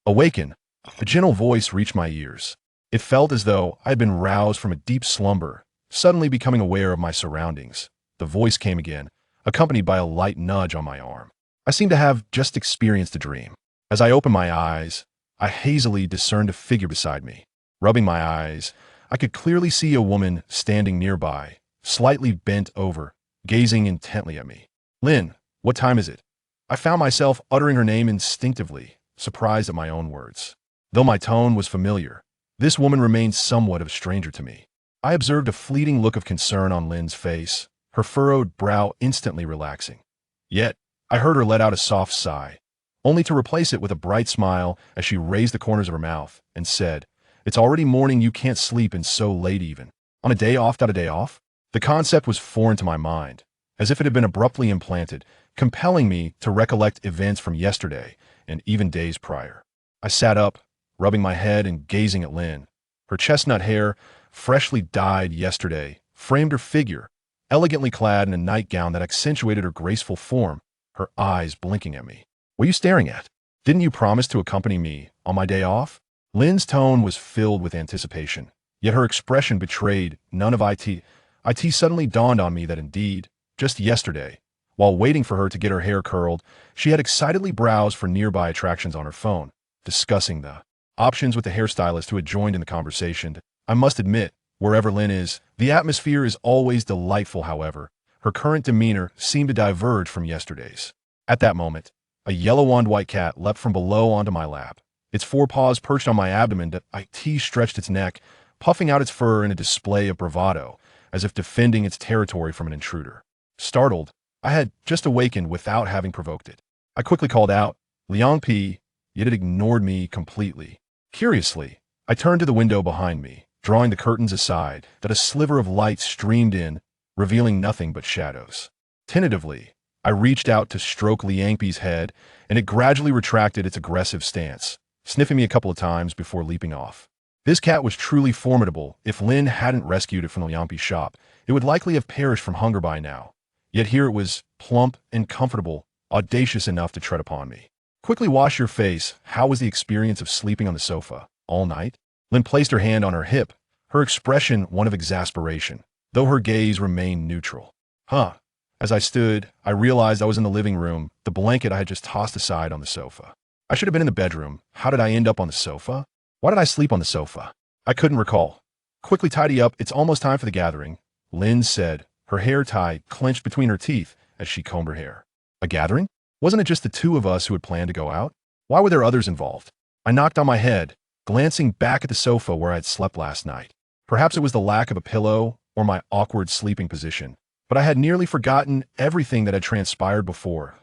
Awaken! A gentle voice reached my ears. It felt as though I had been roused from a deep slumber, suddenly becoming aware of my surroundings. The voice came again, accompanied by a light nudge on my arm. I seemed to have just experienced a dream. As I opened my eyes, I hazily discerned a figure beside me. Rubbing my eyes, I could clearly see a woman standing nearby, slightly bent over, gazing intently at me. Lynn, what time is it? I found myself uttering her name instinctively, surprised at my own words. Though my tone was familiar, this woman remained somewhat of a stranger to me. I observed a fleeting look of concern on Lynn's face, her furrowed brow instantly relaxing. Yet, I heard her let out a soft sigh, only to replace it with a bright smile as she raised the corners of her mouth and said, "It's already morning, you can't sleep in so late even. On a day off, not a day off?" The concept was foreign to my mind, as if it had been abruptly implanted, compelling me to recollect events from yesterday and even days prior. I sat up, rubbing my head and gazing at Lynn. Her chestnut hair, freshly dyed yesterday, framed her figure, elegantly clad in a nightgown that accentuated her graceful form, her eyes blinking at me. "What are you staring at? Didn't you promise to accompany me on my day off?" Lynn's tone was filled with anticipation, yet her expression betrayed none of it. It suddenly dawned on me that indeed, just yesterday, while waiting for her to get her hair curled, she had excitedly browsed for nearby attractions on her phone, discussing the options with the hairstylist who had joined in the conversation. I must admit, wherever Lynn is, the atmosphere is always delightful. However, her current demeanor seemed to diverge from yesterday's. At that moment, a yellow-wand white cat leapt from below onto my lap. Its forepaws perched on my abdomen. It stretched its neck, puffing out its fur in a display of bravado, as if defending its territory from an intruder. Startled, I had just awakened without having provoked it. I quickly called out, "Liang Pi," yet it ignored me completely. Curiously, I turned to the window behind me, drawing the curtains aside, that a sliver of light streamed in, revealing nothing but shadows. Tentatively, I reached out to stroke Liang Pi's head, and it gradually retracted its aggressive stance, sniffing me a couple of times before leaping off. This cat was truly formidable. If Lynn hadn't rescued it from the Liang Pi shop, it would likely have perished from hunger by now. Yet here it was, plump and comfortable, audacious enough to tread upon me. "Quickly wash your face. How was the experience of sleeping on the sofa? All night?" Lynn placed her hand on her hip, her expression one of exasperation, though her gaze remained neutral. "Huh." As I stood, I realized I was in the living room, the blanket I had just tossed aside on the sofa. I should have been in the bedroom. How did I end up on the sofa? Why did I sleep on the sofa? I couldn't recall. "Quickly tidy up. It's almost time for the gathering," Lynn said, her hair tie clenched between her teeth as she combed her hair. A gathering? Wasn't it just the two of us who had planned to go out? Why were there others involved? I knocked on my head, glancing back at the sofa where I had slept last night. Perhaps it was the lack of a pillow or my awkward sleeping position, but I had nearly forgotten everything that had transpired before.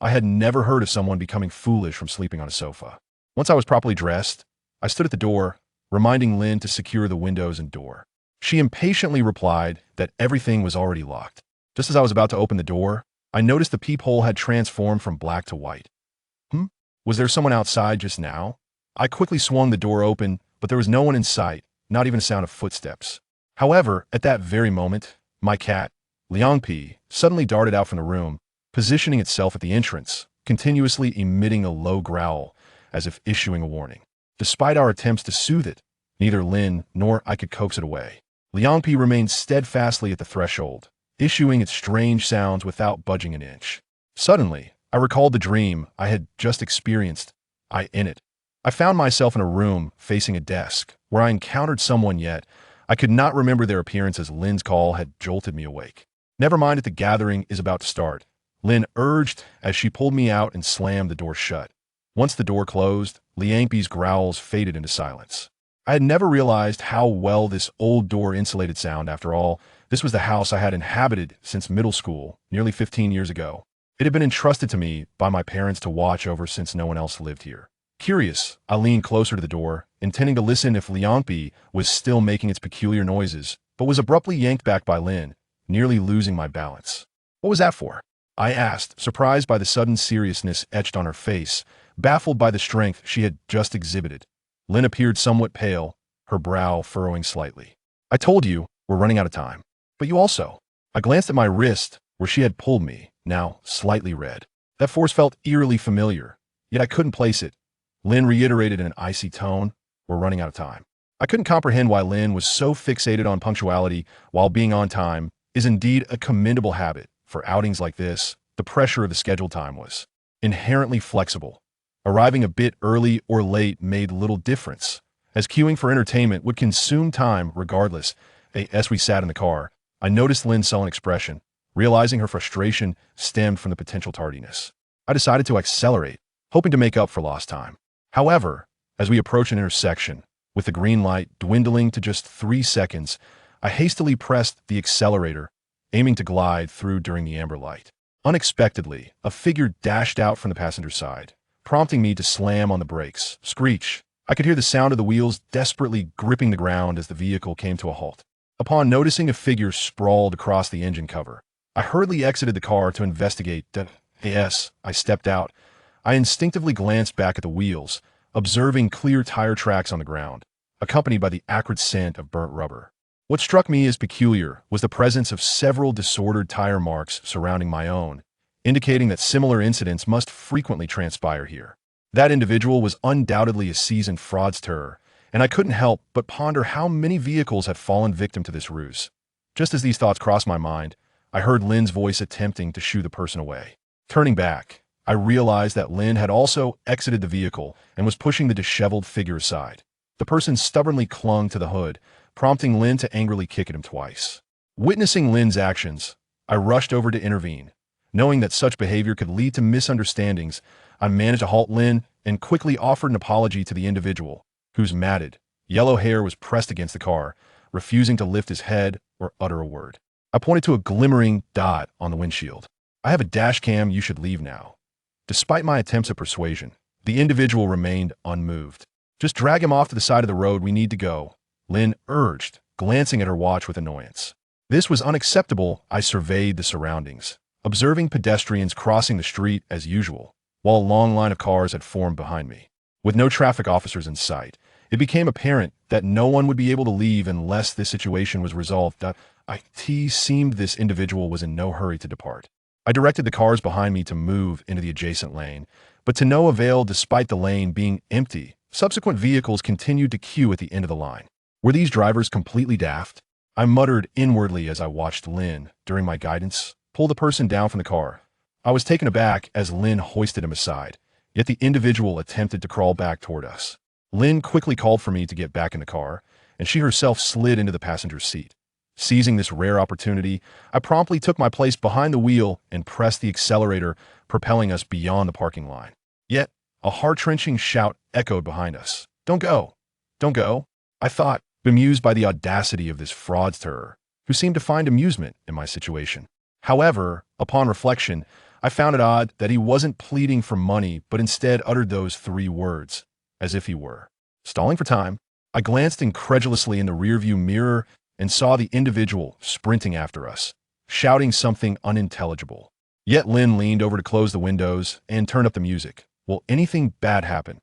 I had never heard of someone becoming foolish from sleeping on a sofa. Once I was properly dressed, I stood at the door, reminding Lynn to secure the windows and door. She impatiently replied that everything was already locked. Just as I was about to open the door, I noticed the peephole had transformed from black to white. Was there someone outside just now? I quickly swung the door open, but there was no one in sight, not even a sound of footsteps. However, at that very moment, my cat, Liang Pi, suddenly darted out from the room, positioning itself at the entrance, continuously emitting a low growl, as if issuing a warning. Despite our attempts to soothe it, neither Lynn nor I could coax it away. Liang Pi remained steadfastly at the threshold, issuing its strange sounds without budging an inch. Suddenly, I recalled the dream I had just experienced. I found myself in a room facing a desk, where I encountered someone, yet I could not remember their appearance as Lynn's call had jolted me awake. "Never mind if the gathering is about to start," Lynn urged as she pulled me out and slammed the door shut. Once the door closed, Liang Pi's growls faded into silence. I had never realized how well this old door insulated sound. After all, this was the house I had inhabited since middle school, nearly 15 years ago. It had been entrusted to me by my parents to watch over since no one else lived here. Curious, I leaned closer to the door, intending to listen if Liang Pi was still making its peculiar noises, but was abruptly yanked back by Lynn, nearly losing my balance. "What was that for?" I asked, surprised by the sudden seriousness etched on her face, baffled by the strength she had just exhibited. Lynn appeared somewhat pale, her brow furrowing slightly. "I told you, we're running out of time. But you also." I glanced at my wrist, where she had pulled me, now slightly red. That force felt eerily familiar, yet I couldn't place it. Lin reiterated in an icy tone. We're running out of time. I couldn't comprehend why Lin was so fixated on punctuality while being on time is indeed a commendable habit. For outings like this, the pressure of the scheduled time was inherently flexible. Arriving a bit early or late made little difference, as queuing for entertainment would consume time regardless. As we sat in the car, I noticed Lin's sullen expression, realizing her frustration stemmed from the potential tardiness. I decided to accelerate, hoping to make up for lost time. However, as we approached an intersection, with the green light dwindling to just 3 seconds, I hastily pressed the accelerator, aiming to glide through during the amber light. Unexpectedly, a figure dashed out from the passenger side, prompting me to slam on the brakes. Screech! I could hear the sound of the wheels desperately gripping the ground as the vehicle came to a halt. Upon noticing a figure sprawled across the engine cover, I hurriedly exited the car to investigate. As I stepped out, I instinctively glanced back at the wheels, observing clear tire tracks on the ground, accompanied by the acrid scent of burnt rubber. What struck me as peculiar was the presence of several disordered tire marks surrounding my own, indicating that similar incidents must frequently transpire here. That individual was undoubtedly a seasoned fraudster, and I couldn't help but ponder how many vehicles had fallen victim to this ruse. Just as these thoughts crossed my mind, I heard Lin's voice attempting to shoo the person away. Turning back, I realized that Lin had also exited the vehicle and was pushing the disheveled figure aside. The person stubbornly clung to the hood, prompting Lin to angrily kick at him twice. Witnessing Lin's actions, I rushed over to intervene. Knowing that such behavior could lead to misunderstandings, I managed to halt Lin and quickly offered an apology to the individual, whose matted, yellow hair was pressed against the car, refusing to lift his head or utter a word. I pointed to a glimmering dot on the windshield. I have a dash cam, you should leave now. Despite my attempts at persuasion, the individual remained unmoved. Just drag him off to the side of the road, we need to go, Lin urged, glancing at her watch with annoyance. This was unacceptable. I surveyed the surroundings, observing pedestrians crossing the street as usual, while a long line of cars had formed behind me. With no traffic officers in sight, it became apparent that no one would be able to leave unless this situation was resolved. It seemed this individual was in no hurry to depart. I directed the cars behind me to move into the adjacent lane, but to no avail. Despite the lane being empty, subsequent vehicles continued to queue at the end of the line. Were these drivers completely daft? I muttered inwardly as I watched Lin, during my guidance, pull the person down from the car. I was taken aback as Lin hoisted him aside, yet the individual attempted to crawl back toward us. Lin quickly called for me to get back in the car, and she herself slid into the passenger seat. Seizing this rare opportunity, I promptly took my place behind the wheel and pressed the accelerator, propelling us beyond the parking line. Yet, a heart-wrenching shout echoed behind us. Don't go! Don't go! I thought, bemused by the audacity of this fraudster, who seemed to find amusement in my situation. However, upon reflection, I found it odd that he wasn't pleading for money, but instead uttered those 3 words, as if he were. Stalling for time, I glanced incredulously in the rearview mirror and saw the individual sprinting after us, shouting something unintelligible. Yet Lin leaned over to close the windows and turn up the music. Will anything bad happen?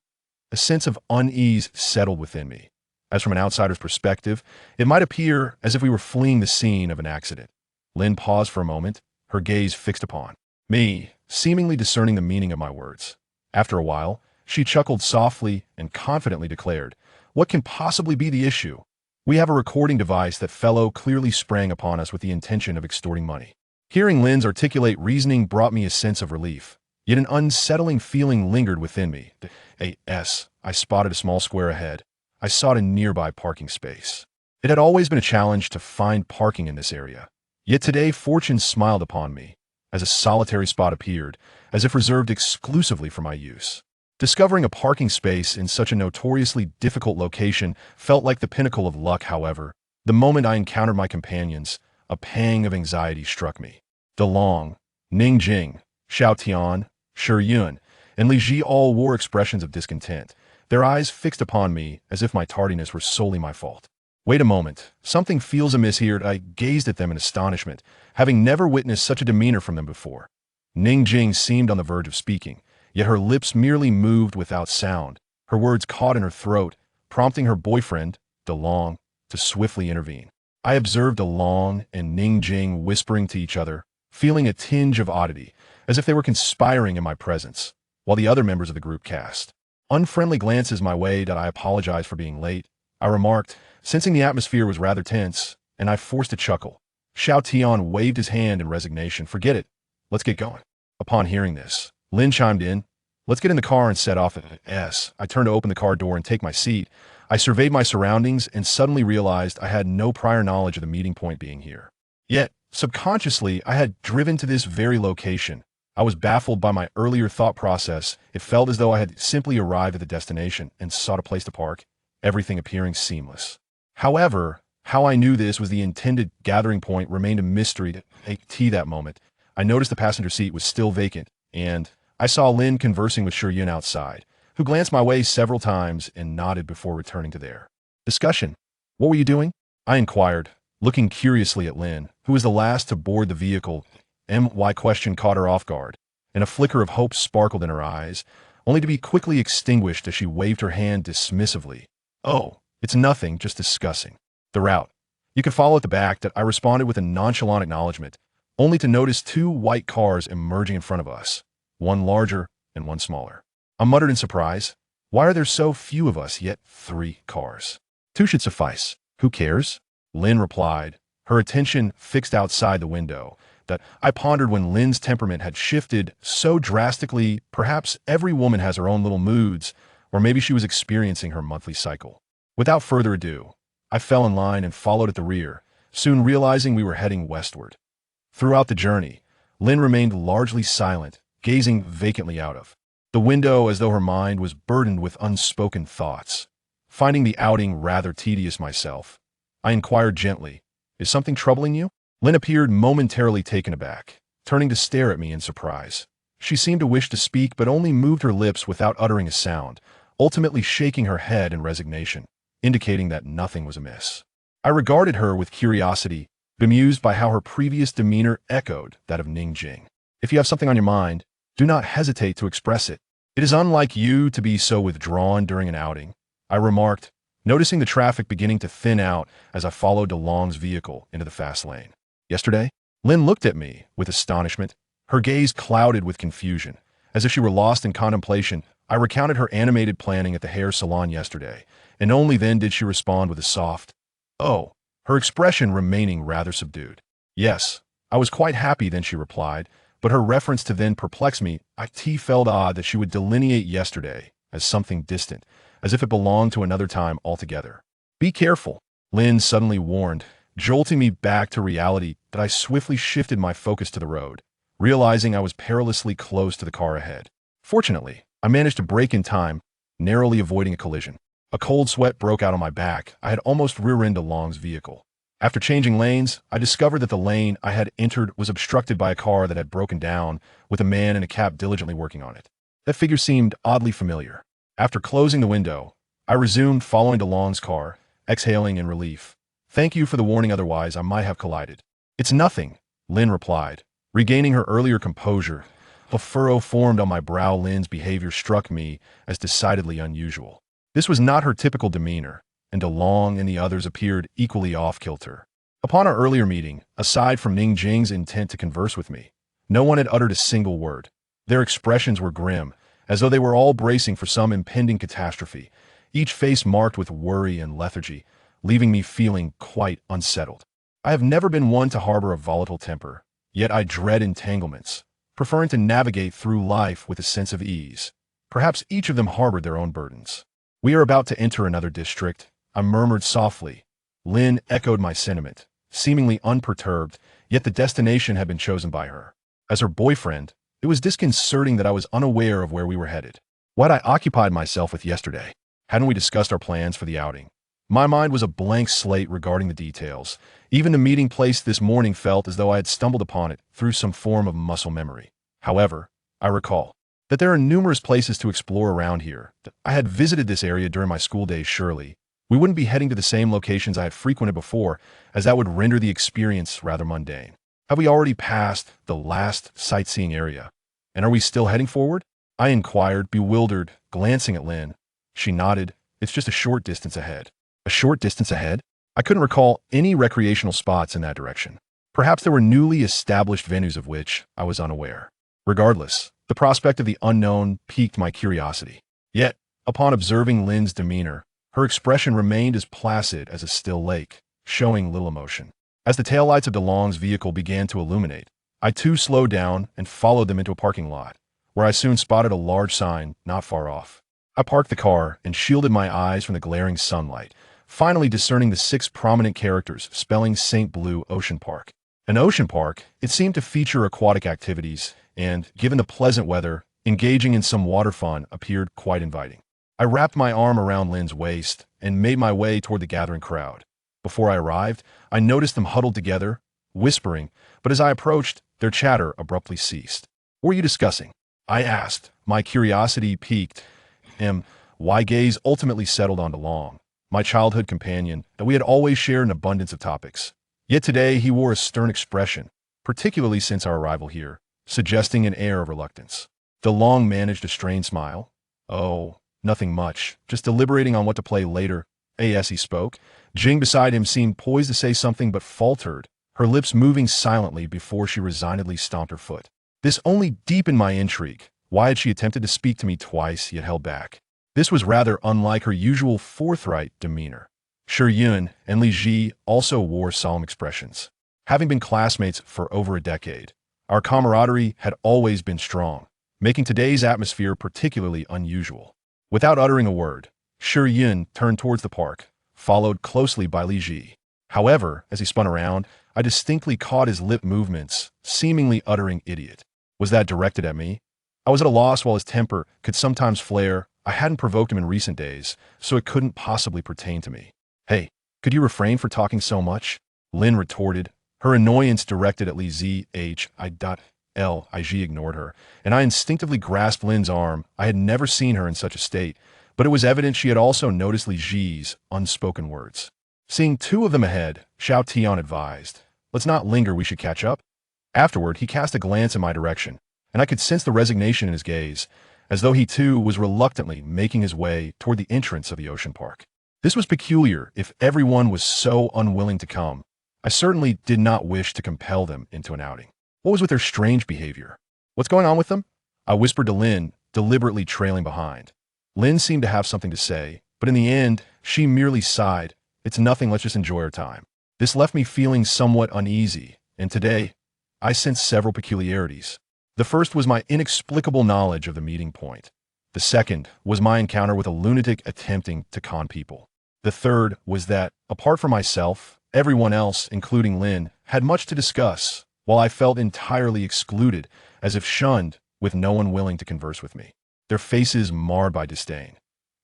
A sense of unease settled within me. As from an outsider's perspective, it might appear as if we were fleeing the scene of an accident. Lin paused for a moment, her gaze fixed upon me, seemingly discerning the meaning of my words. After a while, she chuckled softly and confidently declared, "What can possibly be the issue? We have a recording device that fellow clearly sprang upon us with the intention of extorting money." Hearing Lin's articulate reasoning brought me a sense of relief, yet an unsettling feeling lingered within me. I spotted a small square ahead. I sought a nearby parking space. It had always been a challenge to find parking in this area. Yet today fortune smiled upon me, as a solitary spot appeared, as if reserved exclusively for my use. Discovering a parking space in such a notoriously difficult location felt like the pinnacle of luck. However, the moment I encountered my companions, a pang of anxiety struck me. De Long, Ning Jing, Xiao Tian, Shi Yun, and Li Ji all wore expressions of discontent, their eyes fixed upon me as if my tardiness were solely my fault. Wait a moment, something feels amiss here. I gazed at them in astonishment, having never witnessed such a demeanor from them before. Ning Jing seemed on the verge of speaking, yet her lips merely moved without sound. Her words caught in her throat, prompting her boyfriend, De Long, to swiftly intervene. I observed De Long and Ning Jing whispering to each other, feeling a tinge of oddity, as if they were conspiring in my presence, while the other members of the group cast unfriendly glances my way that I apologized for being late. I remarked, sensing the atmosphere was rather tense, and I forced a chuckle. Xiao Tian waved his hand in resignation. Forget it. Let's get going. Upon hearing this, Lin chimed in. Let's get in the car and set off at S. I turned to open the car door and take my seat. I surveyed my surroundings and suddenly realized I had no prior knowledge of the meeting point being here. Yet, subconsciously, I had driven to this very location. I was baffled by my earlier thought process. It felt as though I had simply arrived at the destination and sought a place to park, everything appearing seamless. However, how I knew this was the intended gathering point remained a mystery to that moment. I noticed the passenger seat was still vacant, and I saw Lin conversing with Shuyun outside, who glanced my way several times and nodded before returning to their discussion. What were you doing? I inquired, looking curiously at Lin, who was the last to board the vehicle. My question caught her off guard, and a flicker of hope sparkled in her eyes, only to be quickly extinguished as she waved her hand dismissively. Oh, it's nothing, just discussing the route. You can follow at the back. That I responded with a nonchalant acknowledgement, only to notice two white cars emerging in front of us, one larger and one smaller. I muttered in surprise. Why are there so few of us, yet 3 cars? 2 should suffice. Who cares? Lin replied, her attention fixed outside the window. That I pondered when Lin's temperament had shifted so drastically. Perhaps every woman has her own little moods, or maybe she was experiencing her monthly cycle. Without further ado, I fell in line and followed at the rear, soon realizing we were heading westward. Throughout the journey, Lin remained largely silent, gazing vacantly out of the window as though her mind was burdened with unspoken thoughts. Finding the outing rather tedious myself, I inquired gently, "Is something troubling you?" Lin appeared momentarily taken aback, turning to stare at me in surprise. She seemed to wish to speak but only moved her lips without uttering a sound, ultimately shaking her head in resignation, indicating that nothing was amiss. I regarded her with curiosity, bemused by how her previous demeanor echoed that of Ning Jing. If you have something on your mind, do not hesitate to express it. It is unlike you to be so withdrawn during an outing, I remarked, noticing the traffic beginning to thin out as I followed DeLong's vehicle into the fast lane. Yesterday? Lin looked at me with astonishment, her gaze clouded with confusion. As if she were lost in contemplation, I recounted her animated planning at the hair salon yesterday, and only then did she respond with a soft, "Oh," her expression remaining rather subdued. "Yes, I was quite happy then," she replied, but her reference to then perplexed me. It felt odd that she would delineate yesterday as something distant, as if it belonged to another time altogether. "Be careful," Lin suddenly warned, jolting me back to reality. That I swiftly shifted my focus to the road, realizing I was perilously close to the car ahead. Fortunately, I managed to brake in time, narrowly avoiding a collision. A cold sweat broke out on my back. I had almost rear-ended DeLong's vehicle. After changing lanes, I discovered that the lane I had entered was obstructed by a car that had broken down, with a man in a cap diligently working on it. That figure seemed oddly familiar. After closing the window, I resumed following DeLong's car, exhaling in relief. "Thank you for the warning, otherwise I might have collided." "It's nothing," Lin replied, regaining her earlier composure. A furrow formed on my brow. Lin's behavior struck me as decidedly unusual. This was not her typical demeanor, and DeLong and the others appeared equally off-kilter. Upon our earlier meeting, aside from Ning Jing's intent to converse with me, no one had uttered a single word. Their expressions were grim, as though they were all bracing for some impending catastrophe, each face marked with worry and lethargy, leaving me feeling quite unsettled. I have never been one to harbor a volatile temper, yet I dread entanglements, preferring to navigate through life with a sense of ease. Perhaps each of them harbored their own burdens. "We are about to enter another district," I murmured softly. Lin echoed my sentiment, seemingly unperturbed, yet the destination had been chosen by her. As her boyfriend, it was disconcerting that I was unaware of where we were headed. What I occupied myself with yesterday? Hadn't we discussed our plans for the outing? My mind was a blank slate regarding the details. Even the meeting place this morning felt as though I had stumbled upon it through some form of muscle memory. However, I recall that there are numerous places to explore around here. I had visited this area during my school days. Surely we wouldn't be heading to the same locations I had frequented before, as that would render the experience rather mundane. Have we already passed the last sightseeing area? And are we still heading forward? I inquired, bewildered, glancing at Lin. She nodded. "It's just a short distance ahead." A short distance ahead? I couldn't recall any recreational spots in that direction. Perhaps there were newly established venues of which I was unaware. Regardless, the prospect of the unknown piqued my curiosity. Yet, Upon observing Lynn's demeanor, her expression remained as placid as a still lake, showing little emotion. As the taillights of DeLong's vehicle began to illuminate, I too slowed down and followed them into a parking lot, where I soon spotted a large sign not far off. I parked the car and shielded my eyes from the glaring sunlight, finally discerning the 6 prominent characters spelling St. Blue Ocean Park. An ocean park, it seemed to feature aquatic activities, and, given the pleasant weather, engaging in some water fun appeared quite inviting. I wrapped my arm around Lynn's waist and made my way toward the gathering crowd. Before I arrived, I noticed them huddled together, whispering, but as I approached, their chatter abruptly ceased. "What were you discussing?" I asked, my curiosity piqued, and my gaze ultimately settled on DeLong, my childhood companion, that we had always shared an abundance of topics. Yet today he wore a stern expression, particularly since our arrival here, suggesting an air of reluctance. DeLong managed a strained smile. "Oh, nothing much, just deliberating on what to play later." As he spoke, Jing beside him seemed poised to say something but faltered, her lips moving silently before she resignedly stomped her foot. This only deepened my intrigue. Why had she attempted to speak to me twice, yet held back? This was rather unlike her usual forthright demeanor. Shi Yun and Li Ji also wore solemn expressions. Having been classmates for over a decade, our camaraderie had always been strong, making today's atmosphere particularly unusual. Without uttering a word, Shi Yun turned towards the park, followed closely by Li Ji. However, as he spun around, I distinctly caught his lip movements, seemingly uttering "idiot." Was that directed at me? I was at a loss. While his temper could sometimes flare, I hadn't provoked him in recent days, so it couldn't possibly pertain to me. "Hey, could you refrain from talking so much?" Lynn retorted, her annoyance directed at Li Zi. Li ignored her, and I instinctively grasped Lynn's arm. I had never seen her in such a state, but it was evident she had also noticed Li Zi's unspoken words. Seeing 2 of them ahead, Xiao Tian advised, "Let's not linger, we should catch up." Afterward, he cast a glance in my direction, and I could sense the resignation in his gaze, as though he too was reluctantly making his way toward the entrance of the ocean park. This was peculiar if everyone was so unwilling to come. I certainly did not wish to compel them into an outing. What was with their strange behavior? "What's going on with them?" I whispered to Lynn, deliberately trailing behind. Lynn seemed to have something to say, but in the end, she merely sighed. "It's nothing, let's just enjoy our time." This left me feeling somewhat uneasy, and today, I sensed several peculiarities. The first was my inexplicable knowledge of the meeting point. The second was my encounter with a lunatic attempting to con people. The third was that, apart from myself, everyone else, including Lynn, had much to discuss, while I felt entirely excluded, as if shunned, with no one willing to converse with me. Their faces marred by disdain.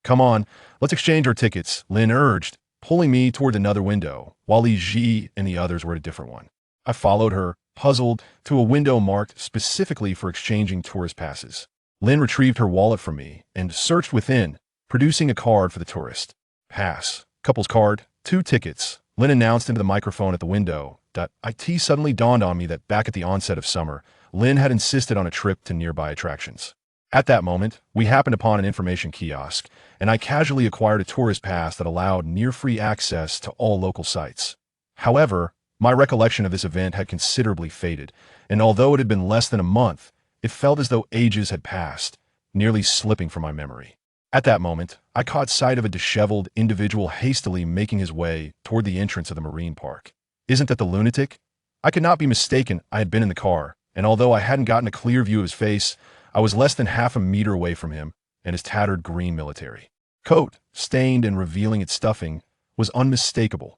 "Come on, let's exchange our tickets," Lynn urged, pulling me toward another window, while Li Ji and the others were at a different one. I followed her, puzzled, to a window marked specifically for exchanging tourist passes. Lynn retrieved her wallet from me and searched within, producing a card for the tourist. "Pass. Couple's card. 2 tickets," Lynn announced into the microphone at the window. It suddenly dawned on me that back at the onset of summer, Lynn had insisted on a trip to nearby attractions. At that moment, we happened upon an information kiosk, and I casually acquired a tourist pass that allowed near-free access to all local sites. However, my recollection of this event had considerably faded, and although it had been less than a month, it felt as though ages had passed, nearly slipping from my memory. At that moment, I caught sight of a disheveled individual hastily making his way toward the entrance of the marine park. Isn't that the lunatic? I could not be mistaken. I had been in the car, and although I hadn't gotten a clear view of his face, I was less than half a meter away from him and his tattered green military coat, stained and revealing its stuffing, was unmistakable.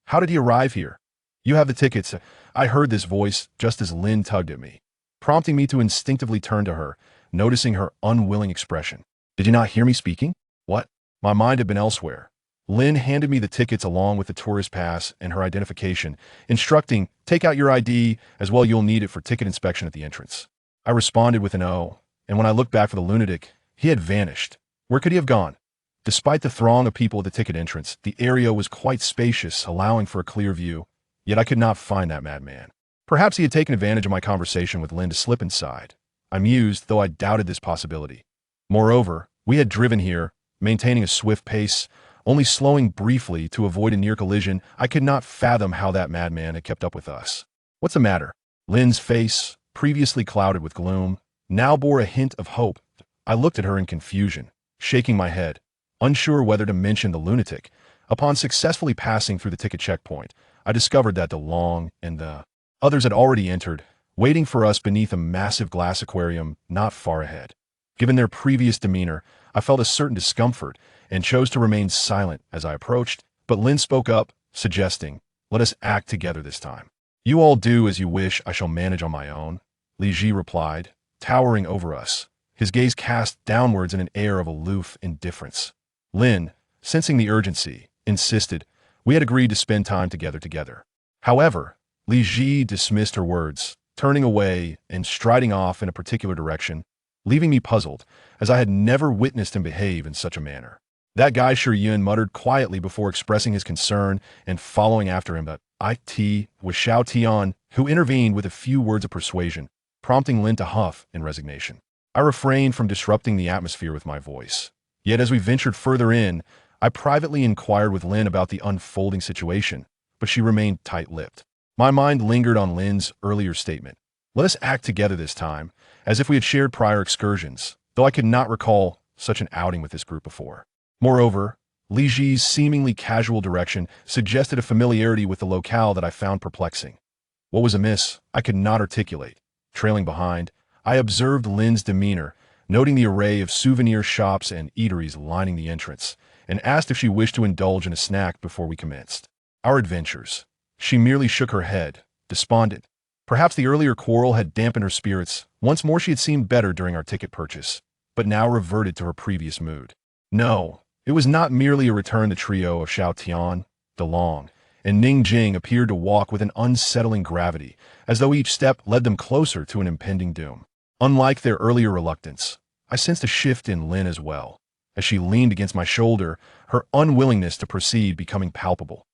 How did he arrive here? "You have the tickets." I heard this voice just as Lynn tugged at me, prompting me to instinctively turn to her, noticing her unwilling expression. "Did you not hear me speaking?" "What?" My mind had been elsewhere. Lynn handed me the tickets along with the tourist pass and her identification, instructing, "Take out your ID, as well you'll need it for ticket inspection at the entrance." I responded with an "oh," and when I looked back for the lunatic, he had vanished. Where could he have gone? Despite the throng of people at the ticket entrance, the area was quite spacious, allowing for a clear view, yet I could not find that madman. Perhaps he had taken advantage of my conversation with Lynn to slip inside. I mused, though I doubted this possibility. Moreover, we had driven here, maintaining a swift pace, only slowing briefly to avoid a near collision. I could not fathom how that madman had kept up with us. "What's the matter?" Lynn's face, previously clouded with gloom, now bore a hint of hope. I looked at her in confusion. shaking my head, unsure whether to mention the lunatic. Upon successfully passing through the ticket checkpoint, I discovered that DeLong and the others had already entered, waiting for us beneath a massive glass aquarium not far ahead. Given their previous demeanor, I felt a certain discomfort and chose to remain silent as I approached, but Lin spoke up, suggesting, "Let us act together this time." "You all do as you wish, I shall manage on my own," Li Ji replied, towering over us, his gaze cast downwards in an air of aloof indifference. Lin, sensing the urgency, insisted we had agreed to spend time together. However, Li Ji dismissed her words, turning away and striding off in a particular direction, leaving me puzzled, as I had never witnessed him behave in such a manner. "That guy Shi Yun," muttered quietly before expressing his concern and following after him, but it was Xiao Tian, who intervened with a few words of persuasion, prompting Lin to huff in resignation. I refrained from disrupting the atmosphere with my voice. Yet as we ventured further in, I privately inquired with Lin about the unfolding situation, but she remained tight-lipped. My mind lingered on Lin's earlier statement, "Let us act together this time," as if we had shared prior excursions, though I could not recall such an outing with this group before. Moreover, Li Ji's seemingly casual direction suggested a familiarity with the locale that I found perplexing. What was amiss, I could not articulate. Trailing behind, I observed Lin's demeanor, noting the array of souvenir shops and eateries lining the entrance, and asked if she wished to indulge in a snack before we commenced our adventures. She merely shook her head, despondent. Perhaps the earlier quarrel had dampened her spirits. Once more she had seemed better during our ticket purchase, but now reverted to her previous mood. No, it was not merely a return. The trio of Xiao Tian, DeLong, and Ning Jing appeared to walk with an unsettling gravity, as though each step led them closer to an impending doom. Unlike their earlier reluctance, I sensed a shift in Lin as well. As she leaned against my shoulder, her unwillingness to proceed becoming palpable.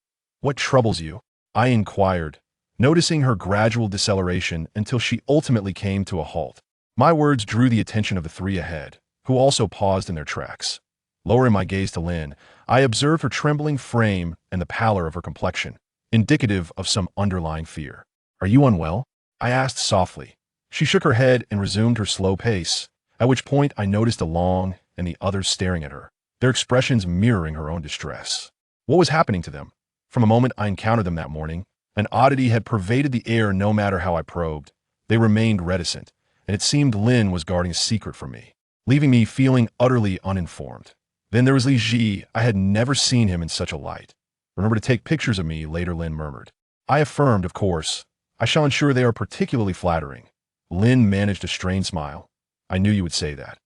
"What troubles you?" I inquired, noticing her gradual deceleration until she ultimately came to a halt. My words drew the attention of the three ahead, who also paused in their tracks. Lowering my gaze to Lin, I observed her trembling frame and the pallor of her complexion, indicative of some underlying fear. "Are you unwell?" I asked softly. She shook her head and resumed her slow pace, at which point I noticed DeLong and the others staring at her, their expressions mirroring her own distress. What was happening to them? From the moment I encountered them that morning, an oddity had pervaded the air. No matter how I probed, they remained reticent, and it seemed Lin was guarding a secret from me, leaving me feeling utterly uninformed. Then there was Li Ji. I had never seen him in such a light. "Remember to take pictures of me later," Lin murmured. I affirmed, "Of course. I shall ensure they are particularly flattering." Lin managed a strained smile. "I knew you would say that."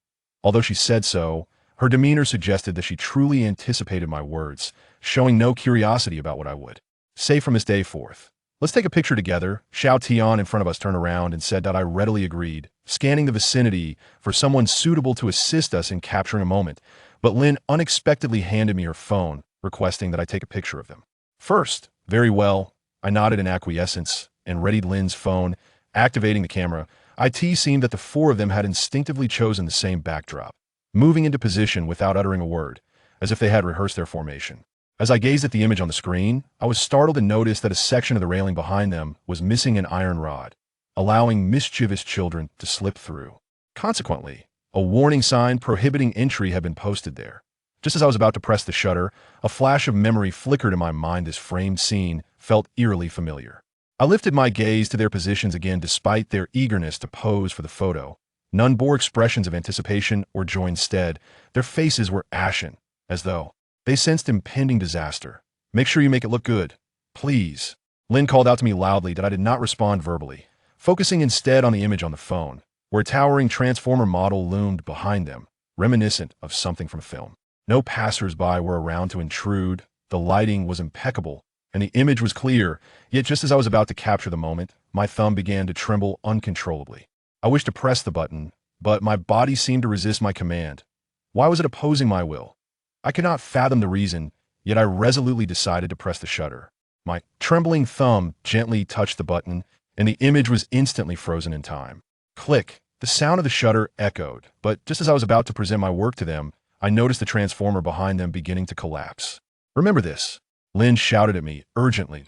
Although she said so, her demeanor suggested that she truly anticipated my words, showing no curiosity about what I would say from this day forth. "Let's take a picture together." Xiao Tian in front of us turned around and said that. I readily agreed, scanning the vicinity for someone suitable to assist us in capturing a moment, but Lin unexpectedly handed me her phone, requesting that I take a picture of them first. "Very well." I nodded in acquiescence and readied Lin's phone, activating the camera. It seemed that the four of them had instinctively chosen the same backdrop, moving into position without uttering a word, as if they had rehearsed their formation. As I gazed at the image on the screen, I was startled to notice that a section of the railing behind them was missing an iron rod, allowing mischievous children to slip through. Consequently, a warning sign prohibiting entry had been posted there. Just as I was about to press the shutter, a flash of memory flickered in my mind. This framed scene felt eerily familiar. I lifted my gaze to their positions again. Despite their eagerness to pose for the photo, none bore expressions of anticipation or joy. Instead, their faces were ashen, as though they sensed impending disaster. "Make sure you make it look good, please." Lin called out to me loudly that I did not respond verbally, focusing instead on the image on the phone, where a towering transformer model loomed behind them, reminiscent of something from film. No passers-by were around to intrude, the lighting was impeccable, and the image was clear. Yet just as I was about to capture the moment, my thumb began to tremble uncontrollably. I wished to press the button, but my body seemed to resist my command. Why was it opposing my will? I could not fathom the reason, yet I resolutely decided to press the shutter. My trembling thumb gently touched the button, and the image was instantly frozen in time. Click! The sound of the shutter echoed, but just as I was about to present my work to them, I noticed the transformer behind them beginning to collapse. "Remember this," Lin shouted at me urgently.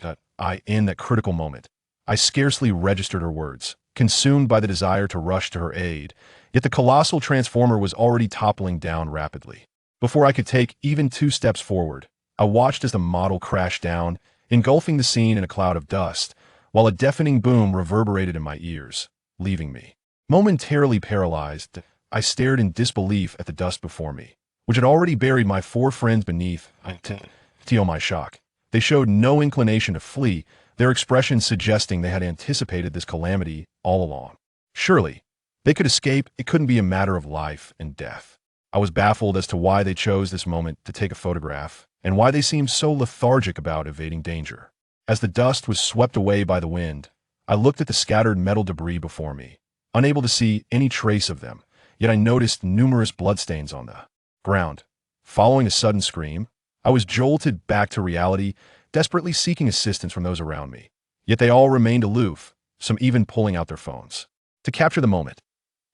In that critical moment, I scarcely registered her words, consumed by the desire to rush to her aid, yet the colossal transformer was already toppling down rapidly. Before I could take even 2 steps forward, I watched as the model crashed down, engulfing the scene in a cloud of dust, while a deafening boom reverberated in my ears, leaving me. Momentarily paralyzed, I stared in disbelief at the dust before me, which had already buried my 4 friends beneath. To my shock, they showed no inclination to flee, their expressions suggesting they had anticipated this calamity all along. Surely, they could escape. It couldn't be a matter of life and death. I was baffled as to why they chose this moment to take a photograph, and why they seemed so lethargic about evading danger. As the dust was swept away by the wind, I looked at the scattered metal debris before me, unable to see any trace of them, yet I noticed numerous bloodstains on the ground. Following a sudden scream, I was jolted back to reality, desperately seeking assistance from those around me. Yet they all remained aloof, some even pulling out their phones to capture the moment.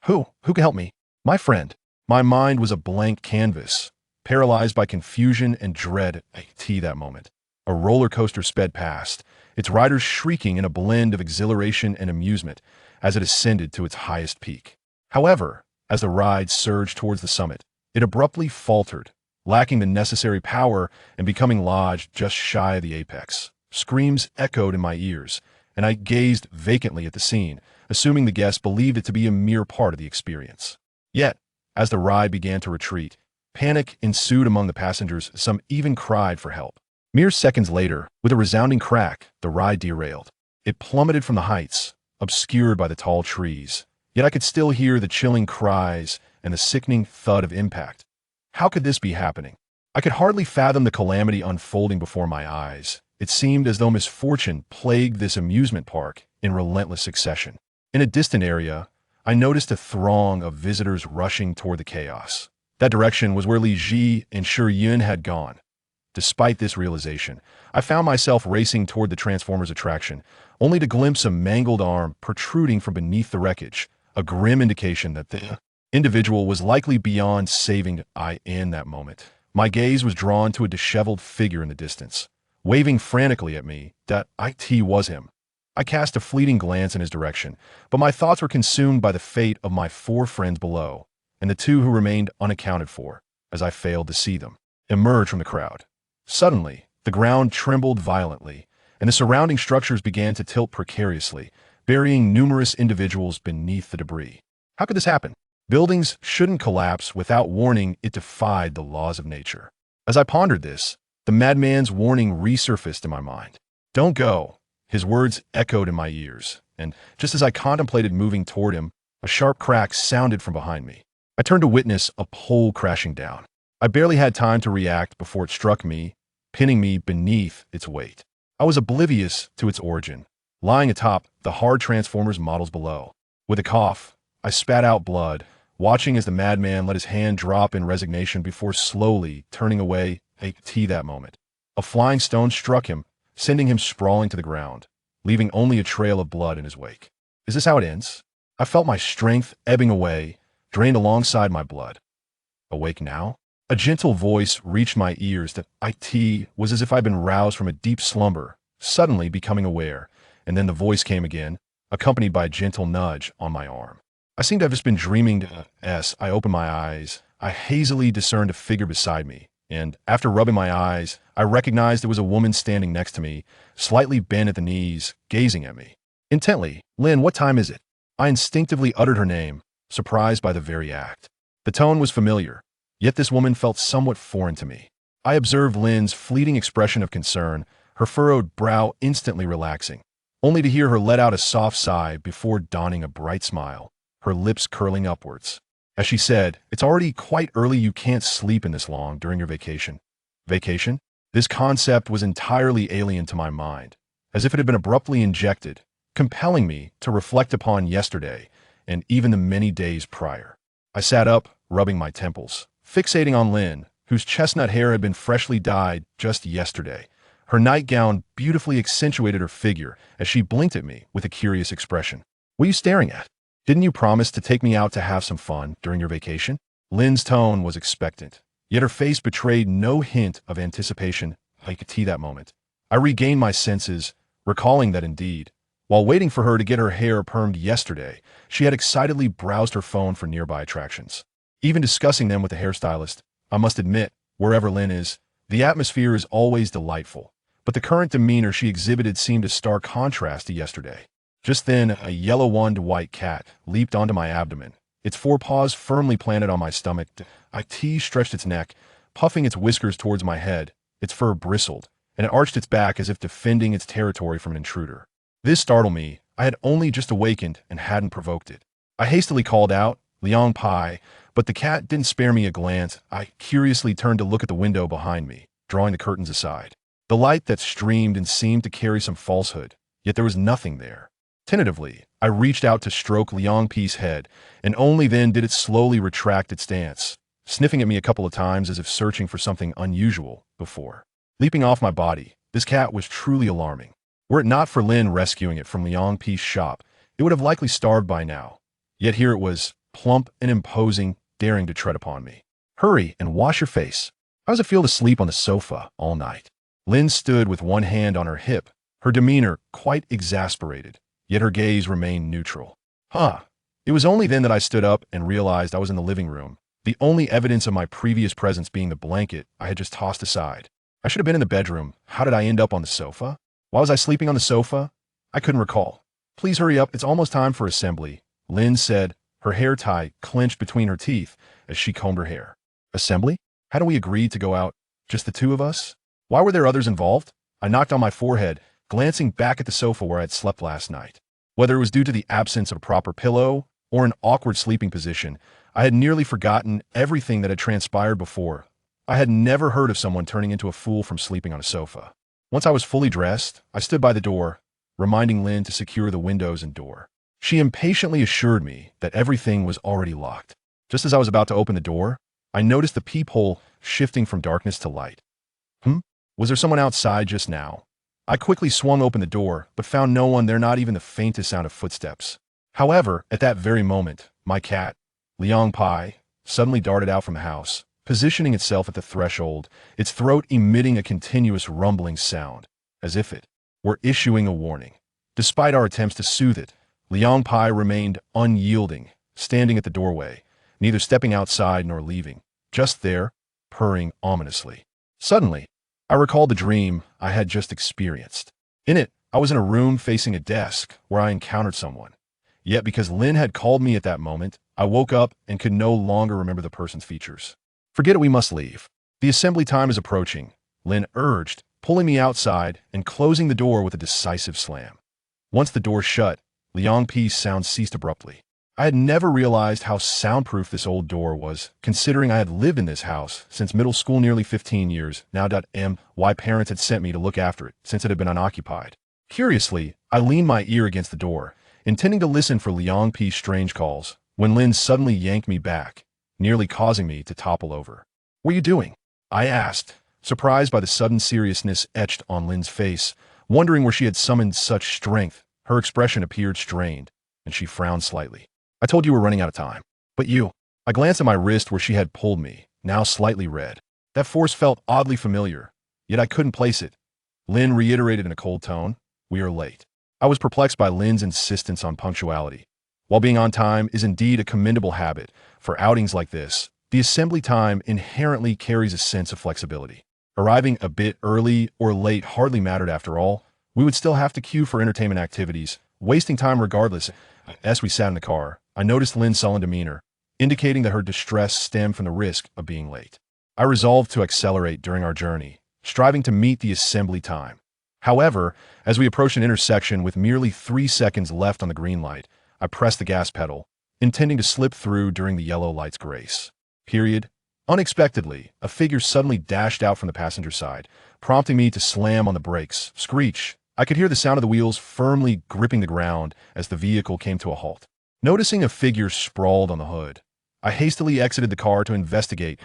Who can help me? My friend. My mind was a blank canvas, paralyzed by confusion and dread. That moment. A roller coaster sped past, its riders shrieking in a blend of exhilaration and amusement as it ascended to its highest peak. However, as the ride surged towards the summit, it abruptly faltered, lacking the necessary power and becoming lodged just shy of the apex. Screams echoed in my ears, and I gazed vacantly at the scene, assuming the guests believed it to be a mere part of the experience. Yet, as the ride began to retreat, panic ensued among the passengers. Some even cried for help. Mere seconds later, with a resounding crack, the ride derailed. It plummeted from the heights, obscured by the tall trees, yet I could still hear the chilling cries and the sickening thud of impact. How could this be happening? I could hardly fathom the calamity unfolding before my eyes. It seemed as though misfortune plagued this amusement park in relentless succession. In a distant area, I noticed a throng of visitors rushing toward the chaos. That direction was where Li Ji and Shi Yun had gone. Despite this realization, I found myself racing toward the Transformers attraction, only to glimpse a mangled arm protruding from beneath the wreckage, a grim indication that the individual was likely beyond saving. In that moment, my gaze was drawn to a disheveled figure in the distance, waving frantically at me. That was him. I cast a fleeting glance in his direction, but my thoughts were consumed by the fate of my 4 friends below, and the 2 who remained unaccounted for, as I failed to see them emerge from the crowd. Suddenly, the ground trembled violently, and the surrounding structures began to tilt precariously, burying numerous individuals beneath the debris. How could this happen? Buildings shouldn't collapse without warning. It defied the laws of nature. As I pondered this, the madman's warning resurfaced in my mind. Don't go. His words echoed in my ears, and just as I contemplated moving toward him, a sharp crack sounded from behind me. I turned to witness a pole crashing down. I barely had time to react before it struck me, pinning me beneath its weight. I was oblivious to its origin, lying atop the hard Transformers models below. With a cough, I spat out blood, watching as the madman let his hand drop in resignation before slowly turning away. That moment, a flying stone struck him, sending him sprawling to the ground, leaving only a trail of blood in his wake. Is this how it ends? I felt my strength ebbing away, drained alongside my blood. Awake now? A gentle voice reached my ears. That was as if I'd been roused from a deep slumber, suddenly becoming aware, and then the voice came again, accompanied by a gentle nudge on my arm. I seemed to have just been dreaming. As I opened my eyes, I hazily discerned a figure beside me, and after rubbing my eyes, I recognized it was a woman standing next to me, slightly bent at the knees, gazing at me intently. Lynn, what time is it? I instinctively uttered her name, surprised by the very act. The tone was familiar, yet this woman felt somewhat foreign to me. I observed Lynn's fleeting expression of concern, her furrowed brow instantly relaxing, only to hear her let out a soft sigh before donning a bright smile, her lips curling upwards. As she said, "It's already quite early. You can't sleep in this long during your vacation." Vacation? This concept was entirely alien to my mind, as if it had been abruptly injected, compelling me to reflect upon yesterday and even the many days prior. I sat up, rubbing my temples, fixating on Lynn, whose chestnut hair had been freshly dyed just yesterday. Her nightgown beautifully accentuated her figure as she blinked at me with a curious expression. "What are you staring at? Didn't you promise to take me out to have some fun during your vacation?" Lynn's tone was expectant, yet her face betrayed no hint of anticipation. I could see that moment. I regained my senses, recalling that indeed, While waiting for her to get her hair permed yesterday, she had excitedly browsed her phone for nearby attractions. Even discussing them with the hairstylist, I must admit, wherever Lynn is, the atmosphere is always delightful. But the current demeanor she exhibited seemed a stark contrast to yesterday. Just then, a yellow-wand white cat leaped onto my abdomen, its forepaws firmly planted on my stomach. It stretched its neck, puffing its whiskers towards my head. Its fur bristled, and it arched its back as if defending its territory from an intruder. This startled me. I had only just awakened and hadn't provoked it. I hastily called out, "Liang Pai," but the cat didn't spare me a glance. I curiously turned to look at the window behind me, drawing the curtains aside. The light that streamed and seemed to carry some falsehood, yet there was nothing there. Tentatively, I reached out to stroke Liang Pai's head, and only then did it slowly retract its stance, sniffing at me a couple of times as if searching for something unusual before. Leaping off my body, this cat was truly alarming. Were it not for Lin rescuing it from Liang Pai's shop, it would have likely starved by now. Yet here it was, plump and imposing, daring to tread upon me. "Hurry and wash your face. How does it feel to sleep on the sofa all night?" Lin stood with one hand on her hip, her demeanor quite exasperated, yet her gaze remained neutral. It was only then that I stood up and realized I was in the living room, the only evidence of my previous presence being the blanket I had just tossed aside. I should have been in the bedroom. How did I end up on the sofa? Why was I sleeping on the sofa? I couldn't recall. "Please hurry up, it's almost time for assembly," Lin said, her hair tie clenched between her teeth as she combed her hair. "Assembly? Hadn't we agreed to go out, just the two of us? Why were there others involved?" I knocked on my forehead, glancing back at the sofa where I had slept last night. Whether it was due to the absence of a proper pillow or an awkward sleeping position, I had nearly forgotten everything that had transpired before. I had never heard of someone turning into a fool from sleeping on a sofa. Once I was fully dressed, I stood by the door, reminding Lin to secure the windows and door. She impatiently assured me that everything was already locked. Just as I was about to open the door, I noticed the peephole shifting from darkness to light. Was there someone outside just now? I quickly swung open the door, but found no one there, not even the faintest sound of footsteps. However, at that very moment, my cat, Liang Pai, suddenly darted out from the house, positioning itself at the threshold, its throat emitting a continuous rumbling sound, as if it were issuing a warning. Despite our attempts to soothe it, Liang Pai remained unyielding, standing at the doorway, neither stepping outside nor leaving, just there, purring ominously. Suddenly, I recalled the dream I had just experienced. In it, I was in a room facing a desk where I encountered someone. Yet because Lin had called me at that moment, I woke up and could no longer remember the person's features. "Forget it, we must leave. The assembly time is approaching," Lin urged, pulling me outside and closing the door with a decisive slam. Once the door shut, Liang Pai's sound ceased abruptly. I had never realized how soundproof this old door was, considering I had lived in this house since middle school nearly 15 years, now. My parents had sent me to look after it since it had been unoccupied. Curiously, I leaned my ear against the door, intending to listen for Liang Pai's strange calls, when Lin suddenly yanked me back, nearly causing me to topple over. "What are you doing?" I asked, surprised by the sudden seriousness etched on Lin's face, wondering where she had summoned such strength. Her expression appeared strained, and she frowned slightly. "I told you we're running out of time. But you..." I glanced at my wrist where she had pulled me, now slightly red. That force felt oddly familiar, yet I couldn't place it. Lin reiterated in a cold tone, "We are late." I was perplexed by Lin's insistence on punctuality. While being on time is indeed a commendable habit, for outings like this, the assembly time inherently carries a sense of flexibility. Arriving a bit early or late hardly mattered after all. We would still have to queue for entertainment activities, wasting time regardless. As we sat in the car, I noticed Lin's sullen demeanor, indicating that her distress stemmed from the risk of being late. I resolved to accelerate during our journey, striving to meet the assembly time. However, as we approached an intersection with merely 3 seconds left on the green light, I pressed the gas pedal, intending to slip through during the yellow light's grace. Unexpectedly, a figure suddenly dashed out from the passenger side, prompting me to slam on the brakes. Screech! I could hear the sound of the wheels firmly gripping the ground as the vehicle came to a halt. Noticing a figure sprawled on the hood, I hastily exited the car to investigate.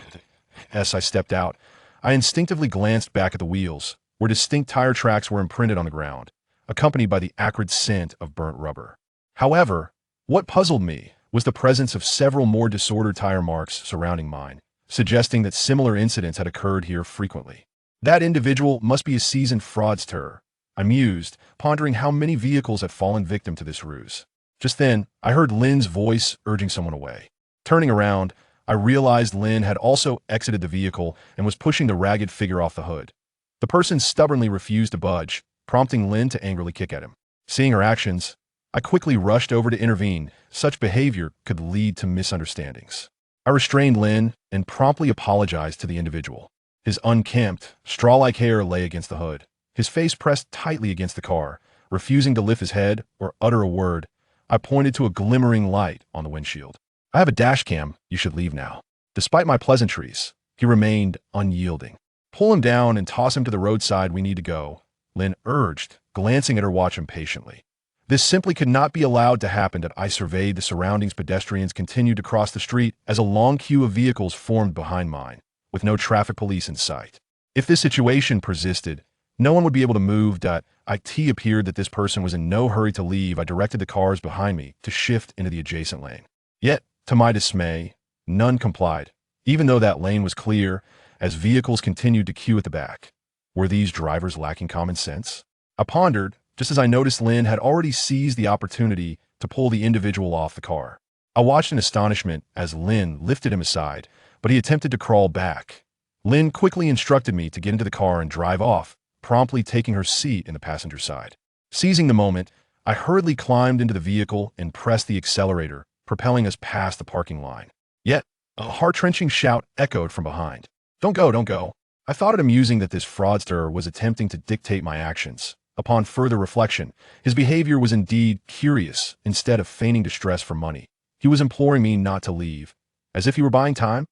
As I stepped out, I instinctively glanced back at the wheels, where distinct tire tracks were imprinted on the ground, accompanied by the acrid scent of burnt rubber. However, what puzzled me was the presence of several more disordered tire marks surrounding mine, suggesting that similar incidents had occurred here frequently. That individual must be a seasoned fraudster. I mused, pondering how many vehicles had fallen victim to this ruse. Just then, I heard Lynn's voice urging someone away. Turning around, I realized Lynn had also exited the vehicle and was pushing the ragged figure off the hood. The person stubbornly refused to budge, prompting Lynn to angrily kick at him. Seeing her actions, I quickly rushed over to intervene. Such behavior could lead to misunderstandings. I restrained Lynn and promptly apologized to the individual. His unkempt, straw-like hair lay against the hood, his face pressed tightly against the car. Refusing to lift his head or utter a word, I pointed to a glimmering light on the windshield. I have a dash cam. You should leave now. Despite my pleasantries, he remained unyielding. Pull him down and toss him to the roadside. We need to go, Lynn urged, glancing at her watch impatiently. This simply could not be allowed to happen. That I surveyed the surroundings. Pedestrians continued to cross the street as a long queue of vehicles formed behind mine, with no traffic police in sight. If this situation persisted, no one would be able to move. It appeared that this person was in no hurry to leave. I directed the cars behind me to shift into the adjacent lane. Yet, to my dismay, none complied, even though that lane was clear, as vehicles continued to queue at the back. Were these drivers lacking common sense? I pondered, just as I noticed Lynn had already seized the opportunity to pull the individual off the car. I watched in astonishment as Lynn lifted him aside, but he attempted to crawl back. Lynn quickly instructed me to get into the car and drive off, promptly taking her seat in the passenger side. Seizing the moment, I hurriedly climbed into the vehicle and pressed the accelerator, propelling us past the parking line. Yet, a heart-wrenching shout echoed from behind. Don't go, don't go. I thought it amusing that this fraudster was attempting to dictate my actions. Upon further reflection, his behavior was indeed curious. Instead of feigning distress for money, he was imploring me not to leave, as if he were buying time.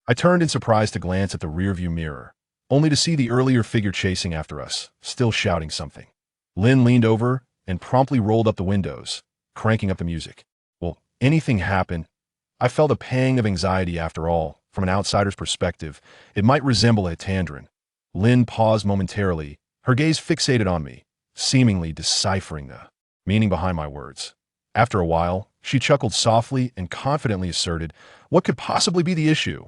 I turned in surprise to glance at the rearview mirror, only to see the earlier figure chasing after us, still shouting something. Lynn leaned over and promptly rolled up the windows, cranking up the music. Will anything happen? I felt a pang of anxiety. After all, from an outsider's perspective, it might resemble a tantrum. Lynn paused momentarily, her gaze fixated on me, seemingly deciphering the meaning behind my words. After a while, she chuckled softly and confidently asserted, "What could possibly be the issue?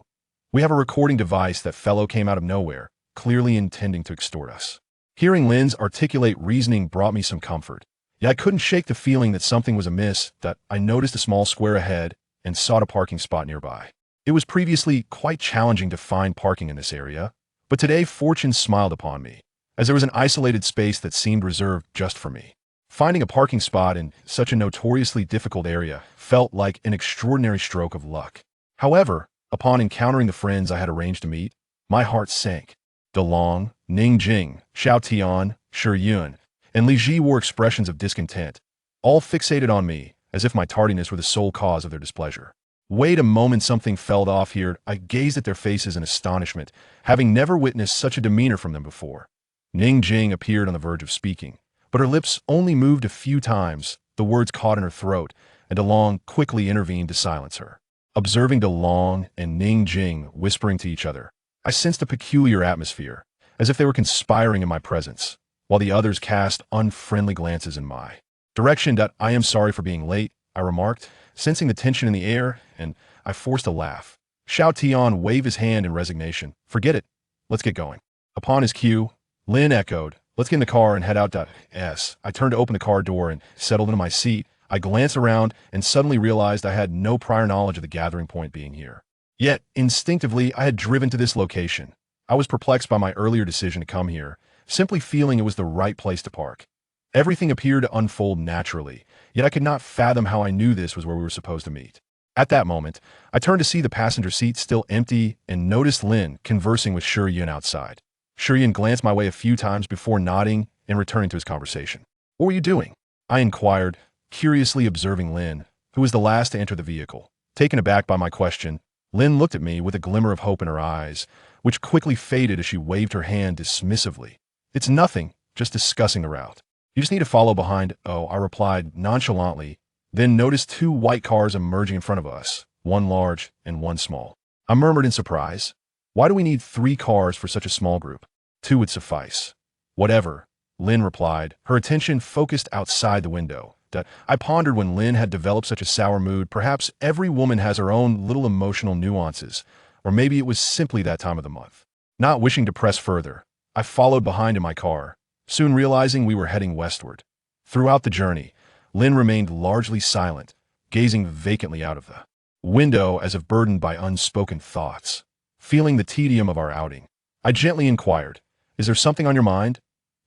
We have a recording device." That fellow came out of nowhere, clearly intending to extort us. Hearing Lynn's articulate reasoning brought me some comfort. Yet I couldn't shake the feeling that something was amiss. That I noticed a small square ahead and sought a parking spot nearby. It was previously quite challenging to find parking in this area, but today fortune smiled upon me, as there was an isolated space that seemed reserved just for me. Finding a parking spot in such a notoriously difficult area felt like an extraordinary stroke of luck. However, upon encountering the friends I had arranged to meet, my heart sank. DeLong, Ning Jing, Xiao Tian, Shi Yun, and Li Ji wore expressions of discontent, all fixated on me, as if my tardiness were the sole cause of their displeasure. Wait a moment, something fell off here. I gazed at their faces in astonishment, having never witnessed such a demeanor from them before. Ning Jing appeared on the verge of speaking, but her lips only moved a few times. The words caught in her throat, and DeLong quickly intervened to silence her. Observing DeLong and Ning Jing whispering to each other, I sensed a peculiar atmosphere, as if they were conspiring in my presence, while the others cast unfriendly glances in my direction. I am sorry for being late, I remarked, sensing the tension in the air, and I forced a laugh. Xiao Tian waved his hand in resignation. Forget it. Let's get going. Upon his cue, Lynn echoed, let's get in the car and head out. I turned to open the car door and settled into my seat. I glanced around and suddenly realized I had no prior knowledge of the gathering point being here. Yet, instinctively, I had driven to this location. I was perplexed by my earlier decision to come here, simply feeling it was the right place to park. Everything appeared to unfold naturally, yet I could not fathom how I knew this was where we were supposed to meet. At that moment, I turned to see the passenger seat still empty and noticed Lynn conversing with Shi Yun outside. Shi Yun glanced my way a few times before nodding and returning to his conversation. What were you doing? I inquired, curiously observing Lynn, who was the last to enter the vehicle. Taken aback by my question, Lynn looked at me with a glimmer of hope in her eyes, which quickly faded as she waved her hand dismissively. It's nothing, just discussing the route. You just need to follow behind. Oh, I replied nonchalantly, then noticed two white cars emerging in front of us, one large and one small. I murmured in surprise. Why do we need 3 cars for such a small group? 2 would suffice. Whatever, Lynn replied, her attention focused outside the window. I pondered when Lynn had developed such a sour mood. Perhaps every woman has her own little emotional nuances, or maybe it was simply that time of the month. Not wishing to press further, I followed behind in my car, soon realizing we were heading westward. Throughout the journey, Lynn remained largely silent, gazing vacantly out of the window as if burdened by unspoken thoughts. Feeling the tedium of our outing, I gently inquired, "Is there something on your mind?"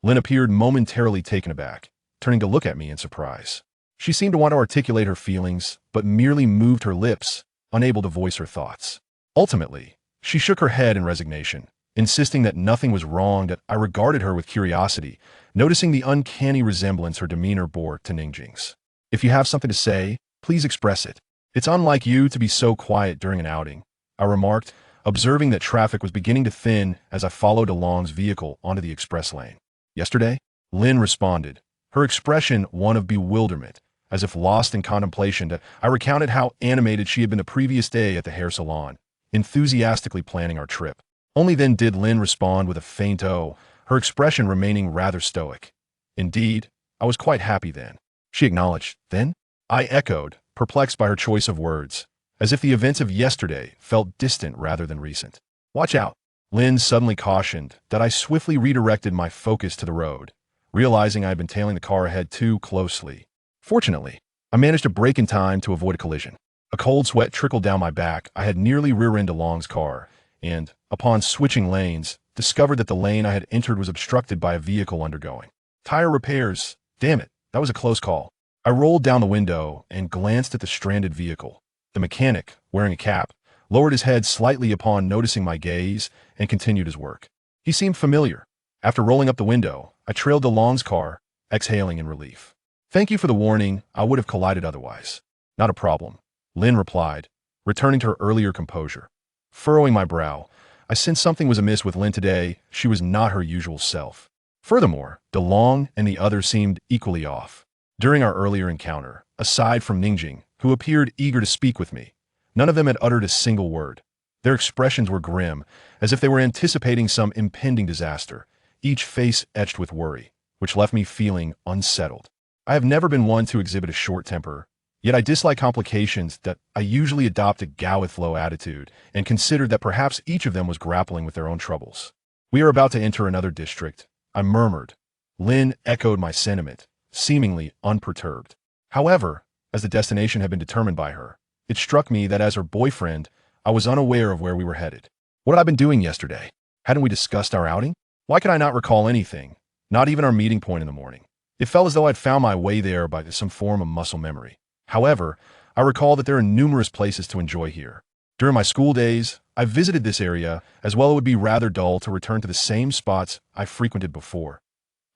Lynn appeared momentarily taken aback, turning to look at me in surprise. She seemed to want to articulate her feelings, but merely moved her lips, unable to voice her thoughts. Ultimately, she shook her head in resignation, insisting that nothing was wrong. That I regarded her with curiosity, noticing the uncanny resemblance her demeanor bore to Ningjing's. "If you have something to say, please express it. It's unlike you to be so quiet during an outing," I remarked, observing that traffic was beginning to thin as I followed DeLong's vehicle onto the express lane. "Yesterday?" Lynn responded, her expression one of bewilderment, as if lost in contemplation. That I recounted how animated she had been the previous day at the hair salon, enthusiastically planning our trip. Only then did Lynn respond with a faint "oh," her expression remaining rather stoic. "Indeed, I was quite happy then." She acknowledged. "Then?" I echoed, perplexed by her choice of words, as if the events of yesterday felt distant rather than recent. "Watch out," Lynn suddenly cautioned. That I swiftly redirected my focus to the road, realizing I had been tailing the car ahead too closely. Fortunately, I managed to brake in time to avoid a collision. A cold sweat trickled down my back. I had nearly rear-ended DeLong's car, and, upon switching lanes, discovered that the lane I had entered was obstructed by a vehicle undergoing tire repairs. Damn it, that was a close call. I rolled down the window and glanced at the stranded vehicle. The mechanic, wearing a cap, lowered his head slightly upon noticing my gaze and continued his work. He seemed familiar. After rolling up the window, I trailed DeLong's car, exhaling in relief. "Thank you for the warning. I would have collided otherwise." "Not a problem," Lynn replied, returning to her earlier composure. Furrowing my brow, I sensed something was amiss with Lynn today. She was not her usual self. Furthermore, DeLong and the others seemed equally off. During our earlier encounter, aside from Ningjing, who appeared eager to speak with me, none of them had uttered a single word. Their expressions were grim, as if they were anticipating some impending disaster, each face etched with worry, which left me feeling unsettled. I have never been one to exhibit a short temper, yet I dislike complications. That I usually adopt a go-with-flow attitude, and considered that perhaps each of them was grappling with their own troubles. "We are about to enter another district," I murmured. Lynn echoed my sentiment, seemingly unperturbed. However, as the destination had been determined by her, it struck me that as her boyfriend, I was unaware of where we were headed. What had I been doing yesterday? Hadn't we discussed our outing? Why could I not recall anything, not even our meeting point in the morning? It felt as though I'd found my way there by some form of muscle memory. However, I recall that there are numerous places to enjoy here. During my school days, I visited this area, as well it would be rather dull to return to the same spots I frequented before.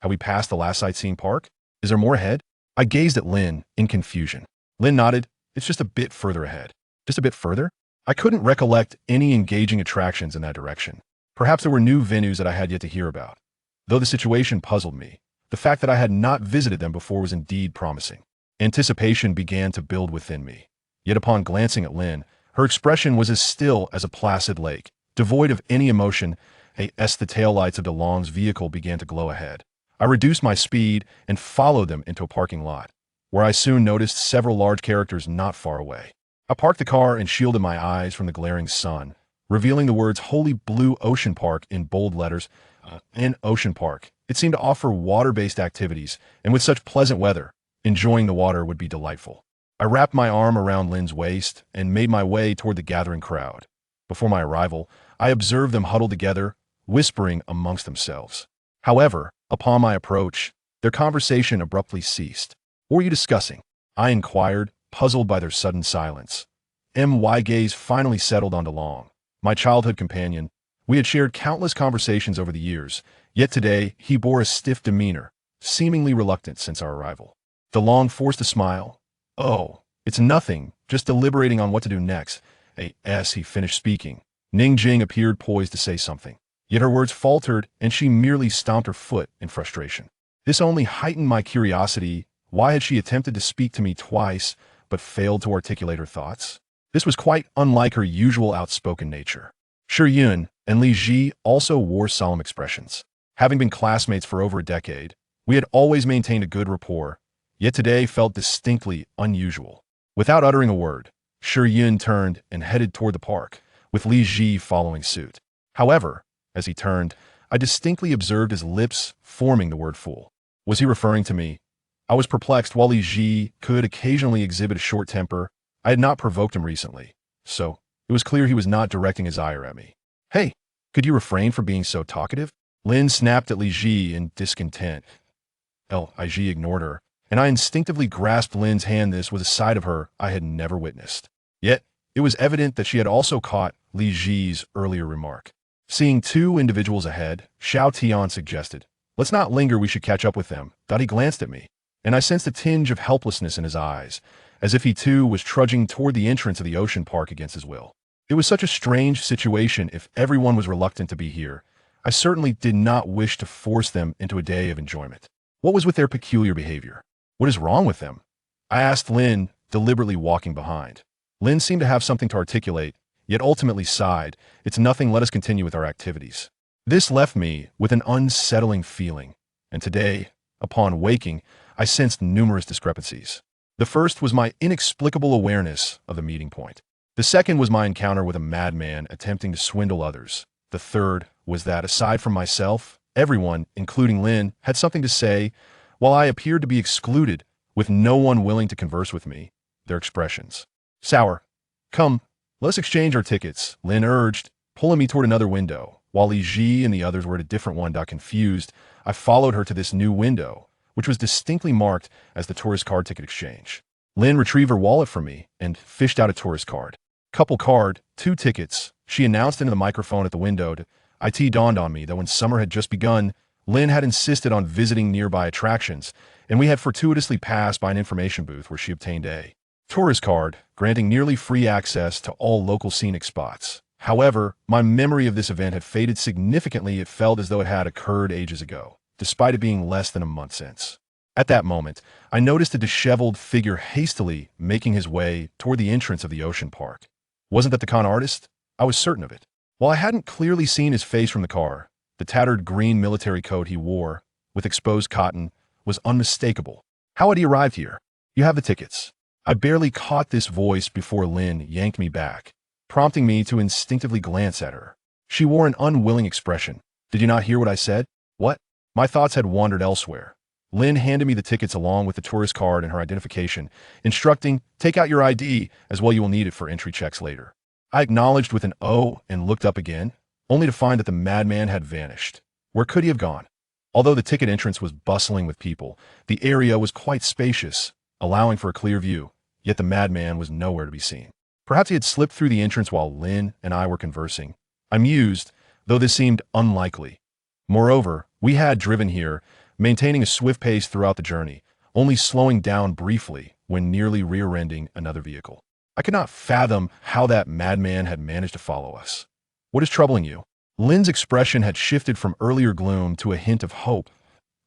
Have we passed the last sightseeing park? Is there more ahead? I gazed at Lynn in confusion. Lynn nodded. "It's just a bit further ahead." "Just a bit further?" I couldn't recollect any engaging attractions in that direction. Perhaps there were new venues that I had yet to hear about. Though the situation puzzled me, the fact that I had not visited them before was indeed promising. Anticipation began to build within me. Yet upon glancing at Lynn, her expression was as still as a placid lake, devoid of any emotion. As the taillights of DeLong's vehicle began to glow ahead, I reduced my speed and followed them into a parking lot, where I soon noticed several large characters not far away. I parked the car and shielded my eyes from the glaring sun, revealing the words "Holy Blue Ocean Park" in bold letters. In Ocean Park, it seemed to offer water-based activities, and with such pleasant weather, enjoying the water would be delightful. I wrapped my arm around Lynn's waist and made my way toward the gathering crowd. Before my arrival, I observed them huddled together, whispering amongst themselves. However, upon my approach, their conversation abruptly ceased. "What were you discussing?" I inquired, puzzled by their sudden silence. My gaze finally settled on DeLong, my childhood companion. We had shared countless conversations over the years, yet today he bore a stiff demeanor, seemingly reluctant since our arrival. DeLong forced a smile. "Oh, it's nothing, just deliberating on what to do next." As he finished speaking, Ningjing appeared poised to say something, yet her words faltered and she merely stomped her foot in frustration. This only heightened my curiosity. Why had she attempted to speak to me twice, but failed to articulate her thoughts? This was quite unlike her usual outspoken nature. Yun and Li Ji also wore solemn expressions. Having been classmates for over a decade, we had always maintained a good rapport, yet today felt distinctly unusual. Without uttering a word, Yun turned and headed toward the park, with Li Ji following suit. However, as he turned, I distinctly observed his lips forming the word fool. Was he referring to me? I was perplexed. While Li Ji could occasionally exhibit a short temper, I had not provoked him recently, so it was clear he was not directing his ire at me. Hey, could you refrain from being so talkative? Lin snapped at Li Ji in discontent. Li ignored her, and I instinctively grasped Lin's hand. This was a side of her I had never witnessed. Yet, it was evident that she had also caught Li Ji's earlier remark. Seeing two individuals ahead, Xiao Tian suggested, "Let's not linger, we should catch up with them." He glanced at me, and I sensed a tinge of helplessness in his eyes, as if he too was trudging toward the entrance of the ocean park against his will. It was such a strange situation. If everyone was reluctant to be here, I certainly did not wish to force them into a day of enjoyment. What was with their peculiar behavior? What is wrong with them? I asked Lin, deliberately walking behind. Lin seemed to have something to articulate, yet ultimately sighed, "It's nothing, let us continue with our activities." This left me with an unsettling feeling, and today, upon waking, I sensed numerous discrepancies. The first was my inexplicable awareness of the meeting point. The second was my encounter with a madman attempting to swindle others. The third was that, aside from myself, everyone, including Lin, had something to say, while I appeared to be excluded, with no one willing to converse with me. Their expressions. "Sour. Come, let us exchange our tickets," Lin urged, pulling me toward another window. While Li Ji and the others were at a different one. Confused, I followed her to this new window, which was distinctly marked as the tourist card ticket exchange. Lin retrieved her wallet from me and fished out a tourist card. "Couple card, 2 tickets," she announced into the microphone at the window. It dawned on me that when summer had just begun, Lin had insisted on visiting nearby attractions, and we had fortuitously passed by an information booth where she obtained a tourist card, granting nearly free access to all local scenic spots. However, my memory of this event had faded significantly. It felt as though it had occurred ages ago, despite it being less than a month since. At that moment, I noticed a disheveled figure hastily making his way toward the entrance of the ocean park. Wasn't that the con artist? I was certain of it. While I hadn't clearly seen his face from the car, the tattered green military coat he wore, with exposed cotton, was unmistakable. How had he arrived here? "You have the tickets." I barely caught this voice before Lin yanked me back, prompting me to instinctively glance at her. She wore an unwilling expression. "Did you not hear what I said?" "What?" My thoughts had wandered elsewhere. Lin handed me the tickets along with the tourist card and her identification, instructing, "Take out your ID, as well you will need it for entry checks later." I acknowledged with an "oh" and looked up again, only to find that the madman had vanished. Where could he have gone? Although the ticket entrance was bustling with people, the area was quite spacious, allowing for a clear view, yet the madman was nowhere to be seen. Perhaps he had slipped through the entrance while Lin and I were conversing. I mused, though this seemed unlikely. Moreover, we had driven here, maintaining a swift pace throughout the journey, only slowing down briefly when nearly rear-ending another vehicle. I could not fathom how that madman had managed to follow us. "What is troubling you?" Lin's expression had shifted from earlier gloom to a hint of hope.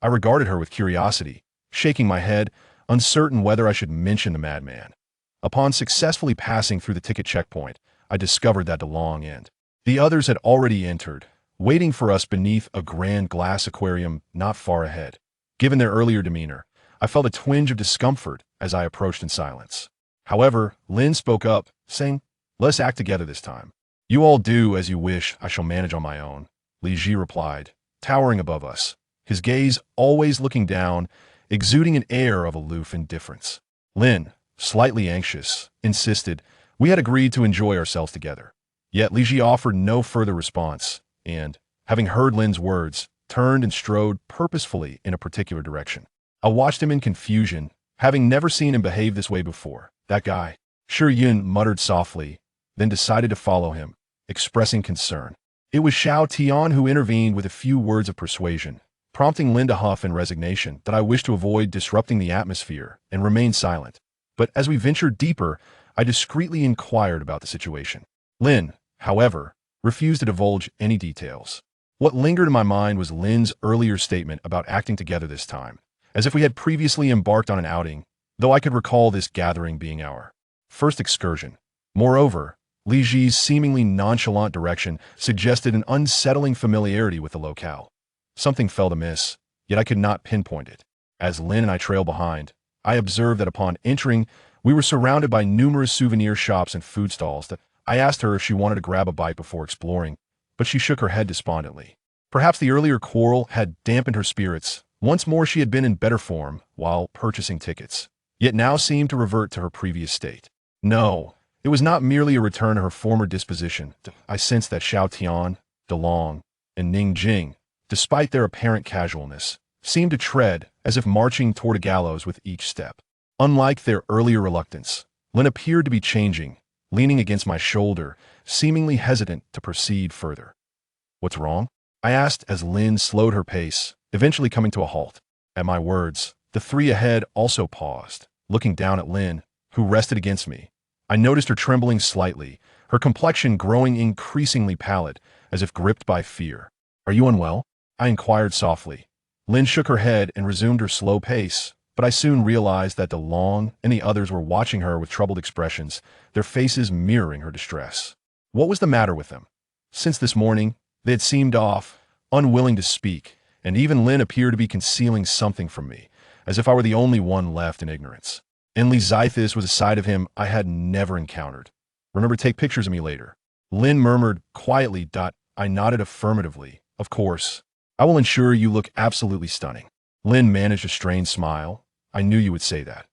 I regarded her with curiosity, shaking my head, uncertain whether I should mention the madman. Upon successfully passing through the ticket checkpoint, I discovered that the long end. The others had already entered, waiting for us beneath a grand glass aquarium not far ahead. Given their earlier demeanor, I felt a twinge of discomfort as I approached in silence. However, Lin spoke up, saying, "Let's act together this time." "You all do as you wish, I shall manage on my own," Li Ji replied, towering above us, his gaze always looking down, exuding an air of aloof indifference. Lin, slightly anxious, insisted we had agreed to enjoy ourselves together. Yet Li Ji offered no further response, and, having heard Lin's words, turned and strode purposefully in a particular direction. I watched him in confusion, having never seen him behave this way before. "That guy," Shi Yun muttered softly, then decided to follow him, expressing concern. It was Xiao Tian who intervened with a few words of persuasion, prompting Lin to huff in resignation that I wished to avoid disrupting the atmosphere and remain silent. But as we ventured deeper, I discreetly inquired about the situation. Lin, however, refused to divulge any details. What lingered in my mind was Lin's earlier statement about acting together this time, as if we had previously embarked on an outing, though I could recall this gathering being our first excursion. Moreover, Li Ji's seemingly nonchalant direction suggested an unsettling familiarity with the locale. Something felt amiss, yet I could not pinpoint it. As Lin and I trailed behind, I observed that upon entering, we were surrounded by numerous souvenir shops and food stalls. That I asked her if she wanted to grab a bite before exploring, but she shook her head despondently. Perhaps the earlier quarrel had dampened her spirits. Once more she had been in better form while purchasing tickets, yet now seemed to revert to her previous state. No, it was not merely a return to her former disposition. I sensed that Xiao Tian, DeLong, and Ning Jing, despite their apparent casualness, seemed to tread as if marching toward a gallows with each step. Unlike their earlier reluctance, Lin appeared to be changing, leaning against my shoulder, seemingly hesitant to proceed further. "What's wrong?" I asked as Lin slowed her pace, eventually coming to a halt. At my words, the three ahead also paused, looking down at Lin, who rested against me. I noticed her trembling slightly, her complexion growing increasingly pallid, as if gripped by fear. "Are you unwell?" I inquired softly. Lin shook her head and resumed her slow pace, but I soon realized that DeLong and the others were watching her with troubled expressions, their faces mirroring her distress. What was the matter with them? Since this morning, they had seemed off, unwilling to speak, and even Lin appeared to be concealing something from me, as if I were the only one left in ignorance. Enlizithis was a side of him I had never encountered. "Remember to take pictures of me later," Lin murmured quietly. I nodded affirmatively. "Of course. I will ensure you look absolutely stunning." Lin managed a strained smile. "I knew you would say that."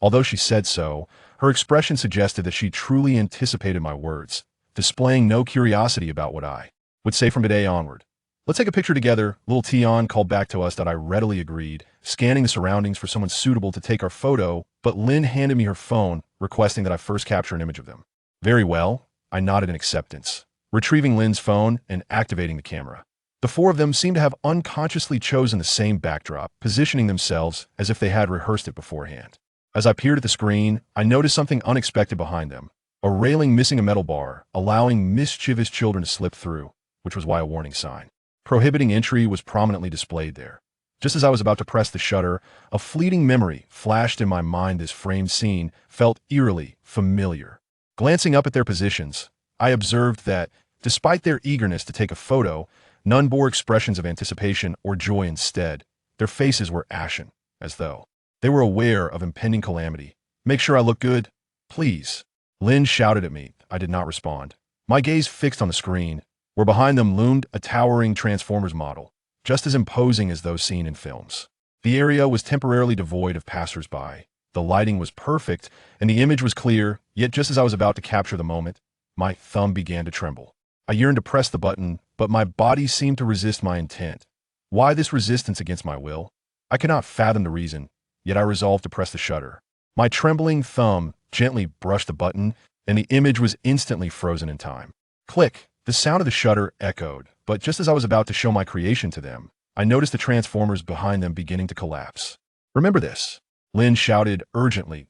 Although she said so, her expression suggested that she truly anticipated my words, displaying no curiosity about what I would say from today onward. "Let's take a picture together," Little Tion called back to us. I readily agreed, scanning the surroundings for someone suitable to take our photo, but Lin handed me her phone, requesting that I first capture an image of them. "Very well," I nodded in acceptance, retrieving Lin's phone and activating the camera. The four of them seemed to have unconsciously chosen the same backdrop, positioning themselves as if they had rehearsed it beforehand. As I peered at the screen, I noticed something unexpected behind them, a railing missing a metal bar, allowing mischievous children to slip through, which was why a warning sign prohibiting entry was prominently displayed there. Just as I was about to press the shutter, a fleeting memory flashed in my mind. This framed scene felt eerily familiar. Glancing up at their positions, I observed that, despite their eagerness to take a photo, none bore expressions of anticipation or joy. Instead, their faces were ashen, as though they were aware of impending calamity. "Make sure I look good, please," Lin shouted at me. I did not respond, my gaze fixed on the screen, where behind them loomed a towering Transformers model, just as imposing as those seen in films. The area was temporarily devoid of passers-by. The lighting was perfect, and the image was clear, yet just as I was about to capture the moment, my thumb began to tremble. I yearned to press the button, but my body seemed to resist my intent. Why this resistance against my will? I could not fathom the reason, yet I resolved to press the shutter. My trembling thumb gently brushed the button, and the image was instantly frozen in time. Click! The sound of the shutter echoed, but just as I was about to show my creation to them, I noticed the Transformers behind them beginning to collapse. "Remember this," Lin shouted urgently.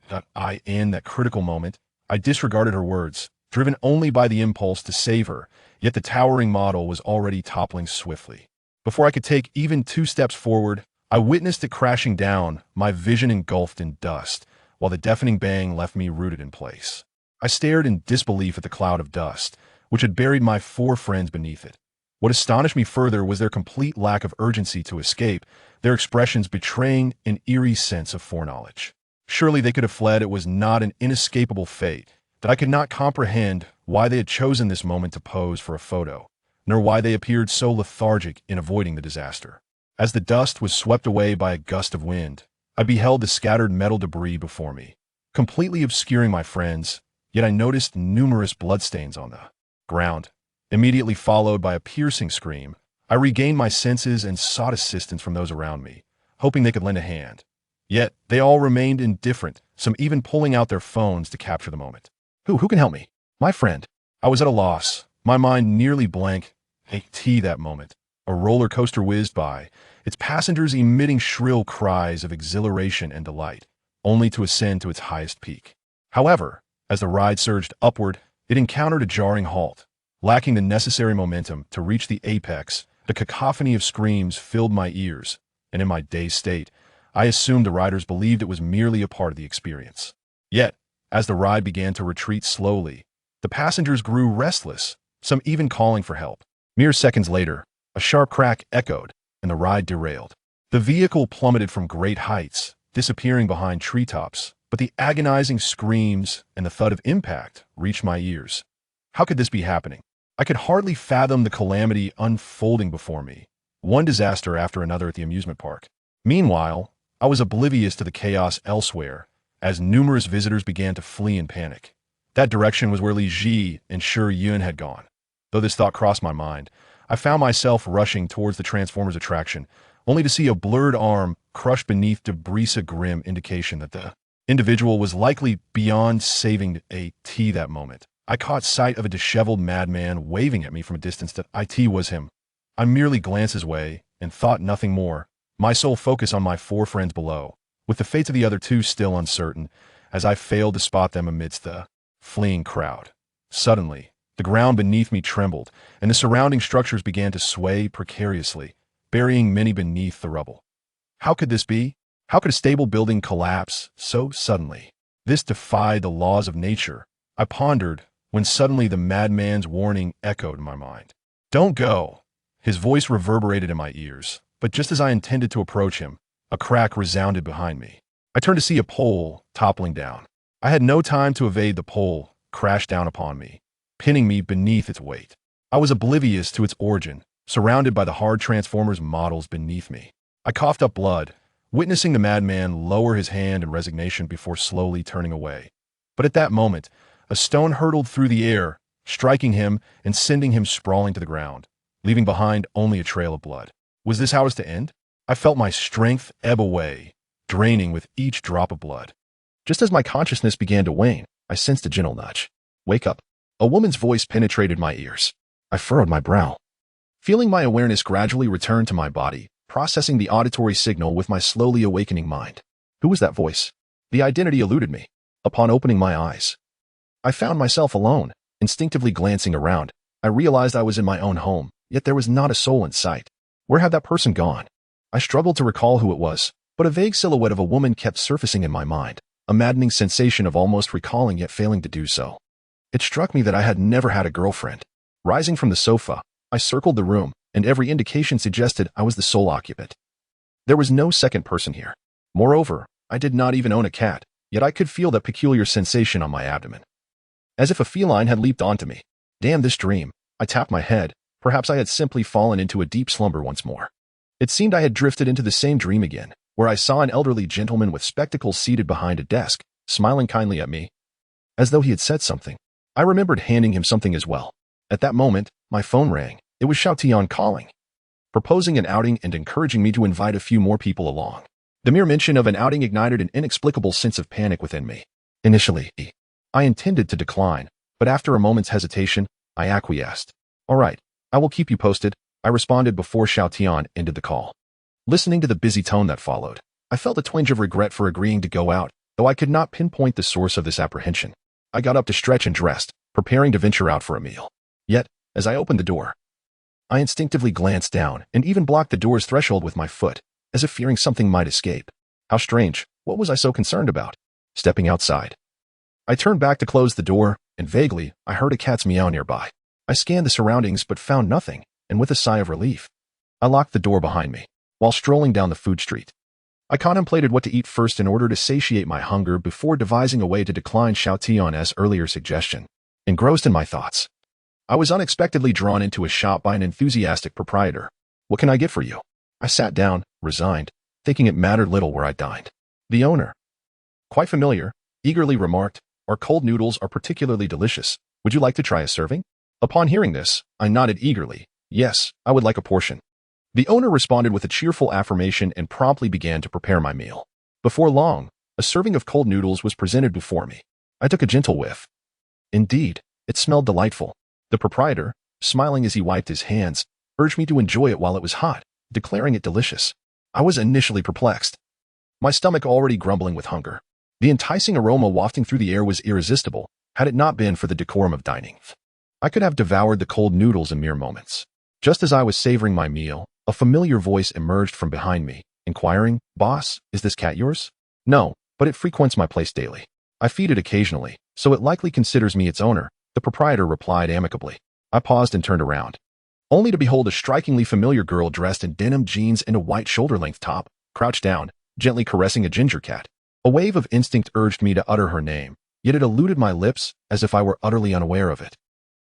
In that critical moment, I disregarded her words, driven only by the impulse to save her, yet the towering model was already toppling swiftly. Before I could take even 2 steps forward, I witnessed it crashing down, my vision engulfed in dust, while the deafening bang left me rooted in place. I stared in disbelief at the cloud of dust, which had buried my 4 friends beneath it. What astonished me further was their complete lack of urgency to escape, their expressions betraying an eerie sense of foreknowledge. Surely they could have fled. It was not an inescapable fate, that I could not comprehend why they had chosen this moment to pose for a photo, nor why they appeared so lethargic in avoiding the disaster. As the dust was swept away by a gust of wind, I beheld the scattered metal debris before me, completely obscuring my friends, yet I noticed numerous bloodstains on the ground. Immediately followed by a piercing scream, I regained my senses and sought assistance from those around me, hoping they could lend a hand. Yet they all remained indifferent, some even pulling out their phones to capture the moment. Who can help me? My friend. I was at a loss, my mind nearly blank. That moment, a roller coaster whizzed by, its passengers emitting shrill cries of exhilaration and delight, only to ascend to its highest peak. However, as the ride surged upward, it encountered a jarring halt. Lacking the necessary momentum to reach the apex, the cacophony of screams filled my ears, and in my dazed state, I assumed the riders believed it was merely a part of the experience. Yet, as the ride began to retreat slowly, the passengers grew restless, some even calling for help. Mere seconds later, a sharp crack echoed, and the ride derailed. The vehicle plummeted from great heights, disappearing behind treetops, but the agonizing screams and the thud of impact reached my ears. How could this be happening? I could hardly fathom the calamity unfolding before me, one disaster after another at the amusement park. Meanwhile, I was oblivious to the chaos elsewhere, as numerous visitors began to flee in panic. That direction was where Li Ji and Shi Yun had gone. Though this thought crossed my mind, I found myself rushing towards the Transformers attraction, only to see a blurred arm crushed beneath debris, a grim indication that the individual was likely beyond saving that moment. I caught sight of a disheveled madman waving at me from a distance that was him. I merely glanced his way and thought nothing more, my sole focus on my four friends below, with the fates of the other two still uncertain, as I failed to spot them amidst the fleeing crowd. Suddenly, the ground beneath me trembled, and the surrounding structures began to sway precariously, burying many beneath the rubble. How could this be? How could a stable building collapse so suddenly? This defied the laws of nature. I pondered, when suddenly the madman's warning echoed in my mind. "Don't go!" His voice reverberated in my ears, but just as I intended to approach him, a crack resounded behind me. I turned to see a pole toppling down. I had no time to evade. The pole crashed down upon me, pinning me beneath its weight. I was oblivious to its origin, surrounded by the hard Transformers models beneath me. I coughed up blood, witnessing the madman lower his hand in resignation before slowly turning away. But at that moment, a stone hurtled through the air, striking him and sending him sprawling to the ground, leaving behind only a trail of blood. Was this how it was to end? I felt my strength ebb away, draining with each drop of blood. Just as my consciousness began to wane, I sensed a gentle nudge. "Wake up." A woman's voice penetrated my ears. I furrowed my brow, feeling my awareness gradually return to my body, processing the auditory signal with my slowly awakening mind. Who was that voice? The identity eluded me. Upon opening my eyes, I found myself alone. Instinctively glancing around, I realized I was in my own home, yet there was not a soul in sight. Where had that person gone? I struggled to recall who it was, but a vague silhouette of a woman kept surfacing in my mind, a maddening sensation of almost recalling yet failing to do so. It struck me that I had never had a girlfriend. Rising from the sofa, I circled the room, and every indication suggested I was the sole occupant. There was no second person here. Moreover, I did not even own a cat, yet I could feel that peculiar sensation on my abdomen, as if a feline had leaped onto me. Damn this dream. I tapped my head. Perhaps I had simply fallen into a deep slumber once more. It seemed I had drifted into the same dream again, where I saw an elderly gentleman with spectacles seated behind a desk, smiling kindly at me, as though he had said something. I remembered handing him something as well. At that moment, my phone rang. It was Xiao Tian calling, proposing an outing and encouraging me to invite a few more people along. The mere mention of an outing ignited an inexplicable sense of panic within me. Initially, I intended to decline, but after a moment's hesitation, I acquiesced. "All right, I will keep you posted," I responded before Xiao Tian ended the call. Listening to the busy tone that followed, I felt a twinge of regret for agreeing to go out, though I could not pinpoint the source of this apprehension. I got up to stretch and dressed, preparing to venture out for a meal. Yet, as I opened the door, I instinctively glanced down and even blocked the door's threshold with my foot, as if fearing something might escape. How strange. What was I so concerned about? Stepping outside, I turned back to close the door, and vaguely, I heard a cat's meow nearby. I scanned the surroundings but found nothing, and with a sigh of relief, I locked the door behind me. While strolling down the food street, I contemplated what to eat first in order to satiate my hunger before devising a way to decline Xiao Tian's earlier suggestion. Engrossed in my thoughts, I was unexpectedly drawn into a shop by an enthusiastic proprietor. "What can I get for you?" I sat down, resigned, thinking it mattered little where I dined. The owner, quite familiar, eagerly remarked, "Our cold noodles are particularly delicious. Would you like to try a serving?" Upon hearing this, I nodded eagerly. Yes, I would like a portion. The owner responded with a cheerful affirmation and promptly began to prepare my meal. Before long, a serving of cold noodles was presented before me. I took a gentle whiff. Indeed, it smelled delightful. The proprietor, smiling as he wiped his hands, urged me to enjoy it while it was hot, declaring it delicious. I was initially perplexed, my stomach already grumbling with hunger. The enticing aroma wafting through the air was irresistible, had it not been for the decorum of dining. I could have devoured the cold noodles in mere moments. Just as I was savoring my meal, a familiar voice emerged from behind me, inquiring, "Boss, is this cat yours?" "No, but it frequents my place daily. I feed it occasionally, so it likely considers me its owner," the proprietor replied amicably. I paused and turned around, only to behold a strikingly familiar girl dressed in denim jeans and a white shoulder-length top, crouched down, gently caressing a ginger cat. A wave of instinct urged me to utter her name, yet it eluded my lips as if I were utterly unaware of it,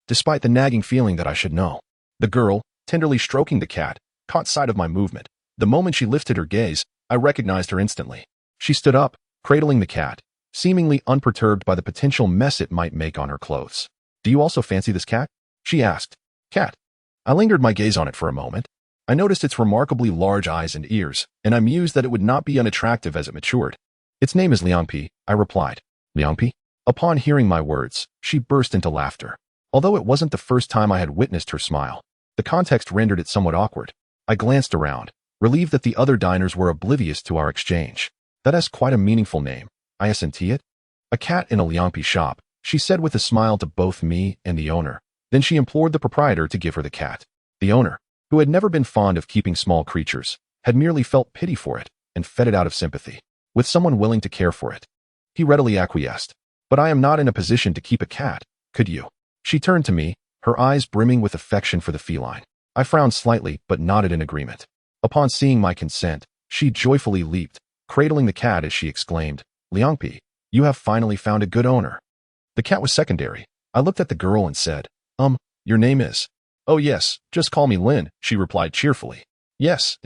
despite the nagging feeling that I should know. The girl, tenderly stroking the cat, caught sight of my movement. The moment she lifted her gaze, I recognized her instantly. She stood up, cradling the cat, seemingly unperturbed by the potential mess it might make on her clothes. "Do you also fancy this cat?" she asked. "Cat?" I lingered my gaze on it for a moment. I noticed its remarkably large eyes and ears, and I mused that it would not be unattractive as it matured. "Its name is Liangpi," I replied. "Liangpi?" Upon hearing my words, she burst into laughter. Although it wasn't the first time I had witnessed her smile, the context rendered it somewhat awkward. I glanced around, relieved that the other diners were oblivious to our exchange. "That is quite a meaningful name. I assenti it." "A cat in a Liangpi shop," she said with a smile to both me and the owner. Then she implored the proprietor to give her the cat. The owner, who had never been fond of keeping small creatures, had merely felt pity for it and fed it out of sympathy. With someone willing to care for it, he readily acquiesced. "But I am not in a position to keep a cat. Could you?" She turned to me, her eyes brimming with affection for the feline. I frowned slightly but nodded in agreement. Upon seeing my consent, she joyfully leaped, cradling the cat as she exclaimed, "Liangpi, you have finally found a good owner." The cat was secondary. I looked at the girl and said, Your name is?" "Oh yes, just call me Lin," she replied cheerfully. "Yes,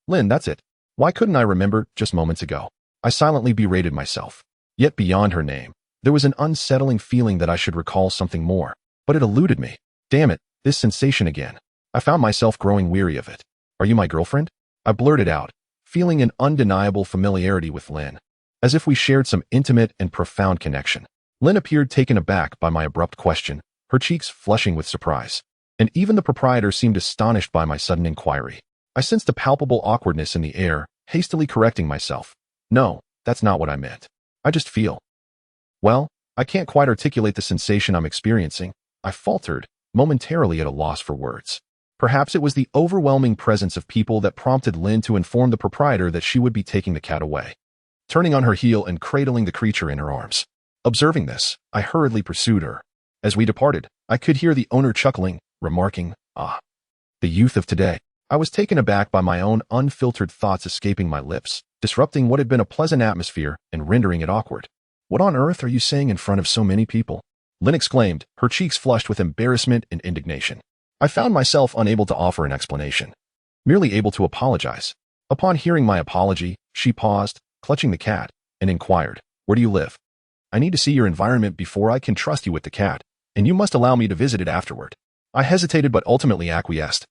Lin, that's it. Why couldn't I remember just moments ago?" I silently berated myself. Yet beyond her name, there was an unsettling feeling that I should recall something more, but it eluded me. Damn it, this sensation again. I found myself growing weary of it. "Are you my girlfriend?" I blurted out, feeling an undeniable familiarity with Lin, as if we shared some intimate and profound connection. Lin appeared taken aback by my abrupt question, her cheeks flushing with surprise. And even the proprietor seemed astonished by my sudden inquiry. I sensed a palpable awkwardness in the air, hastily correcting myself. "No, that's not what I meant. I just feel. Well, I can't quite articulate the sensation I'm experiencing," I faltered, momentarily at a loss for words. Perhaps it was the overwhelming presence of people that prompted Lin to inform the proprietor that she would be taking the cat away, turning on her heel and cradling the creature in her arms. Observing this, I hurriedly pursued her. As we departed, I could hear the owner chuckling, remarking, "Ah, the youth of today." I was taken aback by my own unfiltered thoughts escaping my lips, disrupting what had been a pleasant atmosphere and rendering it awkward. "What on earth are you saying in front of so many people?" Lin exclaimed, her cheeks flushed with embarrassment and indignation. I found myself unable to offer an explanation, merely able to apologize. Upon hearing my apology, she paused, clutching the cat, and inquired, "Where do you live?" "I need to see your environment before I can trust you with the cat, and you must allow me to visit it afterward." I hesitated but ultimately acquiesced,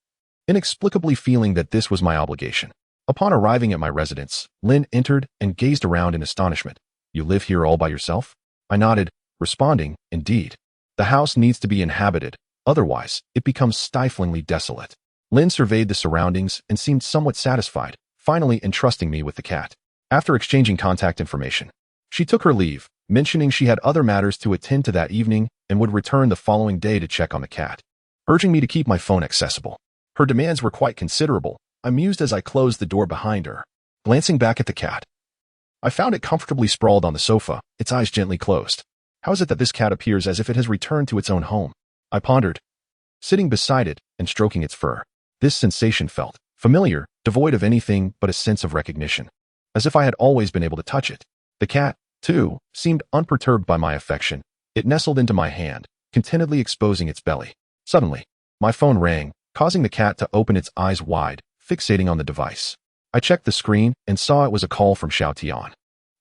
inexplicably feeling that this was my obligation. Upon arriving at my residence, Lin entered and gazed around in astonishment. "You live here all by yourself?" I nodded, responding, "Indeed. The house needs to be inhabited, otherwise it becomes stiflingly desolate." Lin surveyed the surroundings and seemed somewhat satisfied, finally entrusting me with the cat. After exchanging contact information, she took her leave, mentioning she had other matters to attend to that evening and would return the following day to check on the cat, urging me to keep my phone accessible. Her demands were quite considerable. I mused as I closed the door behind her. Glancing back at the cat, I found it comfortably sprawled on the sofa, its eyes gently closed. How is it that this cat appears as if it has returned to its own home? I pondered, sitting beside it and stroking its fur. This sensation felt familiar, devoid of anything but a sense of recognition, as if I had always been able to touch it. The cat, too, seemed unperturbed by my affection. It nestled into my hand, contentedly exposing its belly. Suddenly, my phone rang, causing the cat to open its eyes wide, fixating on the device. I checked the screen and saw it was a call from Xiao Tian.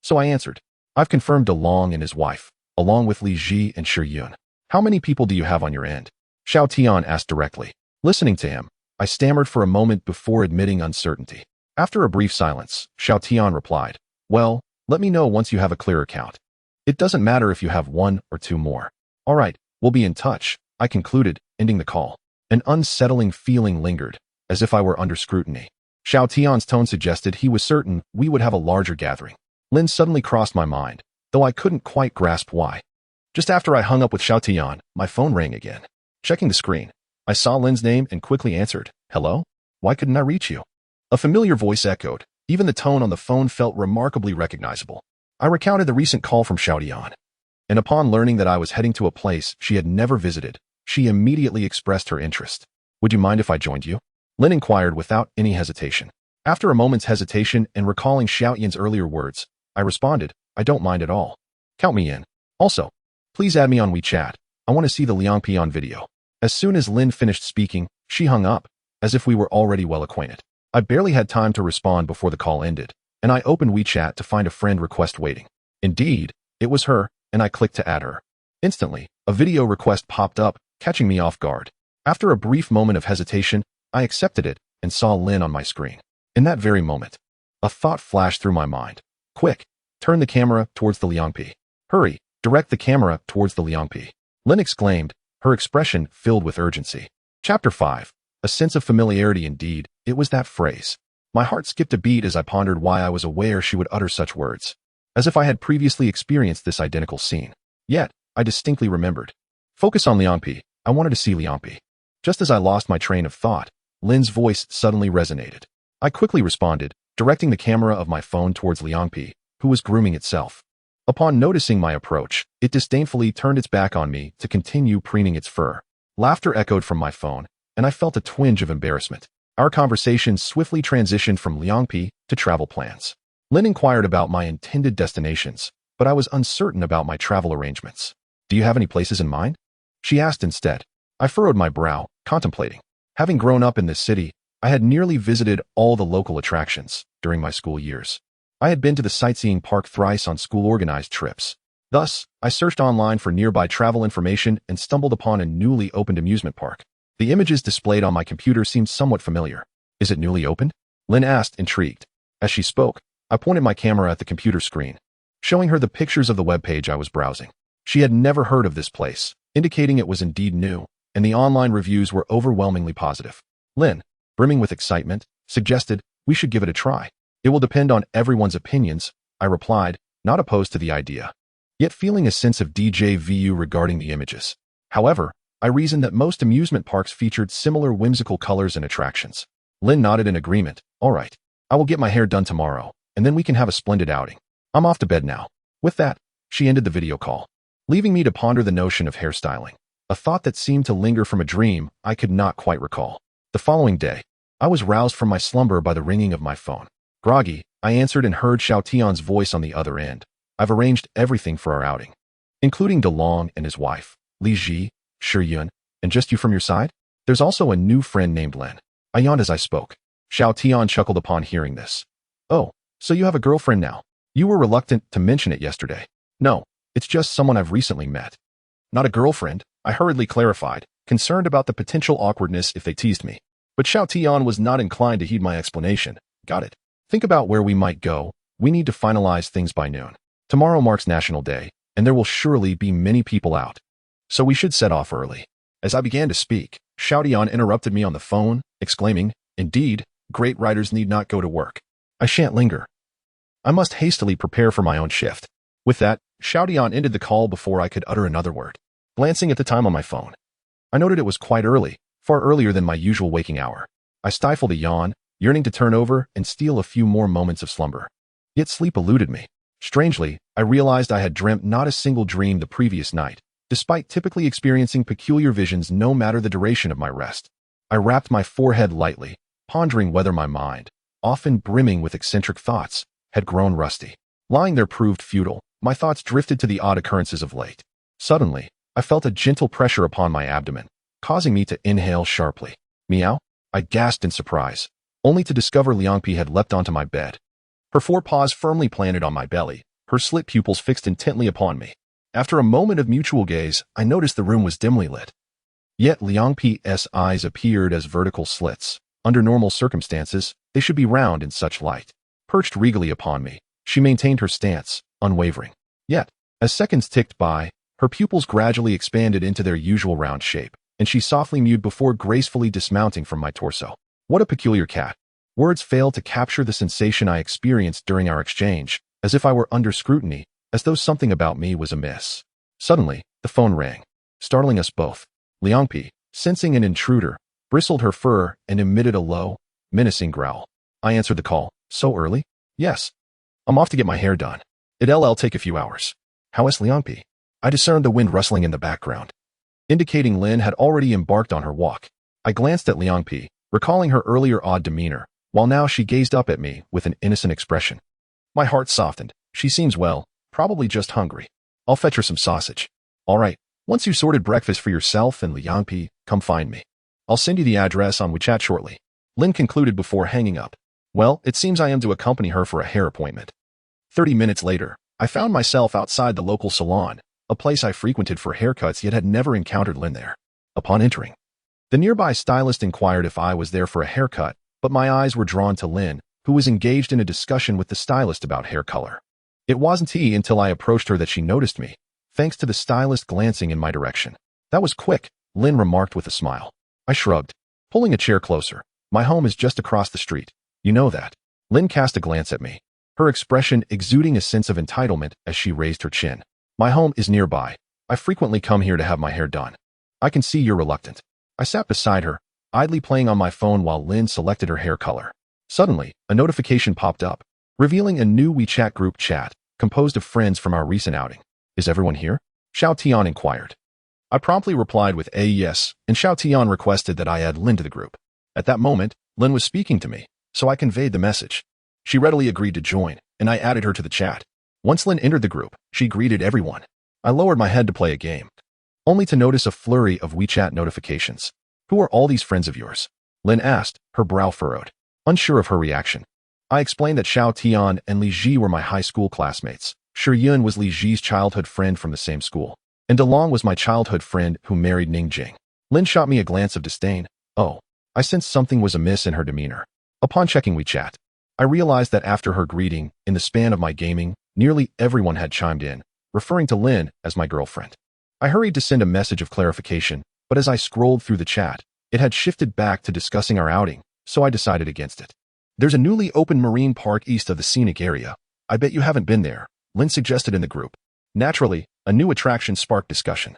So I answered. "I've confirmed DeLong and his wife, along with Li Ji and Shi Yun. How many people do you have on your end?" Xiao Tian asked directly. Listening to him, I stammered for a moment before admitting uncertainty. After a brief silence, Xiao Tian replied, "Well, let me know once you have a clearer count. It doesn't matter if you have one or two more." "All right, we'll be in touch," I concluded, ending the call. An unsettling feeling lingered, as if I were under scrutiny. Xiao Tian's tone suggested he was certain we would have a larger gathering. Lin suddenly crossed my mind, though I couldn't quite grasp why. Just after I hung up with Xiao Tian, my phone rang again. Checking the screen, I saw Lin's name and quickly answered, "Hello? Why couldn't I reach you?" A familiar voice echoed. Even the tone on the phone felt remarkably recognizable. I recounted the recent call from Xiao Tian, and upon learning that I was heading to a place she had never visited, she immediately expressed her interest. "Would you mind if I joined you?" Lin inquired without any hesitation. After a moment's hesitation and recalling Xiao Yan's earlier words, I responded, "I don't mind at all. Count me in. Also, please add me on WeChat. I want to see the Liangpi on video." As soon as Lin finished speaking, she hung up, as as if we were already well acquainted. I barely had time to respond before the call ended, and I opened WeChat to find a friend request waiting. Indeed, it was her, and I clicked to add her. Instantly, a video request popped up, catching me off guard. After a brief moment of hesitation, I accepted it and saw Lynn on my screen. In that very moment, a thought flashed through my mind. Quick, turn the camera towards the Liangpi. Hurry, direct the camera towards the Liangpi. Lynn exclaimed, her expression filled with urgency. Chapter 5. A sense of familiarity indeed, it was that phrase. My heart skipped a beat as I pondered why I was aware she would utter such words, as if I had previously experienced this identical scene. Yet, I distinctly remembered. Focus on Liangpi. I wanted to see Liangpi. Just as I lost my train of thought, Lynn's voice suddenly resonated. I quickly responded, directing the camera of my phone towards Liangpi, who was grooming itself. Upon noticing my approach, it disdainfully turned its back on me to continue preening its fur. Laughter echoed from my phone, and I felt a twinge of embarrassment. Our conversation swiftly transitioned from Liangpi to travel plans. Lynn inquired about my intended destinations, but I was uncertain about my travel arrangements. Do you have any places in mind? She asked instead. I furrowed my brow, contemplating. Having grown up in this city, I had nearly visited all the local attractions during my school years. I had been to the sightseeing park thrice on school-organized trips. Thus, I searched online for nearby travel information and stumbled upon a newly opened amusement park. The images displayed on my computer seemed somewhat familiar. Is it newly opened? Lynn asked, intrigued. As she spoke, I pointed my camera at the computer screen, showing her the pictures of the webpage I was browsing. She had never heard of this place, indicating it was indeed new, and the online reviews were overwhelmingly positive. Lynn, brimming with excitement, suggested we should give it a try. It will depend on everyone's opinions, I replied, not opposed to the idea, yet feeling a sense of déjà vu regarding the images. However, I reasoned that most amusement parks featured similar whimsical colors and attractions. Lynn nodded in agreement. All right, I will get my hair done tomorrow, and then we can have a splendid outing. I'm off to bed now. With that, she ended the video call, leaving me to ponder the notion of hairstyling, a thought that seemed to linger from a dream I could not quite recall. The following day, I was roused from my slumber by the ringing of my phone. Groggy, I answered and heard Xiao Tian's voice on the other end. I've arranged everything for our outing, including DeLong and his wife, Li Ji, Shi Yun, and just you from your side? There's also a new friend named Len. I yawned as I spoke. Xiao Tian chuckled upon hearing this. Oh, so you have a girlfriend now? You were reluctant to mention it yesterday. No, it's just someone I've recently met. Not a girlfriend, I hurriedly clarified, concerned about the potential awkwardness if they teased me. But Xiao Tian was not inclined to heed my explanation. Got it. Think about where we might go. We need to finalize things by noon. Tomorrow marks National Day, and there will surely be many people out. So we should set off early. As I began to speak, Xiao Tian interrupted me on the phone, exclaiming, Indeed, great writers need not go to work. I shan't linger. I must hastily prepare for my own shift. With that, Xiao Tian ended the call before I could utter another word. Glancing at the time on my phone, I noted it was quite early, far earlier than my usual waking hour. I stifled a yawn, yearning to turn over and steal a few more moments of slumber. Yet sleep eluded me. Strangely, I realized I had dreamt not a single dream the previous night, despite typically experiencing peculiar visions no matter the duration of my rest. I rapped my forehead lightly, pondering whether my mind, often brimming with eccentric thoughts, had grown rusty. Lying there proved futile. My thoughts drifted to the odd occurrences of late. Suddenly, I felt a gentle pressure upon my abdomen, causing me to inhale sharply. Meow? I gasped in surprise, only to discover Liangpi had leapt onto my bed. Her forepaws firmly planted on my belly, her slit pupils fixed intently upon me. After a moment of mutual gaze, I noticed the room was dimly lit. Yet Liangpi's eyes appeared as vertical slits. Under normal circumstances, they should be round in such light. Perched regally upon me, she maintained her stance, unwavering. Yet, as seconds ticked by, her pupils gradually expanded into their usual round shape, and she softly mewed before gracefully dismounting from my torso. What a peculiar cat. Words failed to capture the sensation I experienced during our exchange, as if I were under scrutiny, as though something about me was amiss. Suddenly, the phone rang, startling us both. Liangpi, sensing an intruder, bristled her fur and emitted a low, menacing growl. I answered the call. So early? Yes. I'm off to get my hair done. It'll take a few hours. How is Liangpi? I discerned the wind rustling in the background, indicating Lin had already embarked on her walk. I glanced at Liangpi, recalling her earlier odd demeanor, while now she gazed up at me with an innocent expression. My heart softened. She seems well, probably just hungry. I'll fetch her some sausage. All right, once you've sorted breakfast for yourself and Liangpi, come find me. I'll send you the address on WeChat shortly. Lynn concluded before hanging up. Well, it seems I am to accompany her for a hair appointment. 30 minutes later, I found myself outside the local salon, a place I frequented for haircuts yet had never encountered Lynn there. Upon entering, the nearby stylist inquired if I was there for a haircut, but my eyes were drawn to Lynn, who was engaged in a discussion with the stylist about hair color. It wasn't until I approached her that she noticed me, thanks to the stylist glancing in my direction. That was quick, Lynn remarked with a smile. I shrugged, pulling a chair closer. My home is just across the street. You know that. Lynn cast a glance at me, her expression exuding a sense of entitlement as she raised her chin. My home is nearby. I frequently come here to have my hair done. I can see you're reluctant. I sat beside her, idly playing on my phone while Lynn selected her hair color. Suddenly, a notification popped up, revealing a new WeChat group chat, composed of friends from our recent outing. Is everyone here? Xiao Tian inquired. I promptly replied with a yes, and Xiao Tian requested that I add Lynn to the group. At that moment, Lynn was speaking to me, so I conveyed the message. She readily agreed to join, and I added her to the chat. Once Lynn entered the group, she greeted everyone. I lowered my head to play a game, only to notice a flurry of WeChat notifications. Who are all these friends of yours? Lynn asked, her brow furrowed, unsure of her reaction. I explained that Xiao Tian and Li Ji were my high school classmates. Shi Yun was Li Ji's childhood friend from the same school, and DeLong was my childhood friend who married Ning Jing. Lynn shot me a glance of disdain. Oh, I sensed something was amiss in her demeanor. Upon checking WeChat, I realized that after her greeting, in the span of my gaming, nearly everyone had chimed in, referring to Lynn as my girlfriend. I hurried to send a message of clarification, but as I scrolled through the chat, it had shifted back to discussing our outing, so I decided against it. There's a newly opened marine park east of the scenic area. I bet you haven't been there, Lynn suggested in the group. Naturally, a new attraction sparked discussion.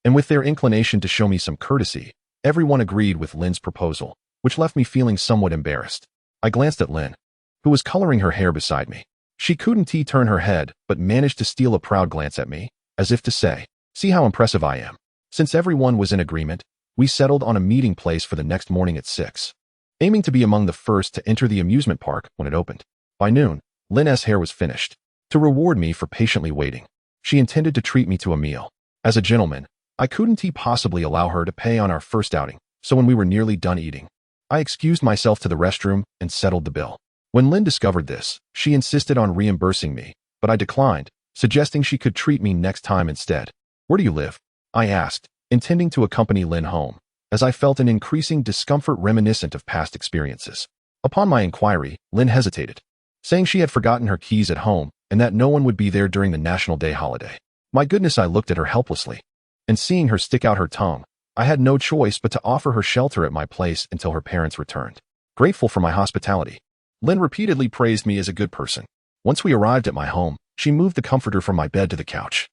And with their inclination to show me some courtesy, everyone agreed with Lynn's proposal, which left me feeling somewhat embarrassed. I glanced at Lynn, who was coloring her hair beside me. She couldn't turn her head, but managed to steal a proud glance at me, as if to say, see how impressive I am. Since everyone was in agreement, we settled on a meeting place for the next morning at 6, aiming to be among the first to enter the amusement park when it opened. By noon, Lynn's hair was finished. To reward me for patiently waiting, she intended to treat me to a meal. As a gentleman, I couldn't possibly allow her to pay on our first outing, so when we were nearly done eating, I excused myself to the restroom and settled the bill. When Lynn discovered this, she insisted on reimbursing me, but I declined, suggesting she could treat me next time instead. Where do you live? I asked, intending to accompany Lynn home, as I felt an increasing discomfort reminiscent of past experiences. Upon my inquiry, Lynn hesitated, saying she had forgotten her keys at home and that no one would be there during the National Day holiday. My goodness, I looked at her helplessly, and seeing her stick out her tongue, I had no choice but to offer her shelter at my place until her parents returned. Grateful for my hospitality, Lynn repeatedly praised me as a good person. Once we arrived at my home, she moved the comforter from my bed to the couch,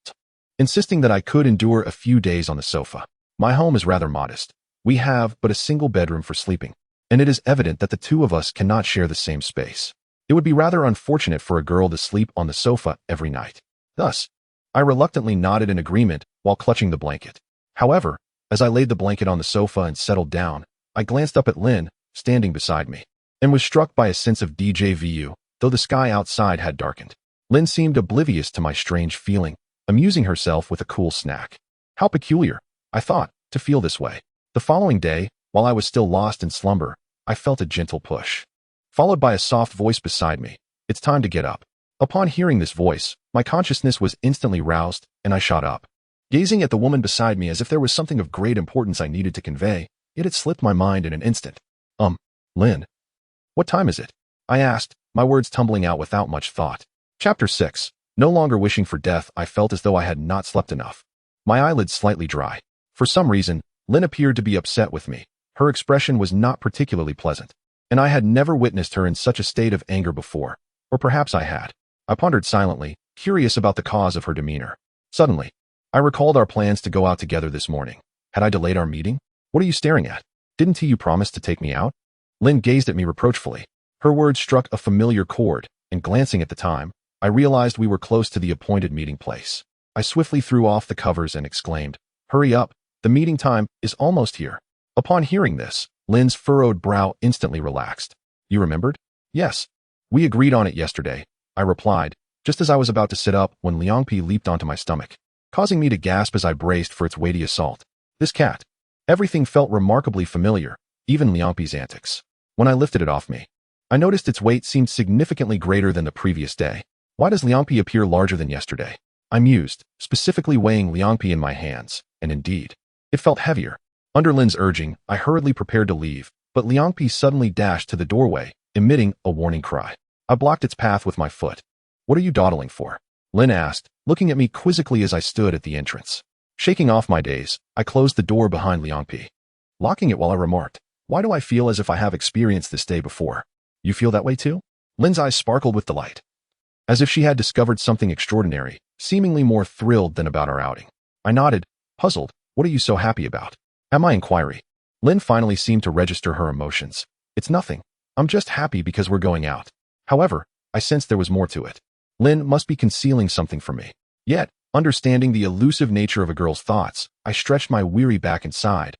insisting that I could endure a few days on the sofa. My home is rather modest. We have but a single bedroom for sleeping, and it is evident that the two of us cannot share the same space. It would be rather unfortunate for a girl to sleep on the sofa every night. Thus, I reluctantly nodded in agreement while clutching the blanket. However, as I laid the blanket on the sofa and settled down, I glanced up at Lynn, standing beside me, and was struck by a sense of déjà vu, though the sky outside had darkened. Lynn seemed oblivious to my strange feeling, amusing herself with a cool snack. How peculiar, I thought, to feel this way. The following day, while I was still lost in slumber, I felt a gentle push, followed by a soft voice beside me. It's time to get up. Upon hearing this voice, my consciousness was instantly roused, and I shot up, gazing at the woman beside me as if there was something of great importance I needed to convey, yet it slipped my mind in an instant. Lynn. What time is it? I asked, my words tumbling out without much thought. Chapter 6. No longer wishing for death, I felt as though I had not slept enough. My eyelids slightly dry. For some reason, Lynn appeared to be upset with me. Her expression was not particularly pleasant, and I had never witnessed her in such a state of anger before. Or perhaps I had. I pondered silently, curious about the cause of her demeanor. Suddenly, I recalled our plans to go out together this morning. Had I delayed our meeting? What are you staring at? Didn't you promise to take me out? Lynn gazed at me reproachfully. Her words struck a familiar chord, and glancing at the time, I realized we were close to the appointed meeting place. I swiftly threw off the covers and exclaimed, "Hurry up, the meeting time is almost here." Upon hearing this, Lynn's furrowed brow instantly relaxed. "You remembered?" "Yes. We agreed on it yesterday," I replied, just as I was about to sit up when Liangpi leaped onto my stomach, causing me to gasp as I braced for its weighty assault. This cat. Everything felt remarkably familiar, even Liangpi's antics. When I lifted it off me, I noticed its weight seemed significantly greater than the previous day. Why does Liangpi appear larger than yesterday? I mused, specifically weighing Liangpi in my hands, and indeed, it felt heavier. Under Lin's urging, I hurriedly prepared to leave, but Liangpi suddenly dashed to the doorway, emitting a warning cry. I blocked its path with my foot. What are you dawdling for? Lin asked, looking at me quizzically as I stood at the entrance. Shaking off my daze, I closed the door behind Liangpi, locking it while I remarked, why do I feel as if I have experienced this day before? You feel that way too? Lin's eyes sparkled with delight, as if she had discovered something extraordinary, seemingly more thrilled than about our outing. I nodded, puzzled. What are you so happy about? At my inquiry, Lin finally seemed to register her emotions. It's nothing. I'm just happy because we're going out. However, I sensed there was more to it. Lin must be concealing something from me. Yet, understanding the elusive nature of a girl's thoughts, I stretched my weary back and sighed.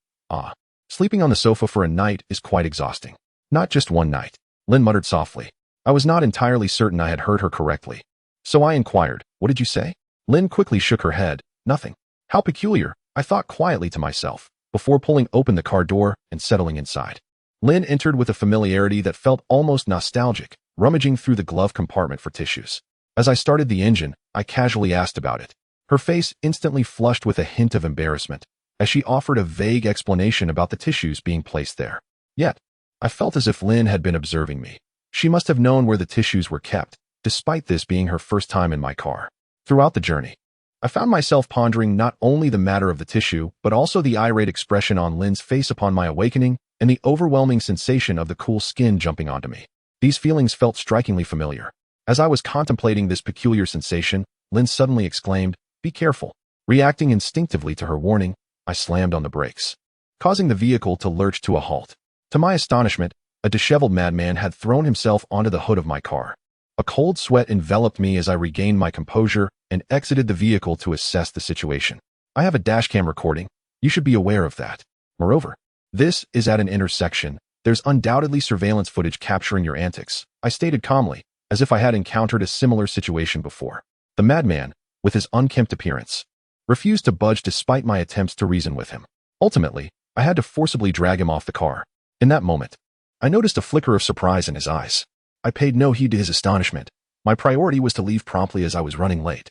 Sleeping on the sofa for a night is quite exhausting. Not just one night, Lin muttered softly. I was not entirely certain I had heard her correctly. So I inquired, what did you say? Lin quickly shook her head. Nothing. How peculiar, I thought quietly to myself, before pulling open the car door and settling inside. Lin entered with a familiarity that felt almost nostalgic, rummaging through the glove compartment for tissues. As I started the engine, I casually asked about it. Her face instantly flushed with a hint of embarrassment, as she offered a vague explanation about the tissues being placed there. Yet, I felt as if Lin had been observing me. She must have known where the tissues were kept, despite this being her first time in my car. Throughout the journey, I found myself pondering not only the matter of the tissue, but also the irate expression on Lin's face upon my awakening and the overwhelming sensation of the cool skin jumping onto me. These feelings felt strikingly familiar. As I was contemplating this peculiar sensation, Lin suddenly exclaimed, "Be careful." Reacting instinctively to her warning, I slammed on the brakes, causing the vehicle to lurch to a halt. To my astonishment, a disheveled madman had thrown himself onto the hood of my car. A cold sweat enveloped me as I regained my composure and exited the vehicle to assess the situation. I have a dashcam recording. You should be aware of that. Moreover, this is at an intersection. There's undoubtedly surveillance footage capturing your antics, I stated calmly, as if I had encountered a similar situation before. The madman, with his unkempt appearance, refused to budge despite my attempts to reason with him. Ultimately, I had to forcibly drag him off the car. In that moment, I noticed a flicker of surprise in his eyes. I paid no heed to his astonishment. My priority was to leave promptly as I was running late.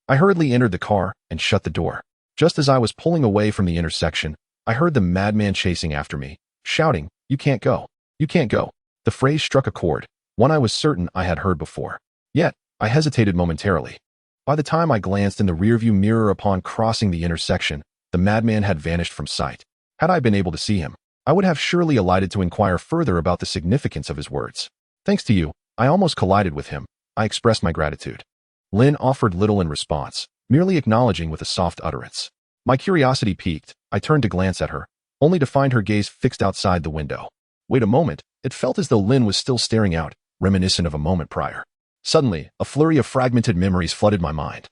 I hurriedly entered the car and shut the door. Just as I was pulling away from the intersection, I heard the madman chasing after me, shouting, "You can't go. You can't go." The phrase struck a chord, one I was certain I had heard before. Yet, I hesitated momentarily. By the time I glanced in the rearview mirror upon crossing the intersection, the madman had vanished from sight. Had I been able to see him, I would have surely alighted to inquire further about the significance of his words. Thanks to you, I almost collided with him. I expressed my gratitude. Lin offered little in response, merely acknowledging with a soft utterance. My curiosity piqued. I turned to glance at her, only to find her gaze fixed outside the window. Wait a moment. It felt as though Lin was still staring out, reminiscent of a moment prior. Suddenly, a flurry of fragmented memories flooded my mind.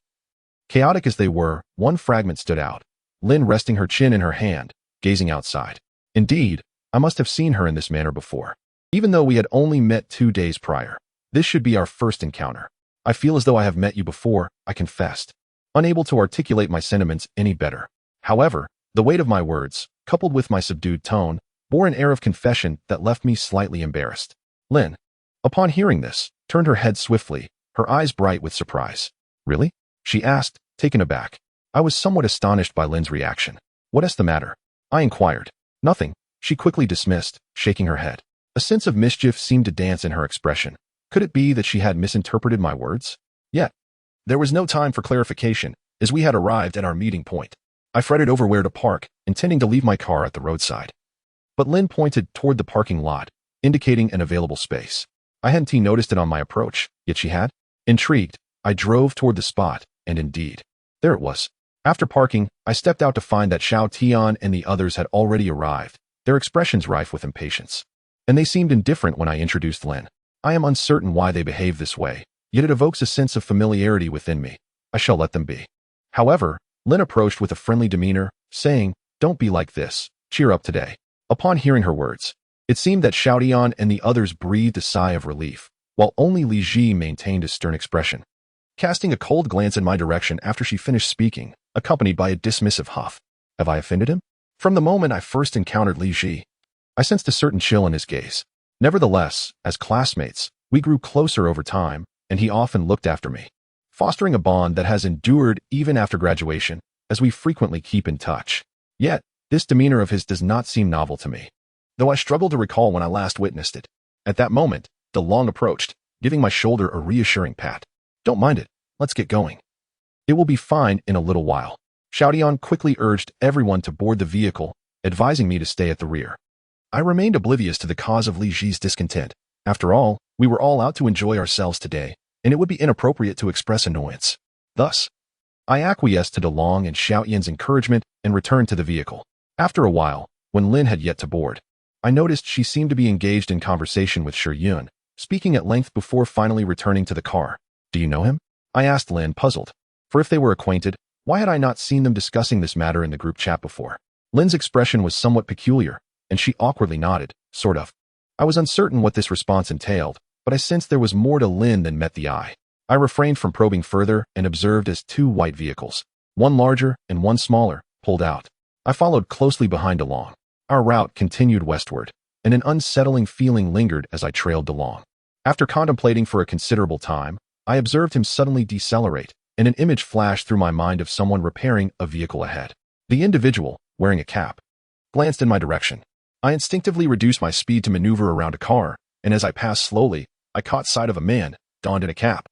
Chaotic as they were, one fragment stood out. Lin resting her chin in her hand, gazing outside. Indeed, I must have seen her in this manner before. Even though we had only met 2 days prior, this should be our first encounter. I feel as though I have met you before, I confessed, unable to articulate my sentiments any better. However, the weight of my words, coupled with my subdued tone, bore an air of confession that left me slightly embarrassed. Lin, upon hearing this, turned her head swiftly, her eyes bright with surprise. Really? She asked, taken aback. I was somewhat astonished by Lin's reaction. What is the matter? I inquired. Nothing, she quickly dismissed, shaking her head. A sense of mischief seemed to dance in her expression. Could it be that she had misinterpreted my words? Yet, there was no time for clarification, as we had arrived at our meeting point. I fretted over where to park, intending to leave my car at the roadside. But Lin pointed toward the parking lot, indicating an available space. I hadn't noticed it on my approach, yet she had. Intrigued, I drove toward the spot, and indeed, there it was. After parking, I stepped out to find that Xiao Tian and the others had already arrived, their expressions rife with impatience. And they seemed indifferent when I introduced Lin. I am uncertain why they behave this way, yet it evokes a sense of familiarity within me. I shall let them be. However, Lin approached with a friendly demeanor, saying, "Don't be like this. Cheer up today." Upon hearing her words, it seemed that Xiao Tian and the others breathed a sigh of relief, while only Li Ji maintained a stern expression. Casting a cold glance in my direction after she finished speaking, accompanied by a dismissive huff. Have I offended him? From the moment I first encountered Li Ji, I sensed a certain chill in his gaze. Nevertheless, as classmates, we grew closer over time, and he often looked after me, fostering a bond that has endured even after graduation, as we frequently keep in touch. Yet, this demeanor of his does not seem novel to me, though I struggle to recall when I last witnessed it. At that moment, DeLong approached, giving my shoulder a reassuring pat. "Don't mind it, let's get going. It will be fine in a little while." Xiaotian quickly urged everyone to board the vehicle, advising me to stay at the rear. I remained oblivious to the cause of Li Ji's discontent. After all, we were all out to enjoy ourselves today, and it would be inappropriate to express annoyance. Thus, I acquiesced to DeLong and Xiaotian's encouragement and returned to the vehicle. After a while, when Lin had yet to board, I noticed she seemed to be engaged in conversation with Shiyun, speaking at length before finally returning to the car. "Do you know him?" I asked Lin, puzzled. For if they were acquainted, why had I not seen them discussing this matter in the group chat before? Lin's expression was somewhat peculiar, and she awkwardly nodded, sort of. I was uncertain what this response entailed, but I sensed there was more to Lin than met the eye. I refrained from probing further and observed as two white vehicles, one larger and one smaller, pulled out. I followed closely behind DeLong. Our route continued westward, and an unsettling feeling lingered as I trailed DeLong. After contemplating for a considerable time, I observed him suddenly decelerate, and an image flashed through my mind of someone repairing a vehicle ahead. The individual, wearing a cap, glanced in my direction. I instinctively reduced my speed to maneuver around a car, and as I passed slowly, I caught sight of a man, donned in a cap,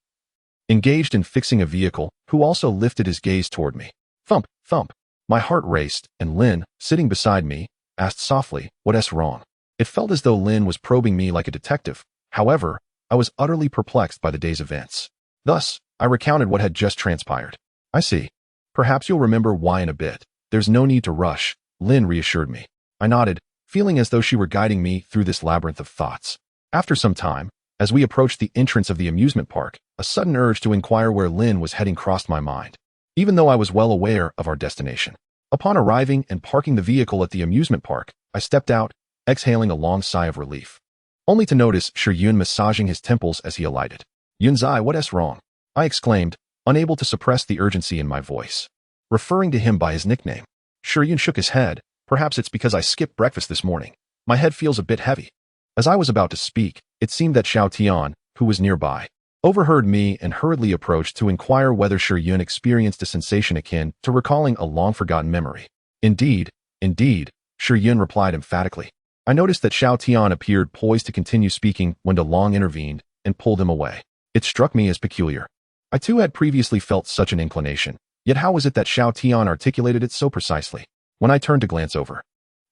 engaged in fixing a vehicle, who also lifted his gaze toward me. Thump, thump. My heart raced, and Lin, sitting beside me, asked softly, "What's wrong?" It felt as though Lin was probing me like a detective. However, I was utterly perplexed by the day's events. Thus, I recounted what had just transpired. "I see. Perhaps you'll remember why in a bit. There's no need to rush," Lin reassured me. I nodded, feeling as though she were guiding me through this labyrinth of thoughts. After some time, as we approached the entrance of the amusement park, a sudden urge to inquire where Lin was heading crossed my mind, even though I was well aware of our destination. Upon arriving and parking the vehicle at the amusement park, I stepped out, exhaling a long sigh of relief, only to notice Shiyun massaging his temples as he alighted. "Yunzai, what's wrong?" I exclaimed, unable to suppress the urgency in my voice, referring to him by his nickname. Shiyun shook his head. "Perhaps it's because I skipped breakfast this morning. My head feels a bit heavy." As I was about to speak, it seemed that Xiaotian, who was nearby, overheard me and hurriedly approached to inquire whether Shiyun experienced a sensation akin to recalling a long-forgotten memory. Indeed, Shiyun replied emphatically. I noticed that Xiaotian appeared poised to continue speaking when DeLong intervened and pulled him away. It struck me as peculiar. I too had previously felt such an inclination, yet how was it that Xiaotian articulated it so precisely? When I turned to glance over,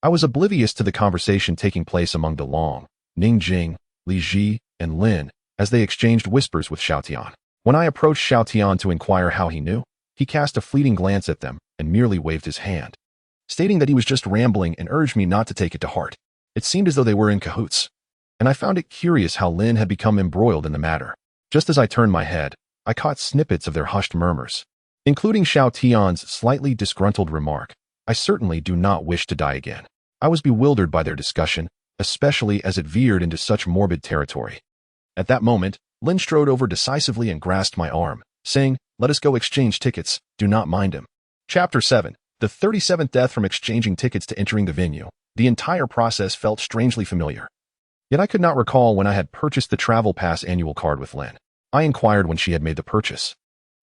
I was oblivious to the conversation taking place among DeLong, Ningjing, Li Ji, and Lin, as they exchanged whispers with Xiaotian. When I approached Xiaotian to inquire how he knew, he cast a fleeting glance at them and merely waved his hand, stating that he was just rambling and urged me not to take it to heart. It seemed as though they were in cahoots, and I found it curious how Lin had become embroiled in the matter. Just as I turned my head, I caught snippets of their hushed murmurs, including Xiaotian's slightly disgruntled remark, "I certainly do not wish to die again." I was bewildered by their discussion, especially as it veered into such morbid territory. At that moment, Lin strode over decisively and grasped my arm, saying, "Let us go exchange tickets, do not mind him." Chapter 7. The 37th death from exchanging tickets to entering the venue. The entire process felt strangely familiar. Yet I could not recall when I had purchased the Travel Pass annual card with Lin. I inquired when she had made the purchase,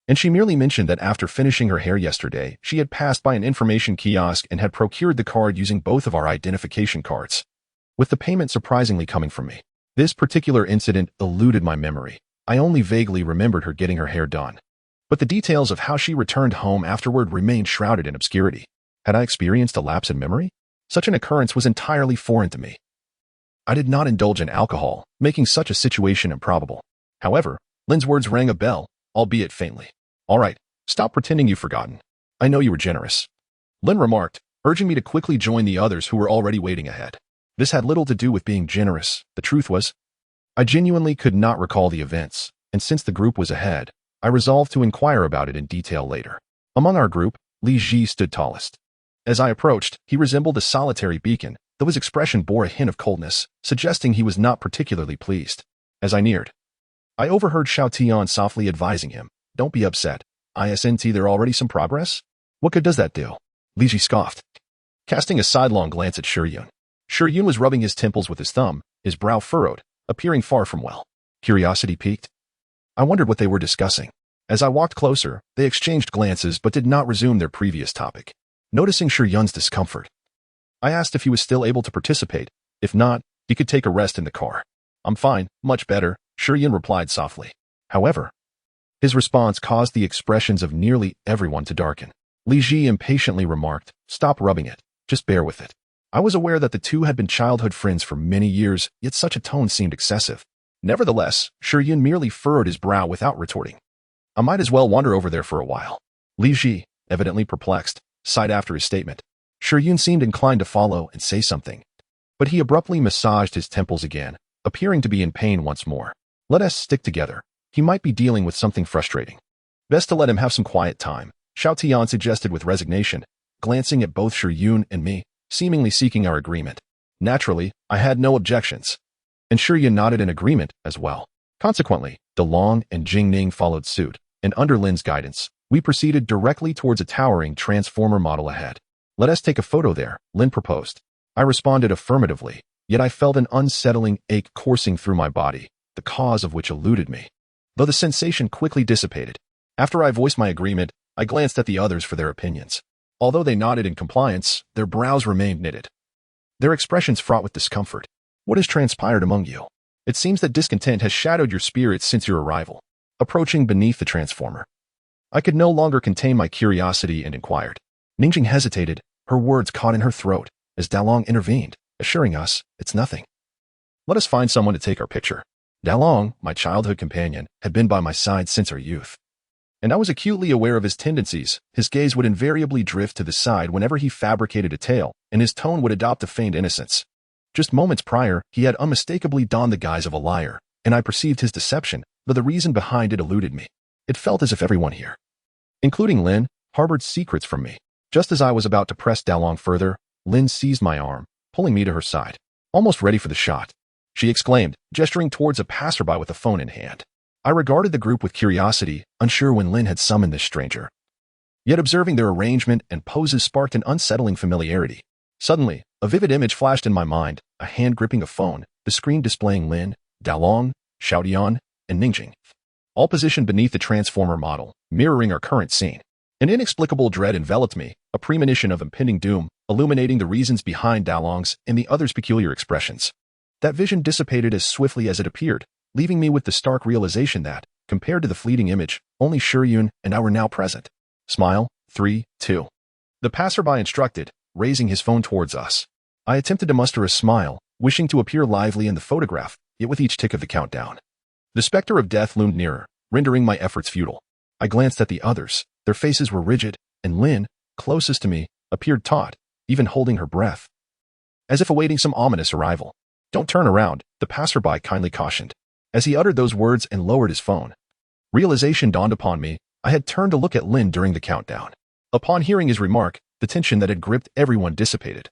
and she merely mentioned that after finishing her hair yesterday, she had passed by an information kiosk and had procured the card using both of our identification cards, with the payment surprisingly coming from me. This particular incident eluded my memory. I only vaguely remembered her getting her hair done, but the details of how she returned home afterward remained shrouded in obscurity. Had I experienced a lapse in memory? Such an occurrence was entirely foreign to me. I did not indulge in alcohol, making such a situation improbable. However, Lin's words rang a bell, albeit faintly. "All right, stop pretending you've forgotten. I know you were generous," Lin remarked, urging me to quickly join the others who were already waiting ahead. This had little to do with being generous. The truth was, I genuinely could not recall the events, and since the group was ahead, I resolved to inquire about it in detail later. Among our group, Li Ji stood tallest. As I approached, he resembled a solitary beacon, though his expression bore a hint of coldness, suggesting he was not particularly pleased. As I neared, I overheard Xiaotian softly advising him, "Don't be upset. Isn't there already some progress? What good does that do?" Li Ji scoffed. casting a sidelong glance at Shiryun. Shiryun was rubbing his temples with his thumb, his brow furrowed, appearing far from well. Curiosity piqued. I wondered what they were discussing. As I walked closer, they exchanged glances but did not resume their previous topic. Noticing Shiryun's discomfort, I asked if he was still able to participate. If not, he could take a rest in the car. I'm fine, much better, Shiryun replied softly. However, his response caused the expressions of nearly everyone to darken. Li Ji impatiently remarked, "Stop rubbing it. Just bear with it." I was aware that the two had been childhood friends for many years, yet such a tone seemed excessive. Nevertheless, Shiryun merely furrowed his brow without retorting. I might as well wander over there for a while. Li Ji, evidently perplexed, sighed after his statement. Shiryun seemed inclined to follow and say something, but he abruptly massaged his temples again, appearing to be in pain once more. Let us stick together. He might be dealing with something frustrating. Best to let him have some quiet time, Xiao Tian suggested with resignation, glancing at both Shiryun and me, seemingly seeking our agreement. Naturally, I had no objections, and Shiryun nodded in agreement as well. Consequently, DeLong and Jingning followed suit, and under Lin's guidance, we proceeded directly towards a towering transformer model ahead. Let us take a photo there, Lin proposed. I responded affirmatively, yet I felt an unsettling ache coursing through my body, the cause of which eluded me, though the sensation quickly dissipated. After I voiced my agreement, I glanced at the others for their opinions. Although they nodded in compliance, their brows remained knitted, their expressions fraught with discomfort. What has transpired among you? It seems that discontent has shadowed your spirits since your arrival. Approaching beneath the transformer, I could no longer contain my curiosity and inquired. Ningjing hesitated, her words caught in her throat, as Dalong intervened, assuring us, "It's nothing. Let us find someone to take our picture." Dalong, my childhood companion, had been by my side since our youth, and I was acutely aware of his tendencies. His gaze would invariably drift to the side whenever he fabricated a tale, and his tone would adopt a feigned innocence. Just moments prior, he had unmistakably donned the guise of a liar, and I perceived his deception, though the reason behind it eluded me. It felt as if everyone here, including Lin, harbored secrets from me. Just as I was about to press Dalong further, Lin seized my arm, pulling me to her side. Almost ready for the shot, she exclaimed, gesturing towards a passerby with a phone in hand. I regarded the group with curiosity, unsure when Lin had summoned this stranger. Yet observing their arrangement and poses sparked an unsettling familiarity. Suddenly, a vivid image flashed in my mind, a hand gripping a phone, the screen displaying Lin, Dalong, Xiaotian, and Ningjing, all positioned beneath the transformer model, mirroring our current scene. An inexplicable dread enveloped me, a premonition of impending doom, illuminating the reasons behind Dalong's and the others' peculiar expressions. That vision dissipated as swiftly as it appeared, leaving me with the stark realization that, compared to the fleeting image, only Shiryun and I were now present. Smile, 3, 2. The passerby instructed, raising his phone towards us. I attempted to muster a smile, wishing to appear lively in the photograph, yet with each tick of the countdown, the specter of death loomed nearer, rendering my efforts futile. I glanced at the others. Their faces were rigid, and Lin, closest to me, appeared taut, even holding her breath, as if awaiting some ominous arrival. "Don't turn around," the passerby kindly cautioned. As he uttered those words and lowered his phone, realization dawned upon me. I had turned to look at Lin during the countdown. Upon hearing his remark, the tension that had gripped everyone dissipated,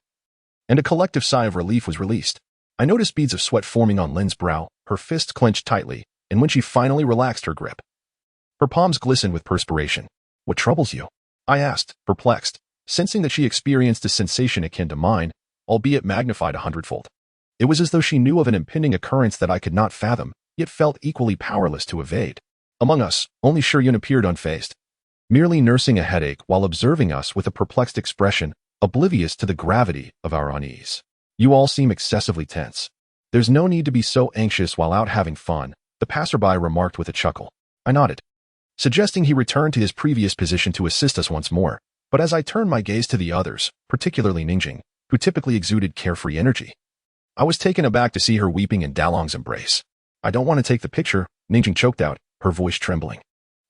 and a collective sigh of relief was released. I noticed beads of sweat forming on Lin's brow, her fists clenched tightly, and when she finally relaxed her grip, her palms glistened with perspiration. "What troubles you?" I asked, perplexed, sensing that she experienced a sensation akin to mine, albeit magnified 100-fold. It was as though she knew of an impending occurrence that I could not fathom, yet felt equally powerless to evade. Among us, only Shiryun appeared unfazed, merely nursing a headache while observing us with a perplexed expression, oblivious to the gravity of our unease. "You all seem excessively tense. There's no need to be so anxious while out having fun," the passerby remarked with a chuckle. I nodded, suggesting he return to his previous position to assist us once more. But as I turned my gaze to the others, particularly Ningjing, who typically exuded carefree energy, I was taken aback to see her weeping in Dalong's embrace. "I don't want to take the picture," Ningjing choked out, her voice trembling.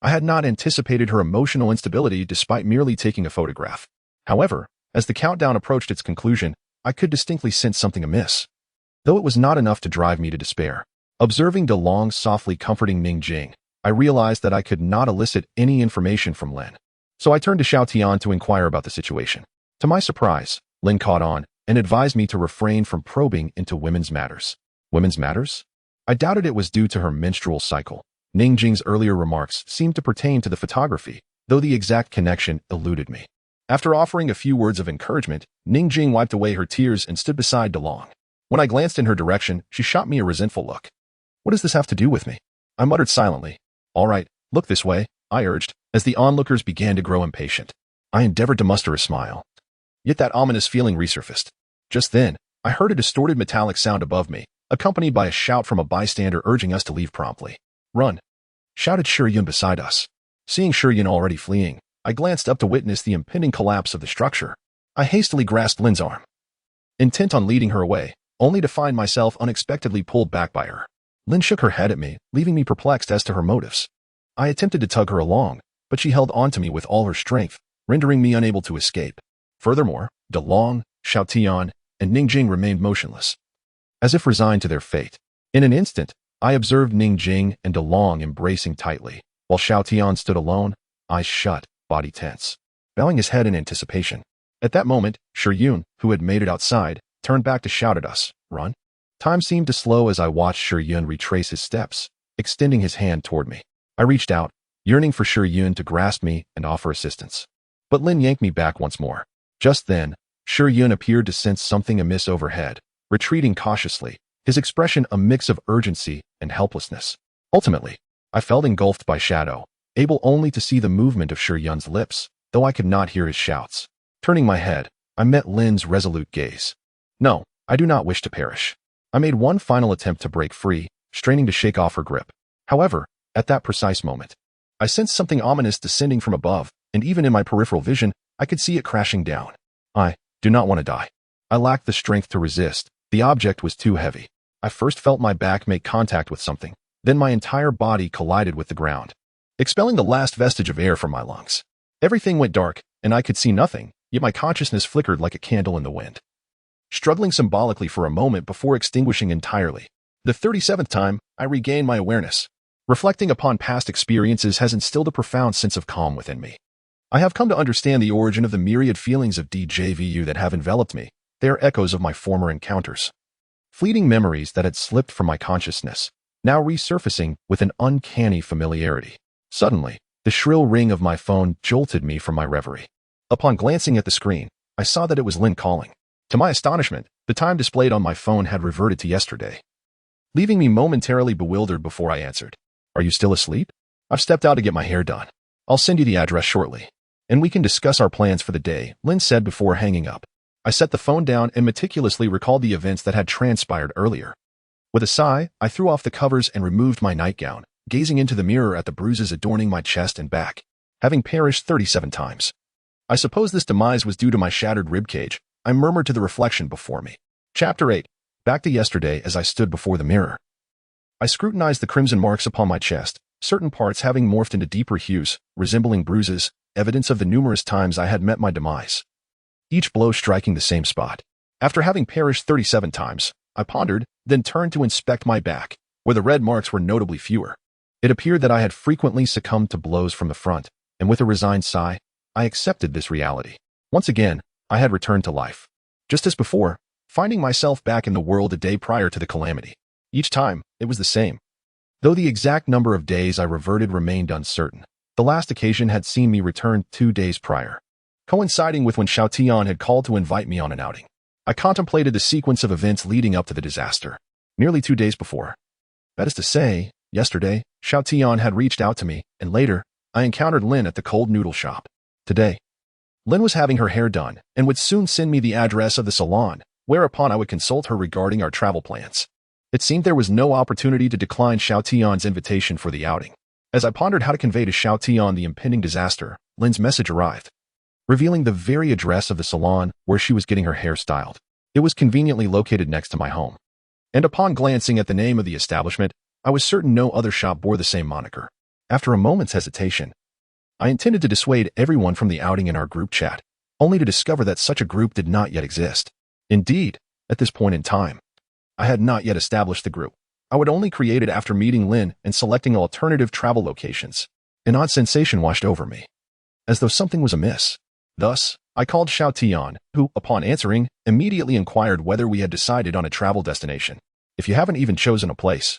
I had not anticipated her emotional instability despite merely taking a photograph. However, as the countdown approached its conclusion, I could distinctly sense something amiss, though it was not enough to drive me to despair. Observing DeLong softly comforting Ningjing, I realized that I could not elicit any information from Lin. So I turned to Xiao Tian to inquire about the situation. To my surprise, Lin caught on and advised me to refrain from probing into women's matters. Women's matters? I doubted it was due to her menstrual cycle. Ningjing's earlier remarks seemed to pertain to the photography, though the exact connection eluded me. After offering a few words of encouragement, Ningjing wiped away her tears and stood beside DeLong. When I glanced in her direction, she shot me a resentful look. What does this have to do with me? I muttered silently. All right, look this way, I urged, as the onlookers began to grow impatient. I endeavored to muster a smile. Yet that ominous feeling resurfaced. Just then, I heard a distorted metallic sound above me, accompanied by a shout from a bystander urging us to leave promptly. Run! Shouted Shiryun beside us. Seeing Shiryun already fleeing, I glanced up to witness the impending collapse of the structure. I hastily grasped Lin's arm, intent on leading her away, only to find myself unexpectedly pulled back by her. Lin shook her head at me, leaving me perplexed as to her motives. I attempted to tug her along, but she held on to me with all her strength, rendering me unable to escape. Furthermore, DeLong, Xiaotian, and Ningjing remained motionless, as if resigned to their fate. In an instant, I observed Ningjing and DeLong embracing tightly, while Xiaotian stood alone, eyes shut, body tense, bowing his head in anticipation. At that moment, Shiryun, who had made it outside, turned back to shout at us, "Run!" Time seemed to slow as I watched Shiryun retrace his steps, extending his hand toward me. I reached out, yearning for Shiryun to grasp me and offer assistance. But Lin yanked me back once more. Just then, Shiryun appeared to sense something amiss overhead, retreating cautiously, his expression a mix of urgency and helplessness. Ultimately, I felt engulfed by shadow, able only to see the movement of Shiryun's lips, though I could not hear his shouts. Turning my head, I met Lin's resolute gaze. No, I do not wish to perish. I made one final attempt to break free, straining to shake off her grip. However, at that precise moment, I sensed something ominous descending from above, and even in my peripheral vision, I could see it crashing down. I do not want to die. I lacked the strength to resist. The object was too heavy. I first felt my back make contact with something, then my entire body collided with the ground, expelling the last vestige of air from my lungs. Everything went dark, and I could see nothing, yet my consciousness flickered like a candle in the wind, struggling symbolically for a moment before extinguishing entirely. The 37th time, I regained my awareness. Reflecting upon past experiences has instilled a profound sense of calm within me. I have come to understand the origin of the myriad feelings of DJVU that have enveloped me. They are echoes of my former encounters. Fleeting memories that had slipped from my consciousness, now resurfacing with an uncanny familiarity. Suddenly, the shrill ring of my phone jolted me from my reverie. Upon glancing at the screen, I saw that it was Lin calling. To my astonishment, the time displayed on my phone had reverted to yesterday, leaving me momentarily bewildered before I answered. Are you still asleep? I've stepped out to get my hair done. I'll send you the address shortly, and we can discuss our plans for the day, Lin said before hanging up. I set the phone down and meticulously recalled the events that had transpired earlier. With a sigh, I threw off the covers and removed my nightgown, gazing into the mirror at the bruises adorning my chest and back, having perished 37 times. I suppose this demise was due to my shattered ribcage, I murmured to the reflection before me. Chapter 8. Back to yesterday as I stood before the mirror. I scrutinized the crimson marks upon my chest, certain parts having morphed into deeper hues, resembling bruises, evidence of the numerous times I had met my demise, each blow striking the same spot. After having perished 37 times, I pondered, then turned to inspect my back, where the red marks were notably fewer. It appeared that I had frequently succumbed to blows from the front, and with a resigned sigh, I accepted this reality. Once again, I had returned to life. Just as before, finding myself back in the world a day prior to the calamity. Each time, it was the same. Though the exact number of days I reverted remained uncertain, the last occasion had seen me return 2 days prior, coinciding with when Xiaotian had called to invite me on an outing. I contemplated the sequence of events leading up to the disaster. Nearly 2 days before, that is to say, yesterday, Xiaotian had reached out to me, and later, I encountered Lin at the cold noodle shop. Today, Lin was having her hair done and would soon send me the address of the salon, whereupon I would consult her regarding our travel plans. It seemed there was no opportunity to decline Xiaotian's invitation for the outing. As I pondered how to convey to Xiaotian the impending disaster, Lin's message arrived, revealing the very address of the salon where she was getting her hair styled. It was conveniently located next to my home, and upon glancing at the name of the establishment, I was certain no other shop bore the same moniker. After a moment's hesitation, I intended to dissuade everyone from the outing in our group chat, only to discover that such a group did not yet exist. Indeed, at this point in time, I had not yet established the group. I would only create it after meeting Lin and selecting alternative travel locations. An odd sensation washed over me, as though something was amiss. Thus, I called Xiaotian, who, upon answering, immediately inquired whether we had decided on a travel destination. If you haven't even chosen a place,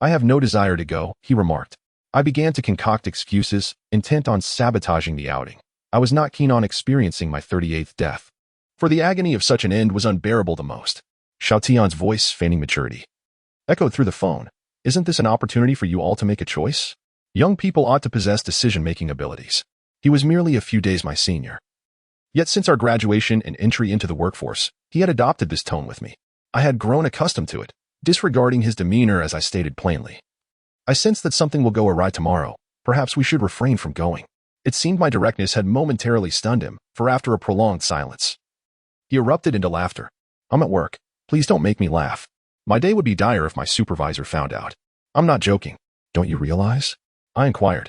I have no desire to go, he remarked. I began to concoct excuses, intent on sabotaging the outing. I was not keen on experiencing my 38th death. For the agony of such an end was unbearable the most. Xiao Tian's voice, feigning maturity, echoed through the phone. Isn't this an opportunity for you all to make a choice? Young people ought to possess decision-making abilities. He was merely a few days my senior. Yet since our graduation and entry into the workforce, he had adopted this tone with me. I had grown accustomed to it, disregarding his demeanor as I stated plainly. I sensed that something will go awry tomorrow. Perhaps we should refrain from going. It seemed my directness had momentarily stunned him, for after a prolonged silence, he erupted into laughter. I'm at work. Please don't make me laugh. My day would be dire if my supervisor found out. I'm not joking. Don't you realize? I inquired.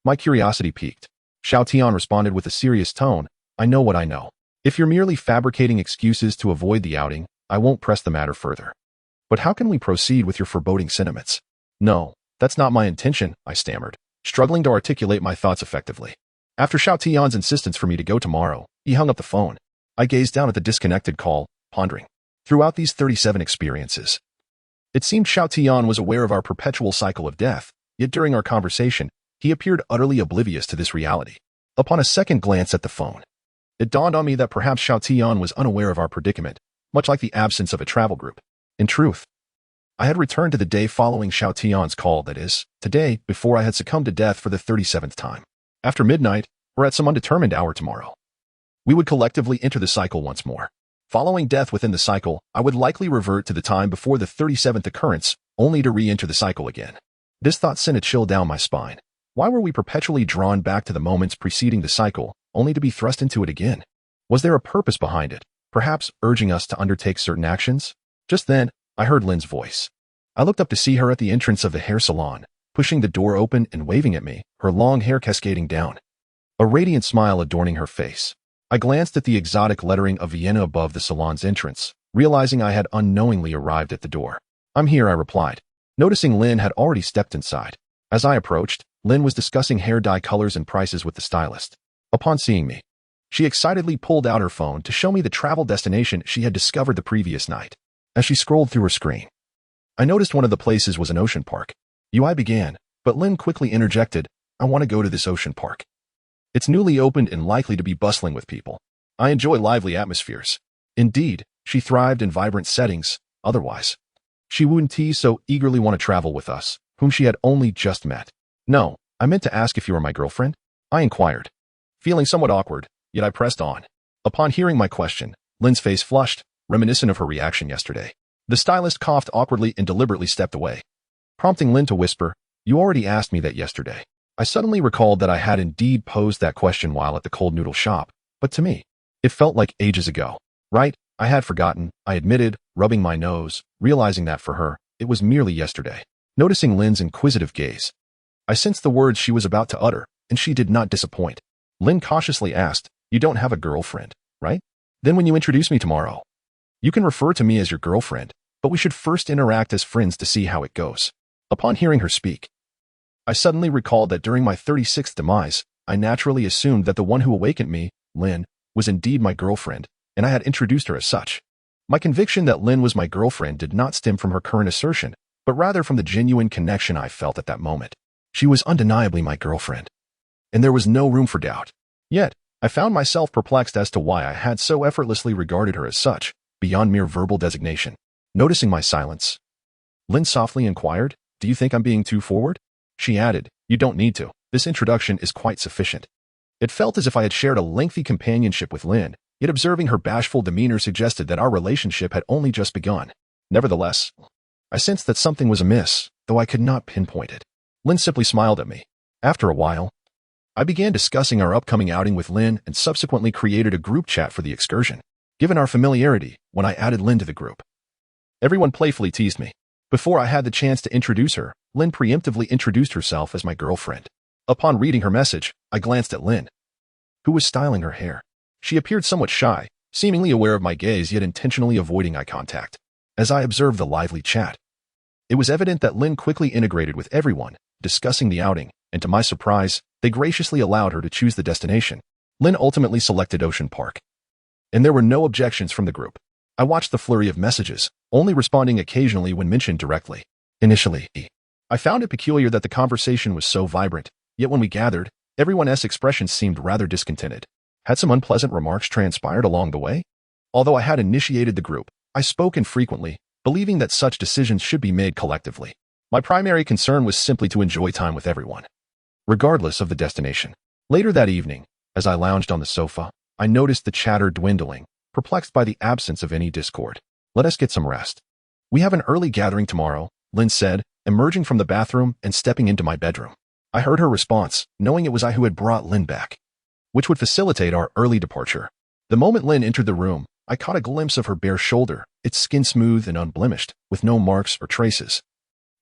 My curiosity piqued. Xiao Tian responded with a serious tone. I know what I know. If you're merely fabricating excuses to avoid the outing, I won't press the matter further. But how can we proceed with your foreboding sentiments? No, that's not my intention, I stammered, struggling to articulate my thoughts effectively. After Xiao Tian's insistence for me to go tomorrow, he hung up the phone. I gazed down at the disconnected call, pondering. Throughout these 37 experiences, it seemed Xiao Tian was aware of our perpetual cycle of death, yet during our conversation, he appeared utterly oblivious to this reality. Upon a second glance at the phone, it dawned on me that perhaps Xiao Tian was unaware of our predicament, much like the absence of a travel group. In truth, I had returned to the day following Xiao Tian's call, that is, today, before I had succumbed to death for the 37th time. After midnight, or at some undetermined hour tomorrow, we would collectively enter the cycle once more. Following death within the cycle, I would likely revert to the time before the 37th occurrence, only to re-enter the cycle again. This thought sent a chill down my spine. Why were we perpetually drawn back to the moments preceding the cycle, only to be thrust into it again? Was there a purpose behind it, perhaps urging us to undertake certain actions? Just then, I heard Lin's voice. I looked up to see her at the entrance of the hair salon, pushing the door open and waving at me, her long hair cascading down, a radiant smile adorning her face. I glanced at the exotic lettering of Vienna above the salon's entrance, realizing I had unknowingly arrived at the door. I'm here, I replied, noticing Lin had already stepped inside. As I approached, Lin was discussing hair dye colors and prices with the stylist. Upon seeing me, she excitedly pulled out her phone to show me the travel destination she had discovered the previous night. As she scrolled through her screen, I noticed one of the places was an ocean park. I began, but Lin quickly interjected, I want to go to this ocean park. It's newly opened and likely to be bustling with people. I enjoy lively atmospheres. Indeed, she thrived in vibrant settings. Otherwise, she wouldn't so eagerly want to travel with us, whom she had only just met. No, I meant to ask if you were my girlfriend, I inquired. Feeling somewhat awkward, yet I pressed on. Upon hearing my question, Lin's face flushed, reminiscent of her reaction yesterday. The stylist coughed awkwardly and deliberately stepped away, prompting Lin to whisper, You already asked me that yesterday. I suddenly recalled that I had indeed posed that question while at the cold noodle shop, but to me, it felt like ages ago. Right, I had forgotten, I admitted, rubbing my nose, realizing that for her, it was merely yesterday. Noticing Lin's inquisitive gaze, I sensed the words she was about to utter, and she did not disappoint. Lin cautiously asked, You don't have a girlfriend, right? Then when you introduce me tomorrow, you can refer to me as your girlfriend, but we should first interact as friends to see how it goes. Upon hearing her speak, I suddenly recalled that during my 36th demise, I naturally assumed that the one who awakened me, Lin, was indeed my girlfriend, and I had introduced her as such. My conviction that Lin was my girlfriend did not stem from her current assertion, but rather from the genuine connection I felt at that moment. She was undeniably my girlfriend, and there was no room for doubt. Yet, I found myself perplexed as to why I had so effortlessly regarded her as such, beyond mere verbal designation. Noticing my silence, Lin softly inquired, Do you think I'm being too forward? She added, You don't need to. This introduction is quite sufficient. It felt as if I had shared a lengthy companionship with Lin, yet observing her bashful demeanor suggested that our relationship had only just begun. Nevertheless, I sensed that something was amiss, though I could not pinpoint it. Lin simply smiled at me. After a while, I began discussing our upcoming outing with Lin and subsequently created a group chat for the excursion. Given our familiarity, when I added Lin to the group, everyone playfully teased me. Before I had the chance to introduce her, Lin preemptively introduced herself as my girlfriend. Upon reading her message, I glanced at Lin, who was styling her hair. She appeared somewhat shy, seemingly aware of my gaze yet intentionally avoiding eye contact. As I observed the lively chat, it was evident that Lin quickly integrated with everyone, discussing the outing, and to my surprise, they graciously allowed her to choose the destination. Lin ultimately selected Ocean Park, and there were no objections from the group. I watched the flurry of messages, only responding occasionally when mentioned directly. Initially, I found it peculiar that the conversation was so vibrant, yet when we gathered, everyone's expressions seemed rather discontented. Had some unpleasant remarks transpired along the way? Although I had initiated the group, I spoke infrequently, believing that such decisions should be made collectively. My primary concern was simply to enjoy time with everyone, regardless of the destination. Later that evening, as I lounged on the sofa, I noticed the chatter dwindling, perplexed by the absence of any discord. Let us get some rest. We have an early gathering tomorrow, Lynn said, emerging from the bathroom and stepping into my bedroom. I heard her response, knowing it was I who had brought Lynn back, which would facilitate our early departure. The moment Lynn entered the room, I caught a glimpse of her bare shoulder, its skin smooth and unblemished, with no marks or traces,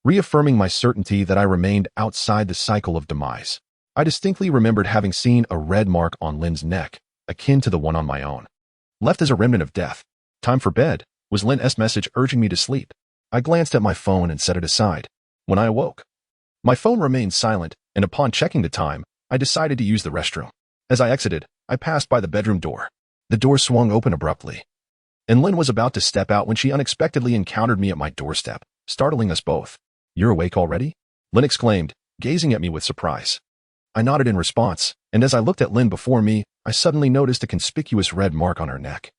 reaffirming my certainty that I remained outside the cycle of demise. I distinctly remembered having seen a red mark on Lynn's neck, akin to the one on my own, left as a remnant of death. Time for bed, was Lynn's message urging me to sleep. I glanced at my phone and set it aside. When I awoke, my phone remained silent, and upon checking the time, I decided to use the restroom. As I exited, I passed by the bedroom door. The door swung open abruptly, and Lynn was about to step out when she unexpectedly encountered me at my doorstep, startling us both. "You're awake already?" Lynn exclaimed, gazing at me with surprise. I nodded in response, and as I looked at Lynn before me, I suddenly noticed a conspicuous red mark on her neck,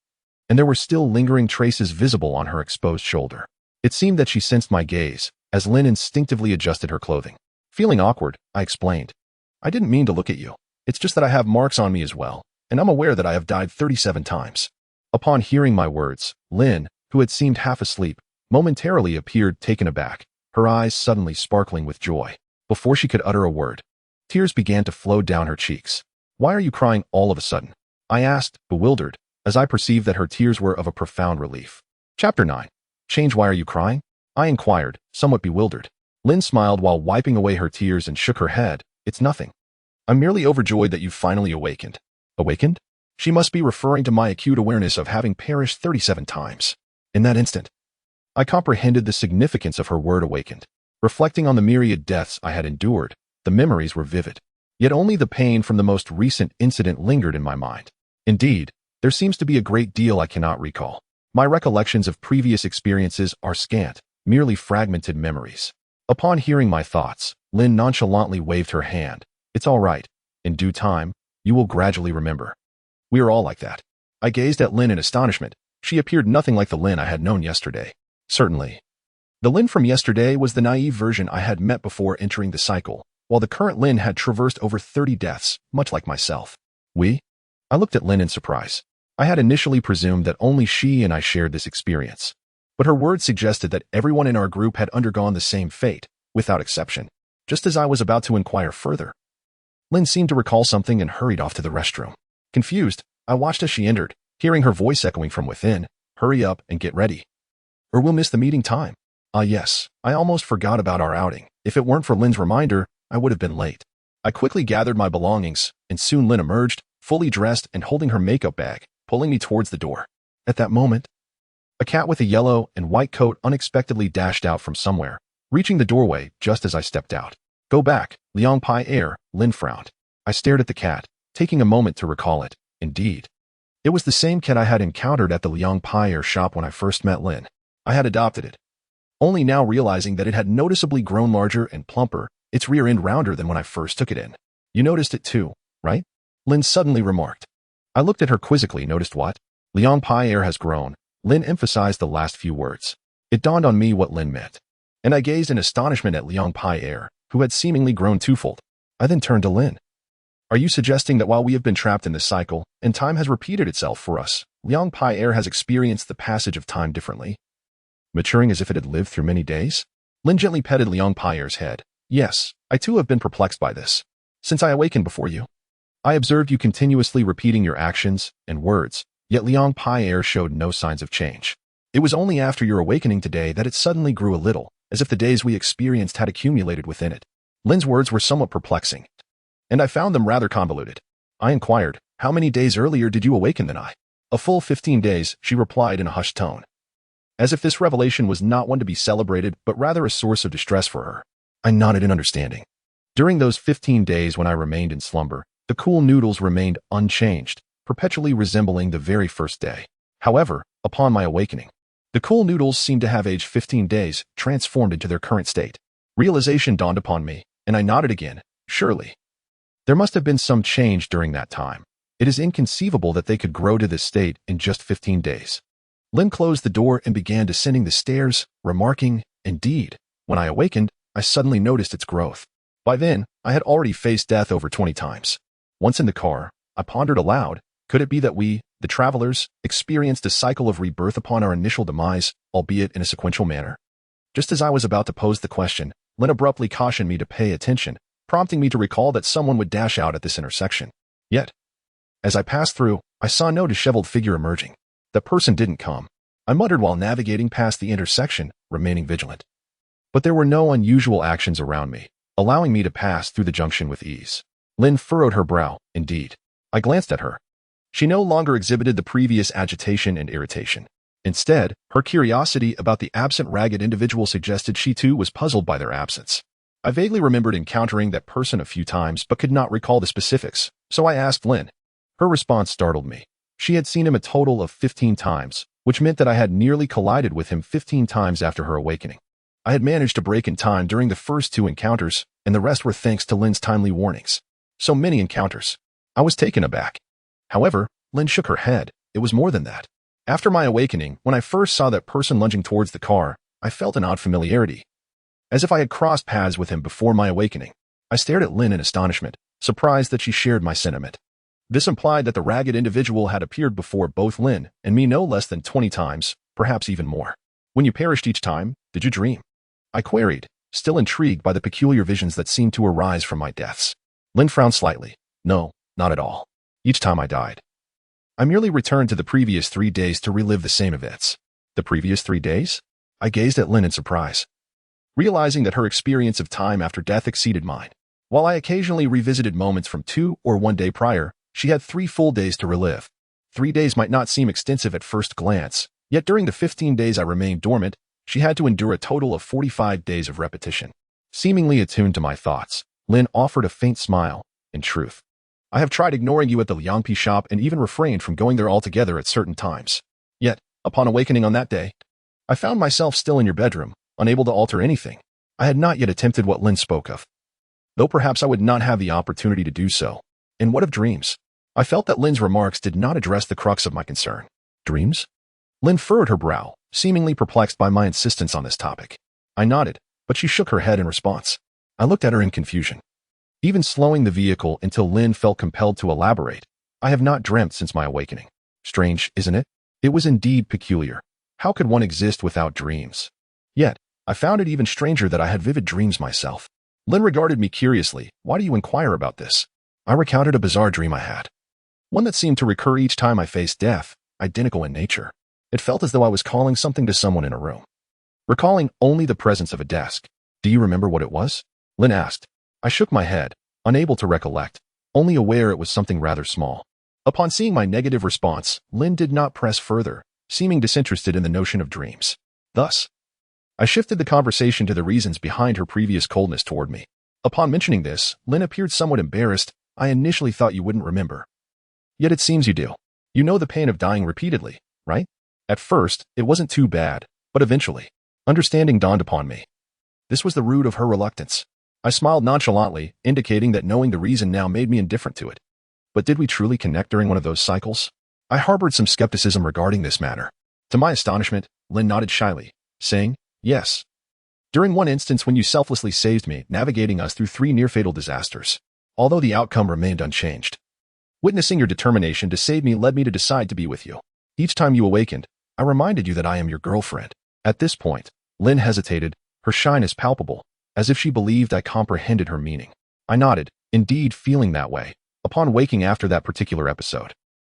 and there were still lingering traces visible on her exposed shoulder. It seemed that she sensed my gaze, as Lynn instinctively adjusted her clothing. Feeling awkward, I explained, "I didn't mean to look at you. It's just that I have marks on me as well, and I'm aware that I have died 37 times. Upon hearing my words, Lynn, who had seemed half asleep, momentarily appeared taken aback, her eyes suddenly sparkling with joy. Before she could utter a word, tears began to flow down her cheeks. "Why are you crying all of a sudden?" I asked, bewildered, as I perceived that her tears were of a profound relief. Chapter 9. Change. Why are you crying? I inquired, somewhat bewildered. Lynn smiled while wiping away her tears and shook her head. "It's nothing. I'm merely overjoyed that you've finally awakened." Awakened? She must be referring to my acute awareness of having perished 37 times. In that instant, I comprehended the significance of her word awakened. Reflecting on the myriad deaths I had endured, the memories were vivid. Yet only the pain from the most recent incident lingered in my mind. Indeed, there seems to be a great deal I cannot recall. My recollections of previous experiences are scant, merely fragmented memories. Upon hearing my thoughts, Lynn nonchalantly waved her hand. "It's all right. In due time, you will gradually remember." We are all like that. I gazed at Lynn in astonishment. She appeared nothing like the Lynn I had known yesterday. Certainly, the Lynn from yesterday was the naive version I had met before entering the cycle, while the current Lynn had traversed over 30 deaths, much like myself. I looked at Lynn in surprise. I had initially presumed that only she and I shared this experience, but her words suggested that everyone in our group had undergone the same fate, without exception. Just as I was about to inquire further, Lynn seemed to recall something and hurried off to the restroom. Confused, I watched as she entered, hearing her voice echoing from within, "Hurry up and get ready, or we'll miss the meeting time." Ah yes, I almost forgot about our outing. If it weren't for Lynn's reminder, I would have been late. I quickly gathered my belongings, and soon Lynn emerged, fully dressed and holding her makeup bag, pulling me towards the door. At that moment, a cat with a yellow and white coat unexpectedly dashed out from somewhere, reaching the doorway just as I stepped out. "Go back, Liang Pai Air," Lynn frowned. I stared at the cat, taking a moment to recall it. Indeed, it was the same cat I had encountered at the Liang Pai Air shop when I first met Lynn. I had adopted it, only now realizing that it had noticeably grown larger and plumper, its rear end rounder than when I first took it in. "You noticed it too, right?" Lynn suddenly remarked. I looked at her quizzically. "Noticed what?" "Liang Pai Air has grown." Lynn emphasized the last few words. It dawned on me what Lynn meant, and I gazed in astonishment at Liang Pai Air, who had seemingly grown twofold. I then turned to Lynn. "Are you suggesting that while we have been trapped in this cycle, and time has repeated itself for us, Liang Pai Air has experienced the passage of time differently, maturing as if it had lived through many days?" Lynn gently petted Liang Pai Air's head. "Yes, I too have been perplexed by this. Since I awakened before you, I observed you continuously repeating your actions and words, yet Liang Pai Air showed no signs of change. It was only after your awakening today that it suddenly grew a little, as if the days we experienced had accumulated within it." Lynn's words were somewhat perplexing, and I found them rather convoluted. I inquired, "How many days earlier did you awaken than I?" "A full 15 days, she replied in a hushed tone, as if this revelation was not one to be celebrated but rather a source of distress for her. I nodded in understanding. During those 15 days when I remained in slumber, the cool noodles remained unchanged, perpetually resembling the very first day. However, upon my awakening, the cool noodles seemed to have aged 15 days, transformed into their current state. Realization dawned upon me, and I nodded again. Surely, there must have been some change during that time. It is inconceivable that they could grow to this state in just 15 days. Lynn closed the door and began descending the stairs, remarking, "Indeed, when I awakened, I suddenly noticed its growth." By then, I had already faced death over 20 times. Once in the car, I pondered aloud, could it be that we, the travelers, experienced a cycle of rebirth upon our initial demise, albeit in a sequential manner? Just as I was about to pose the question, Lynn abruptly cautioned me to pay attention, prompting me to recall that someone would dash out at this intersection. Yet, as I passed through, I saw no disheveled figure emerging. The person didn't come. I muttered while navigating past the intersection, remaining vigilant. But there were no unusual actions around me, allowing me to pass through the junction with ease. Lynn furrowed her brow, indeed. I glanced at her. She no longer exhibited the previous agitation and irritation. Instead, her curiosity about the absent ragged individual suggested she too was puzzled by their absence. I vaguely remembered encountering that person a few times but could not recall the specifics, so I asked Lynn. Her response startled me. She had seen him a total of 15 times, which meant that I had nearly collided with him 15 times after her awakening. I had managed to break in time during the first 2 encounters, and the rest were thanks to Lynn's timely warnings. So many encounters. I was taken aback. However, Lynn shook her head. It was more than that. After my awakening, when I first saw that person lunging towards the car, I felt an odd familiarity. As if I had crossed paths with him before my awakening. I stared at Lynn in astonishment, surprised that she shared my sentiment. This implied that the ragged individual had appeared before both Lynn and me no less than 20 times, perhaps even more. When you perished each time, did you dream? I queried, still intrigued by the peculiar visions that seemed to arise from my deaths. Lynn frowned slightly. No, not at all. Each time I died. I merely returned to the previous 3 days to relive the same events. The previous 3 days? I gazed at Lynn in surprise, realizing that her experience of time after death exceeded mine. While I occasionally revisited moments from 2 or 1 day prior, she had 3 full days to relive. 3 days might not seem extensive at first glance, yet during the 15 days I remained dormant, she had to endure a total of 45 days of repetition. Seemingly attuned to my thoughts, Lynn offered a faint smile. In truth, I have tried ignoring you at the Liangpi shop and even refrained from going there altogether at certain times. Yet, upon awakening on that day, I found myself still in your bedroom, unable to alter anything. I had not yet attempted what Lynn spoke of, though perhaps I would not have the opportunity to do so. And what of dreams? I felt that Lynn's remarks did not address the crux of my concern. Dreams? Lynn furrowed her brow, seemingly perplexed by my insistence on this topic. I nodded, but she shook her head in response. I looked at her in confusion, even slowing the vehicle until Lynn felt compelled to elaborate. I have not dreamt since my awakening. Strange, isn't it? It was indeed peculiar. How could one exist without dreams? Yet, I found it even stranger that I had vivid dreams myself. Lynn regarded me curiously. Why do you inquire about this? I recounted a bizarre dream I had. One that seemed to recur each time I faced death, identical in nature. It felt as though I was calling something to someone in a room, recalling only the presence of a desk. Do you remember what it was? Lynn asked. I shook my head, unable to recollect, only aware it was something rather small. Upon seeing my negative response, Lynn did not press further, seeming disinterested in the notion of dreams. Thus, I shifted the conversation to the reasons behind her previous coldness toward me. Upon mentioning this, Lynn appeared somewhat embarrassed. I initially thought you wouldn't remember. Yet it seems you do. You know the pain of dying repeatedly, right? At first, it wasn't too bad, but eventually, understanding dawned upon me. This was the root of her reluctance. I smiled nonchalantly, indicating that knowing the reason now made me indifferent to it. But did we truly connect during one of those cycles? I harbored some skepticism regarding this matter. To my astonishment, Lynn nodded shyly, saying, yes. During one instance when you selflessly saved me, navigating us through 3 near-fatal disasters, although the outcome remained unchanged. Witnessing your determination to save me led me to decide to be with you. Each time you awakened, I reminded you that I am your girlfriend. At this point, Lynn hesitated, her shyness palpable, as if she believed I comprehended her meaning. I nodded, indeed feeling that way, upon waking after that particular episode.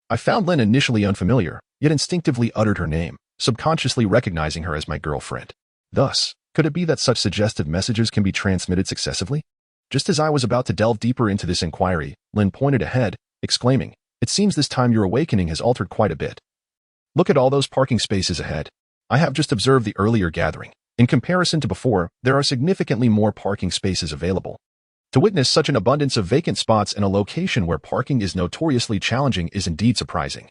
I found Lynn initially unfamiliar, yet instinctively uttered her name, subconsciously recognizing her as my girlfriend. Thus, could it be that such suggestive messages can be transmitted successively? Just as I was about to delve deeper into this inquiry, Lynn pointed ahead, exclaiming, it seems this time your awakening has altered quite a bit. Look at all those parking spaces ahead. I have just observed the earlier gathering. In comparison to before, there are significantly more parking spaces available. To witness such an abundance of vacant spots in a location where parking is notoriously challenging is indeed surprising.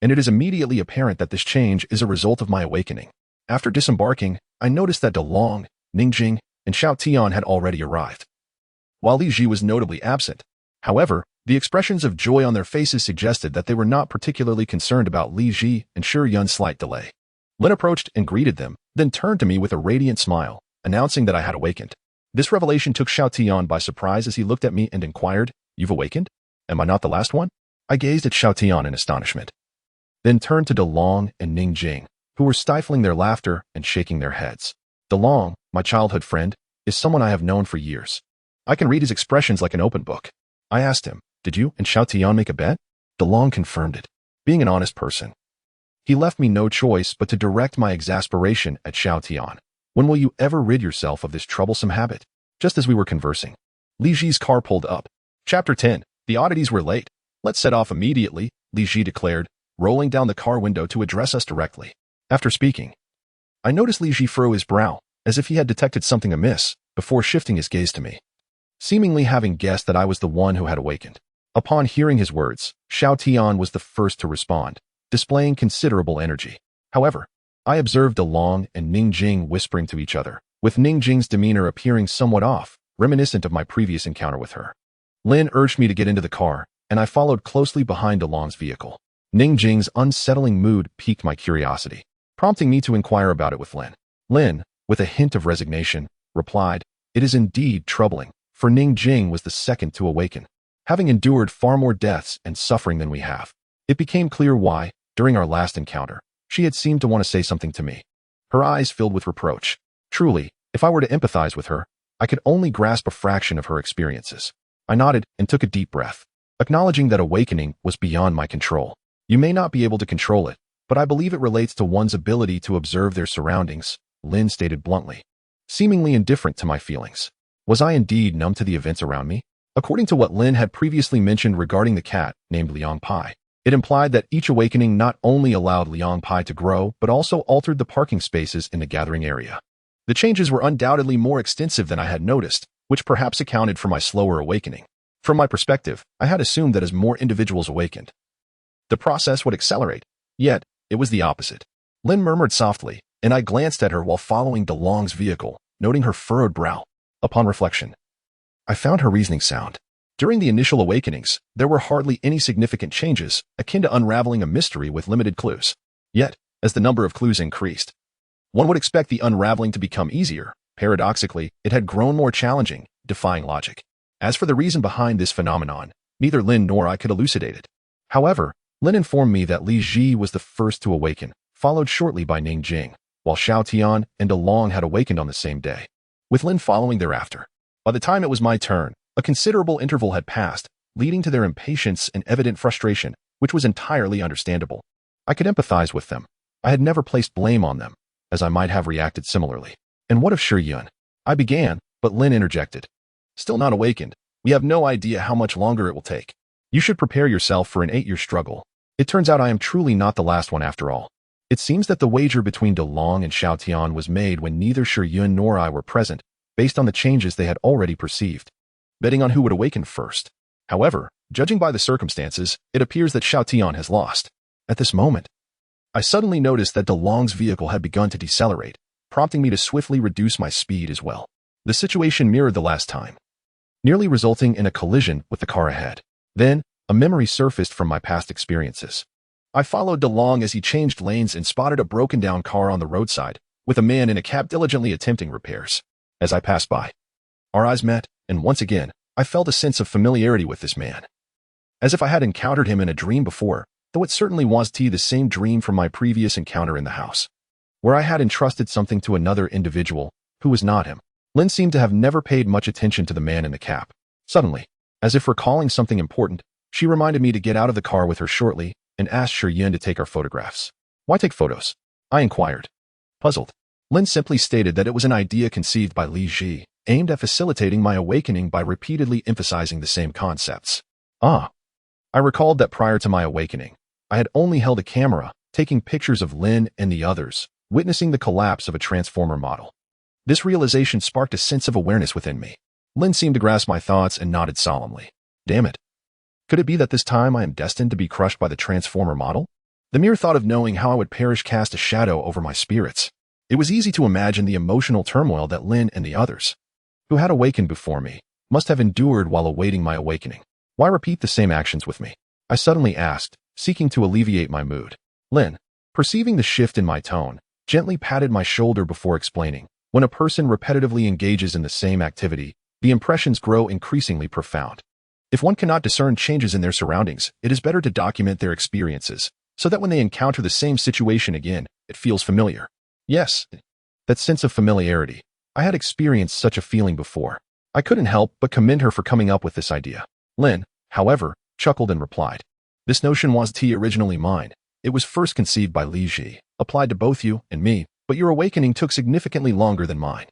And it is immediately apparent that this change is a result of my awakening. After disembarking, I noticed that DeLong, Ningjing, and Xiao Tian had already arrived, while Li Ji was notably absent. However, The expressions of joy on their faces suggested that they were not particularly concerned about Li Ji and Shi Yun's slight delay. Lin approached and greeted them, then turned to me with a radiant smile, announcing that I had awakened. This revelation took Xiao Tian by surprise as he looked at me and inquired, "You've awakened? Am I not the last one?" I gazed at Xiao Tian in astonishment, then turned to De Long and Ning Jing, who were stifling their laughter and shaking their heads. De Long, my childhood friend, is someone I have known for years. I can read his expressions like an open book. I asked him, "Did you and Xiao Tian make a bet?" De Long confirmed it, being an honest person. He left me no choice but to direct my exasperation at Xiao Tian. "When will you ever rid yourself of this troublesome habit?" Just as we were conversing, Li Ji's car pulled up. Chapter 10. The oddities were late. "Let's set off immediately," Li Ji declared, rolling down the car window to address us directly. After speaking, I noticed Li Ji furrow his brow, as if he had detected something amiss, before shifting his gaze to me, seemingly having guessed that I was the one who had awakened. Upon hearing his words, Xiao Tian was the first to respond, displaying considerable energy. However, I observed De Long and Ning Jing whispering to each other, with Ning Jing's demeanor appearing somewhat off, reminiscent of my previous encounter with her. Lin urged me to get into the car, and I followed closely behind De Long's vehicle. Ning Jing's unsettling mood piqued my curiosity, prompting me to inquire about it with Lin. Lin, with a hint of resignation, replied, "It is indeed troubling," for Ning Jing was the second to awaken, having endured far more deaths and suffering than we have. It became clear why, during our last encounter, she had seemed to want to say something to me. Her eyes filled with reproach. Truly, if I were to empathize with her, I could only grasp a fraction of her experiences. I nodded and took a deep breath, acknowledging that awakening was beyond my control. You may not be able to control it, but I believe it relates to one's ability to observe their surroundings, Lin stated bluntly, seemingly indifferent to my feelings. Was I indeed numb to the events around me? According to what Lin had previously mentioned regarding the cat named Liang Pai, it implied that each awakening not only allowed Liang Pai to grow, but also altered the parking spaces in the gathering area. The changes were undoubtedly more extensive than I had noticed, which perhaps accounted for my slower awakening. From my perspective, I had assumed that as more individuals awakened, the process would accelerate. Yet, it was the opposite. Lin murmured softly, and I glanced at her while following De Long's vehicle, noting her furrowed brow. Upon reflection, I found her reasoning sound. During the initial awakenings, there were hardly any significant changes, akin to unraveling a mystery with limited clues. Yet, as the number of clues increased, one would expect the unraveling to become easier. Paradoxically, it had grown more challenging, defying logic. As for the reason behind this phenomenon, neither Lin nor I could elucidate it. However, Lin informed me that Li Ji was the first to awaken, followed shortly by Ning Jing, while Xiao Tian and De Long had awakened on the same day, with Lin following thereafter. By the time it was my turn, a considerable interval had passed, leading to their impatience and evident frustration, which was entirely understandable. I could empathize with them. I had never placed blame on them, as I might have reacted similarly. "And what of Shi Yun?" I began, but Lin interjected. "Still not awakened. We have no idea how much longer it will take. You should prepare yourself for an 8-year struggle. It turns out I am truly not the last one after all." It seems that the wager between De Long and Xiao Tian was made when neither Shi Yun nor I were present, based on the changes they had already perceived, betting on who would awaken first. However, judging by the circumstances, it appears that Xiao Tian has lost. At this moment, I suddenly noticed that De Long's vehicle had begun to decelerate, prompting me to swiftly reduce my speed as well. The situation mirrored the last time, nearly resulting in a collision with the car ahead. Then, a memory surfaced from my past experiences. I followed De Long as he changed lanes and spotted a broken-down car on the roadside, with a man in a cab diligently attempting repairs. As I passed by, our eyes met, and once again, I felt a sense of familiarity with this man, as if I had encountered him in a dream before, though it certainly was the same dream from my previous encounter in the house, where I had entrusted something to another individual who was not him. Lin seemed to have never paid much attention to the man in the cap. Suddenly, as if recalling something important, she reminded me to get out of the car with her shortly and asked Shi Yun to take our photographs. "Why take photos?" I inquired. Puzzled, Lin simply stated that it was an idea conceived by Li Ji, aimed at facilitating my awakening by repeatedly emphasizing the same concepts. I recalled that prior to my awakening, I had only held a camera, taking pictures of Lin and the others, witnessing the collapse of a transformer model. This realization sparked a sense of awareness within me. Lin seemed to grasp my thoughts and nodded solemnly. Damn it. Could it be that this time I am destined to be crushed by the transformer model? The mere thought of knowing how I would perish cast a shadow over my spirits. It was easy to imagine the emotional turmoil that Lin and the others, who had awakened before me, must have endured while awaiting my awakening. Why repeat the same actions with me? I suddenly asked, seeking to alleviate my mood. Lynn, perceiving the shift in my tone, gently patted my shoulder before explaining. When a person repetitively engages in the same activity, the impressions grow increasingly profound. If one cannot discern changes in their surroundings, it is better to document their experiences, so that when they encounter the same situation again, it feels familiar. Yes, that sense of familiarity. I had experienced such a feeling before. I couldn't help but commend her for coming up with this idea. Lynn, however, chuckled and replied, "This notion wasn't originally mine. It was first conceived by Li Ji, applied to both you and me, but your awakening took significantly longer than mine."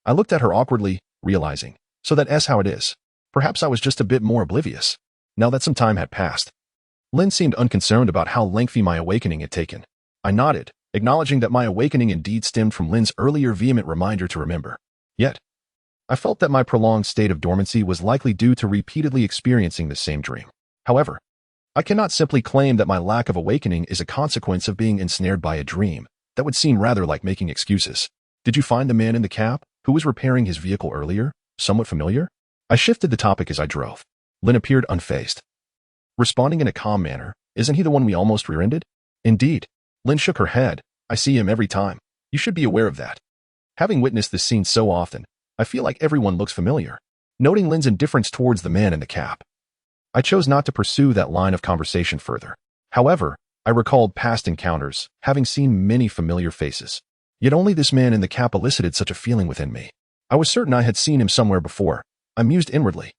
I looked at her awkwardly, realizing, so that's how it is. Perhaps I was just a bit more oblivious. Now that some time had passed, Lynn seemed unconcerned about how lengthy my awakening had taken. I nodded, acknowledging that my awakening indeed stemmed from Lynn's earlier vehement reminder to remember. Yet, I felt that my prolonged state of dormancy was likely due to repeatedly experiencing the same dream. However, I cannot simply claim that my lack of awakening is a consequence of being ensnared by a dream. That would seem rather like making excuses. Did you find the man in the cab, who was repairing his vehicle earlier, somewhat familiar? I shifted the topic as I drove. Lynn appeared unfazed, responding in a calm manner. Isn't he the one we almost rear-ended? Indeed. Lynn shook her head. I see him every time. You should be aware of that. Having witnessed this scene so often, I feel like everyone looks familiar. Noting Lynn's indifference towards the man in the cap, I chose not to pursue that line of conversation further. However, I recalled past encounters, having seen many familiar faces. Yet only this man in the cap elicited such a feeling within me. I was certain I had seen him somewhere before. I mused inwardly.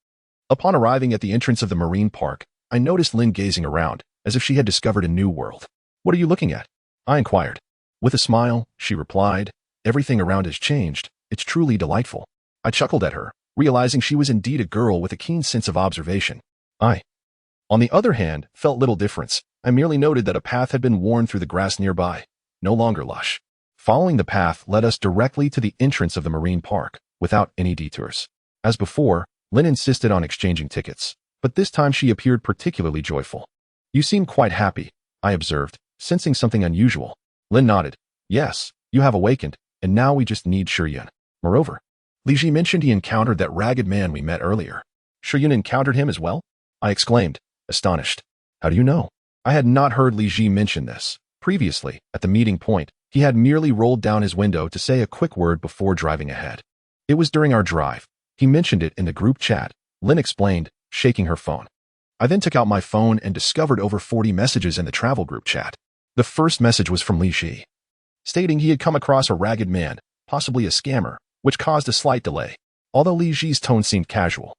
Upon arriving at the entrance of the marine park, I noticed Lynn gazing around, as if she had discovered a new world. "What are you looking at?" I inquired. With a smile, she replied, "Everything around has changed. It's truly delightful." I chuckled at her, realizing she was indeed a girl with a keen sense of observation. I, on the other hand, felt little difference. I merely noted that a path had been worn through the grass nearby, no longer lush. Following the path led us directly to the entrance of the marine park, without any detours. As before, Lynn insisted on exchanging tickets, but this time she appeared particularly joyful. "You seem quite happy," I observed, sensing something unusual. Lynn nodded. "Yes, you have awakened, and now we just need Shuyun." Moreover, Li Ji mentioned he encountered that ragged man we met earlier. "Shuyun encountered him as well?" I exclaimed, astonished. "How do you know?" I had not heard Li Ji mention this. Previously, at the meeting point, he had merely rolled down his window to say a quick word before driving ahead. It was during our drive. He mentioned it in the group chat, Lynn explained, shaking her phone. I then took out my phone and discovered over 40 messages in the travel group chat. The first message was from Li Ji, stating he had come across a ragged man, possibly a scammer, which caused a slight delay. Although Li Ji's tone seemed casual,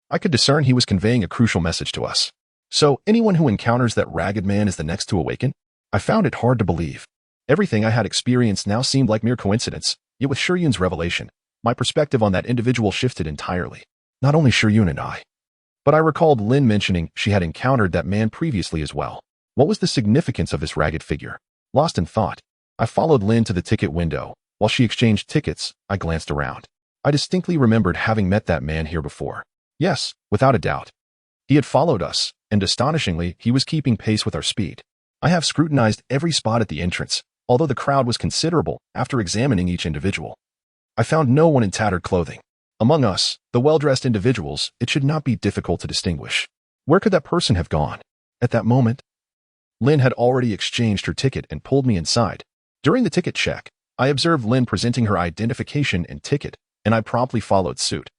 I could discern he was conveying a crucial message to us. So, anyone who encounters that ragged man is the next to awaken? I found it hard to believe. Everything I had experienced now seemed like mere coincidence, yet with Shuyun's revelation, my perspective on that individual shifted entirely. Not only Shuyun and I, but I recalled Lynn mentioning she had encountered that man previously as well. What was the significance of this ragged figure? Lost in thought, I followed Lynn to the ticket window. While she exchanged tickets, I glanced around. I distinctly remembered having met that man here before. Yes, without a doubt. He had followed us, and astonishingly, he was keeping pace with our speed. I have scrutinized every spot at the entrance, although the crowd was considerable. After examining each individual, I found no one in tattered clothing. Among us, the well-dressed individuals, it should not be difficult to distinguish. Where could that person have gone? At that moment, Lynn had already exchanged her ticket and pulled me inside. During the ticket check, I observed Lynn presenting her identification and ticket, and I promptly followed suit,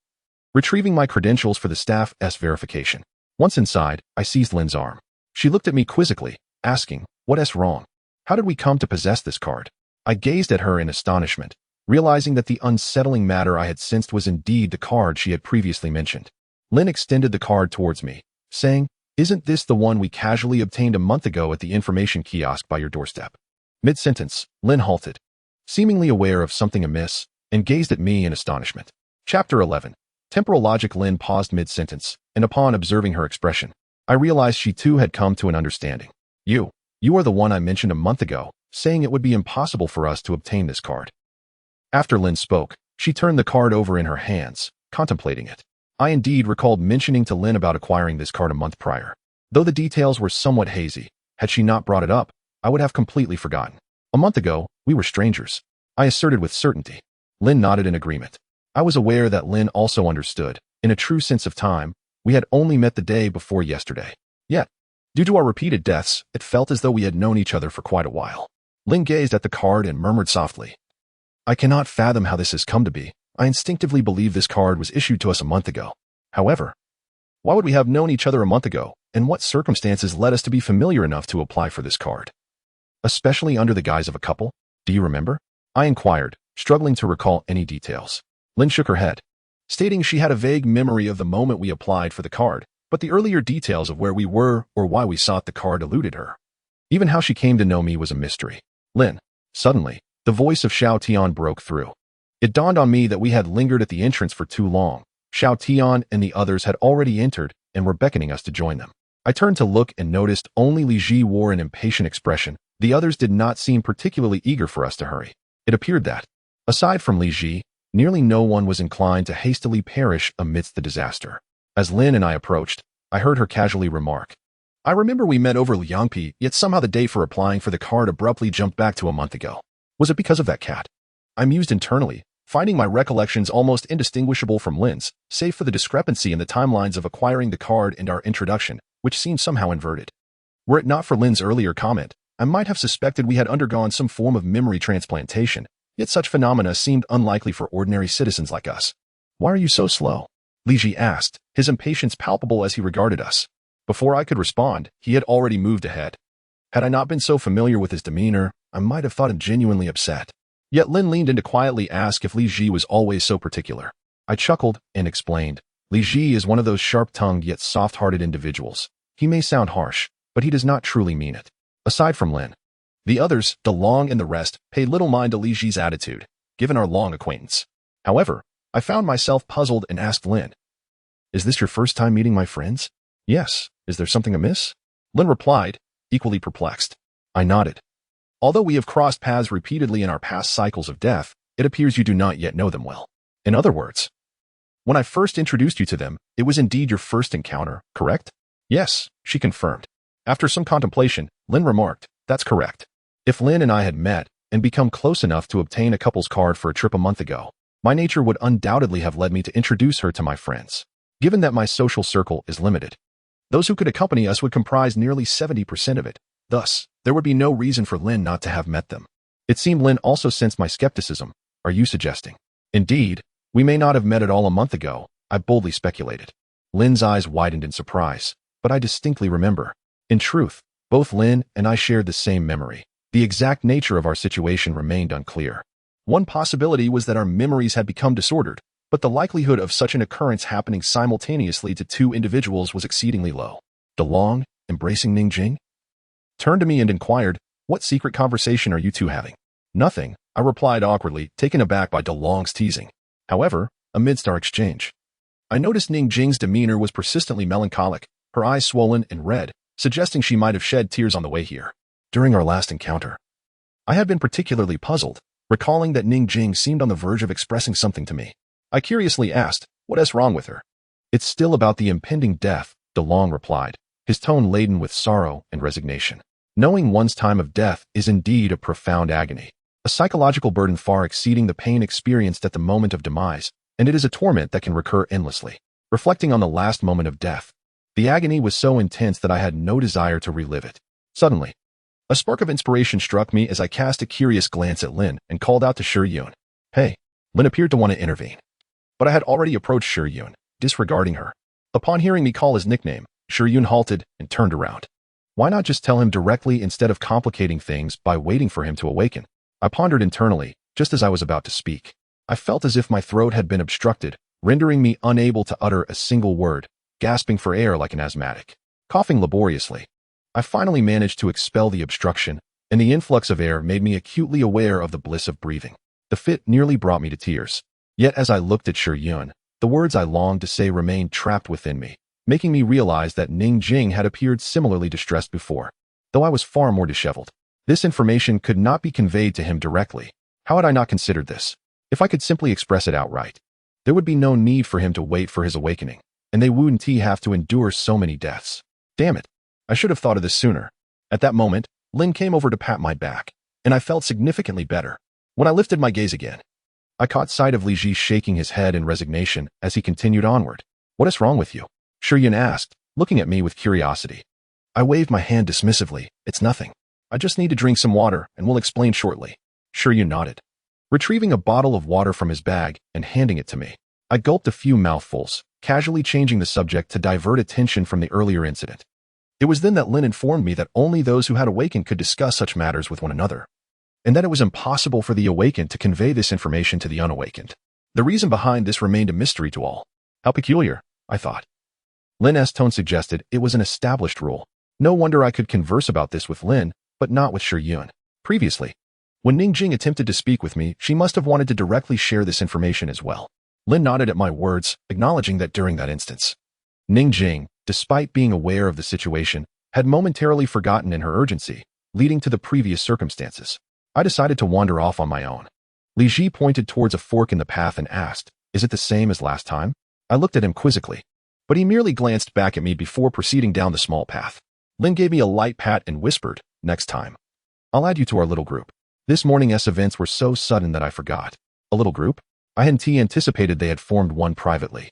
retrieving my credentials for the staff's verification. Once inside, I seized Lynn's arm. She looked at me quizzically, asking, "What's wrong? How did we come to possess this card?" I gazed at her in astonishment, realizing that the unsettling matter I had sensed was indeed the card she had previously mentioned. Lynn extended the card towards me, saying, "Isn't this the one we casually obtained a month ago at the information kiosk by your doorstep?" Mid-sentence, Lynn halted, seemingly aware of something amiss, and gazed at me in astonishment. Chapter 11. Temporal logic. Lynn paused mid-sentence, and upon observing her expression, I realized she too had come to an understanding. You are the one I mentioned a month ago, saying it would be impossible for us to obtain this card." After Lynn spoke, she turned the card over in her hands, contemplating it. I indeed recalled mentioning to Lynn about acquiring this card a month prior. Though the details were somewhat hazy, had she not brought it up, I would have completely forgotten. "A month ago, we were strangers," I asserted with certainty. Lynn nodded in agreement. I was aware that Lynn also understood. In a true sense of time, We had only met the day before yesterday. Yet, due to our repeated deaths, it felt as though we had known each other for quite a while. Lin gazed at the card and murmured softly, "I cannot fathom how this has come to be. I instinctively believe this card was issued to us a month ago. However, why would we have known each other a month ago, and what circumstances led us to be familiar enough to apply for this card? Especially under the guise of a couple? Do you remember?" I inquired, struggling to recall any details. Lin shook her head, stating she had a vague memory of the moment we applied for the card, but the earlier details of where we were or why we sought the card eluded her. Even how she came to know me was a mystery. "Lin." Suddenly, the voice of Xiao Tian broke through. It dawned on me that we had lingered at the entrance for too long. Xiao Tian and the others had already entered and were beckoning us to join them. I turned to look and noticed only Li Ji wore an impatient expression. The others did not seem particularly eager for us to hurry. It appeared that, aside from Li Ji, nearly no one was inclined to hastily perish amidst the disaster. As Lin and I approached, I heard her casually remark, "I remember we met over Liangpi, yet somehow the day for applying for the card abruptly jumped back to a month ago. Was it because of that cat?" I mused internally, finding my recollections almost indistinguishable from Lin's, save for the discrepancy in the timelines of acquiring the card and our introduction, which seemed somehow inverted. Were it not for Lin's earlier comment, I might have suspected we had undergone some form of memory transplantation, yet such phenomena seemed unlikely for ordinary citizens like us. "Why are you so slow?" Li Ji asked, his impatience palpable as he regarded us. Before I could respond, he had already moved ahead. Had I not been so familiar with his demeanor, I might have thought him genuinely upset. Yet Lin leaned in to quietly ask if Li Ji was always so particular. I chuckled and explained, "Li Ji is one of those sharp-tongued yet soft-hearted individuals. He may sound harsh, but he does not truly mean it." Aside from Lin, the others, De Long and the rest, paid little mind to Li Ji's attitude, given our long acquaintance. However, I found myself puzzled and asked Lin, "Is this your first time meeting my friends?" "Yes. Is there something amiss?" Lin replied, equally perplexed. I nodded. "Although we have crossed paths repeatedly in our past cycles of death, it appears you do not yet know them well. In other words, when I first introduced you to them, it was indeed your first encounter, correct?" "Yes," she confirmed. After some contemplation, Lin remarked, "That's correct. If Lin and I had met and become close enough to obtain a couple's card for a trip a month ago, my nature would undoubtedly have led me to introduce her to my friends. Given that my social circle is limited, those who could accompany us would comprise nearly 70% of it. Thus, there would be no reason for Lin not to have met them." It seemed Lin also sensed my skepticism. "Are you suggesting?" "Indeed, we may not have met at all a month ago," I boldly speculated. Lin's eyes widened in surprise, but I distinctly remember. In truth, both Lin and I shared the same memory. The exact nature of our situation remained unclear. One possibility was that our memories had become disordered, but the likelihood of such an occurrence happening simultaneously to two individuals was exceedingly low. De Long, embracing Ning Jing, turned to me and inquired, "What secret conversation are you two having?" "Nothing," I replied awkwardly, taken aback by De Long's teasing. However, amidst our exchange, I noticed Ning Jing's demeanor was persistently melancholic, her eyes swollen and red, suggesting she might have shed tears on the way here. During our last encounter, I had been particularly puzzled, recalling that Ning Jing seemed on the verge of expressing something to me. I curiously asked, "What is wrong with her?" "It's still about the impending death," De Long replied, his tone laden with sorrow and resignation. Knowing one's time of death is indeed a profound agony, a psychological burden far exceeding the pain experienced at the moment of demise, and it is a torment that can recur endlessly. Reflecting on the last moment of death, the agony was so intense that I had no desire to relive it. Suddenly, a spark of inspiration struck me as I cast a curious glance at Lin and called out to Shi Yun. "Hey." Lin appeared to want to intervene, but I had already approached Shi Yun, disregarding her. Upon hearing me call his nickname, Shi Yun halted and turned around. Why not just tell him directly instead of complicating things by waiting for him to awaken? I pondered internally, just as I was about to speak. I felt as if my throat had been obstructed, rendering me unable to utter a single word, gasping for air like an asthmatic. Coughing laboriously, I finally managed to expel the obstruction, and the influx of air made me acutely aware of the bliss of breathing. The fit nearly brought me to tears. Yet as I looked at Shi Yun, the words I longed to say remained trapped within me, making me realize that Ning Jing had appeared similarly distressed before, though I was far more disheveled. This information could not be conveyed to him directly. How had I not considered this? If I could simply express it outright, there would be no need for him to wait for his awakening, and they wouldn't have to endure so many deaths. Damn it, I should have thought of this sooner. At that moment, Lin came over to pat my back, and I felt significantly better. When I lifted my gaze again, I caught sight of Li Ji shaking his head in resignation as he continued onward. "What is wrong with you?" Shiryun asked, looking at me with curiosity. I waved my hand dismissively. It's nothing. I just need to drink some water and will explain shortly. Shiryun nodded, retrieving a bottle of water from his bag and handing it to me. I gulped a few mouthfuls, casually changing the subject to divert attention from the earlier incident. It was then that Lin informed me that only those who had awakened could discuss such matters with one another, and that it was impossible for the awakened to convey this information to the unawakened. The reason behind this remained a mystery to all. How peculiar, I thought. Lin's tone suggested it was an established rule. No wonder I could converse about this with Lin, but not with Shiryun. Previously, when Ningjing attempted to speak with me, she must have wanted to directly share this information as well. Lin nodded at my words, acknowledging that during that instance, Ningjing, despite being aware of the situation, had momentarily forgotten in her urgency, leading to the previous circumstances. I decided to wander off on my own. Li Ji pointed towards a fork in the path and asked, "Is it the same as last time?" I looked at him quizzically, but he merely glanced back at me before proceeding down the small path. Lin gave me a light pat and whispered, "Next time, I'll add you to our little group." This morning's events were so sudden that I forgot. A little group? I hadn't anticipated they had formed one privately.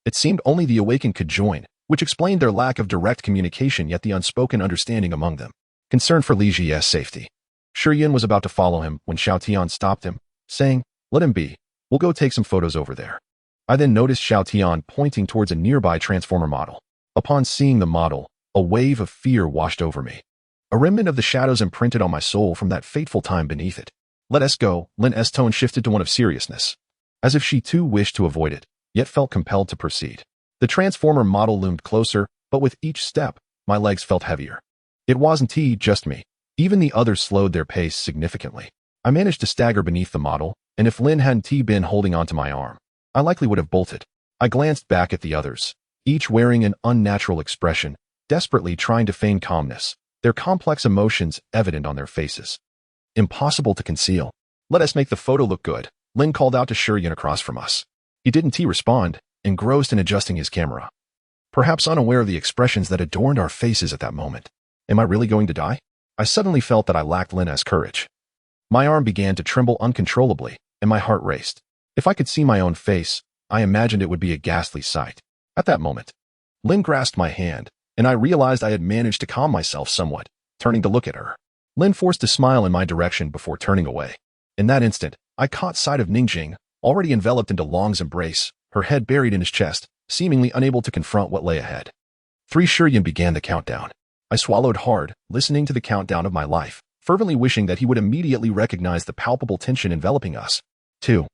It seemed only the awakened could join, which explained their lack of direct communication yet the unspoken understanding among them. Concerned for Li Ji's safety, Shiryun was about to follow him when Xiao Tian stopped him, saying, "Let him be. We'll go take some photos over there." I then noticed Xiao Tian pointing towards a nearby transformer model. Upon seeing the model, a wave of fear washed over me. A remnant of the shadows imprinted on my soul from that fateful time beneath it. "Let us go." Lin's tone shifted to one of seriousness, as if she too wished to avoid it, yet felt compelled to proceed. The transformer model loomed closer, but with each step, my legs felt heavier. It wasn't just me. Even the others slowed their pace significantly. I managed to stagger beneath the model, and if Lin hadn't been holding onto my arm, I likely would have bolted. I glanced back at the others, each wearing an unnatural expression, desperately trying to feign calmness, their complex emotions evident on their faces. Impossible to conceal. "Let us make the photo look good," Lin called out to Shiryun across from us. He didn't respond, engrossed in adjusting his camera, perhaps unaware of the expressions that adorned our faces at that moment. Am I really going to die? I suddenly felt that I lacked Lin's courage. My arm began to tremble uncontrollably, and my heart raced. If I could see my own face, I imagined it would be a ghastly sight. At that moment, Lin grasped my hand, and I realized I had managed to calm myself somewhat, turning to look at her. Lin forced a smile in my direction before turning away. In that instant, I caught sight of Ningjing, already enveloped into Long's embrace, her head buried in his chest, seemingly unable to confront what lay ahead. 3 Shiryun began the countdown. I swallowed hard, listening to the countdown of my life, fervently wishing that he would immediately recognize the palpable tension enveloping us. 2.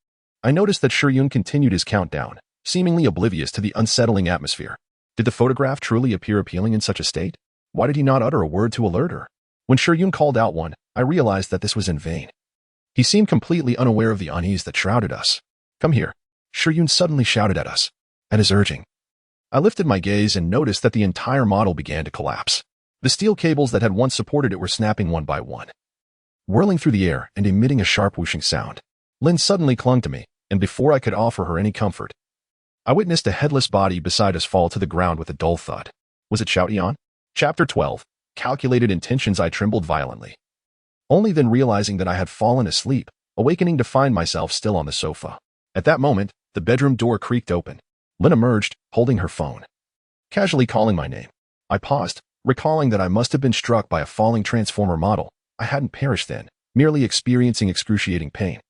I noticed that Shiryun continued his countdown, seemingly oblivious to the unsettling atmosphere. Did the photograph truly appear appealing in such a state? Why did he not utter a word to alert her? When Shiryun called out 1, I realized that this was in vain. He seemed completely unaware of the unease that shrouded us. "Come here," Shiryun suddenly shouted at us. At his urging, I lifted my gaze and noticed that the entire model began to collapse. The steel cables that had once supported it were snapping one by one, whirling through the air and emitting a sharp whooshing sound. Lin suddenly clung to me, and before I could offer her any comfort, I witnessed a headless body beside us fall to the ground with a dull thud. Was it Xiao Tian? Chapter 12. Calculated intentions. I trembled violently, only then realizing that I had fallen asleep, awakening to find myself still on the sofa. At that moment, the bedroom door creaked open. Lin emerged, holding her phone, casually calling my name. I paused, recalling that I must have been struck by a falling transformer model. I hadn't perished then, merely experiencing excruciating pain.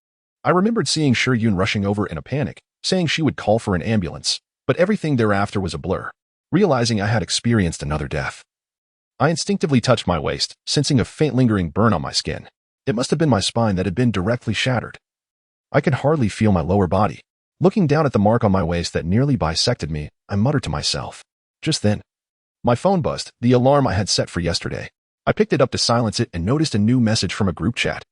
I remembered seeing Shiryun rushing over in a panic, saying she would call for an ambulance, but everything thereafter was a blur, realizing I had experienced another death. I instinctively touched my waist, sensing a faint lingering burn on my skin. It must have been my spine that had been directly shattered. I could hardly feel my lower body. Looking down at the mark on my waist that nearly bisected me, I muttered to myself. Just then, my phone buzzed, the alarm I had set for yesterday. I picked it up to silence it and noticed a new message from a group chat.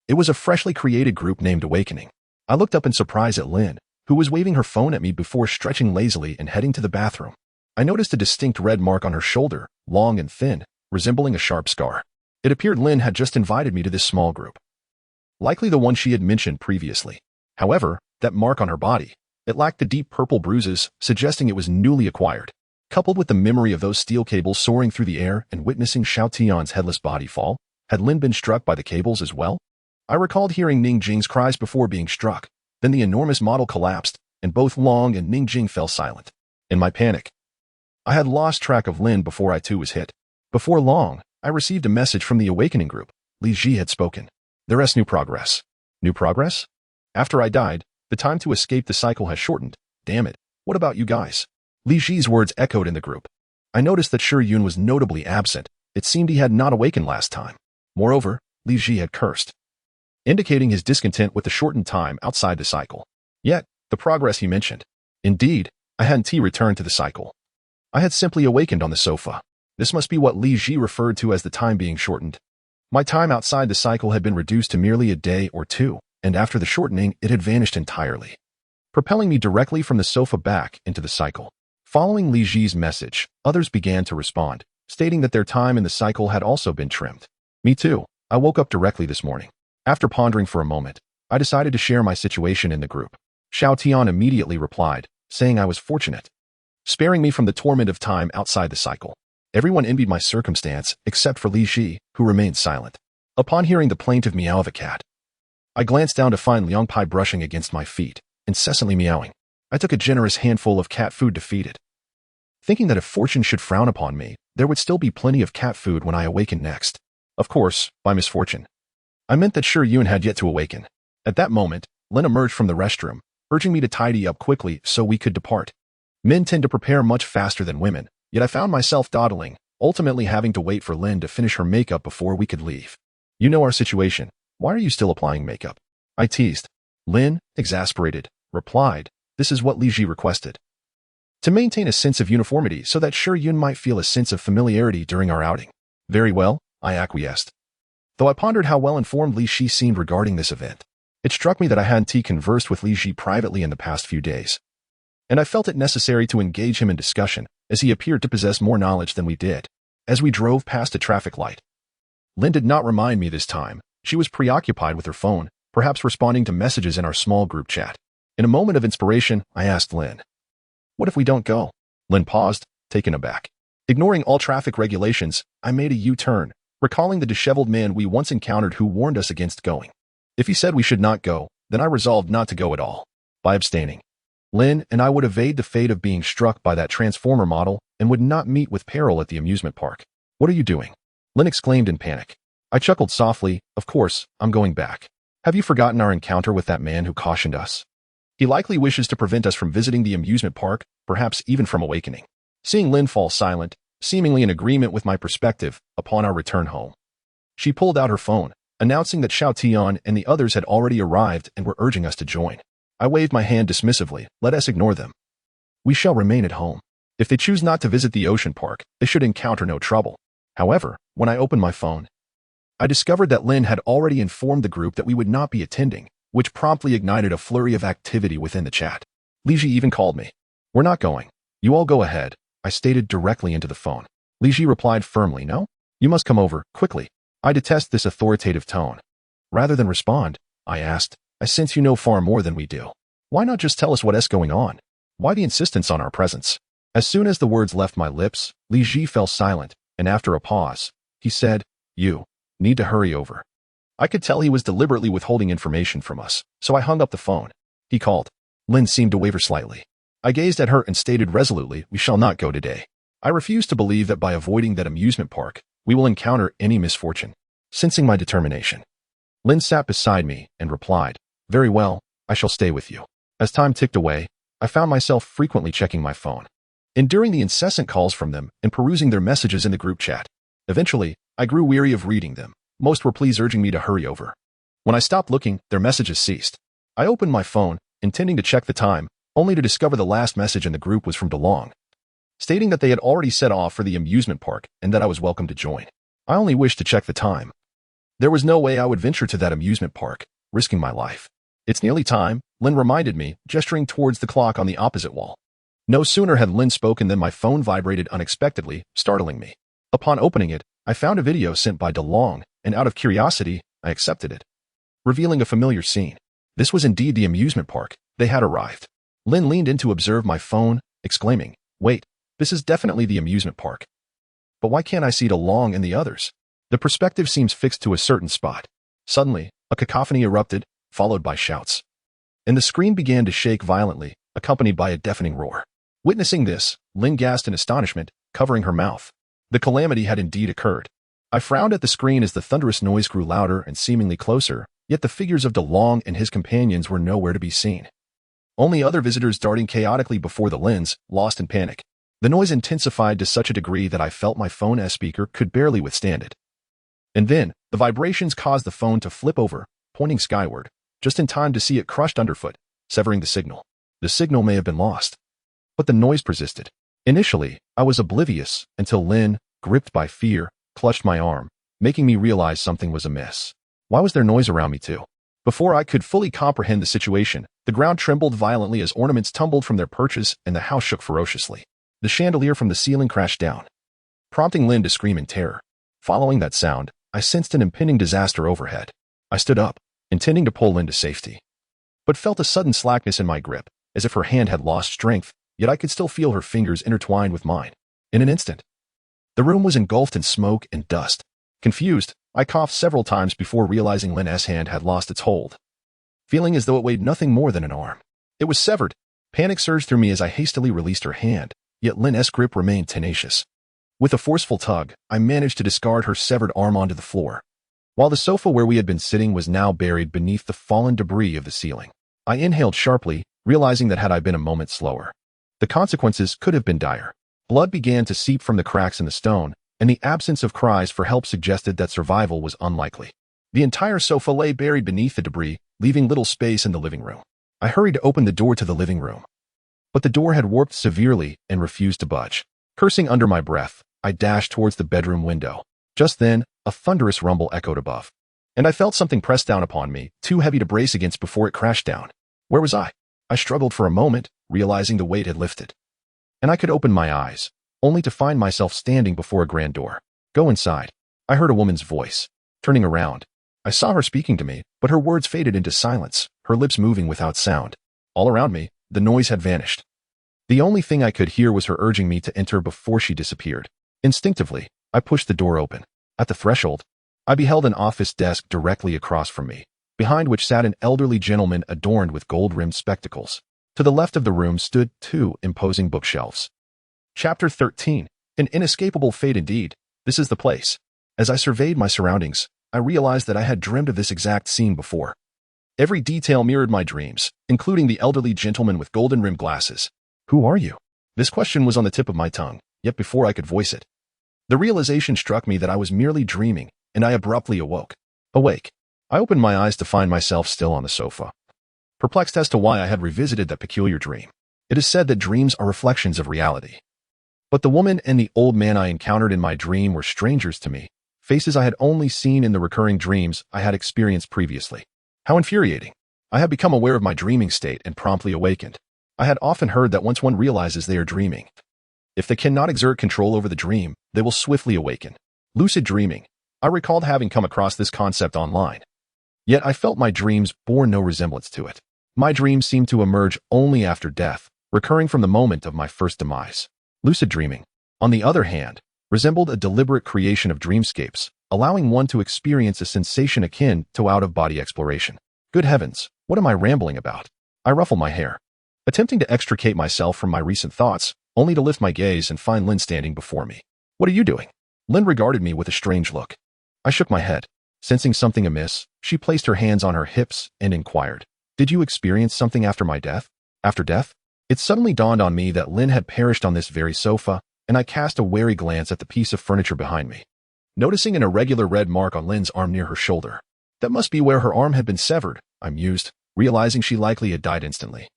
It was a freshly created group named Awakening. I looked up in surprise at Lin, who was waving her phone at me before stretching lazily and heading to the bathroom. I noticed a distinct red mark on her shoulder, long and thin, resembling a sharp scar. It appeared Lin had just invited me to this small group, likely the one she had mentioned previously. However, that mark on her body, it lacked the deep purple bruises, suggesting it was newly acquired. Coupled with the memory of those steel cables soaring through the air and witnessing Xiao Tian's headless body fall, had Lin been struck by the cables as well? I recalled hearing Ningjing's cries before being struck. Then the enormous model collapsed, and both Long and Ningjing fell silent. In my panic, I had lost track of Lin before I too was hit. Before long, I received a message from the Awakening group. Li Ji had spoken. There's new progress. New progress? After I died, the time to escape the cycle has shortened. Damn it. What about you guys? Li Ji's words echoed in the group. I noticed that Shi Yun was notably absent. It seemed he had not awakened last time. Moreover, Li Ji had cursed, indicating his discontent with the shortened time outside the cycle. Yet, the progress he mentioned. Indeed, I hadn't returned to the cycle. I had simply awakened on the sofa. This must be what Li Ji referred to as the time being shortened. My time outside the cycle had been reduced to merely a day or two, and after the shortening, it had vanished entirely, propelling me directly from the sofa back into the cycle. Following Li Ji's message, others began to respond, stating that their time in the cycle had also been trimmed. Me too. I woke up directly this morning. After pondering for a moment, I decided to share my situation in the group. Xiao Tian immediately replied, saying I was fortunate, sparing me from the torment of time outside the cycle. Everyone envied my circumstance, except for Li Ji, who remained silent. Upon hearing the plaintive meow of a cat, I glanced down to find Liang Pai brushing against my feet, incessantly meowing. I took a generous handful of cat food to feed it, thinking that if fortune should frown upon me, there would still be plenty of cat food when I awakened next. Of course, by misfortune, I meant that Shi Yun had yet to awaken. At that moment, Lin emerged from the restroom, urging me to tidy up quickly so we could depart. Men tend to prepare much faster than women, yet I found myself dawdling, ultimately having to wait for Lin to finish her makeup before we could leave. You know our situation. Why are you still applying makeup? I teased. Lin, exasperated, replied, this is what Li Ji requested. To maintain a sense of uniformity so that Shi Yun might feel a sense of familiarity during our outing. Very well, I acquiesced. Though I pondered how well-informed Li Ji seemed regarding this event, it struck me that I hadn't conversed with Li Ji privately in the past few days, and I felt it necessary to engage him in discussion, as he appeared to possess more knowledge than we did. As we drove past a traffic light, Lin did not remind me this time. She was preoccupied with her phone, perhaps responding to messages in our small group chat. In a moment of inspiration, I asked Lin, what if we don't go? Lin paused, taken aback. Ignoring all traffic regulations, I made a U-turn, recalling the disheveled man we once encountered who warned us against going. If he said we should not go, then I resolved not to go at all. By abstaining, Lin and I would evade the fate of being struck by that transformer model and would not meet with peril at the amusement park. What are you doing? Lin exclaimed in panic. I chuckled softly. Of course, I'm going back. Have you forgotten our encounter with that man who cautioned us? He likely wishes to prevent us from visiting the amusement park, perhaps even from awakening. Seeing Lin fall silent, seemingly in agreement with my perspective, upon our return home, she pulled out her phone, announcing that Xiao Tian and the others had already arrived and were urging us to join. I waved my hand dismissively. Let us ignore them. We shall remain at home. If they choose not to visit the ocean park, they should encounter no trouble. However, when I opened my phone, I discovered that Lin had already informed the group that we would not be attending, which promptly ignited a flurry of activity within the chat. Li Ji even called me. We're not going. You all go ahead, I stated directly into the phone. Li Ji replied firmly, no? You must come over, quickly. I detest this authoritative tone. Rather than respond, I asked, I sense you know far more than we do. Why not just tell us what's going on? Why the insistence on our presence? As soon as the words left my lips, Li Ji fell silent, and after a pause, he said, you need to hurry over. I could tell he was deliberately withholding information from us, so I hung up the phone. He called. Lin seemed to waver slightly. I gazed at her and stated resolutely, we shall not go today. I refuse to believe that by avoiding that amusement park, we will encounter any misfortune. Sensing my determination, Lin sat beside me and replied, very well, I shall stay with you. As time ticked away, I found myself frequently checking my phone, enduring the incessant calls from them and perusing their messages in the group chat. Eventually, I grew weary of reading them. Most were pleas urging me to hurry over. When I stopped looking, their messages ceased. I opened my phone, intending to check the time, only to discover the last message in the group was from DeLong, stating that they had already set off for the amusement park and that I was welcome to join. I only wished to check the time. There was no way I would venture to that amusement park, risking my life. It's nearly time, Lin reminded me, gesturing towards the clock on the opposite wall. No sooner had Lin spoken than my phone vibrated unexpectedly, startling me. Upon opening it, I found a video sent by DeLong, and out of curiosity, I accepted it, revealing a familiar scene. This was indeed the amusement park. They had arrived. Lin leaned in to observe my phone, exclaiming, wait, this is definitely the amusement park. But why can't I see DeLong and the others? The perspective seems fixed to a certain spot. Suddenly, a cacophony erupted, followed by shouts, and the screen began to shake violently, accompanied by a deafening roar. Witnessing this, Lynn gasped in astonishment, covering her mouth. The calamity had indeed occurred. I frowned at the screen as the thunderous noise grew louder and seemingly closer, yet the figures of DeLong and his companions were nowhere to be seen. Only other visitors darting chaotically before the lens, lost in panic. The noise intensified to such a degree that I felt my phone speaker could barely withstand it. And then, the vibrations caused the phone to flip over, pointing skyward, just in time to see it crushed underfoot, severing the signal. The signal may have been lost. But the noise persisted. Initially, I was oblivious until Lynn, gripped by fear, clutched my arm, making me realize something was amiss. Why was there noise around me too? Before I could fully comprehend the situation, the ground trembled violently as ornaments tumbled from their perches and the house shook ferociously. The chandelier from the ceiling crashed down, prompting Lynn to scream in terror. Following that sound, I sensed an impending disaster overhead. I stood up, intending to pull Lynn to safety, but felt a sudden slackness in my grip, as if her hand had lost strength, yet I could still feel her fingers intertwined with mine. In an instant, the room was engulfed in smoke and dust. Confused, I coughed several times before realizing Lynn's hand had lost its hold, feeling as though it weighed nothing more than an arm. It was severed. Panic surged through me as I hastily released her hand, yet Lynn's grip remained tenacious. With a forceful tug, I managed to discard her severed arm onto the floor, while the sofa where we had been sitting was now buried beneath the fallen debris of the ceiling. I inhaled sharply, realizing that had I been a moment slower, the consequences could have been dire. Blood began to seep from the cracks in the stone, and the absence of cries for help suggested that survival was unlikely. The entire sofa lay buried beneath the debris, leaving little space in the living room. I hurried to open the door to the living room, but the door had warped severely and refused to budge. Cursing under my breath, I dashed towards the bedroom window. Just then, a thunderous rumble echoed above, and I felt something press down upon me, too heavy to brace against before it crashed down. Where was I? I struggled for a moment, realizing the weight had lifted, and I could open my eyes, only to find myself standing before a grand door. Go inside. I heard a woman's voice. Turning around, I saw her speaking to me, but her words faded into silence, her lips moving without sound. All around me, the noise had vanished. The only thing I could hear was her urging me to enter before she disappeared. Instinctively, I pushed the door open. At the threshold, I beheld an office desk directly across from me, behind which sat an elderly gentleman adorned with gold-rimmed spectacles. To the left of the room stood 2 imposing bookshelves. Chapter 13. An inescapable fate indeed. This is the place. As I surveyed my surroundings, I realized that I had dreamed of this exact scene before. Every detail mirrored my dreams, including the elderly gentleman with golden-rimmed glasses. Who are you? This question was on the tip of my tongue, yet before I could voice it, the realization struck me that I was merely dreaming, and I abruptly awoke. Awake, I opened my eyes to find myself still on the sofa, perplexed as to why I had revisited that peculiar dream. It is said that dreams are reflections of reality. But the woman and the old man I encountered in my dream were strangers to me, faces I had only seen in the recurring dreams I had experienced previously. How infuriating. I had become aware of my dreaming state and promptly awakened. I had often heard that once one realizes they are dreaming, if they cannot exert control over the dream, they will swiftly awaken. Lucid dreaming. I recalled having come across this concept online. Yet I felt my dreams bore no resemblance to it. My dreams seemed to emerge only after death, recurring from the moment of my first demise. Lucid dreaming, on the other hand, resembled a deliberate creation of dreamscapes, allowing one to experience a sensation akin to out-of-body exploration. Good heavens, what am I rambling about? I ruffled my hair, attempting to extricate myself from my recent thoughts, only to lift my gaze and find Lynn standing before me. What are you doing? Lynn regarded me with a strange look. I shook my head. Sensing something amiss, she placed her hands on her hips and inquired, "Did you experience something after my death?" After death? It suddenly dawned on me that Lynn had perished on this very sofa, and I cast a wary glance at the piece of furniture behind me, noticing an irregular red mark on Lynn's arm near her shoulder. That must be where her arm had been severed, I mused, realizing she likely had died instantly.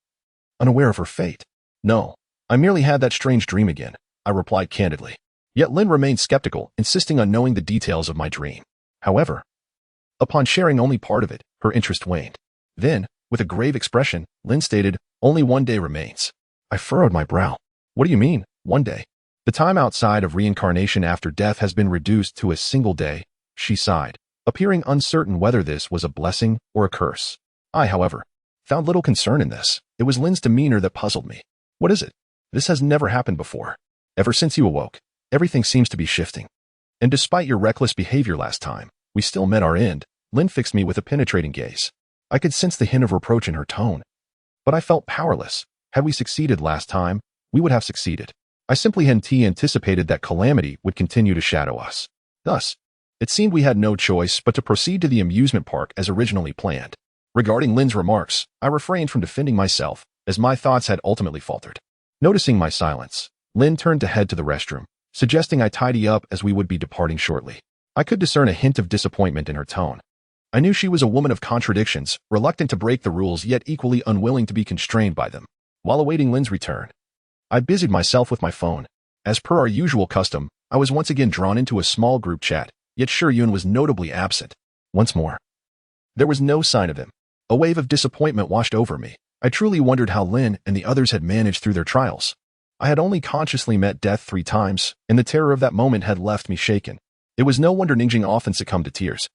Unaware of her fate. No, I merely had that strange dream again, I replied candidly. Yet Lynn remained skeptical, insisting on knowing the details of my dream. However, upon sharing only part of it, her interest waned. Then, with a grave expression, Lynn stated, "Only one day remains." I furrowed my brow. What do you mean, one day? The time outside of reincarnation after death has been reduced to a single day, she sighed, appearing uncertain whether this was a blessing or a curse. I, however, found little concern in this. It was Lynn's demeanor that puzzled me. What is it? This has never happened before. Ever since you awoke, everything seems to be shifting. And despite your reckless behavior last time, we still met our end. Lynn fixed me with a penetrating gaze. I could sense the hint of reproach in her tone. But I felt powerless. Had we succeeded last time, we would have succeeded. I simply hadn't anticipated that calamity would continue to shadow us. Thus, it seemed we had no choice but to proceed to the amusement park as originally planned. Regarding Lynn's remarks, I refrained from defending myself, as my thoughts had ultimately faltered. Noticing my silence, Lynn turned to head to the restroom, suggesting I tidy up as we would be departing shortly. I could discern a hint of disappointment in her tone. I knew she was a woman of contradictions, reluctant to break the rules yet equally unwilling to be constrained by them. While awaiting Lynn's return, I busied myself with my phone. As per our usual custom, I was once again drawn into a small group chat, yet Shiryun was notably absent. Once more, there was no sign of him. A wave of disappointment washed over me. I truly wondered how Lynn and the others had managed through their trials. I had only consciously met death 3 times, and the terror of that moment had left me shaken. It was no wonder Ningjing often succumbed to tears.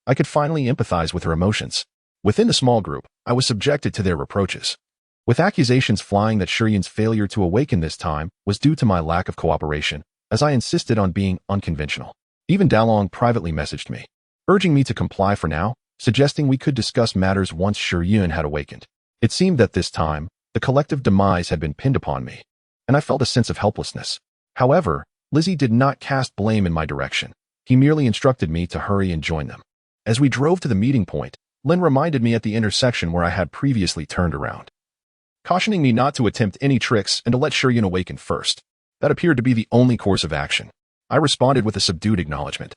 I could finally empathize with her emotions. Within the small group, I was subjected to their reproaches, with accusations flying that Shiryun's failure to awaken this time was due to my lack of cooperation, as I insisted on being unconventional. Even Dalong privately messaged me, urging me to comply for now, suggesting we could discuss matters once Shiryun had awakened. It seemed that this time, the collective demise had been pinned upon me, and I felt a sense of helplessness. However, Lizzie did not cast blame in my direction. He merely instructed me to hurry and join them. As we drove to the meeting point, Lynn reminded me at the intersection where I had previously turned around, cautioning me not to attempt any tricks and to let Shiryun awaken first. That appeared to be the only course of action. I responded with a subdued acknowledgement.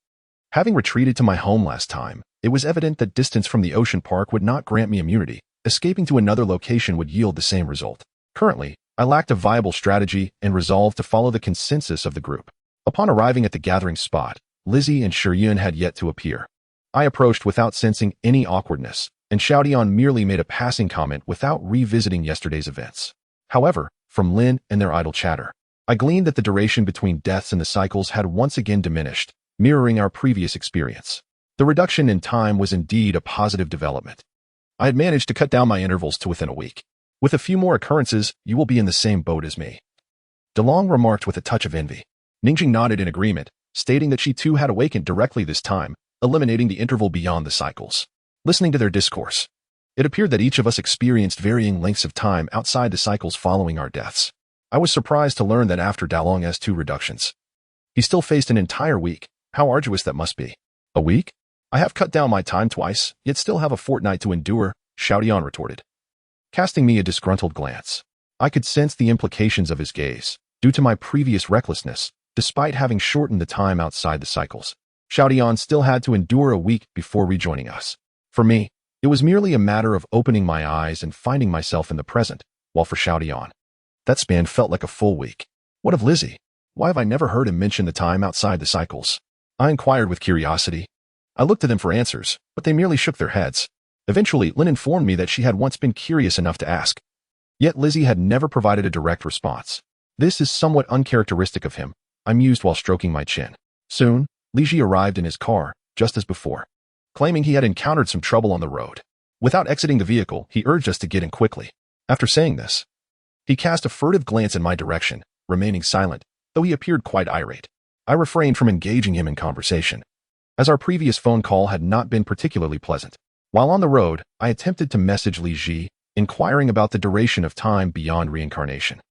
Having retreated to my home last time, it was evident that distance from the ocean park would not grant me immunity. Escaping to another location would yield the same result. Currently, I lacked a viable strategy and resolved to follow the consensus of the group. Upon arriving at the gathering spot, Lizzie and Shiryun had yet to appear. I approached without sensing any awkwardness, and Xiaodian merely made a passing comment without revisiting yesterday's events. However, from Lin and their idle chatter, I gleaned that the duration between deaths and the cycles had once again diminished, mirroring our previous experience. The reduction in time was indeed a positive development. I had managed to cut down my intervals to within a week. With a few more occurrences, you will be in the same boat as me. DeLong remarked with a touch of envy. Ningjing nodded in agreement, stating that she too had awakened directly this time, eliminating the interval beyond the cycles. Listening to their discourse, it appeared that each of us experienced varying lengths of time outside the cycles following our deaths. I was surprised to learn that after Dalong's 2 reductions, he still faced an entire week. How arduous that must be. A week? I have cut down my time twice, yet still have a fortnight to endure, Xiaodian retorted, casting me a disgruntled glance. I could sense the implications of his gaze, due to my previous recklessness, despite having shortened the time outside the cycles. Xiaodian still had to endure a week before rejoining us. For me, it was merely a matter of opening my eyes and finding myself in the present, while for Xiaodian, that span felt like a full week. What of Lizzie? Why have I never heard him mention the time outside the cycles? I inquired with curiosity. I looked to them for answers, but they merely shook their heads. Eventually, Lynn informed me that she had once been curious enough to ask. Yet Lizzie had never provided a direct response. This is somewhat uncharacteristic of him, I mused while stroking my chin. Soon, Li arrived in his car, just as before, claiming he had encountered some trouble on the road. Without exiting the vehicle, he urged us to get in quickly. After saying this, he cast a furtive glance in my direction, remaining silent, though he appeared quite irate. I refrained from engaging him in conversation, as our previous phone call had not been particularly pleasant. While on the road, I attempted to message Li Ji, inquiring about the duration of time beyond reincarnation.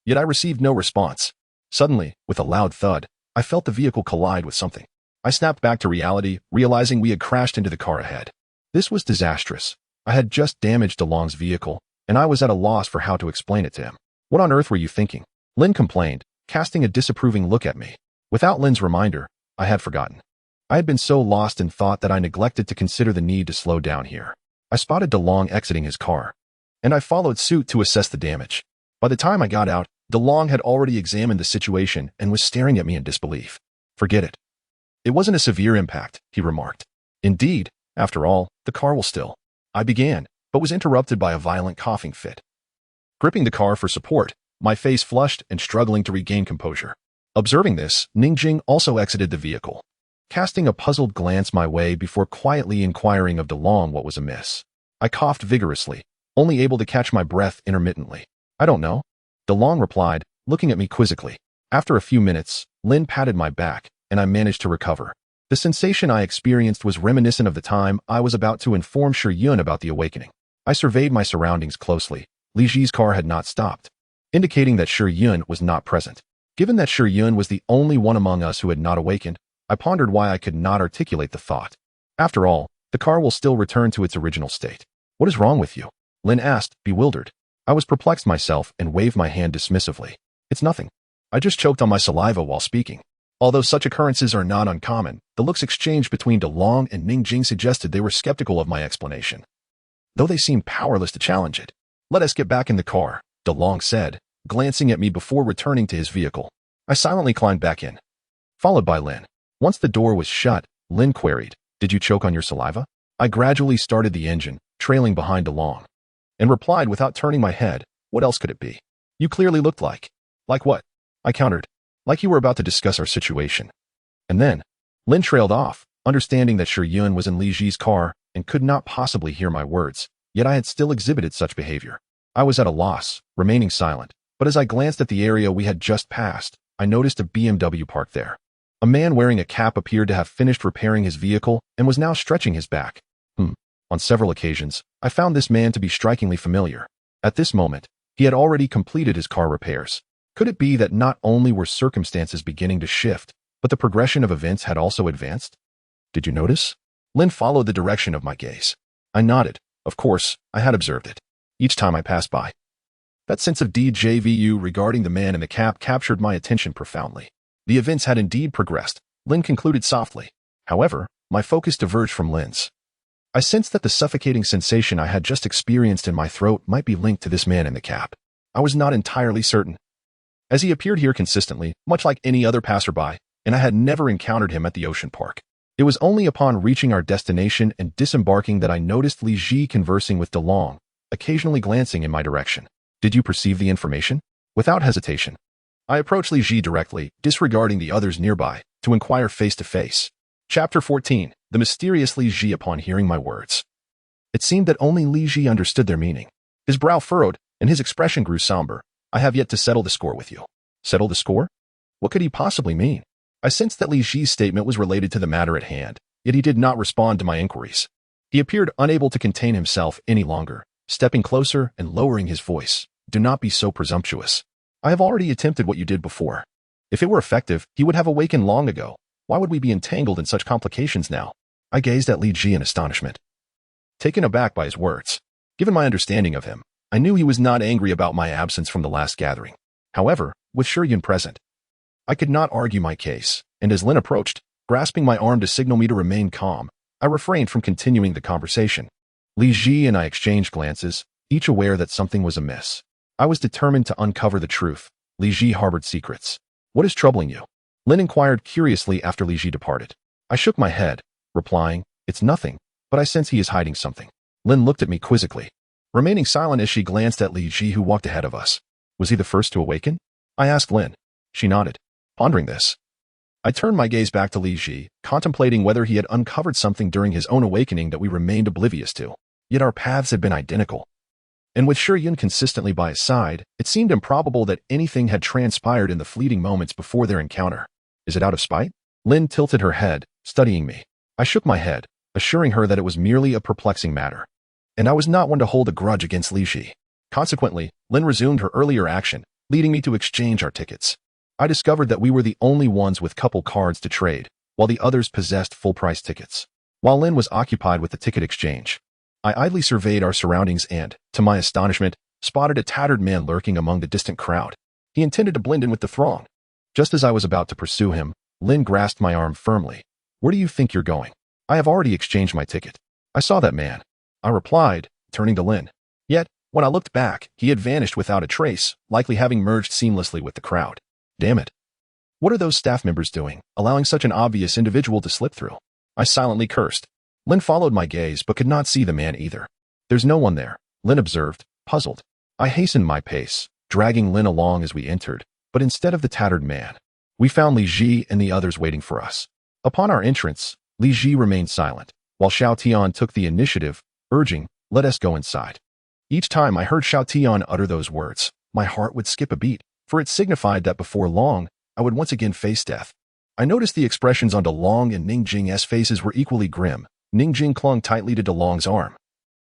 Yet I received no response. Suddenly, with a loud thud, I felt the vehicle collide with something. I snapped back to reality, realizing we had crashed into the car ahead. This was disastrous. I had just damaged DeLong's vehicle, and I was at a loss for how to explain it to him. What on earth were you thinking? Lin complained, casting a disapproving look at me. Without Lin's reminder, I had forgotten. I had been so lost in thought that I neglected to consider the need to slow down here. I spotted DeLong exiting his car, and I followed suit to assess the damage. By the time I got out, DeLong had already examined the situation and was staring at me in disbelief. Forget it. It wasn't a severe impact, he remarked. Indeed, after all, the car will still. I began, but was interrupted by a violent coughing fit. Gripping the car for support, my face flushed and struggling to regain composure. Observing this, Ningjing also exited the vehicle, casting a puzzled glance my way before quietly inquiring of DeLong what was amiss. I coughed vigorously, only able to catch my breath intermittently. I don't know, DeLong replied, looking at me quizzically. After a few minutes, Lin patted my back, and I managed to recover. The sensation I experienced was reminiscent of the time I was about to inform Shiryun about the awakening. I surveyed my surroundings closely. Li Ji's car had not stopped. indicating that Shi Yun was not present. Given that Shi Yun was the only one among us who had not awakened, I pondered why I could not articulate the thought. After all, the car will still return to its original state. What is wrong with you? Lin asked, bewildered. I was perplexed myself and waved my hand dismissively. It's nothing. I just choked on my saliva while speaking. Although such occurrences are not uncommon, the looks exchanged between DeLong and Ningjing suggested they were skeptical of my explanation, though they seemed powerless to challenge it. Let us get back in the car, DeLong said, glancing at me before returning to his vehicle. I silently climbed back in, followed by Lin. Once the door was shut, Lin queried, did you choke on your saliva? I gradually started the engine, trailing behind DeLong, and replied without turning my head, what else could it be? You clearly looked like. Like what? I countered. Like you were about to discuss our situation. And then, Lin trailed off, understanding that Shi Yun was in Li Ji's car and could not possibly hear my words, yet I had still exhibited such behavior. I was at a loss, remaining silent, but as I glanced at the area we had just passed, I noticed a BMW parked there. A man wearing a cap appeared to have finished repairing his vehicle and was now stretching his back. On several occasions, I found this man to be strikingly familiar. At this moment, he had already completed his car repairs. Could it be that not only were circumstances beginning to shift, but the progression of events had also advanced? Did you notice? Lin followed the direction of my gaze. I nodded. Of course, I had observed it. Each time I passed by. That sense of déjà vu regarding the man in the cap captured my attention profoundly. The events had indeed progressed, Lin concluded softly. However, my focus diverged from Lin's. I sensed that the suffocating sensation I had just experienced in my throat might be linked to this man in the cap. I was not entirely certain, as he appeared here consistently, much like any other passerby, and I had never encountered him at the ocean park. It was only upon reaching our destination and disembarking that I noticed Li Ji conversing with DeLong, occasionally glancing in my direction. Did you perceive the information? Without hesitation, I approached Li Ji directly, disregarding the others nearby, to inquire face to face. Chapter 14. The mysterious Li Ji upon hearing my words. It seemed that only Li Ji understood their meaning. His brow furrowed, and his expression grew somber. I have yet to settle the score with you. Settle the score? What could he possibly mean? I sensed that Li Ji's statement was related to the matter at hand, yet he did not respond to my inquiries. He appeared unable to contain himself any longer, stepping closer and lowering his voice. Do not be so presumptuous. I have already attempted what you did before. If it were effective, he would have awakened long ago. Why would we be entangled in such complications now? I gazed at Li Ji in astonishment, taken aback by his words. Given my understanding of him, I knew he was not angry about my absence from the last gathering. However, with Shi Yun present, I could not argue my case, and as Lin approached, grasping my arm to signal me to remain calm, I refrained from continuing the conversation. Li Ji and I exchanged glances, each aware that something was amiss. I was determined to uncover the truth. Li Ji harbored secrets. What is troubling you? Lin inquired curiously after Li Ji departed. I shook my head, replying, it's nothing, but I sense he is hiding something. Lin looked at me quizzically, remaining silent as she glanced at Li Ji who walked ahead of us. Was he the first to awaken? I asked Lin. She nodded, pondering this. I turned my gaze back to Li Ji, contemplating whether he had uncovered something during his own awakening that we remained oblivious to. Yet our paths had been identical. And with Shi Yun consistently by his side, it seemed improbable that anything had transpired in the fleeting moments before their encounter. Is it out of spite? Lin tilted her head, studying me. I shook my head, assuring her that it was merely a perplexing matter. And I was not one to hold a grudge against Li Ji. Consequently, Lin resumed her earlier action, leading me to exchange our tickets. I discovered that we were the only ones with couple cards to trade, while the others possessed full-price tickets. While Lin was occupied with the ticket exchange, I idly surveyed our surroundings and, to my astonishment, spotted a tattered man lurking among the distant crowd. He intended to blend in with the throng. Just as I was about to pursue him, Lin grasped my arm firmly. Where do you think you're going? I have already exchanged my ticket. I saw that man, I replied, turning to Lin. Yet, when I looked back, he had vanished without a trace, likely having merged seamlessly with the crowd. Damn it. What are those staff members doing, allowing such an obvious individual to slip through? I silently cursed. Lin followed my gaze but could not see the man either. There's no one there, Lin observed, puzzled. I hastened my pace, dragging Lin along as we entered, but instead of the tattered man, we found Li Ji and the others waiting for us. Upon our entrance, Li Ji remained silent, while Xiao Tian took the initiative, urging, let us go inside. Each time I heard Xiao Tian utter those words, my heart would skip a beat, for it signified that before long, I would once again face death. I noticed the expressions on DeLong and Ningjing's faces were equally grim. Ningjing clung tightly to DeLong's arm,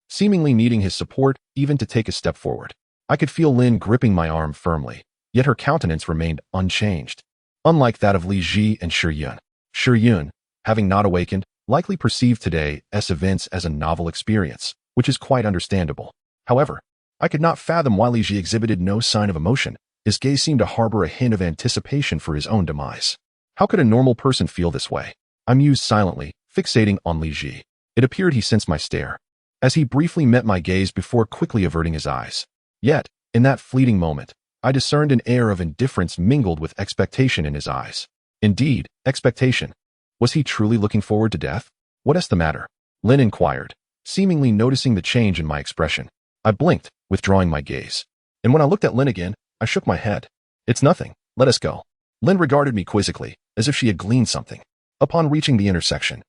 seemingly needing his support even to take a step forward. I could feel Lin gripping my arm firmly, yet her countenance remained unchanged. Unlike that of Li Ji and Shi Yun, having not awakened, likely perceived today's events as a novel experience, which is quite understandable. However, I could not fathom why Li Ji exhibited no sign of emotion. His gaze seemed to harbor a hint of anticipation for his own demise. How could a normal person feel this way? I mused silently, fixating on Li Ji. It appeared he sensed my stare, as he briefly met my gaze before quickly averting his eyes. Yet, in that fleeting moment, I discerned an air of indifference mingled with expectation in his eyes. Indeed, expectation. Was he truly looking forward to death? What's the matter? Lin inquired, seemingly noticing the change in my expression. I blinked, withdrawing my gaze. And when I looked at Lin again, I shook my head. It's nothing. Let us go. Lin regarded me quizzically, as if she had gleaned something. Upon reaching the intersection,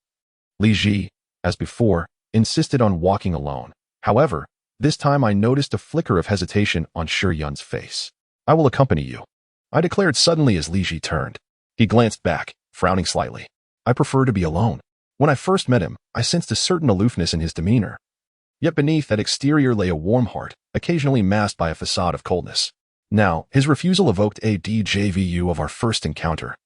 Li Ji, as before, insisted on walking alone. However, this time I noticed a flicker of hesitation on Shi Yun's face. I will accompany you, I declared suddenly as Li Ji turned. He glanced back, frowning slightly. I prefer to be alone. When I first met him, I sensed a certain aloofness in his demeanor. Yet beneath that exterior lay a warm heart, occasionally masked by a facade of coldness. Now, his refusal evoked a déjà vu of our first encounter,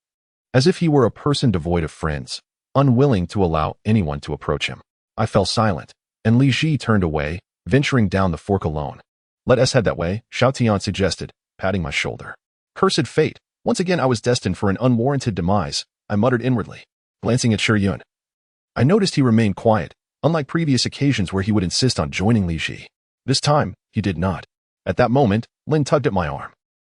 as if he were a person devoid of friends, unwilling to allow anyone to approach him. I fell silent, and Li Ji turned away, venturing down the fork alone. Let us head that way, Xiao Tian suggested, patting my shoulder. Cursed fate. Once again I was destined for an unwarranted demise, I muttered inwardly, glancing at Shi Yun. I noticed he remained quiet, unlike previous occasions where he would insist on joining Li Ji. This time, he did not. At that moment, Lin tugged at my arm.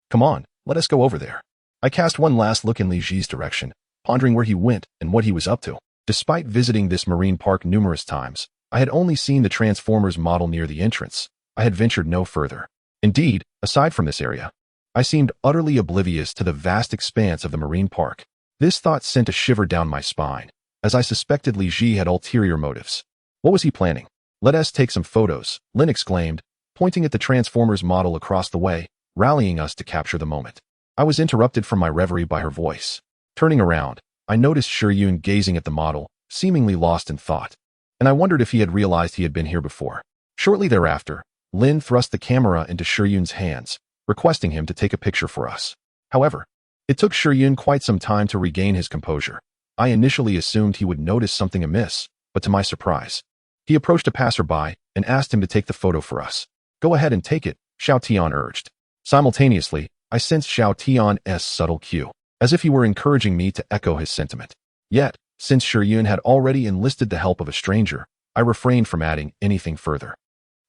Come on, let us go over there. I cast one last look in Li Ji's direction, pondering where he went and what he was up to. Despite visiting this marine park numerous times, I had only seen the Transformers model near the entrance. I had ventured no further. Indeed, aside from this area, I seemed utterly oblivious to the vast expanse of the marine park. This thought sent a shiver down my spine, as I suspected Li Ji had ulterior motives. What was he planning? Let us take some photos, Lin exclaimed, pointing at the Transformers model across the way, rallying us to capture the moment. I was interrupted from my reverie by her voice. Turning around, I noticed Shi Yun gazing at the model, seemingly lost in thought, and I wondered if he had realized he had been here before. Shortly thereafter, Lin thrust the camera into Shi Yun's hands, requesting him to take a picture for us. However, it took Shi Yun quite some time to regain his composure. I initially assumed he would notice something amiss, but to my surprise, he approached a passerby and asked him to take the photo for us. Go ahead and take it, Xiao Tian urged. Simultaneously, I sensed Xiao Tian's subtle cue, as if he were encouraging me to echo his sentiment. Yet, since Shi Yun had already enlisted the help of a stranger, I refrained from adding anything further.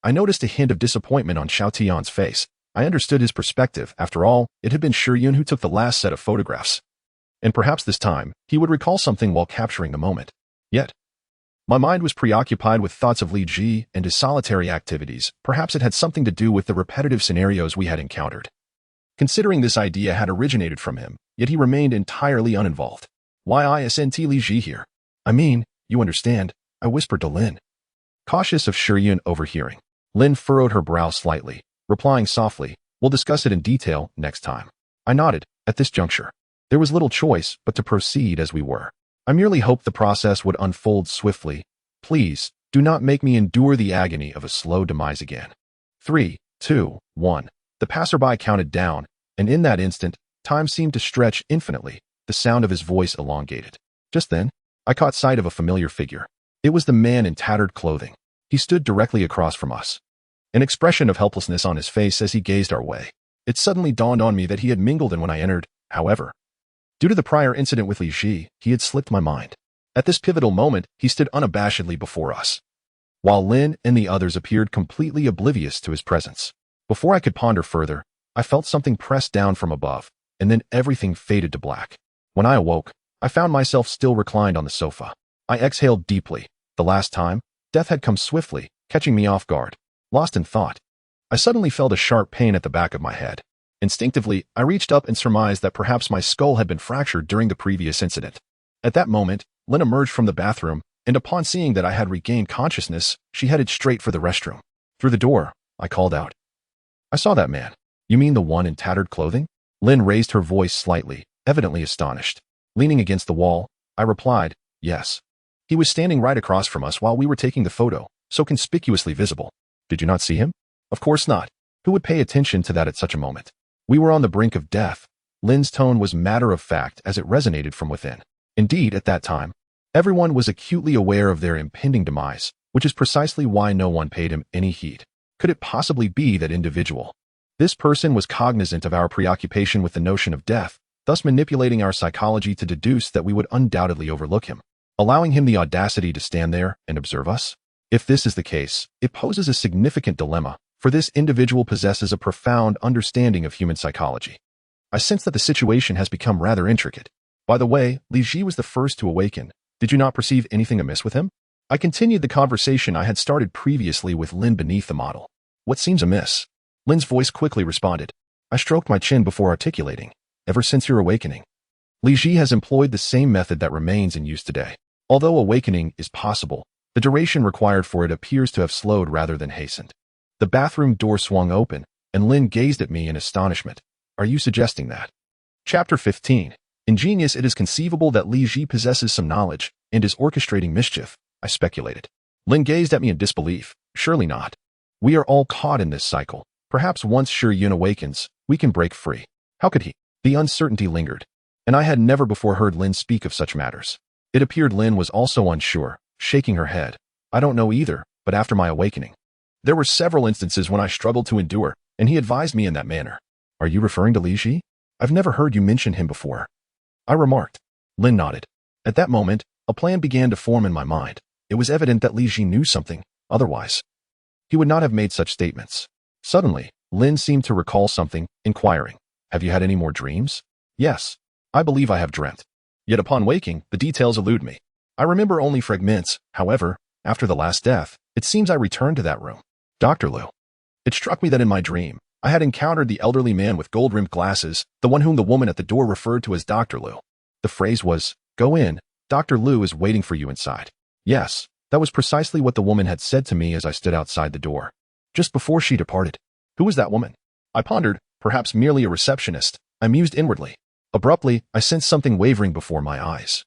I noticed a hint of disappointment on Xiao Tian's face. I understood his perspective. After all, it had been Shi Yun who took the last set of photographs. And perhaps this time, he would recall something while capturing the moment. Yet, my mind was preoccupied with thoughts of Li Ji and his solitary activities. Perhaps it had something to do with the repetitive scenarios we had encountered. Considering this idea had originated from him, yet he remained entirely uninvolved. Why isn't Li Ji here? I mean, you understand, I whispered to Lin. Cautious of Shi Yun overhearing, Lin furrowed her brow slightly, replying softly, we'll discuss it in detail next time. I nodded. At this juncture, there was little choice but to proceed as we were. I merely hoped the process would unfold swiftly. Please, do not make me endure the agony of a slow demise again. 3, 2, 1. The passerby counted down, and in that instant, time seemed to stretch infinitely. The sound of his voice elongated. Just then, I caught sight of a familiar figure. It was the man in tattered clothing. He stood directly across from us, an expression of helplessness on his face as he gazed our way. It suddenly dawned on me that he had mingled in when I entered. However, due to the prior incident with Li Ji, he had slipped my mind. At this pivotal moment, he stood unabashedly before us, while Lin and the others appeared completely oblivious to his presence. Before I could ponder further, I felt something pressed down from above, and then everything faded to black. When I awoke, I found myself still reclined on the sofa. I exhaled deeply. The last time, death had come swiftly, catching me off guard. Lost in thought, I suddenly felt a sharp pain at the back of my head. Instinctively, I reached up and surmised that perhaps my skull had been fractured during the previous incident. At that moment, Lin emerged from the bathroom, and upon seeing that I had regained consciousness, she headed straight for the restroom. Through the door, I called out, I saw that man. You mean the one in tattered clothing? Lin raised her voice slightly, evidently astonished. Leaning against the wall, I replied, yes. He was standing right across from us while we were taking the photo, so conspicuously visible. Did you not see him? Of course not. Who would pay attention to that at such a moment? We were on the brink of death. Lin's tone was matter-of-fact as it resonated from within. Indeed, at that time, everyone was acutely aware of their impending demise, which is precisely why no one paid him any heed. Could it possibly be that individual? This person was cognizant of our preoccupation with the notion of death, thus manipulating our psychology to deduce that we would undoubtedly overlook him, allowing him the audacity to stand there and observe us? If this is the case, it poses a significant dilemma, for this individual possesses a profound understanding of human psychology. I sense that the situation has become rather intricate. By the way, Li Ji was the first to awaken. Did you not perceive anything amiss with him? I continued the conversation I had started previously with Lin beneath the model. What seems amiss? Lin's voice quickly responded. I stroked my chin before articulating. Ever since your awakening. Li Ji has employed the same method that remains in use today. Although awakening is possible, the duration required for it appears to have slowed rather than hastened. The bathroom door swung open, and Lin gazed at me in astonishment. Are you suggesting that? Chapter 15. Ingenious. It is conceivable that Li Ji possesses some knowledge and is orchestrating mischief, I speculated. Lin gazed at me in disbelief. Surely not. We are all caught in this cycle. Perhaps once Shi Yun awakens, we can break free. How could he? The uncertainty lingered, and I had never before heard Lin speak of such matters. It appeared Lin was also unsure, shaking her head. I don't know either, but after my awakening, there were several instances when I struggled to endure, and he advised me in that manner. Are you referring to Li Ji? I've never heard you mention him before. I remarked. Lin nodded. At that moment, a plan began to form in my mind. It was evident that Li Ji knew something, otherwise he would not have made such statements. Suddenly, Lin seemed to recall something, inquiring, have you had any more dreams? Yes, I believe I have dreamt. Yet upon waking, the details elude me. I remember only fragments. However, after the last death, it seems I returned to that room. Dr. Liu. It struck me that in my dream, I had encountered the elderly man with gold-rimmed glasses, the one whom the woman at the door referred to as Dr. Liu. The phrase was, go in, Dr. Liu is waiting for you inside. Yes, that was precisely what the woman had said to me as I stood outside the door, just before she departed. Who was that woman? I pondered, perhaps merely a receptionist. I mused inwardly. Abruptly, I sensed something wavering before my eyes,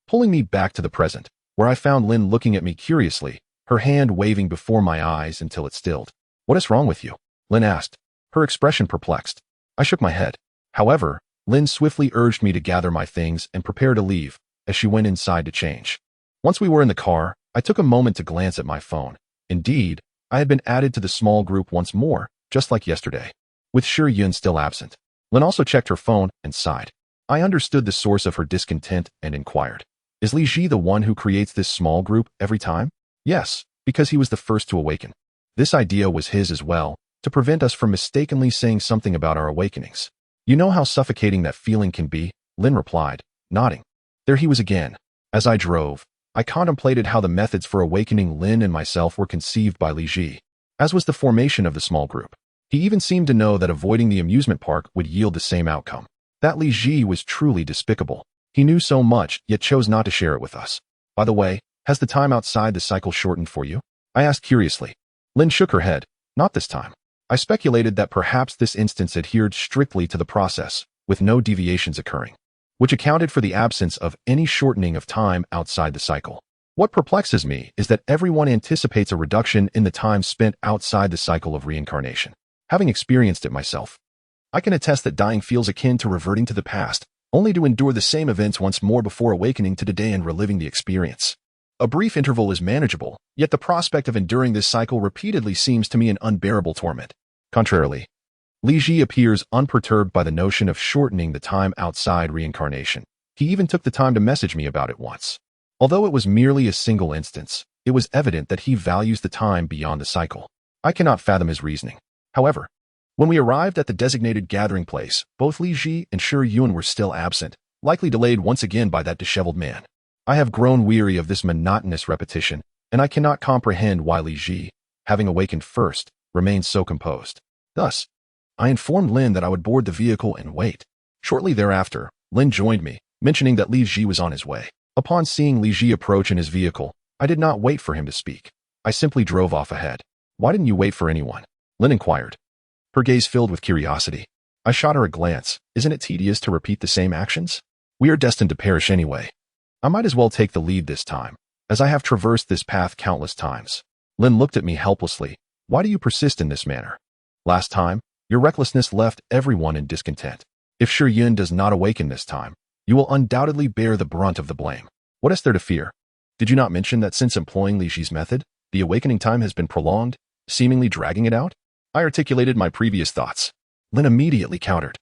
pulling me back to the present, where I found Lin looking at me curiously, her hand waving before my eyes until it stilled. What is wrong with you? Lin asked, her expression perplexed. I shook my head. However, Lin swiftly urged me to gather my things and prepare to leave, as she went inside to change. Once we were in the car, I took a moment to glance at my phone. Indeed, I had been added to the small group once more, just like yesterday, with Shi Yun still absent. Lin also checked her phone and sighed. I understood the source of her discontent and inquired, is Li Ji the one who creates this small group every time? Yes, because he was the first to awaken. This idea was his as well, to prevent us from mistakenly saying something about our awakenings. You know how suffocating that feeling can be, Lin replied, nodding. There he was again. As I drove, I contemplated how the methods for awakening Lin and myself were conceived by Li Ji, as was the formation of the small group. He even seemed to know that avoiding the amusement park would yield the same outcome. That Li Ji was truly despicable. He knew so much, yet chose not to share it with us. By the way, has the time outside the cycle shortened for you? I asked curiously. Lin shook her head. Not this time. I speculated that perhaps this instance adhered strictly to the process, with no deviations occurring, which accounted for the absence of any shortening of time outside the cycle. What perplexes me is that everyone anticipates a reduction in the time spent outside the cycle of reincarnation. Having experienced it myself, I can attest that dying feels akin to reverting to the past, only to endure the same events once more before awakening to today and reliving the experience. A brief interval is manageable, yet the prospect of enduring this cycle repeatedly seems to me an unbearable torment. Contrarily, Li Ji appears unperturbed by the notion of shortening the time outside reincarnation. He even took the time to message me about it once. Although it was merely a single instance, it was evident that he values the time beyond the cycle. I cannot fathom his reasoning. However, when we arrived at the designated gathering place, both Li Ji and Shi Yun were still absent, likely delayed once again by that disheveled man. I have grown weary of this monotonous repetition, and I cannot comprehend why Li Ji, having awakened first, remained so composed. Thus, I informed Lin that I would board the vehicle and wait. Shortly thereafter, Lin joined me, mentioning that Li Ji was on his way. Upon seeing Li Ji approach in his vehicle, I did not wait for him to speak. I simply drove off ahead. Why didn't you wait for anyone? Lin inquired, her gaze filled with curiosity. I shot her a glance. Isn't it tedious to repeat the same actions? We are destined to perish anyway. I might as well take the lead this time, as I have traversed this path countless times. Lin looked at me helplessly. Why do you persist in this manner? Last time, your recklessness left everyone in discontent. If Yun does not awaken this time, you will undoubtedly bear the brunt of the blame. What is there to fear? Did you not mention that since employing Li Ji's method, the awakening time has been prolonged, seemingly dragging it out? I articulated my previous thoughts. Lin immediately countered.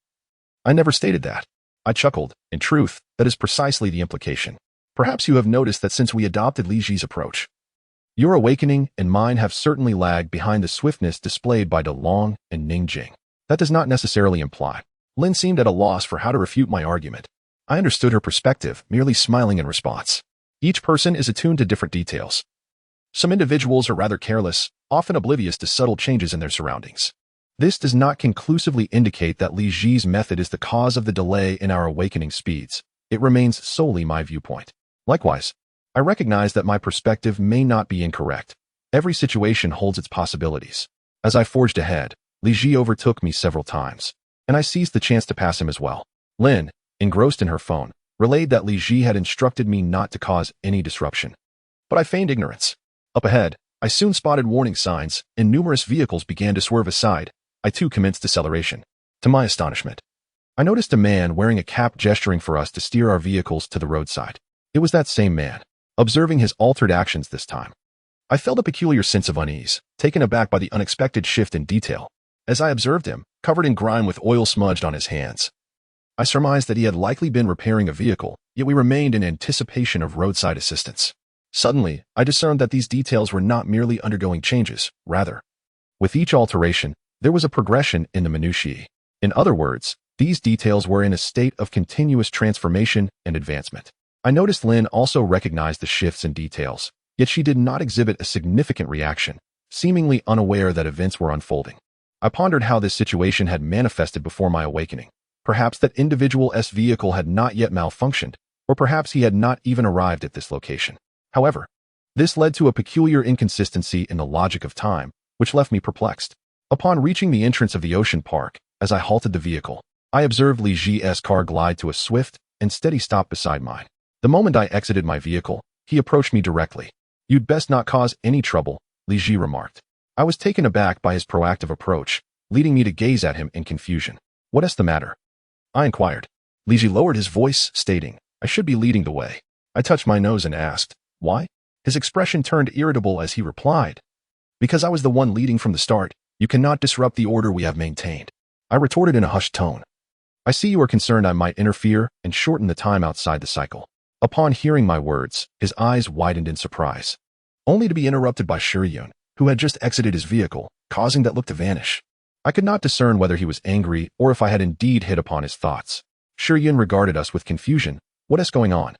I never stated that. I chuckled. In truth, that is precisely the implication. Perhaps you have noticed that since we adopted Li Ji's approach, your awakening and mine have certainly lagged behind the swiftness displayed by De Long and Ning Jing. That does not necessarily imply. Lin seemed at a loss for how to refute my argument. I understood her perspective, merely smiling in response. Each person is attuned to different details. Some individuals are rather careless, often oblivious to subtle changes in their surroundings. This does not conclusively indicate that Li Ji's method is the cause of the delay in our awakening speeds. It remains solely my viewpoint. Likewise, I recognize that my perspective may not be incorrect. Every situation holds its possibilities. As I forged ahead, Li Ji overtook me several times, and I seized the chance to pass him as well. Lin, engrossed in her phone, relayed that Li Ji had instructed me not to cause any disruption. But I feigned ignorance. Up ahead, I soon spotted warning signs, and numerous vehicles began to swerve aside. I too commenced deceleration. To my astonishment, I noticed a man wearing a cap gesturing for us to steer our vehicles to the roadside. It was that same man. Observing his altered actions this time, I felt a peculiar sense of unease, taken aback by the unexpected shift in detail. As I observed him, covered in grime with oil smudged on his hands, I surmised that he had likely been repairing a vehicle, yet we remained in anticipation of roadside assistance. Suddenly, I discerned that these details were not merely undergoing changes, rather, with each alteration, there was a progression in the minutiae. In other words, these details were in a state of continuous transformation and advancement. I noticed Lin also recognized the shifts in details, yet she did not exhibit a significant reaction, seemingly unaware that events were unfolding. I pondered how this situation had manifested before my awakening. Perhaps that individual's vehicle had not yet malfunctioned, or perhaps he had not even arrived at this location. However, this led to a peculiar inconsistency in the logic of time, which left me perplexed. Upon reaching the entrance of the ocean park, as I halted the vehicle, I observed Li Ji's car glide to a swift and steady stop beside mine. The moment I exited my vehicle, he approached me directly. You'd best not cause any trouble, Li Ji remarked. I was taken aback by his proactive approach, leading me to gaze at him in confusion. What is the matter? I inquired. Li Ji lowered his voice, stating, I should be leading the way. I touched my nose and asked, why? His expression turned irritable as he replied, because I was the one leading from the start. You cannot disrupt the order we have maintained. I retorted in a hushed tone. I see you are concerned I might interfere and shorten the time outside the cycle. Upon hearing my words, his eyes widened in surprise, only to be interrupted by Yun, who had just exited his vehicle, causing that look to vanish. I could not discern whether he was angry or if I had indeed hit upon his thoughts. Yun regarded us with confusion. What is going on?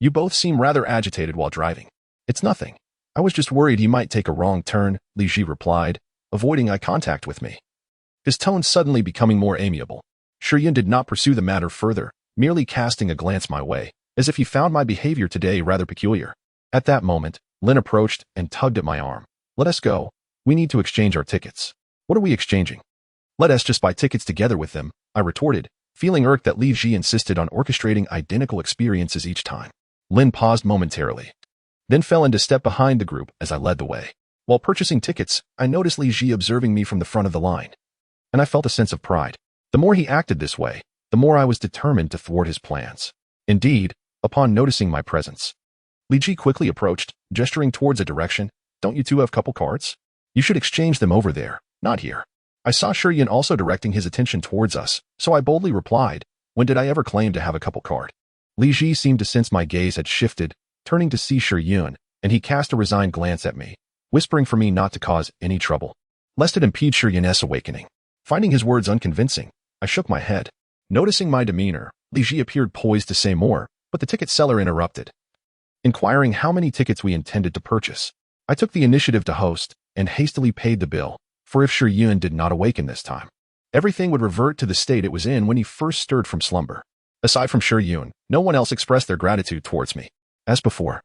You both seem rather agitated while driving. It's nothing. I was just worried he might take a wrong turn, Li Ji replied, avoiding eye contact with me, his tone suddenly becoming more amiable. Yun did not pursue the matter further, merely casting a glance my way, as if he found my behavior today rather peculiar. At that moment, Lin approached and tugged at my arm. Let us go. We need to exchange our tickets. What are we exchanging? Let us just buy tickets together with them, I retorted, feeling irked that Li Ji insisted on orchestrating identical experiences each time. Lin paused momentarily, then fell into step behind the group as I led the way. While purchasing tickets, I noticed Li Ji observing me from the front of the line, and I felt a sense of pride. The more he acted this way, the more I was determined to thwart his plans. Indeed, upon noticing my presence, Li Ji quickly approached, gesturing towards a direction. Don't you two have couple cards? You should exchange them over there, not here. I saw Yun also directing his attention towards us, so I boldly replied, when did I ever claim to have a couple card? Li Ji seemed to sense my gaze had shifted, turning to see Yun, and he cast a resigned glance at me, whispering for me not to cause any trouble, lest it impede Yun's awakening. Finding his words unconvincing, I shook my head. Noticing my demeanor, Li Ji appeared poised to say more, but the ticket seller interrupted, inquiring how many tickets we intended to purchase. I took the initiative to host and hastily paid the bill, for if Yun did not awaken this time, everything would revert to the state it was in when he first stirred from slumber. Aside from Yun, no one else expressed their gratitude towards me. As before,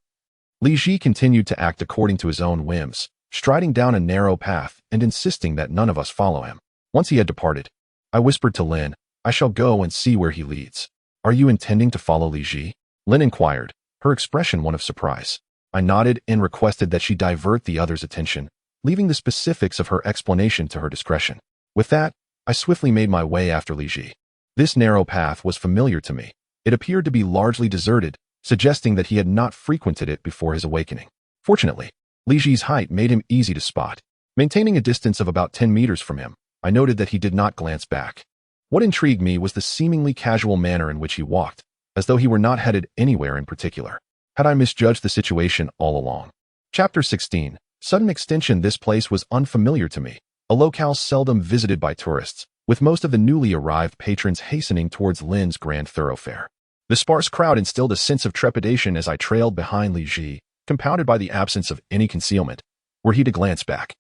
Li Ji continued to act according to his own whims, striding down a narrow path and insisting that none of us follow him. Once he had departed, I whispered to Lin, I shall go and see where he leads. Are you intending to follow Li Ji? Lin inquired, her expression one of surprise. I nodded and requested that she divert the other's attention, leaving the specifics of her explanation to her discretion. With that, I swiftly made my way after Li Ji. This narrow path was familiar to me. It appeared to be largely deserted, suggesting that he had not frequented it before his awakening. Fortunately, Li Ji's height made him easy to spot. Maintaining a distance of about 10 meters from him, I noted that he did not glance back. What intrigued me was the seemingly casual manner in which he walked, as though he were not headed anywhere in particular. Had I misjudged the situation all along? Chapter 16. Sudden extension. This place was unfamiliar to me, a locale seldom visited by tourists, with most of the newly arrived patrons hastening towards Lin's grand thoroughfare. The sparse crowd instilled a sense of trepidation as I trailed behind Li Ji, compounded by the absence of any concealment. Were he to glance back,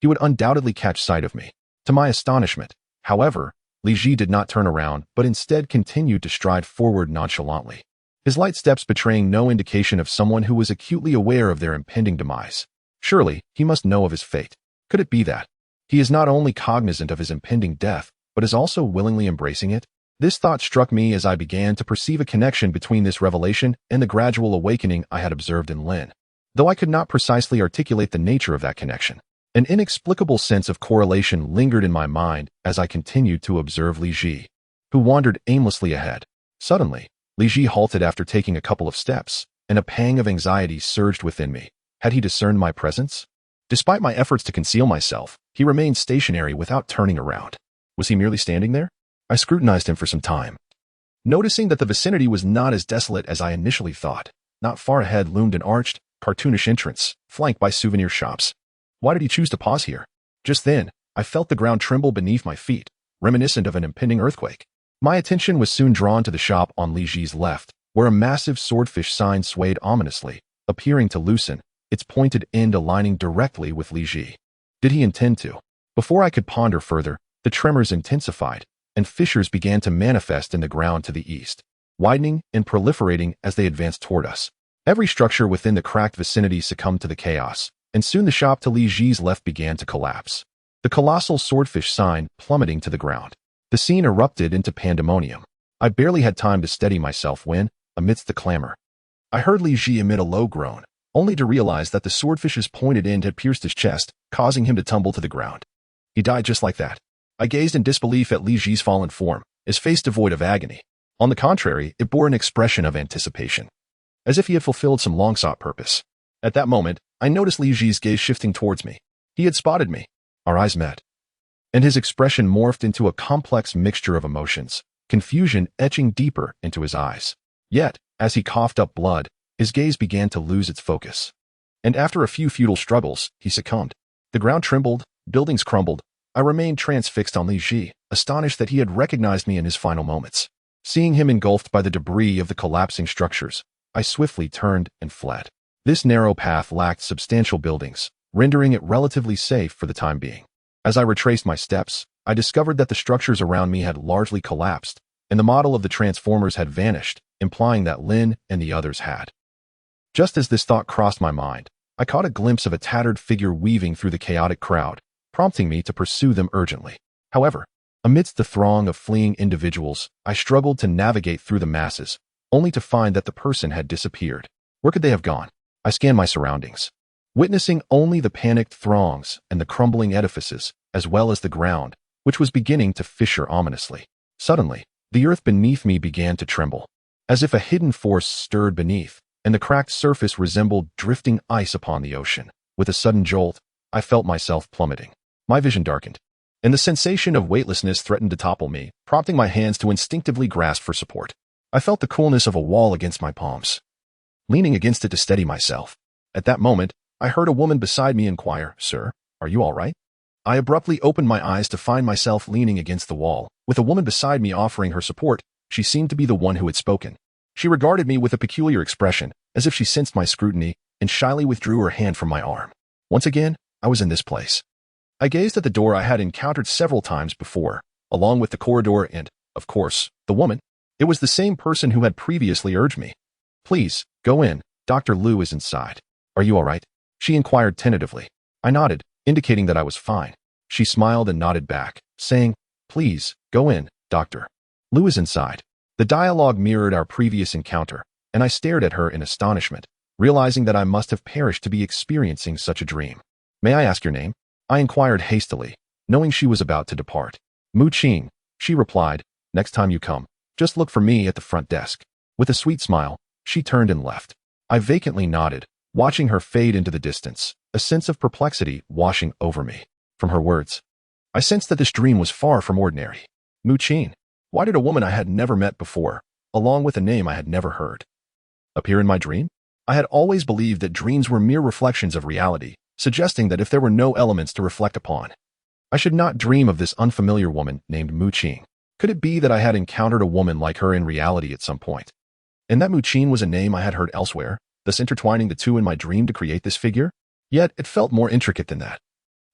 he would undoubtedly catch sight of me. To my astonishment, however, Li Ji did not turn around, but instead continued to stride forward nonchalantly, his light steps betraying no indication of someone who was acutely aware of their impending demise. Surely, he must know of his fate. Could it be that he is not only cognizant of his impending death, but is also willingly embracing it? This thought struck me as I began to perceive a connection between this revelation and the gradual awakening I had observed in Lin. Though I could not precisely articulate the nature of that connection, an inexplicable sense of correlation lingered in my mind as I continued to observe Li Ji, who wandered aimlessly ahead. Suddenly, Li Ji halted after taking a couple of steps, and a pang of anxiety surged within me. Had he discerned my presence? Despite my efforts to conceal myself, he remained stationary without turning around. Was he merely standing there? I scrutinized him for some time, noticing that the vicinity was not as desolate as I initially thought. Not far ahead loomed an arched, cartoonish entrance, flanked by souvenir shops. Why did he choose to pause here? Just then, I felt the ground tremble beneath my feet, reminiscent of an impending earthquake. My attention was soon drawn to the shop on Li Ji's left, where a massive swordfish sign swayed ominously, appearing to loosen, its pointed end aligning directly with Li Ji. Did he intend to? Before I could ponder further, the tremors intensified, and fissures began to manifest in the ground to the east, widening and proliferating as they advanced toward us. Every structure within the cracked vicinity succumbed to the chaos, and soon the shop to Li Ji's left began to collapse, the colossal swordfish sign plummeting to the ground. The scene erupted into pandemonium. I barely had time to steady myself when, amidst the clamor, I heard Li Ji emit a low groan, only to realize that the swordfish's pointed end had pierced his chest, causing him to tumble to the ground. He died just like that. I gazed in disbelief at Li Ji's fallen form, his face devoid of agony. On the contrary, it bore an expression of anticipation, as if he had fulfilled some long-sought purpose. At that moment, I noticed Li Ji's gaze shifting towards me. He had spotted me. Our eyes met, and his expression morphed into a complex mixture of emotions, confusion etching deeper into his eyes. Yet, as he coughed up blood, his gaze began to lose its focus. And after a few futile struggles, he succumbed. The ground trembled, buildings crumbled. I remained transfixed on Li Ji, astonished that he had recognized me in his final moments. Seeing him engulfed by the debris of the collapsing structures, I swiftly turned and fled. This narrow path lacked substantial buildings, rendering it relatively safe for the time being. As I retraced my steps, I discovered that the structures around me had largely collapsed, and the model of the transformers had vanished, implying that Lin and the others had. Just as this thought crossed my mind, I caught a glimpse of a tattered figure weaving through the chaotic crowd, prompting me to pursue them urgently. However, amidst the throng of fleeing individuals, I struggled to navigate through the masses, only to find that the person had disappeared. Where could they have gone? I scanned my surroundings, witnessing only the panicked throngs and the crumbling edifices, as well as the ground, which was beginning to fissure ominously. Suddenly, the earth beneath me began to tremble, as if a hidden force stirred beneath, and the cracked surface resembled drifting ice upon the ocean. With a sudden jolt, I felt myself plummeting. My vision darkened, and the sensation of weightlessness threatened to topple me, prompting my hands to instinctively grasp for support. I felt the coolness of a wall against my palms, leaning against it to steady myself. At that moment, I heard a woman beside me inquire, "Sir, are you all right?" I abruptly opened my eyes to find myself leaning against the wall, with a woman beside me offering her support. She seemed to be the one who had spoken. She regarded me with a peculiar expression, as if she sensed my scrutiny, and shyly withdrew her hand from my arm. Once again, I was in this place. I gazed at the door I had encountered several times before, along with the corridor and, of course, the woman. It was the same person who had previously urged me. "Please, go in. Dr. Liu is inside." "Are you all right?" she inquired tentatively. I nodded, indicating that I was fine. She smiled and nodded back, saying, "Please, go in, Dr. Liu is inside." The dialogue mirrored our previous encounter, and I stared at her in astonishment, realizing that I must have perished to be experiencing such a dream. "May I ask your name?" I inquired hastily, knowing she was about to depart. Mu Qing, she replied, next time you come, just look for me at the front desk. With a sweet smile, she turned and left. I vacantly nodded, watching her fade into the distance, a sense of perplexity washing over me. From her words, I sensed that this dream was far from ordinary. Mu Qing, why did a woman I had never met before, along with a name I had never heard, appear in my dream? I had always believed that dreams were mere reflections of reality, suggesting that if there were no elements to reflect upon, I should not dream of this unfamiliar woman named Mu Qing. Could it be that I had encountered a woman like her in reality at some point, and that Mu Qing was a name I had heard elsewhere, thus intertwining the two in my dream to create this figure? Yet it felt more intricate than that,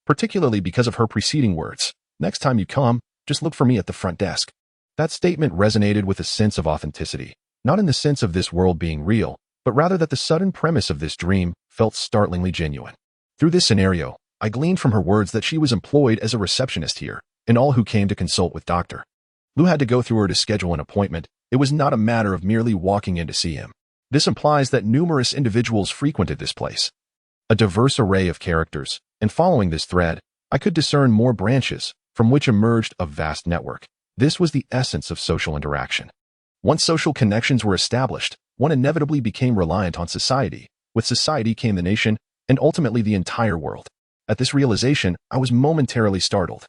particularly because of her preceding words. Next time you come, just look for me at the front desk. That statement resonated with a sense of authenticity, not in the sense of this world being real, but rather that the sudden premise of this dream felt startlingly genuine. Through this scenario, I gleaned from her words that she was employed as a receptionist here, and all who came to consult with Dr. Lu had to go through her to schedule an appointment. It was not a matter of merely walking in to see him. This implies that numerous individuals frequented this place, a diverse array of characters, and following this thread, I could discern more branches, from which emerged a vast network. This was the essence of social interaction. Once social connections were established, one inevitably became reliant on society. With society came the nation, and ultimately the entire world. At this realization, I was momentarily startled,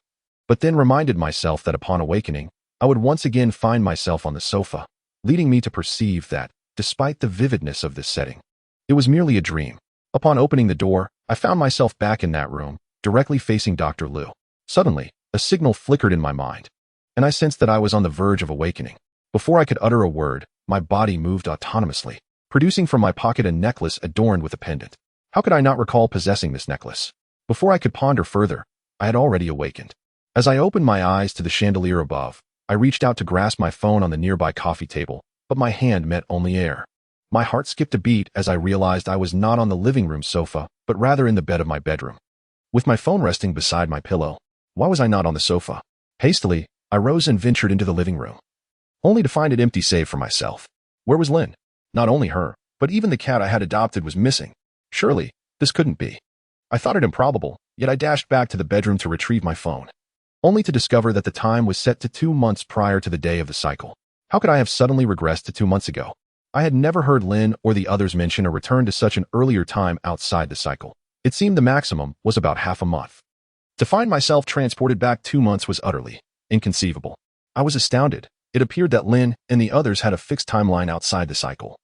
but then reminded myself that upon awakening, I would once again find myself on the sofa, leading me to perceive that, despite the vividness of this setting, it was merely a dream. Upon opening the door, I found myself back in that room, directly facing Dr. Lu. Suddenly, a signal flickered in my mind, and I sensed that I was on the verge of awakening. Before I could utter a word, my body moved autonomously, producing from my pocket a necklace adorned with a pendant. How could I not recall possessing this necklace? Before I could ponder further, I had already awakened. As I opened my eyes to the chandelier above, I reached out to grasp my phone on the nearby coffee table, but my hand met only air. My heart skipped a beat as I realized I was not on the living room sofa, but rather in the bed of my bedroom, with my phone resting beside my pillow. Why was I not on the sofa? Hastily, I rose and ventured into the living room, only to find it empty save for myself. Where was Lynn? Not only her, but even the cat I had adopted was missing. Surely, this couldn't be. I thought it improbable, yet I dashed back to the bedroom to retrieve my phone, only to discover that the time was set to 2 months prior to the day of the cycle. How could I have suddenly regressed to 2 months ago? I had never heard Lynn or the others mention a return to such an earlier time outside the cycle. It seemed the maximum was about half a month. To find myself transported back 2 months was utterly inconceivable. I was astounded. It appeared that Lynn and the others had a fixed timeline outside the cycle,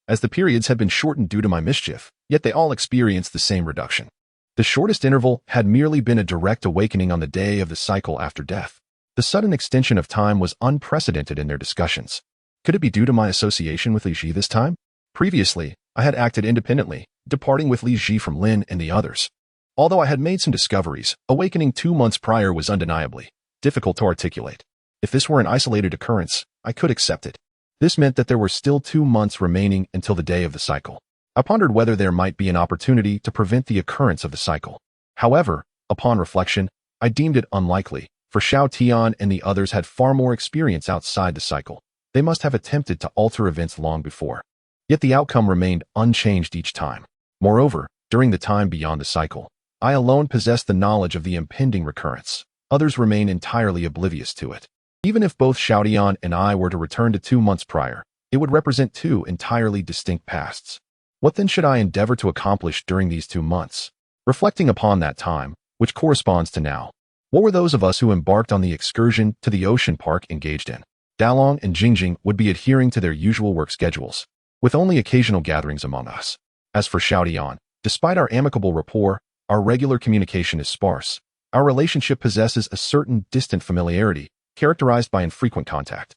as the periods had been shortened due to my mischief, yet they all experienced the same reduction. The shortest interval had merely been a direct awakening on the day of the cycle after death. The sudden extension of time was unprecedented in their discussions. Could it be due to my association with Li Ji this time? Previously, I had acted independently, departing with Li Ji from Lin and the others. Although I had made some discoveries, awakening 2 months prior was undeniably difficult to articulate. If this were an isolated occurrence, I could accept it. This meant that there were still 2 months remaining until the day of the cycle. I pondered whether there might be an opportunity to prevent the occurrence of the cycle. However, upon reflection, I deemed it unlikely, for Xiao Tian and the others had far more experience outside the cycle. They must have attempted to alter events long before. Yet the outcome remained unchanged each time. Moreover, during the time beyond the cycle, I alone possessed the knowledge of the impending recurrence. Others remain entirely oblivious to it. Even if both Xiao Tian and I were to return to 2 months prior, it would represent 2 entirely distinct pasts. What then should I endeavor to accomplish during these 2 months? Reflecting upon that time, which corresponds to now, what were those of us who embarked on the excursion to the ocean park engaged in? Dalong and Jingjing would be adhering to their usual work schedules, with only occasional gatherings among us. As for Xiao Tian, despite our amicable rapport, our regular communication is sparse. Our relationship possesses a certain distant familiarity, characterized by infrequent contact.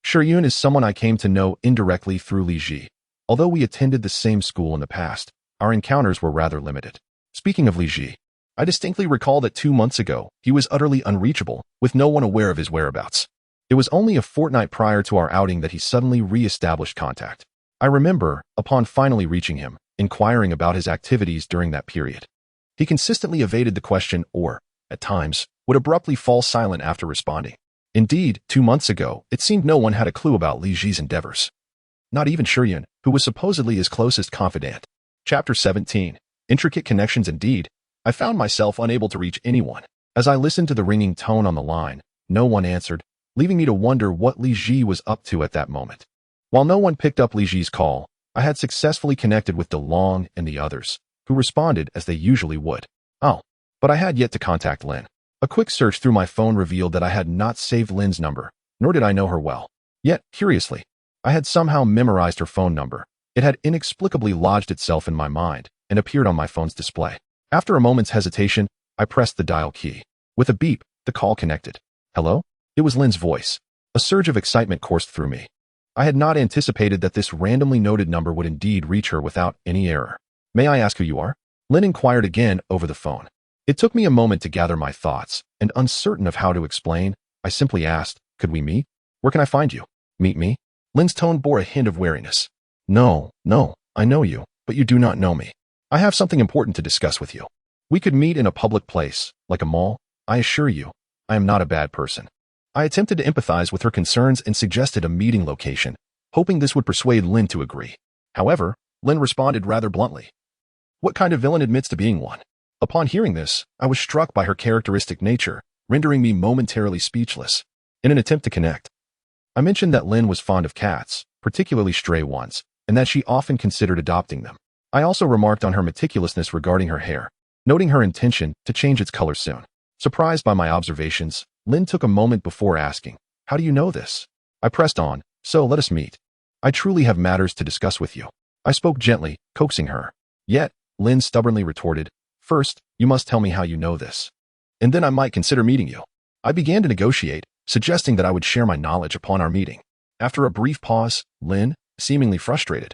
Shiyun is someone I came to know indirectly through Li Ji. Although we attended the same school in the past, our encounters were rather limited. Speaking of Li Ji, I distinctly recall that 2 months ago, he was utterly unreachable, with no one aware of his whereabouts. It was only a fortnight prior to our outing that he suddenly re-established contact. I remember, upon finally reaching him, inquiring about his activities during that period. He consistently evaded the question or, at times, would abruptly fall silent after responding. Indeed, 2 months ago, it seemed no one had a clue about Li Ji's endeavors. Not even Shiyun, who was supposedly his closest confidant. Chapter 17. Intricate connections indeed. I found myself unable to reach anyone. As I listened to the ringing tone on the line, no one answered, leaving me to wonder what Li Ji was up to at that moment. While no one picked up Li Ji's call, I had successfully connected with DeLong and the others, who responded as they usually would. Oh, but I had yet to contact Lin. A quick search through my phone revealed that I had not saved Lin's number, nor did I know her well. Yet, curiously, I had somehow memorized her phone number. It had inexplicably lodged itself in my mind and appeared on my phone's display. After a moment's hesitation, I pressed the dial key. With a beep, the call connected. Hello? It was Lin's voice. A surge of excitement coursed through me. I had not anticipated that this randomly noted number would indeed reach her without any error. May I ask who you are? Lin inquired again over the phone. It took me a moment to gather my thoughts, and uncertain of how to explain, I simply asked, could we meet? Where can I find you? Meet me? Lin's tone bore a hint of wariness. No, I know you, but you do not know me. I have something important to discuss with you. We could meet in a public place, like a mall. I assure you, I am not a bad person. I attempted to empathize with her concerns and suggested a meeting location, hoping this would persuade Lin to agree. However, Lin responded rather bluntly. What kind of villain admits to being one? Upon hearing this, I was struck by her characteristic nature, rendering me momentarily speechless. In an attempt to connect, I mentioned that Lin was fond of cats, particularly stray ones, and that she often considered adopting them. I also remarked on her meticulousness regarding her hair, noting her intention to change its color soon. Surprised by my observations, Lin took a moment before asking, how do you know this? I pressed on, so let us meet. I truly have matters to discuss with you. I spoke gently, coaxing her. Yet, Lin stubbornly retorted, first, you must tell me how you know this. And then I might consider meeting you. I began to negotiate, suggesting that I would share my knowledge upon our meeting. After a brief pause, Lin, seemingly frustrated,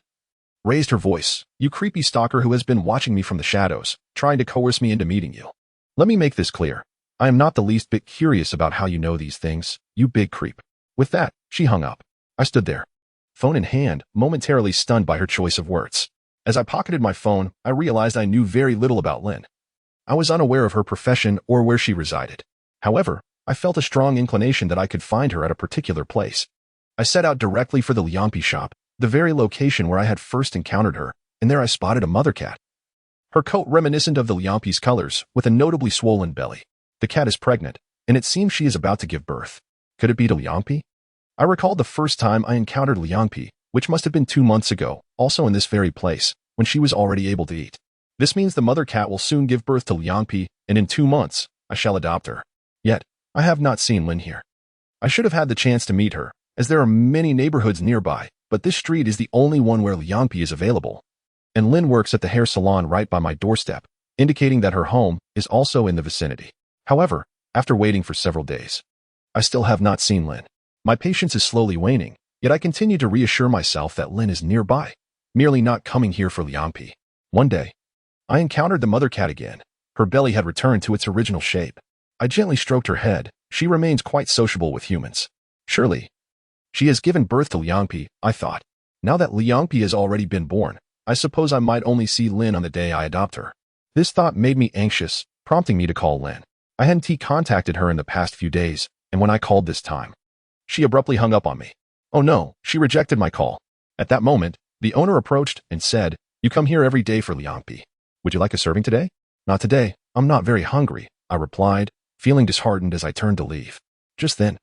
raised her voice. You creepy stalker who has been watching me from the shadows, trying to coerce me into meeting you. Let me make this clear. I am not the least bit curious about how you know these things, you big creep. With that, she hung up. I stood there, phone in hand, momentarily stunned by her choice of words. As I pocketed my phone, I realized I knew very little about Lin. I was unaware of her profession or where she resided. However, I felt a strong inclination that I could find her at a particular place. I set out directly for the Liangpi shop, the very location where I had first encountered her, and there I spotted a mother cat. Her coat reminiscent of the Liangpi's colors, with a notably swollen belly. The cat is pregnant, and it seems she is about to give birth. Could it be to Liangpi? I recalled the first time I encountered Liangpi, which must have been 2 months ago, also in this very place, when she was already able to eat. This means the mother cat will soon give birth to Liangpi, and in 2 months, I shall adopt her. Yet, I have not seen Lin here. I should have had the chance to meet her, as there are many neighborhoods nearby, but this street is the only one where Liangpi is available. And Lin works at the hair salon right by my doorstep, indicating that her home is also in the vicinity. However, after waiting for several days, I still have not seen Lin. My patience is slowly waning, yet I continue to reassure myself that Lin is nearby, merely not coming here for Liangpi. One day, I encountered the mother cat again. Her belly had returned to its original shape. I gently stroked her head. She remains quite sociable with humans. Surely, she has given birth to Liangpi, I thought. Now that Liangpi has already been born, I suppose I might only see Lin on the day I adopt her. This thought made me anxious, prompting me to call Lin. I hadn't contacted her in the past few days, and when I called this time, she abruptly hung up on me. Oh no, she rejected my call. At that moment, the owner approached and said, you come here every day for Liangpi. Would you like a serving today? Not today, I'm not very hungry, I replied, feeling disheartened as I turned to leave. Just then,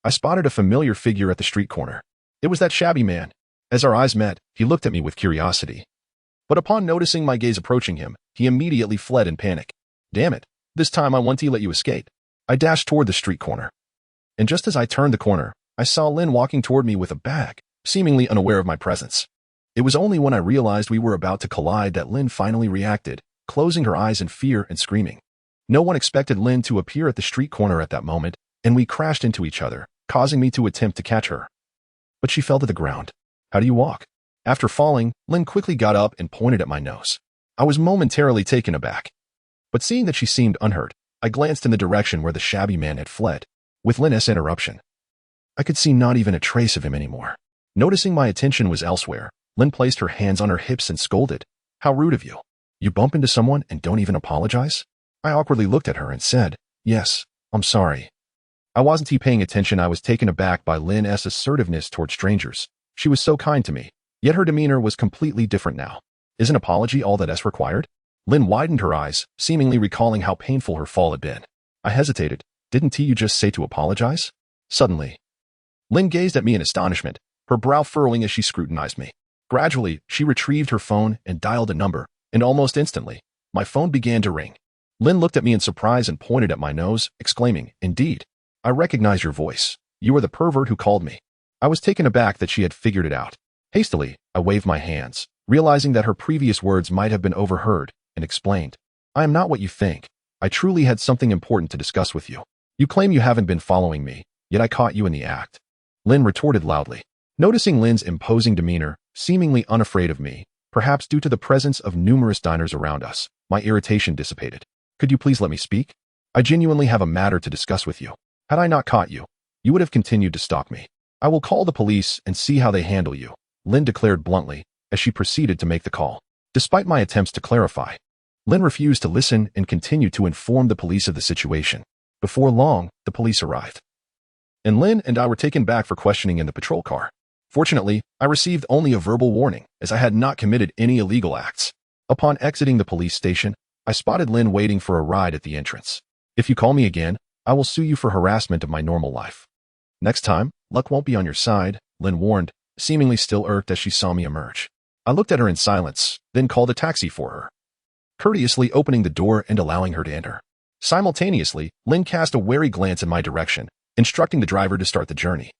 I spotted a familiar figure at the street corner. It was that shabby man. As our eyes met, he looked at me with curiosity. But upon noticing my gaze approaching him, he immediately fled in panic. Damn it, this time I won't let you escape. I dashed toward the street corner. And just as I turned the corner, I saw Lin walking toward me with a bag, seemingly unaware of my presence. It was only when I realized we were about to collide that Lin finally reacted, closing her eyes in fear and screaming. No one expected Lin to appear at the street corner at that moment, and we crashed into each other, causing me to attempt to catch her. But she fell to the ground. How do you walk? After falling, Lin quickly got up and pointed at my nose. I was momentarily taken aback. But seeing that she seemed unhurt, I glanced in the direction where the shabby man had fled. With Lin's interruption, I could see not even a trace of him anymore. Noticing my attention was elsewhere, Lin placed her hands on her hips and scolded. How rude of you. You bump into someone and don't even apologize? I awkwardly looked at her and said, yes, I'm sorry. I wasn't paying attention. I was taken aback by Lin's assertiveness toward strangers. She was so kind to me, yet her demeanor was completely different now. Is an apology all that is required? Lin widened her eyes, seemingly recalling how painful her fall had been. I hesitated. Didn't you just say to apologize? Suddenly, Lynn gazed at me in astonishment, her brow furrowing as she scrutinized me. Gradually, she retrieved her phone and dialed a number, and almost instantly, my phone began to ring. Lynn looked at me in surprise and pointed at my nose, exclaiming, "Indeed, I recognize your voice. You are the pervert who called me." I was taken aback that she had figured it out. Hastily, I waved my hands, realizing that her previous words might have been overheard, and explained, "I am not what you think. I truly had something important to discuss with you. You claim you haven't been following me, yet I caught you in the act." Lynn retorted loudly. Noticing Lynn's imposing demeanor, seemingly unafraid of me, perhaps due to the presence of numerous diners around us, my irritation dissipated. "Could you please let me speak? I genuinely have a matter to discuss with you. Had I not caught you, you would have continued to stalk me. I will call the police and see how they handle you," Lynn declared bluntly, as she proceeded to make the call. Despite my attempts to clarify, Lynn refused to listen and continued to inform the police of the situation. Before long, the police arrived, and Lynn and I were taken back for questioning in the patrol car. Fortunately, I received only a verbal warning, as I had not committed any illegal acts. Upon exiting the police station, I spotted Lynn waiting for a ride at the entrance. "If you call me again, I will sue you for harassment of my normal life." "Next time, luck won't be on your side," Lynn warned, seemingly still irked as she saw me emerge. I looked at her in silence, then called a taxi for her, courteously opening the door and allowing her to enter. Simultaneously, Lynn cast a wary glance in my direction, instructing the driver to start the journey.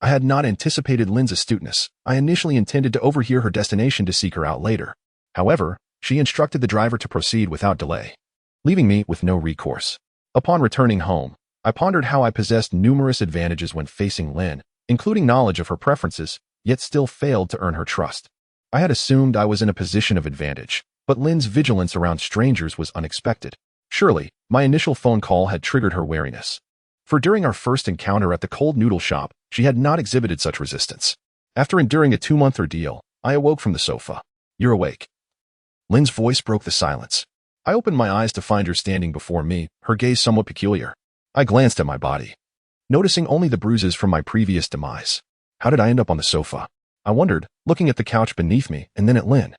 I had not anticipated Lynn's astuteness. I initially intended to overhear her destination to seek her out later. However, she instructed the driver to proceed without delay, leaving me with no recourse. Upon returning home, I pondered how I possessed numerous advantages when facing Lynn, including knowledge of her preferences, yet still failed to earn her trust. I had assumed I was in a position of advantage, but Lynn's vigilance around strangers was unexpected. Surely, my initial phone call had triggered her wariness. For during our first encounter at the cold noodle shop, she had not exhibited such resistance. After enduring a 2-month ordeal, I awoke from the sofa. "You're awake." Lynn's voice broke the silence. I opened my eyes to find her standing before me, her gaze somewhat peculiar. I glanced at my body, noticing only the bruises from my previous demise. How did I end up on the sofa? I wondered, looking at the couch beneath me and then at Lynn,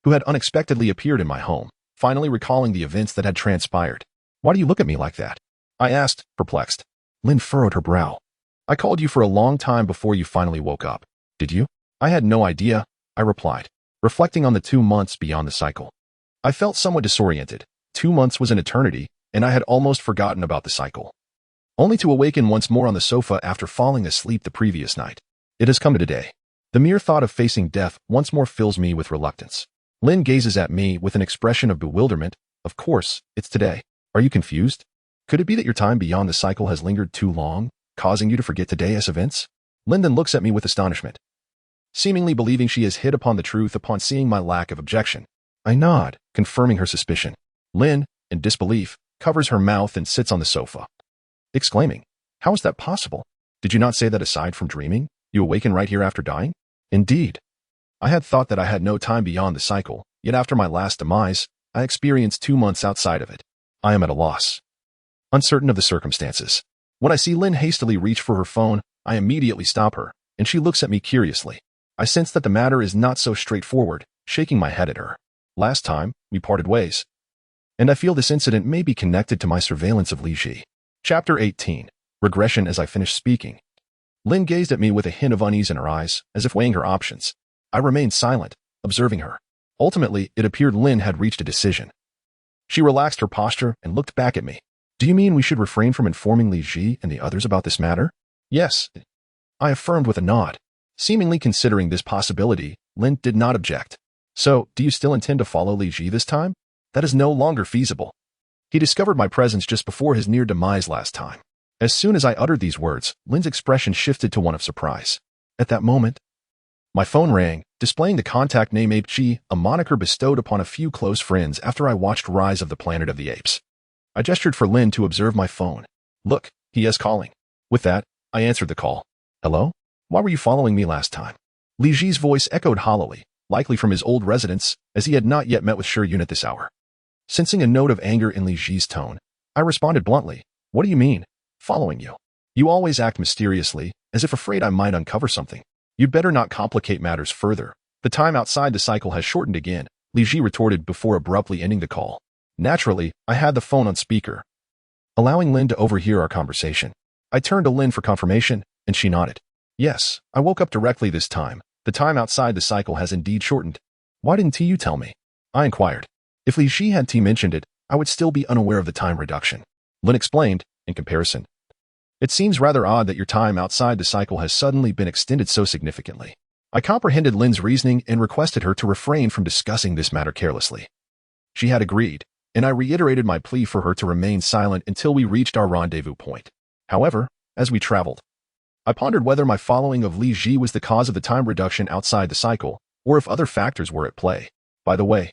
who had unexpectedly appeared in my home, finally recalling the events that had transpired. "Why do you look at me like that?" I asked, perplexed. Lynn furrowed her brow. "I called you for a long time before you finally woke up. Did you?" "I had no idea," I replied, reflecting on the 2 months beyond the cycle. I felt somewhat disoriented. 2 months was an eternity, and I had almost forgotten about the cycle, only to awaken once more on the sofa after falling asleep the previous night. It has come to today. The mere thought of facing death once more fills me with reluctance. Lynn gazes at me with an expression of bewilderment. "Of course, it's today. Are you confused? Could it be that your time beyond the cycle has lingered too long, causing you to forget today's events?" Lynn then looks at me with astonishment, seemingly believing she has hit upon the truth upon seeing my lack of objection. I nod, confirming her suspicion. Lynn, in disbelief, covers her mouth and sits on the sofa, exclaiming, "How is that possible? Did you not say that aside from dreaming, you awaken right here after dying?" "Indeed. I had thought that I had no time beyond the cycle, yet after my last demise, I experienced 2 months outside of it. I am at a loss, uncertain of the circumstances." When I see Lynn hastily reach for her phone, I immediately stop her, and she looks at me curiously. I sense that the matter is not so straightforward, shaking my head at her. "Last time, we parted ways, and I feel this incident may be connected to my surveillance of Li Ji." Chapter 18. Regression. As I finished speaking, Lynn gazed at me with a hint of unease in her eyes, as if weighing her options. I remained silent, observing her. Ultimately, it appeared Lynn had reached a decision. She relaxed her posture and looked back at me. "Do you mean we should refrain from informing Li Ji and the others about this matter?" "Yes," I affirmed with a nod. Seemingly considering this possibility, Lynn did not object. "So, do you still intend to follow Li Ji this time?" "That is no longer feasible. He discovered my presence just before his near demise last time." As soon as I uttered these words, Lynn's expression shifted to one of surprise. At that moment, my phone rang, displaying the contact name Ape Chi, a moniker bestowed upon a few close friends after I watched Rise of the Planet of the Apes. I gestured for Lynn to observe my phone. "Look, he is calling." With that, I answered the call. "Hello? Why were you following me last time?" Li Ji's voice echoed hollowly, likely from his old residence, as he had not yet met with Sure Yun at this hour. Sensing a note of anger in Li Ji's tone, I responded bluntly, "What do you mean, following you? You always act mysteriously, as if afraid I might uncover something. You'd better not complicate matters further. The time outside the cycle has shortened again," Li Ji retorted before abruptly ending the call. Naturally, I had the phone on speaker, allowing Lin to overhear our conversation. I turned to Lin for confirmation, and she nodded. Yes, I woke up directly this time. The time outside the cycle has indeed shortened. Why didn't you tell me? I inquired. If Li Ji had mentioned it, I would still be unaware of the time reduction. Lin explained, in comparison. It seems rather odd that your time outside the cycle has suddenly been extended so significantly. I comprehended Lin's reasoning and requested her to refrain from discussing this matter carelessly. She had agreed, and I reiterated my plea for her to remain silent until we reached our rendezvous point. However, as we traveled, I pondered whether my following of Li Ji was the cause of the time reduction outside the cycle, or if other factors were at play. By the way,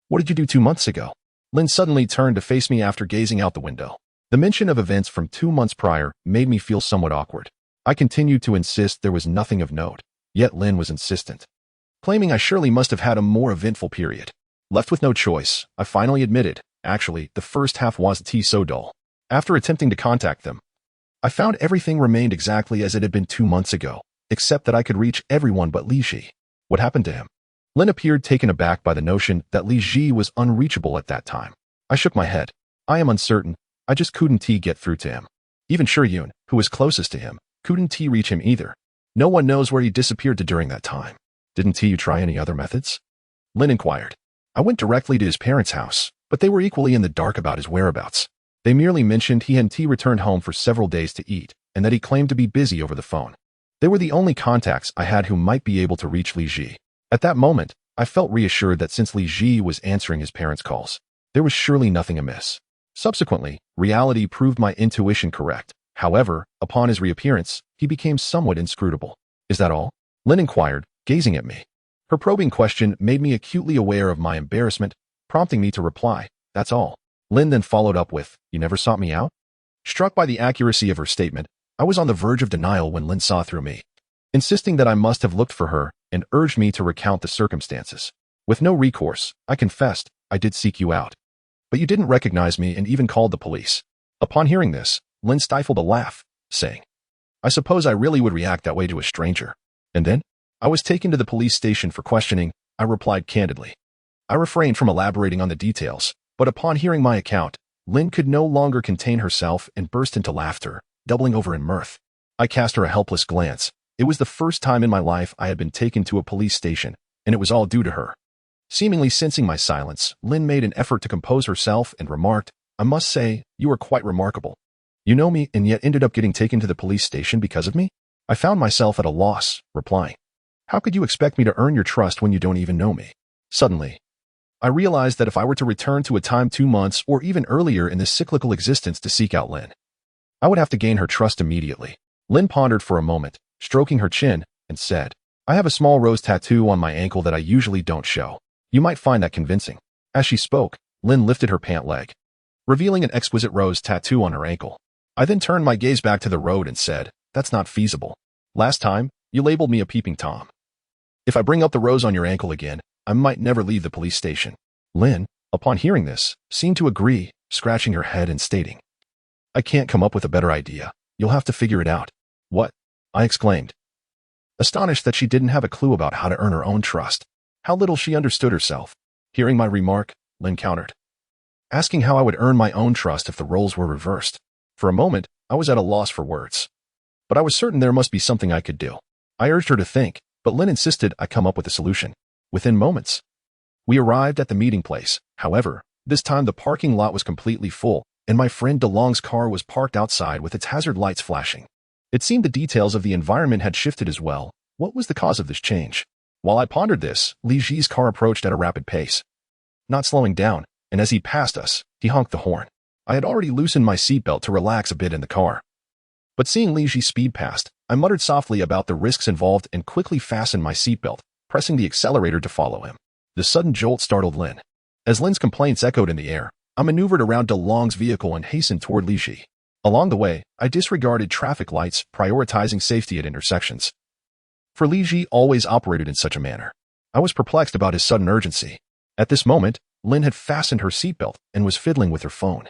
what did you do 2 months ago? Lin suddenly turned to face me after gazing out the window. The mention of events from 2 months prior made me feel somewhat awkward. I continued to insist there was nothing of note, yet Lin was insistent, claiming I surely must have had a more eventful period. Left with no choice, I finally admitted, actually, the first half wasn't so dull. After attempting to contact them, I found everything remained exactly as it had been 2 months ago, except that I could reach everyone but Li Ji. What happened to him? Lin appeared taken aback by the notion that Li Ji was unreachable at that time. I shook my head. I am uncertain. I just couldn't get through to him. Even Yun, who was closest to him, couldn't reach him either. No one knows where he disappeared to during that time. Didn't you try any other methods? Lin inquired. I went directly to his parents' house, but they were equally in the dark about his whereabouts. They merely mentioned he hadn't returned home for several days to eat, and that he claimed to be busy over the phone. They were the only contacts I had who might be able to reach Li Ji. At that moment, I felt reassured that since Li Ji was answering his parents' calls, there was surely nothing amiss. Subsequently, reality proved my intuition correct. However, upon his reappearance, he became somewhat inscrutable. Is that all? Lin inquired, gazing at me. Her probing question made me acutely aware of my embarrassment, prompting me to reply, that's all. Lin then followed up with, you never sought me out? Struck by the accuracy of her statement, I was on the verge of denial when Lin saw through me, insisting that I must have looked for her and urged me to recount the circumstances. With no recourse, I confessed, I did seek you out. But you didn't recognize me and even called the police. Upon hearing this, Lin stifled a laugh, saying, I suppose I really would react that way to a stranger. And then? I was taken to the police station for questioning. I replied candidly. I refrained from elaborating on the details, but upon hearing my account, Lin could no longer contain herself and burst into laughter, doubling over in mirth. I cast her a helpless glance. It was the first time in my life I had been taken to a police station, and it was all due to her. Seemingly sensing my silence, Lin made an effort to compose herself and remarked, I must say, you are quite remarkable. You know me and yet ended up getting taken to the police station because of me? I found myself at a loss, replying. How could you expect me to earn your trust when you don't even know me? Suddenly, I realized that if I were to return to a time 2 months or even earlier in this cyclical existence to seek out Lin, I would have to gain her trust immediately. Lin pondered for a moment, stroking her chin, and said, I have a small rose tattoo on my ankle that I usually don't show. You might find that convincing. As she spoke, Lin lifted her pant leg, revealing an exquisite rose tattoo on her ankle. I then turned my gaze back to the road and said, that's not feasible. Last time, you labeled me a peeping Tom. If I bring up the rose on your ankle again, I might never leave the police station. Lin, upon hearing this, seemed to agree, scratching her head and stating, I can't come up with a better idea. You'll have to figure it out. What? I exclaimed, astonished that she didn't have a clue about how to earn her own trust. How little she understood herself. Hearing my remark, Lin countered, asking how I would earn my own trust if the roles were reversed. For a moment, I was at a loss for words. But I was certain there must be something I could do. I urged her to think, but Lin insisted I come up with a solution. Within moments, we arrived at the meeting place. However, this time the parking lot was completely full, and my friend DeLong's car was parked outside with its hazard lights flashing. It seemed the details of the environment had shifted as well. What was the cause of this change? While I pondered this, Li Ji's car approached at a rapid pace, not slowing down, and as he passed us, he honked the horn. I had already loosened my seatbelt to relax a bit in the car. But seeing Li Ji speed past, I muttered softly about the risks involved and quickly fastened my seatbelt, pressing the accelerator to follow him. The sudden jolt startled Lin. As Lin's complaints echoed in the air, I maneuvered around DeLong's vehicle and hastened toward Li Ji. Along the way, I disregarded traffic lights, prioritizing safety at intersections. For Li Ji always operated in such a manner. I was perplexed about his sudden urgency. At this moment, Lin had fastened her seatbelt and was fiddling with her phone,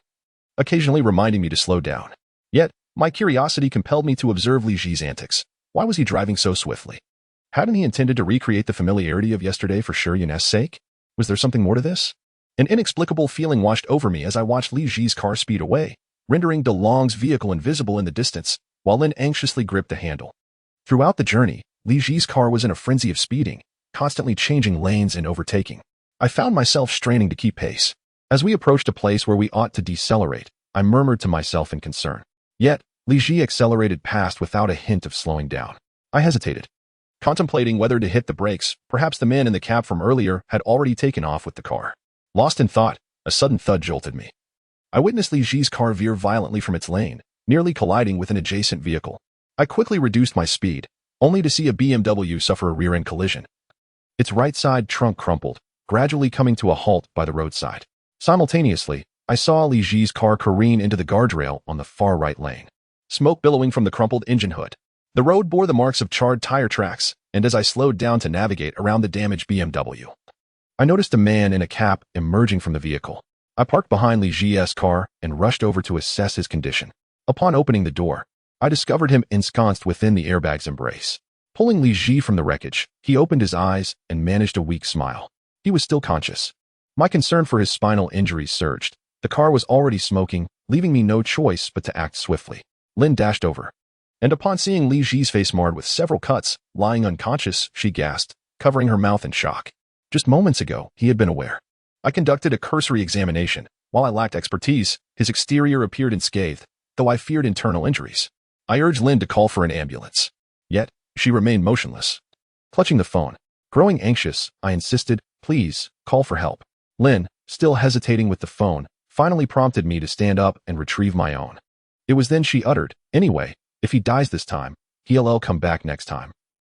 occasionally reminding me to slow down. Yet, my curiosity compelled me to observe Li Ji's antics. Why was he driving so swiftly? Hadn't he intended to recreate the familiarity of yesterday for Yun's sake? Was there something more to this? An inexplicable feeling washed over me as I watched Li Ji's car speed away, rendering DeLong's vehicle invisible in the distance, while Lin anxiously gripped the handle. Throughout the journey, Li Ji's car was in a frenzy of speeding, constantly changing lanes and overtaking. I found myself straining to keep pace. As we approached a place where we ought to decelerate, I murmured to myself in concern. Yet, Li Ji accelerated past without a hint of slowing down. I hesitated, contemplating whether to hit the brakes. Perhaps the man in the cab from earlier had already taken off with the car. Lost in thought, a sudden thud jolted me. I witnessed Li Ji's car veer violently from its lane, nearly colliding with an adjacent vehicle. I quickly reduced my speed, only to see a BMW suffer a rear-end collision. Its right side trunk crumpled, gradually coming to a halt by the roadside. Simultaneously, I saw Li Ji's car careen into the guardrail on the far right lane, smoke billowing from the crumpled engine hood. The road bore the marks of charred tire tracks, and as I slowed down to navigate around the damaged BMW, I noticed a man in a cap emerging from the vehicle. I parked behind Li Ji's car and rushed over to assess his condition. Upon opening the door, I discovered him ensconced within the airbag's embrace. Pulling Li Ji from the wreckage, he opened his eyes and managed a weak smile. He was still conscious. My concern for his spinal injuries surged. The car was already smoking, leaving me no choice but to act swiftly. Lin dashed over, and upon seeing Li Ji's face marred with several cuts, lying unconscious, she gasped, covering her mouth in shock. Just moments ago, he had been aware. I conducted a cursory examination. While I lacked expertise, his exterior appeared unscathed, though I feared internal injuries. I urged Lin to call for an ambulance. Yet, she remained motionless. Clutching the phone, growing anxious, I insisted, "Please, call for help." Lin, still hesitating with the phone, finally prompted me to stand up and retrieve my own. It was then she uttered, "Anyway, if he dies this time, he'll come back next time."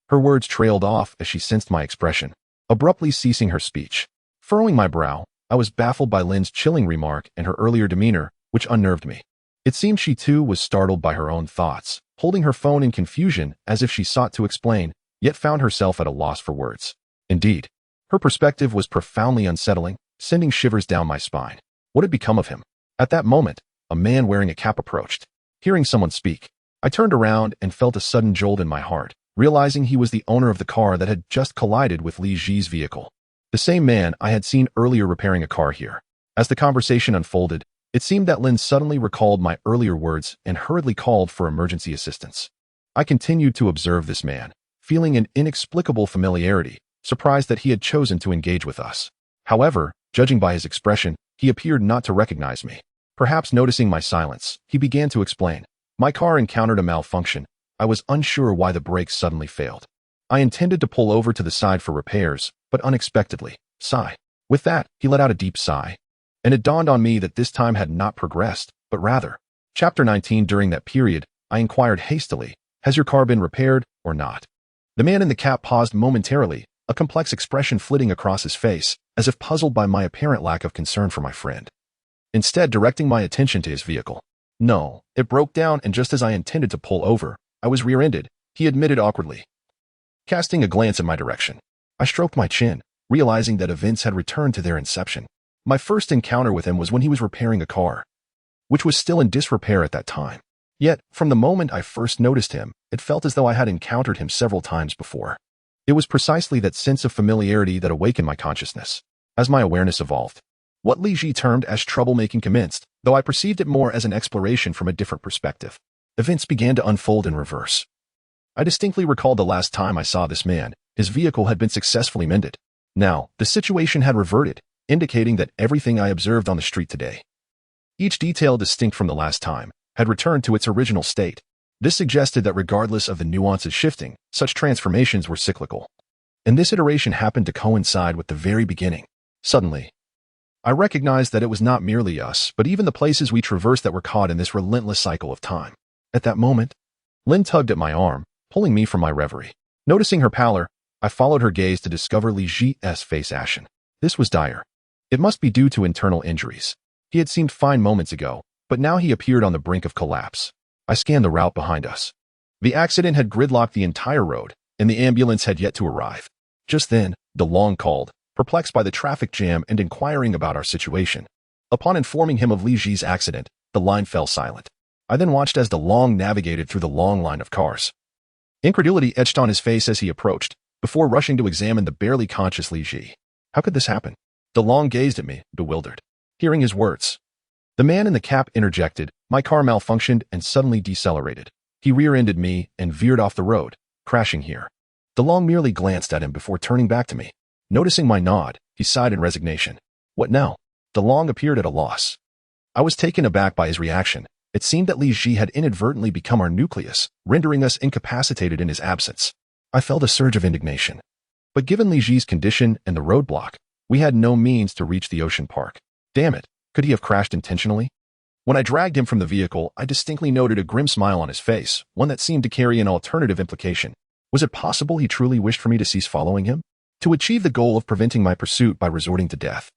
Her words trailed off as she sensed my expression, abruptly ceasing her speech. Furrowing my brow, I was baffled by Lin's chilling remark and her earlier demeanor, which unnerved me. It seemed she too was startled by her own thoughts, holding her phone in confusion as if she sought to explain, yet found herself at a loss for words. Indeed, her perspective was profoundly unsettling, sending shivers down my spine. What had become of him? At that moment, a man wearing a cap approached. Hearing someone speak, I turned around and felt a sudden jolt in my heart, realizing he was the owner of the car that had just collided with Li Ji's vehicle. The same man I had seen earlier repairing a car here. As the conversation unfolded, it seemed that Lin suddenly recalled my earlier words and hurriedly called for emergency assistance. I continued to observe this man, feeling an inexplicable familiarity, surprised that he had chosen to engage with us. However, judging by his expression, he appeared not to recognize me. Perhaps noticing my silence, he began to explain. My car encountered a malfunction. I was unsure why the brakes suddenly failed. I intended to pull over to the side for repairs, but unexpectedly, sigh. With that, he let out a deep sigh. And it dawned on me that this time had not progressed, but rather. Chapter 19. During that period, I inquired hastily, "Has your car been repaired or not?" The man in the cap paused momentarily, a complex expression flitting across his face, as if puzzled by my apparent lack of concern for my friend. Instead, directing my attention to his vehicle. "No, it broke down, and just as I intended to pull over, I was rear-ended," he admitted awkwardly. Casting a glance in my direction, I stroked my chin, realizing that events had returned to their inception. My first encounter with him was when he was repairing a car, which was still in disrepair at that time. Yet, from the moment I first noticed him, it felt as though I had encountered him several times before. It was precisely that sense of familiarity that awakened my consciousness. As my awareness evolved, what Li Ji termed as troublemaking commenced, though I perceived it more as an exploration from a different perspective. Events began to unfold in reverse. I distinctly recalled the last time I saw this man. His vehicle had been successfully mended. Now, the situation had reverted, indicating that everything I observed on the street today, each detail distinct from the last time, had returned to its original state. This suggested that regardless of the nuances shifting, such transformations were cyclical. And this iteration happened to coincide with the very beginning. Suddenly, I recognized that it was not merely us, but even the places we traversed that were caught in this relentless cycle of time. At that moment, Lin tugged at my arm, pulling me from my reverie. Noticing her pallor, I followed her gaze to discover Li Ji's face ashen. This was dire. It must be due to internal injuries. He had seemed fine moments ago, but now he appeared on the brink of collapse. I scanned the route behind us. The accident had gridlocked the entire road, and the ambulance had yet to arrive. Just then, DeLong called, perplexed by the traffic jam and inquiring about our situation. Upon informing him of Li Ji's accident, the line fell silent. I then watched as DeLong navigated through the long line of cars. Incredulity etched on his face as he approached, before rushing to examine the barely conscious Li Ji. How could this happen? DeLong gazed at me, bewildered. Hearing his words, The man in the cap interjected. My car malfunctioned and suddenly decelerated. He rear-ended me and veered off the road, crashing here. DeLong merely glanced at him before turning back to me. Noticing my nod, he sighed in resignation. What now? DeLong appeared at a loss. I was taken aback by his reaction. It seemed that Li Ji had inadvertently become our nucleus, rendering us incapacitated in his absence. I felt a surge of indignation. But given Li Ji's condition and the roadblock, we had no means to reach the ocean park. Damn it, could he have crashed intentionally? When I dragged him from the vehicle, I distinctly noted a grim smile on his face, one that seemed to carry an alternative implication. Was it possible he truly wished for me to cease following him? To achieve the goal of preventing my pursuit by resorting to death?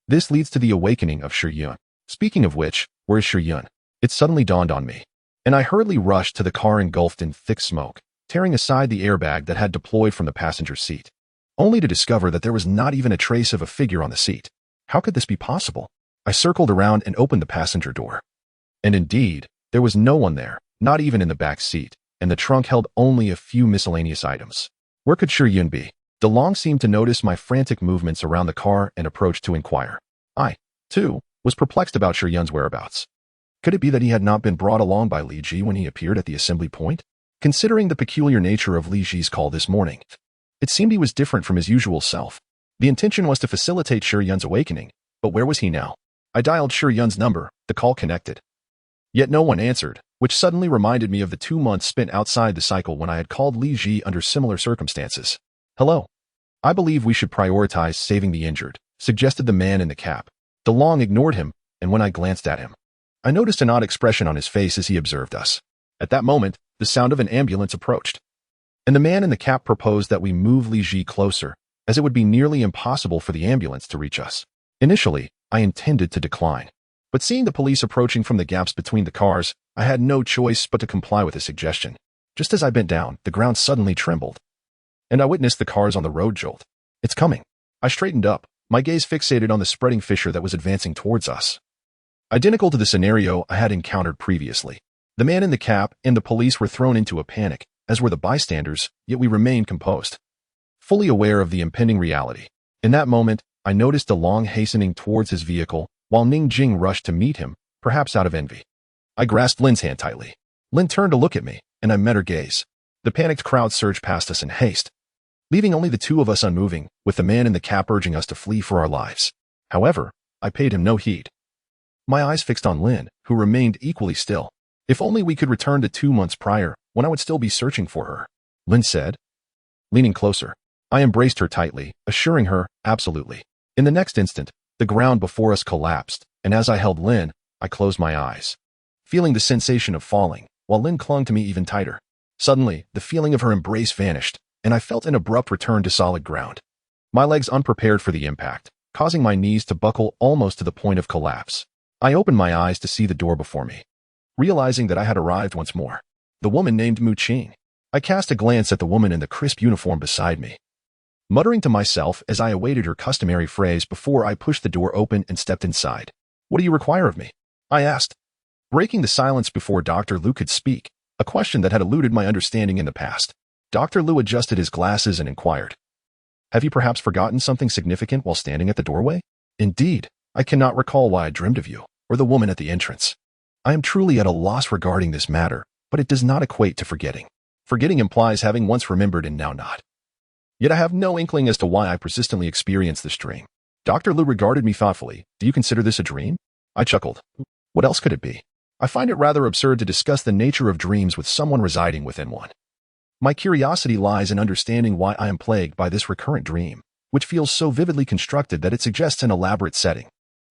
This leads to the awakening of Shiyun. Speaking of which, where is Shiyun? It suddenly dawned on me, and I hurriedly rushed to the car engulfed in thick smoke, tearing aside the airbag that had deployed from the passenger seat, only to discover that there was not even a trace of a figure on the seat. How could this be possible? I circled around and opened the passenger door. And indeed, there was no one there, not even in the back seat, and the trunk held only a few miscellaneous items. Where could Shiyun be? DeLong seemed to notice my frantic movements around the car and approached to inquire. I, too, was perplexed about Shiyun's whereabouts. Could it be that he had not been brought along by Li Ji when he appeared at the assembly point? Considering the peculiar nature of Li Ji's call this morning, it seemed he was different from his usual self. The intention was to facilitate Shiyun's awakening, but where was he now? I dialed Shiyun's number, the call connected. Yet no one answered, which suddenly reminded me of the 2 months spent outside the cycle when I had called Li Ji under similar circumstances. Hello. I believe we should prioritize saving the injured, suggested the man in the cap. DeLong ignored him, and when I glanced at him, I noticed an odd expression on his face as he observed us. At that moment, the sound of an ambulance approached, and the man in the cap proposed that we move Li Ji closer, as it would be nearly impossible for the ambulance to reach us. Initially, I intended to decline, but seeing the police approaching from the gaps between the cars, I had no choice but to comply with his suggestion. Just as I bent down, the ground suddenly trembled, and I witnessed the cars on the road jolt. It's coming. I straightened up, my gaze fixated on the spreading fissure that was advancing towards us. Identical to the scenario I had encountered previously. The man in the cap and the police were thrown into a panic, as were the bystanders, yet we remained composed, fully aware of the impending reality. In that moment, I noticed DeLong hastening towards his vehicle, while Ning Jing rushed to meet him, perhaps out of envy. I grasped Lin's hand tightly. Lin turned to look at me, and I met her gaze. The panicked crowd surged past us in haste, leaving only the two of us unmoving, with the man in the cap urging us to flee for our lives. However, I paid him no heed. My eyes fixed on Lin, who remained equally still. If only we could return to 2 months prior, when I would still be searching for her, Lin said. Leaning closer, I embraced her tightly, assuring her, absolutely. In the next instant, the ground before us collapsed, and as I held Lin, I closed my eyes, feeling the sensation of falling, while Lin clung to me even tighter. Suddenly, the feeling of her embrace vanished, and I felt an abrupt return to solid ground. My legs unprepared for the impact, causing my knees to buckle almost to the point of collapse. I opened my eyes to see the door before me, realizing that I had arrived once more. The woman named Mu Qing. I cast a glance at the woman in the crisp uniform beside me, muttering to myself as I awaited her customary phrase before I pushed the door open and stepped inside. What do you require of me? I asked, breaking the silence before Dr. Liu could speak, a question that had eluded my understanding in the past. Dr. Liu adjusted his glasses and inquired, have you perhaps forgotten something significant while standing at the doorway? Indeed, I cannot recall why I dreamed of you, or the woman at the entrance. I am truly at a loss regarding this matter, but it does not equate to forgetting. Forgetting implies having once remembered and now not. Yet I have no inkling as to why I persistently experience this dream. Dr. Liu regarded me thoughtfully. Do you consider this a dream? I chuckled. What else could it be? I find it rather absurd to discuss the nature of dreams with someone residing within one. My curiosity lies in understanding why I am plagued by this recurrent dream, which feels so vividly constructed that it suggests an elaborate setting.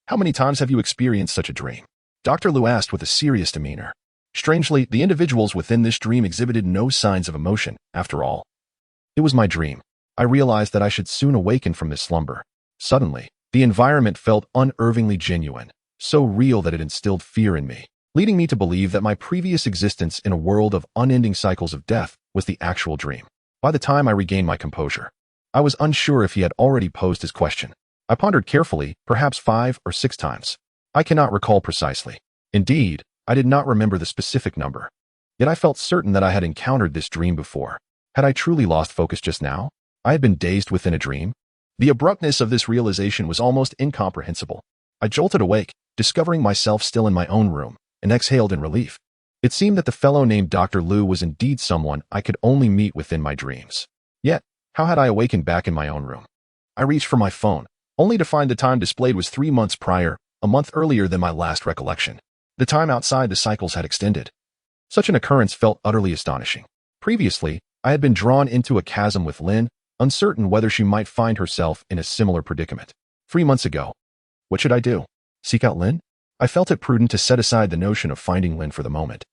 How many times have you experienced such a dream? Dr. Liu asked with a serious demeanor. Strangely, the individuals within this dream exhibited no signs of emotion, after all. It was my dream. I realized that I should soon awaken from this slumber. Suddenly, the environment felt unervingly genuine, so real that it instilled fear in me, leading me to believe that my previous existence in a world of unending cycles of death was the actual dream. By the time I regained my composure, I was unsure if he had already posed his question. I pondered carefully, perhaps 5 or 6 times. I cannot recall precisely. Indeed, I did not remember the specific number. Yet I felt certain that I had encountered this dream before. Had I truly lost focus just now? I had been dazed within a dream? The abruptness of this realization was almost incomprehensible. I jolted awake, discovering myself still in my own room, and exhaled in relief. It seemed that the fellow named Dr. Liu was indeed someone I could only meet within my dreams. Yet, how had I awakened back in my own room? I reached for my phone, only to find the time displayed was 3 months prior, a month earlier than my last recollection. The time outside the cycles had extended. Such an occurrence felt utterly astonishing. Previously, I had been drawn into a chasm with Lynn, uncertain whether she might find herself in a similar predicament. 3 months ago. What should I do? Seek out Lynn? I felt it prudent to set aside the notion of finding Lynn for the moment.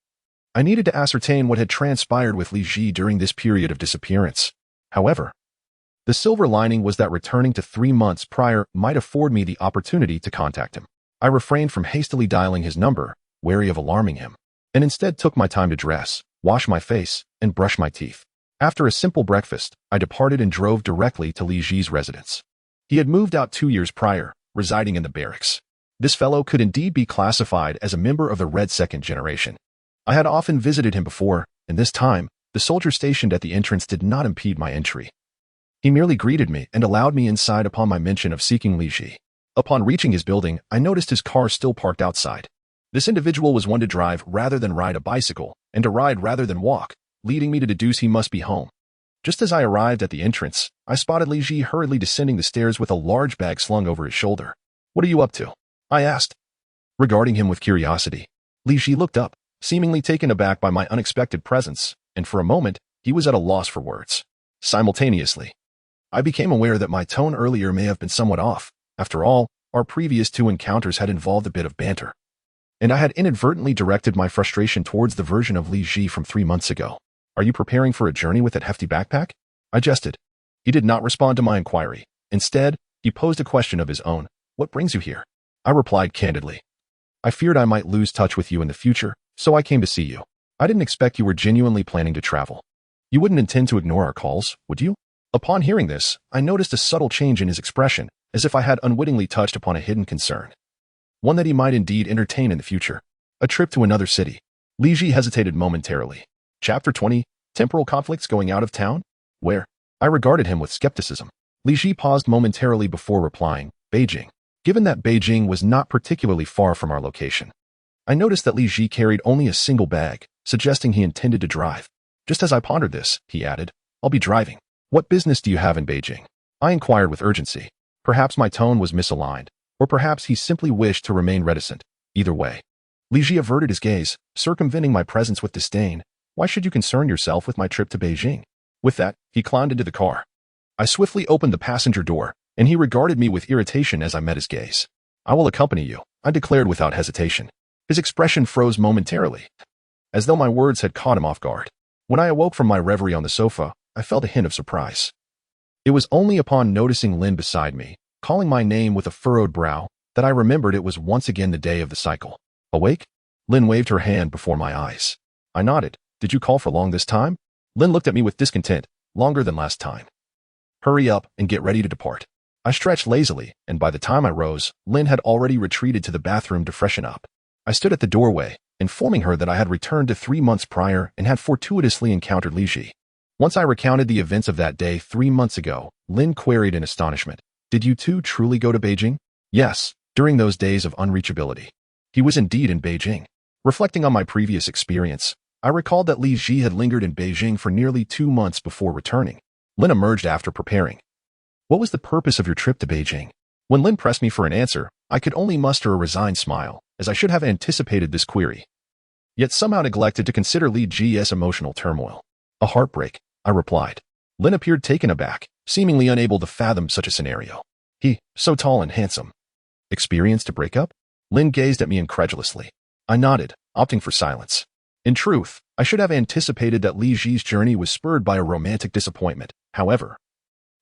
I needed to ascertain what had transpired with Li Ji during this period of disappearance. However, the silver lining was that returning to 3 months prior might afford me the opportunity to contact him. I refrained from hastily dialing his number, wary of alarming him, and instead took my time to dress, wash my face, and brush my teeth. After a simple breakfast, I departed and drove directly to Li Ji's residence. He had moved out 2 years prior, residing in the barracks. This fellow could indeed be classified as a member of the Red Second Generation. I had often visited him before, and this time, the soldier stationed at the entrance did not impede my entry. He merely greeted me and allowed me inside upon my mention of seeking Li Ji. Upon reaching his building, I noticed his car still parked outside. This individual was one to drive rather than ride a bicycle, and to ride rather than walk, leading me to deduce he must be home. Just as I arrived at the entrance, I spotted Li Ji hurriedly descending the stairs with a large bag slung over his shoulder. "What are you up to?" I asked, regarding him with curiosity. Li Ji looked up, seemingly taken aback by my unexpected presence, and for a moment, he was at a loss for words. Simultaneously, I became aware that my tone earlier may have been somewhat off. After all, our previous 2 encounters had involved a bit of banter, and I had inadvertently directed my frustration towards the version of Li Ji from 3 months ago. "Are you preparing for a journey with that hefty backpack?" I jested. He did not respond to my inquiry. Instead, he posed a question of his own. "What brings you here?" I replied candidly. "I feared I might lose touch with you in the future, so I came to see you. I didn't expect you were genuinely planning to travel. You wouldn't intend to ignore our calls, would you?" Upon hearing this, I noticed a subtle change in his expression, as if I had unwittingly touched upon a hidden concern. One that he might indeed entertain in the future. A trip to another city. Li Ji hesitated momentarily. Chapter 20, Temporal Conflicts Going Out of Town? Where? I regarded him with skepticism. Li Ji paused momentarily before replying, "Beijing." Given that Beijing was not particularly far from our location, I noticed that Li Ji carried only a single bag, suggesting he intended to drive. Just as I pondered this, he added, "I'll be driving." "What business do you have in Beijing?" I inquired with urgency. Perhaps my tone was misaligned, or perhaps he simply wished to remain reticent. Either way, Li Ji averted his gaze, circumventing my presence with disdain. "Why should you concern yourself with my trip to Beijing?" With that, he climbed into the car. I swiftly opened the passenger door, and he regarded me with irritation as I met his gaze. "I will accompany you," I declared without hesitation. His expression froze momentarily, as though my words had caught him off guard. When I awoke from my reverie on the sofa, I felt a hint of surprise. It was only upon noticing Lynn beside me, calling my name with a furrowed brow, that I remembered it was once again the day of the cycle. "Awake?" Lynn waved her hand before my eyes. I nodded. "Did you call for long this time?" Lynn looked at me with discontent. "Longer than last time." "Hurry up and get ready to depart." I stretched lazily, and by the time I rose, Lynn had already retreated to the bathroom to freshen up. I stood at the doorway, informing her that I had returned to 3 months prior and had fortuitously encountered Li Ji. Once I recounted the events of that day 3 months ago, Lynn queried in astonishment, "Did you two truly go to Beijing?" "Yes, during those days of unreachability." He was indeed in Beijing. Reflecting on my previous experience, I recalled that Li Ji had lingered in Beijing for nearly 2 months before returning. Lynn emerged after preparing. "What was the purpose of your trip to Beijing?" When Lynn pressed me for an answer, I could only muster a resigned smile, as I should have anticipated this query, yet somehow neglected to consider Li Ji's emotional turmoil. "A heartbreak," I replied. Lynn appeared taken aback, seemingly unable to fathom such a scenario. "He, so tall and handsome." "Experienced a breakup?" Lynn gazed at me incredulously. I nodded, opting for silence. In truth, I should have anticipated that Li Ji's journey was spurred by a romantic disappointment. However,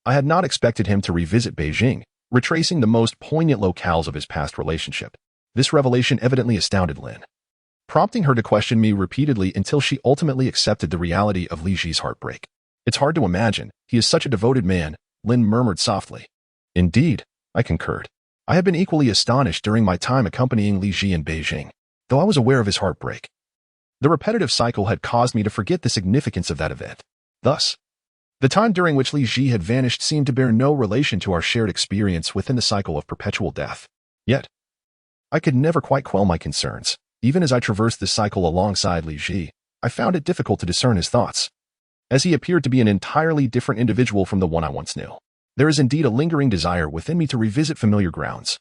I had not expected him to revisit Beijing, retracing the most poignant locales of his past relationship. This revelation evidently astounded Lynn, prompting her to question me repeatedly until she ultimately accepted the reality of Li Ji's heartbreak. "It's hard to imagine. He is such a devoted man," Lynn murmured softly. "Indeed," I concurred. I had been equally astonished during my time accompanying Li Ji in Beijing, though I was aware of his heartbreak. The repetitive cycle had caused me to forget the significance of that event. Thus, the time during which Li Ji had vanished seemed to bear no relation to our shared experience within the cycle of perpetual death. Yet, I could never quite quell my concerns. Even as I traversed the cycle alongside Li Ji, I found it difficult to discern his thoughts, as he appeared to be an entirely different individual from the one I once knew. There is indeed a lingering desire within me to revisit familiar grounds,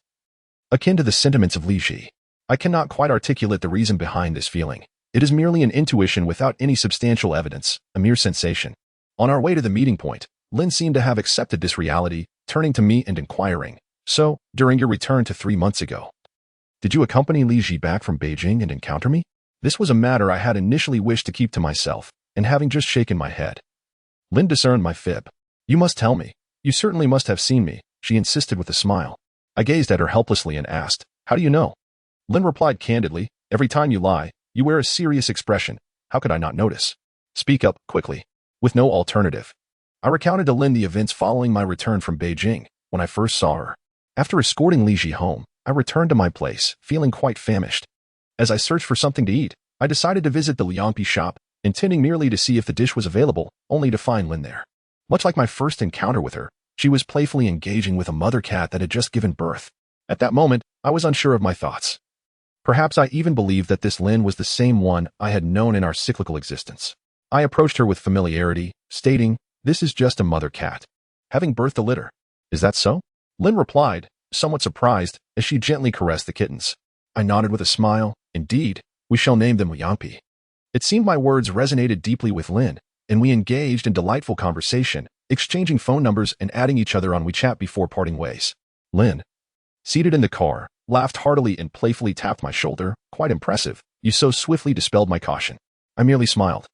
akin to the sentiments of Li Ji. I cannot quite articulate the reason behind this feeling. It is merely an intuition without any substantial evidence, a mere sensation. On our way to the meeting point, Lin seemed to have accepted this reality, turning to me and inquiring, "So, during your return to 3 months ago, did you accompany Li Ji back from Beijing and encounter me?" This was a matter I had initially wished to keep to myself, and having just shaken my head, Lin discerned my fib. "You must tell me. You certainly must have seen me," she insisted with a smile. I gazed at her helplessly and asked, "How do you know?" Lin replied candidly, "Every time you lie, you wear a serious expression. How could I not notice? Speak up, quickly." With no alternative, I recounted to Lin the events following my return from Beijing, when I first saw her. After escorting Li Ji home, I returned to my place, feeling quite famished. As I searched for something to eat, I decided to visit the Liangpi shop, intending merely to see if the dish was available, only to find Lin there. Much like my first encounter with her, she was playfully engaging with a mother cat that had just given birth. At that moment, I was unsure of my thoughts. Perhaps I even believed that this Lin was the same one I had known in our cyclical existence. I approached her with familiarity, stating, "This is just a mother cat, having birthed a litter. Is that so?" Lin replied, somewhat surprised, as she gently caressed the kittens. I nodded with a smile. "Indeed, we shall name them Liangpi." It seemed my words resonated deeply with Lin, and we engaged in delightful conversation, exchanging phone numbers and adding each other on WeChat before parting ways. Lin, seated in the car, laughed heartily and playfully tapped my shoulder. "Quite impressive. You so swiftly dispelled my caution." I merely smiled.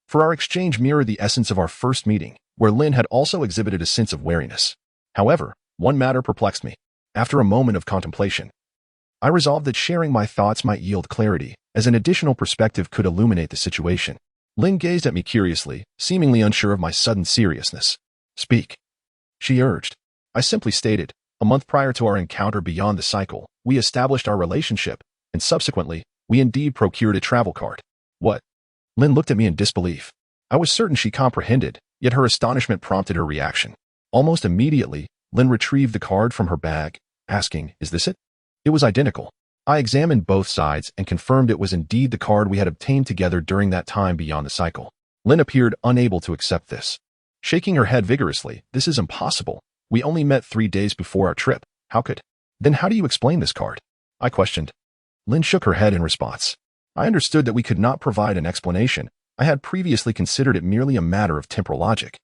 For our exchange mirrored the essence of our first meeting, where Lin had also exhibited a sense of wariness. However, one matter perplexed me. After a moment of contemplation, I resolved that sharing my thoughts might yield clarity, as an additional perspective could illuminate the situation. Lin gazed at me curiously, seemingly unsure of my sudden seriousness. "Speak," she urged. I simply stated, "A month prior to our encounter beyond the cycle, we established our relationship, and subsequently, we indeed procured a travel card." "What?" Lin looked at me in disbelief. I was certain she comprehended, yet her astonishment prompted her reaction. Almost immediately, Lin retrieved the card from her bag, asking, "Is this it?" It was identical. I examined both sides and confirmed it was indeed the card we had obtained together during that time beyond the cycle. Lin appeared unable to accept this. Shaking her head vigorously, "This is impossible. We only met 3 days before our trip. How could—" "Then how do you explain this card?" I questioned. Lin shook her head in response. I understood that we could not provide an explanation. I had previously considered it merely a matter of temporal logic.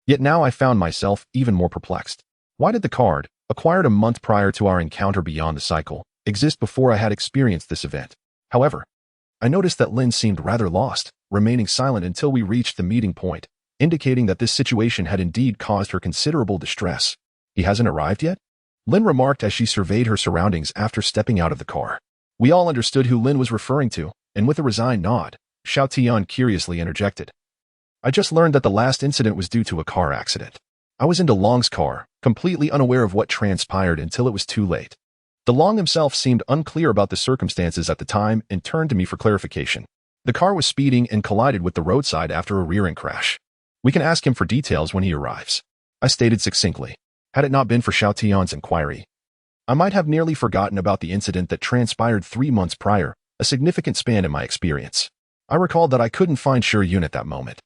Yet now I found myself even more perplexed. Why did the card, acquired a month prior to our encounter beyond the cycle, exist before I had experienced this event? However, I noticed that Lin seemed rather lost, remaining silent until we reached the meeting point, indicating that this situation had indeed caused her considerable distress. "He hasn't arrived yet?" Lin remarked as she surveyed her surroundings after stepping out of the car. We all understood who Lin was referring to, and with a resigned nod, Xiao Tian curiously interjected, "I just learned that the last incident was due to a car accident." I was in De Long's car, completely unaware of what transpired until it was too late. De Long himself seemed unclear about the circumstances at the time and turned to me for clarification. The car was speeding and collided with the roadside after a rear-end crash. "We can ask him for details when he arrives," I stated succinctly. Had it not been for Xiao Tian's inquiry, I might have nearly forgotten about the incident that transpired 3 months prior, a significant span in my experience. I recalled that I couldn't find Sure Yun at that moment.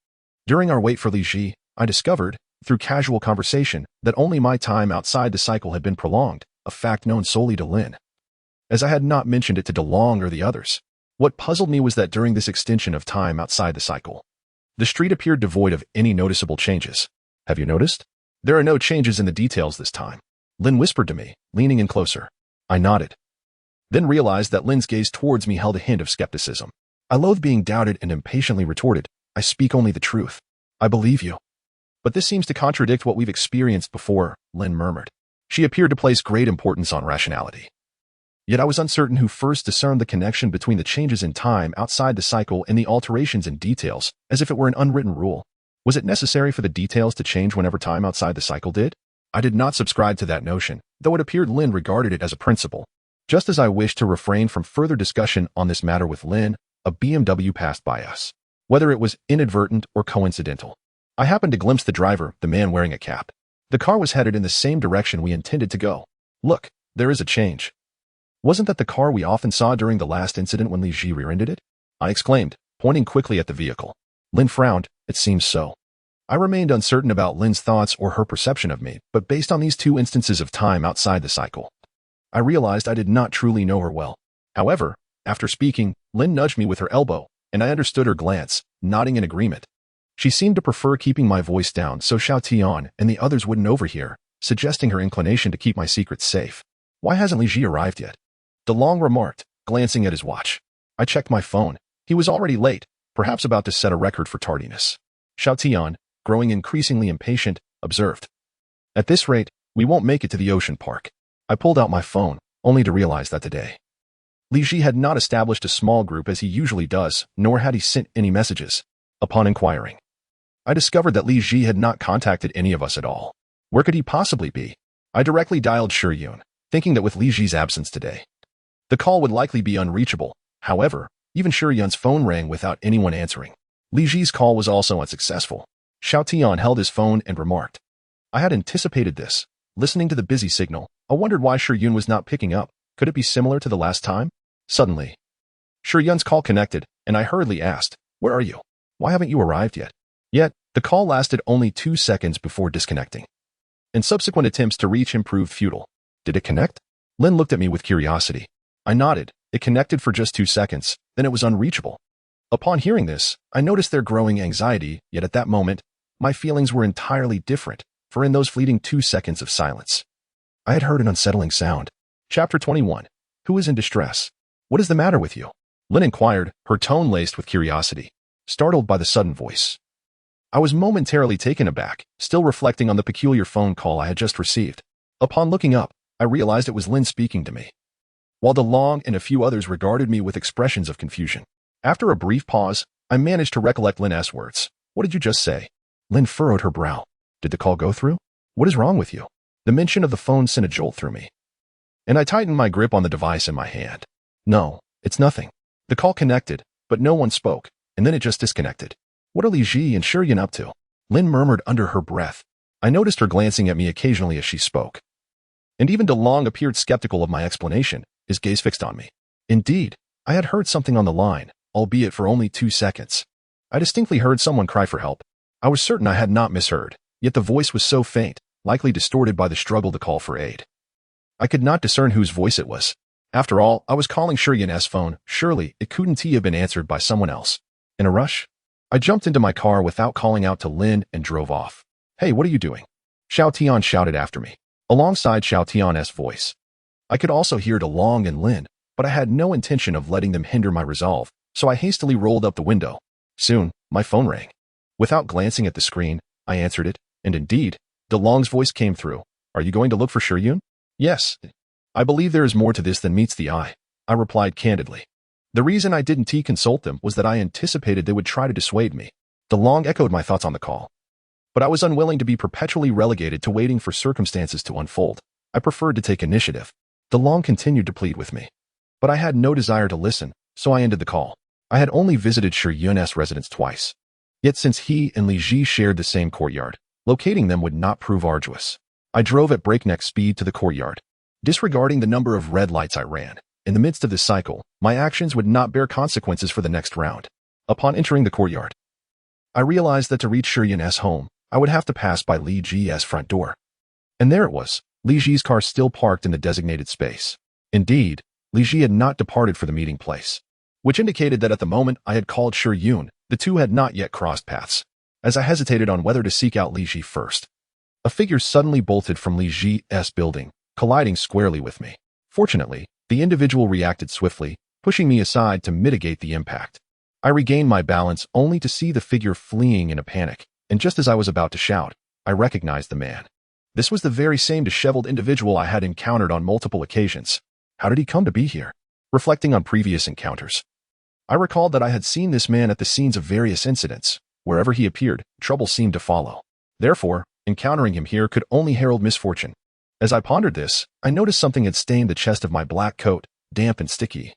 During our wait for Li Ji, I discovered, through casual conversation, that only my time outside the cycle had been prolonged, a fact known solely to Lin, as I had not mentioned it to De Long or the others. What puzzled me was that during this extension of time outside the cycle, the street appeared devoid of any noticeable changes. "Have you noticed?" "There are no changes in the details this time," Lin whispered to me, leaning in closer. I nodded, then realized that Lin's gaze towards me held a hint of skepticism. I loathed being doubted and impatiently retorted, "I speak only the truth. I believe you." "But this seems to contradict what we've experienced before," Lin murmured. She appeared to place great importance on rationality. Yet I was uncertain who first discerned the connection between the changes in time outside the cycle and the alterations in details, as if it were an unwritten rule. Was it necessary for the details to change whenever time outside the cycle did? I did not subscribe to that notion, though it appeared Lin regarded it as a principle. Just as I wished to refrain from further discussion on this matter with Lin, a BMW passed by us. Whether it was inadvertent or coincidental, I happened to glimpse the driver, the man wearing a cap. The car was headed in the same direction we intended to go. "Look, there is a change," Wasn't that the car we often saw during the last incident when Li Ji rear-ended it? I exclaimed, pointing quickly at the vehicle. Lin frowned. It seems so. I remained uncertain about Lin's thoughts or her perception of me, but based on these two instances of time outside the cycle, I realized I did not truly know her well. However, after speaking, Lin nudged me with her elbow, and I understood her glance, nodding in agreement. She seemed to prefer keeping my voice down so Xiao Tian and the others wouldn't overhear, suggesting her inclination to keep my secrets safe. Why hasn't Li Ji arrived yet? DeLong remarked, glancing at his watch. I checked my phone. He was already late, perhaps about to set a record for tardiness. Xiao Tian, growing increasingly impatient, observed. At this rate, we won't make it to the ocean park. I pulled out my phone, only to realize that today, Li Ji had not established a small group as he usually does, nor had he sent any messages. Upon inquiring, I discovered that Li Ji had not contacted any of us at all. Where could he possibly be? I directly dialed Shiyun, thinking that with Li Ji's absence today, the call would likely be unreachable. However, even Shiyun's phone rang without anyone answering. Li Ji's call was also unsuccessful. Xiao Tian held his phone and remarked, I had anticipated this. Listening to the busy signal, I wondered why Shiyun was not picking up. Could it be similar to the last time? Suddenly, Shiyun's call connected, and I hurriedly asked, Where are you? Why haven't you arrived yet? Yet, the call lasted only 2 seconds before disconnecting, and subsequent attempts to reach him proved futile. Did it connect? Lin looked at me with curiosity. I nodded. It connected for just 2 seconds, then it was unreachable. Upon hearing this, I noticed their growing anxiety, yet at that moment, my feelings were entirely different, for in those fleeting 2 seconds of silence, I had heard an unsettling sound. Chapter 21. Who is in distress? What is the matter with you? Lin inquired, her tone laced with curiosity, startled by the sudden voice. I was momentarily taken aback, still reflecting on the peculiar phone call I had just received. Upon looking up, I realized it was Lin speaking to me, while DeLong and a few others regarded me with expressions of confusion. After a brief pause, I managed to recollect Lin's words. What did you just say? Lin furrowed her brow. Did the call go through? What is wrong with you? The mention of the phone sent a jolt through me, and I tightened my grip on the device in my hand. No, it's nothing. The call connected, but no one spoke, and then it just disconnected. What are Li Ji and Shiyun up to? Lin murmured under her breath. I noticed her glancing at me occasionally as she spoke, and even DeLong appeared skeptical of my explanation, his gaze fixed on me. Indeed, I had heard something on the line, albeit for only 2 seconds. I distinctly heard someone cry for help. I was certain I had not misheard, yet the voice was so faint, likely distorted by the struggle to call for aid. I could not discern whose voice it was. After all, I was calling Shiyun's phone. Surely, it couldn't have been answered by someone else. In a rush, I jumped into my car without calling out to Lin and drove off. Hey, what are you doing? Xiao Tian shouted after me, alongside Xiao Tian's voice. I could also hear DeLong and Lin, but I had no intention of letting them hinder my resolve, so I hastily rolled up the window. Soon, my phone rang. Without glancing at the screen, I answered it, and indeed, DeLong's voice came through. Are you going to look for Shiyun? Yes. I believe there is more to this than meets the eye, I replied candidly. The reason I didn't consult them was that I anticipated they would try to dissuade me. DeLong echoed my thoughts on the call, but I was unwilling to be perpetually relegated to waiting for circumstances to unfold. I preferred to take initiative. DeLong continued to plead with me, but I had no desire to listen, so I ended the call. I had only visited Shiyun's residence twice. Yet since he and Li Ji shared the same courtyard, locating them would not prove arduous. I drove at breakneck speed to the courtyard. Disregarding the number of red lights I ran, in the midst of this cycle, my actions would not bear consequences for the next round. Upon entering the courtyard, I realized that to reach Shiyun's home, I would have to pass by Li Ji's front door. And there it was, Li Ji's car still parked in the designated space. Indeed, Li Ji had not departed for the meeting place, which indicated that at the moment I had called Shiyun, the two had not yet crossed paths. As I hesitated on whether to seek out Li Ji first, a figure suddenly bolted from Li Ji's building, colliding squarely with me. Fortunately, the individual reacted swiftly, pushing me aside to mitigate the impact. I regained my balance only to see the figure fleeing in a panic, and just as I was about to shout, I recognized the man. This was the very same disheveled individual I had encountered on multiple occasions. How did he come to be here? Reflecting on previous encounters, I recalled that I had seen this man at the scenes of various incidents. Wherever he appeared, trouble seemed to follow. Therefore, encountering him here could only herald misfortune. As I pondered this, I noticed something had stained the chest of my black coat, damp and sticky.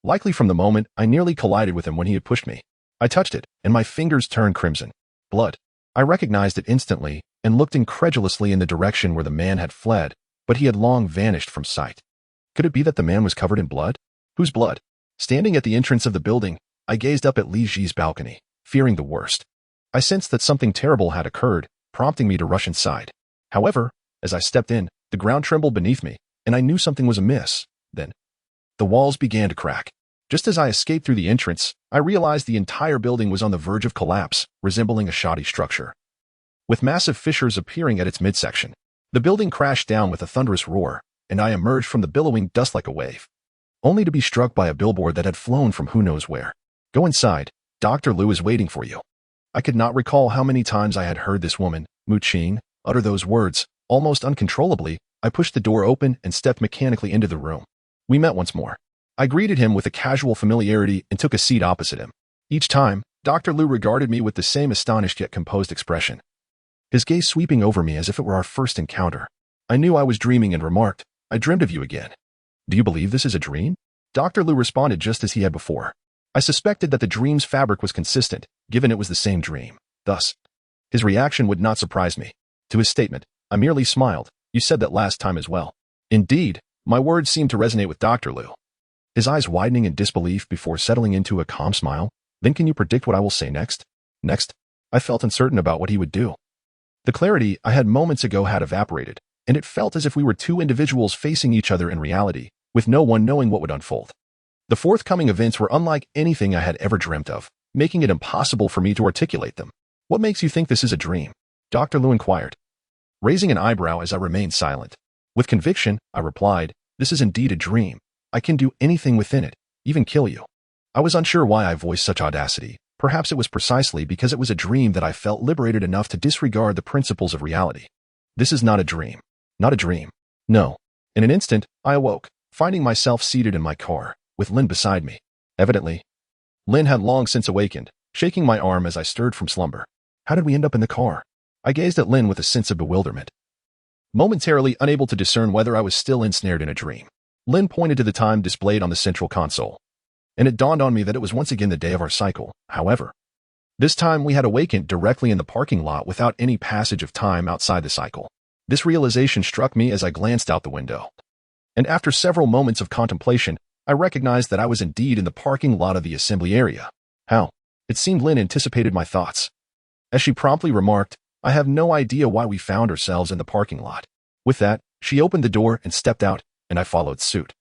Likely from the moment I nearly collided with him when he had pushed me. I touched it, and my fingers turned crimson. Blood. I recognized it instantly, and looked incredulously in the direction where the man had fled, but he had long vanished from sight. Could it be that the man was covered in blood? Whose blood? Standing at the entrance of the building, I gazed up at Li Ji's balcony, fearing the worst. I sensed that something terrible had occurred, prompting me to rush inside. However, as I stepped in, the ground trembled beneath me, and I knew something was amiss. Then, the walls began to crack. Just as I escaped through the entrance, I realized the entire building was on the verge of collapse, resembling a shoddy structure. With massive fissures appearing at its midsection, the building crashed down with a thunderous roar, and I emerged from the billowing dust like a wave, only to be struck by a billboard that had flown from who knows where. Go inside, Dr. Liu is waiting for you. I could not recall how many times I had heard this woman, Mu Qing, utter those words. Almost uncontrollably, I pushed the door open and stepped mechanically into the room. We met once more. I greeted him with a casual familiarity and took a seat opposite him. Each time, Dr. Liu regarded me with the same astonished yet composed expression, his gaze sweeping over me as if it were our first encounter. I knew I was dreaming and remarked, I dreamed of you again. Do you believe this is a dream? Dr. Liu responded just as he had before. I suspected that the dream's fabric was consistent, given it was the same dream. Thus, his reaction would not surprise me. To his statement, I merely smiled. You said that last time as well. Indeed, my words seemed to resonate with Dr. Liu, his eyes widening in disbelief before settling into a calm smile. Then can you predict what I will say next? Next, I felt uncertain about what he would do. The clarity I had moments ago had evaporated, and it felt as if we were two individuals facing each other in reality, with no one knowing what would unfold. The forthcoming events were unlike anything I had ever dreamt of, making it impossible for me to articulate them. What makes you think this is a dream? Dr. Liu inquired, raising an eyebrow as I remained silent. With conviction, I replied, this is indeed a dream. I can do anything within it, even kill you. I was unsure why I voiced such audacity. Perhaps it was precisely because it was a dream that I felt liberated enough to disregard the principles of reality. This is not a dream. Not a dream. No. In an instant, I awoke, finding myself seated in my car, with Lin beside me. Evidently, Lin had long since awakened, shaking my arm as I stirred from slumber. How did we end up in the car? I gazed at Lin with a sense of bewilderment, momentarily unable to discern whether I was still ensnared in a dream. Lin pointed to the time displayed on the central console, and it dawned on me that it was once again the day of our cycle. However, this time we had awakened directly in the parking lot without any passage of time outside the cycle. This realization struck me as I glanced out the window, and after several moments of contemplation, I recognized that I was indeed in the parking lot of the assembly area. How? It seemed Lin anticipated my thoughts, as she promptly remarked, I have no idea why we found ourselves in the parking lot. With that, she opened the door and stepped out, and I followed suit.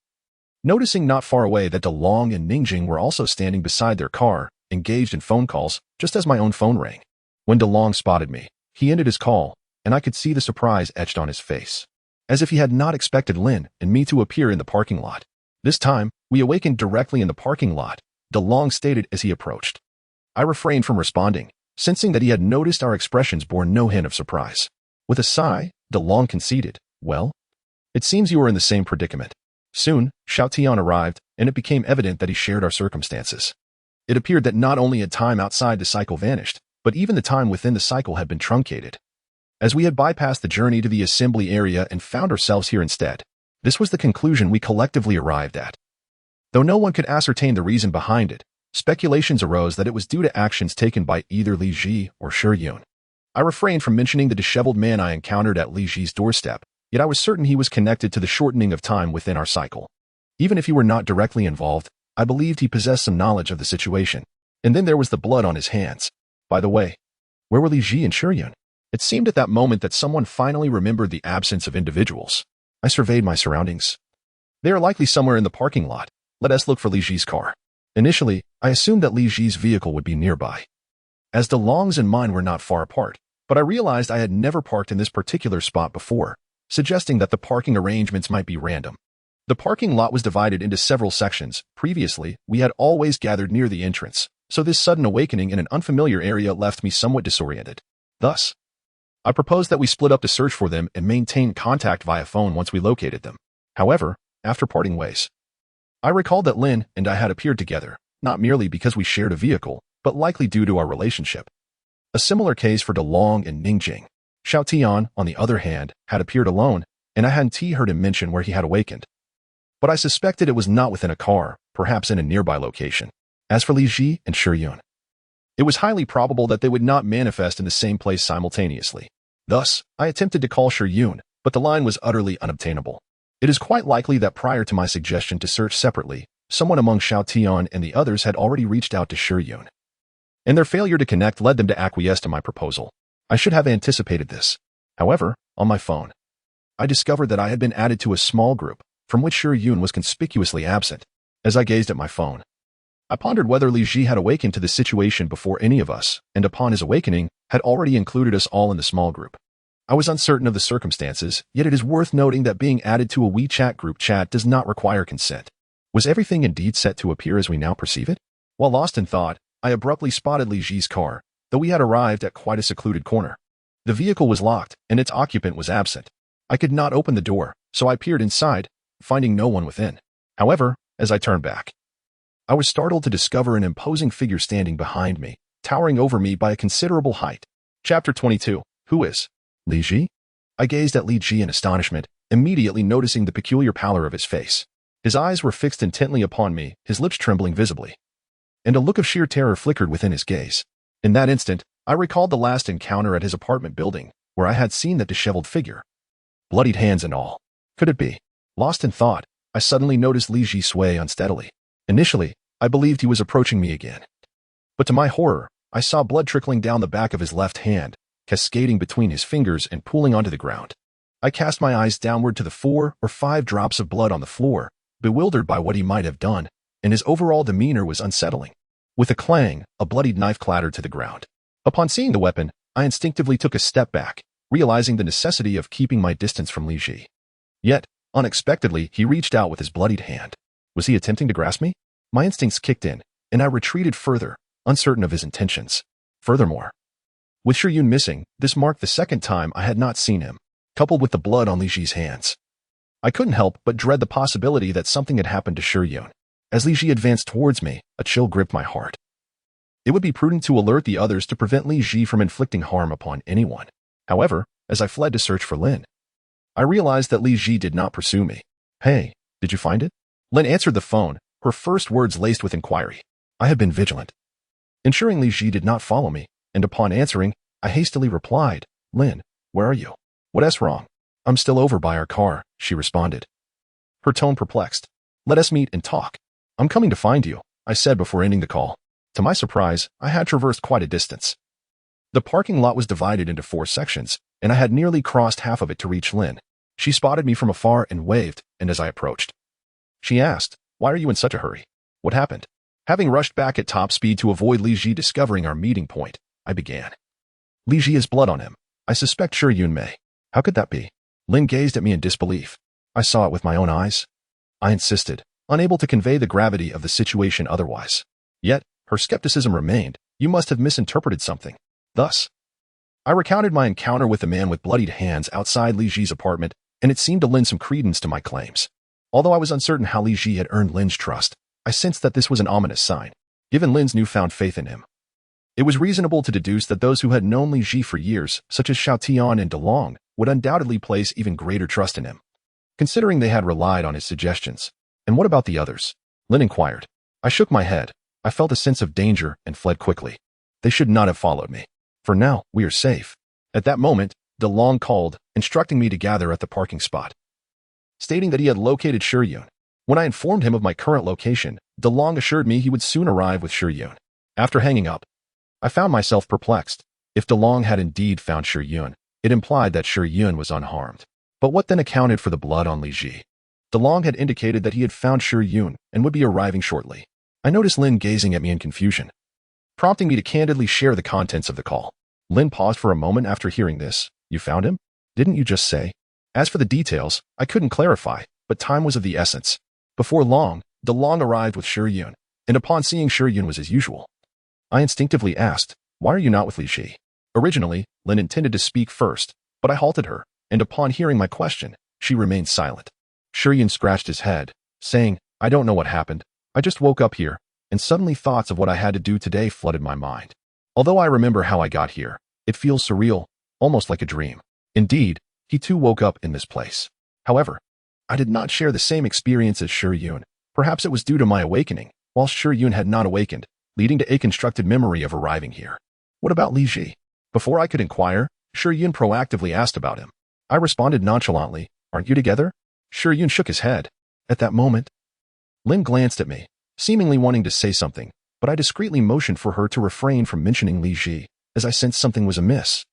Noticing not far away that DeLong and Ningjing were also standing beside their car, engaged in phone calls, just as my own phone rang. When DeLong spotted me, he ended his call, and I could see the surprise etched on his face, as if he had not expected Lin and me to appear in the parking lot. This time, we awakened directly in the parking lot, DeLong stated as he approached. I refrained from responding, sensing that he had noticed our expressions bore no hint of surprise. With a sigh, DeLong conceded, well, it seems you were in the same predicament. Soon, Xiao Tian arrived, and it became evident that he shared our circumstances. It appeared that not only had time outside the cycle vanished, but even the time within the cycle had been truncated, as we had bypassed the journey to the assembly area and found ourselves here instead. This was the conclusion we collectively arrived at. Though no one could ascertain the reason behind it, speculations arose that it was due to actions taken by either Li Ji or Yun. I refrained from mentioning the disheveled man I encountered at Li Ji's doorstep, yet I was certain he was connected to the shortening of time within our cycle. Even if he were not directly involved, I believed he possessed some knowledge of the situation. And then there was the blood on his hands. By the way, where were Li Ji and Yun? It seemed at that moment that someone finally remembered the absence of individuals. I surveyed my surroundings. They are likely somewhere in the parking lot. Let us look for Li Ji's car. Initially, I assumed that Li Ji's vehicle would be nearby, as DeLong's and mine were not far apart, but I realized I had never parked in this particular spot before, suggesting that the parking arrangements might be random. The parking lot was divided into several sections. Previously, we had always gathered near the entrance, so this sudden awakening in an unfamiliar area left me somewhat disoriented. Thus, I proposed that we split up to search for them and maintain contact via phone once we located them. However, after parting ways, I recalled that Lin and I had appeared together, not merely because we shared a vehicle, but likely due to our relationship. A similar case for DeLong and Ningjing. Xiao Tian, on the other hand, had appeared alone, and I hadn't heard him mention where he had awakened. But I suspected it was not within a car, perhaps in a nearby location. As for Li Ji and Yun, it was highly probable that they would not manifest in the same place simultaneously. Thus, I attempted to call Yun, but the line was utterly unobtainable. It is quite likely that prior to my suggestion to search separately, someone among Xiao Tian and the others had already reached out to Shi Yun, and their failure to connect led them to acquiesce to my proposal. I should have anticipated this. However, on my phone, I discovered that I had been added to a small group, from which Shi Yun was conspicuously absent. As I gazed at my phone, I pondered whether Li Ji had awakened to the situation before any of us, and upon his awakening, had already included us all in the small group. I was uncertain of the circumstances, yet it is worth noting that being added to a WeChat group chat does not require consent. Was everything indeed set to appear as we now perceive it? While lost in thought, I abruptly spotted Li Ji's car, though we had arrived at quite a secluded corner. The vehicle was locked, and its occupant was absent. I could not open the door, so I peered inside, finding no one within. However, as I turned back, I was startled to discover an imposing figure standing behind me, towering over me by a considerable height. Chapter 22. Who is Li Ji? I gazed at Li Ji in astonishment, immediately noticing the peculiar pallor of his face. His eyes were fixed intently upon me, his lips trembling visibly, and a look of sheer terror flickered within his gaze. In that instant, I recalled the last encounter at his apartment building, where I had seen that disheveled figure. Bloodied hands and all. Could it be? Lost in thought, I suddenly noticed Li Ji sway unsteadily. Initially, I believed he was approaching me again. But to my horror, I saw blood trickling down the back of his left hand, cascading between his fingers and pooling onto the ground. I cast my eyes downward to the 4 or 5 drops of blood on the floor, bewildered by what he might have done, and his overall demeanor was unsettling. With a clang, a bloodied knife clattered to the ground. Upon seeing the weapon, I instinctively took a step back, realizing the necessity of keeping my distance from Li Ji. Yet, unexpectedly, he reached out with his bloodied hand. Was he attempting to grasp me? My instincts kicked in, and I retreated further, uncertain of his intentions. Furthermore, with Shi Yun missing, this marked the second time I had not seen him, coupled with the blood on Li Ji's hands. I couldn't help but dread the possibility that something had happened to Shi Yun. As Li Ji advanced towards me, a chill gripped my heart. It would be prudent to alert the others to prevent Li Ji from inflicting harm upon anyone. However, as I fled to search for Lin, I realized that Li Ji did not pursue me. Hey, did you find it? Lin answered the phone, her first words laced with inquiry. I had been vigilant, ensuring Li Ji did not follow me, and upon answering, I hastily replied, Lin, where are you? What's wrong? I'm still over by our car, she responded, her tone perplexed. Let us meet and talk. I'm coming to find you, I said before ending the call. To my surprise, I had traversed quite a distance. The parking lot was divided into 4 sections, and I had nearly crossed half of it to reach Lin. She spotted me from afar and waved, and as I approached, she asked, why are you in such a hurry? What happened? Having rushed back at top speed to avoid Li Ji discovering our meeting point, I began. Li Ji has blood on him. I suspect Shi Yun may. How could that be? Lin gazed at me in disbelief. I saw it with my own eyes. I insisted, unable to convey the gravity of the situation otherwise. Yet, her skepticism remained. You must have misinterpreted something. Thus, I recounted my encounter with the man with bloodied hands outside Li Ji's apartment, and it seemed to lend some credence to my claims. Although I was uncertain how Li Ji had earned Lin's trust, I sensed that this was an ominous sign, given Lin's newfound faith in him. It was reasonable to deduce that those who had known Li Ji for years, such as Xiao Tian and De Long, would undoubtedly place even greater trust in him, considering they had relied on his suggestions. And what about the others? Lin inquired. I shook my head. I felt a sense of danger and fled quickly. They should not have followed me. For now, we are safe. At that moment, De Long called, instructing me to gather at the parking spot, stating that he had located Shi Yun. When I informed him of my current location, De Long assured me he would soon arrive with Shi Yun. After hanging up, I found myself perplexed. If De Long had indeed found Shi Yun, it implied that Shi Yun was unharmed. But what then accounted for the blood on Li Ji? De Long had indicated that he had found Shi Yun and would be arriving shortly. I noticed Lin gazing at me in confusion, prompting me to candidly share the contents of the call. Lin paused for a moment after hearing this. You found him? Didn't you just say? As for the details, I couldn't clarify, but time was of the essence. Before long, De Long arrived with Shi Yun, and upon seeing Shi Yun was as usual. I instinctively asked, why are you not with Li Ji? Originally, Lin intended to speak first, but I halted her, and upon hearing my question, she remained silent. Shi Yun scratched his head, saying, I don't know what happened. I just woke up here, and suddenly thoughts of what I had to do today flooded my mind. Although I remember how I got here, it feels surreal, almost like a dream. Indeed, he too woke up in this place. However, I did not share the same experience as Shi Yun. Perhaps it was due to my awakening, while Shi Yun had not awakened, leading to a constructed memory of arriving here. What about Li Ji? Before I could inquire, Shi Yun proactively asked about him. I responded nonchalantly, aren't you together? Yun shook his head. At that moment, Lin glanced at me, seemingly wanting to say something, but I discreetly motioned for her to refrain from mentioning Li Ji, as I sensed something was amiss.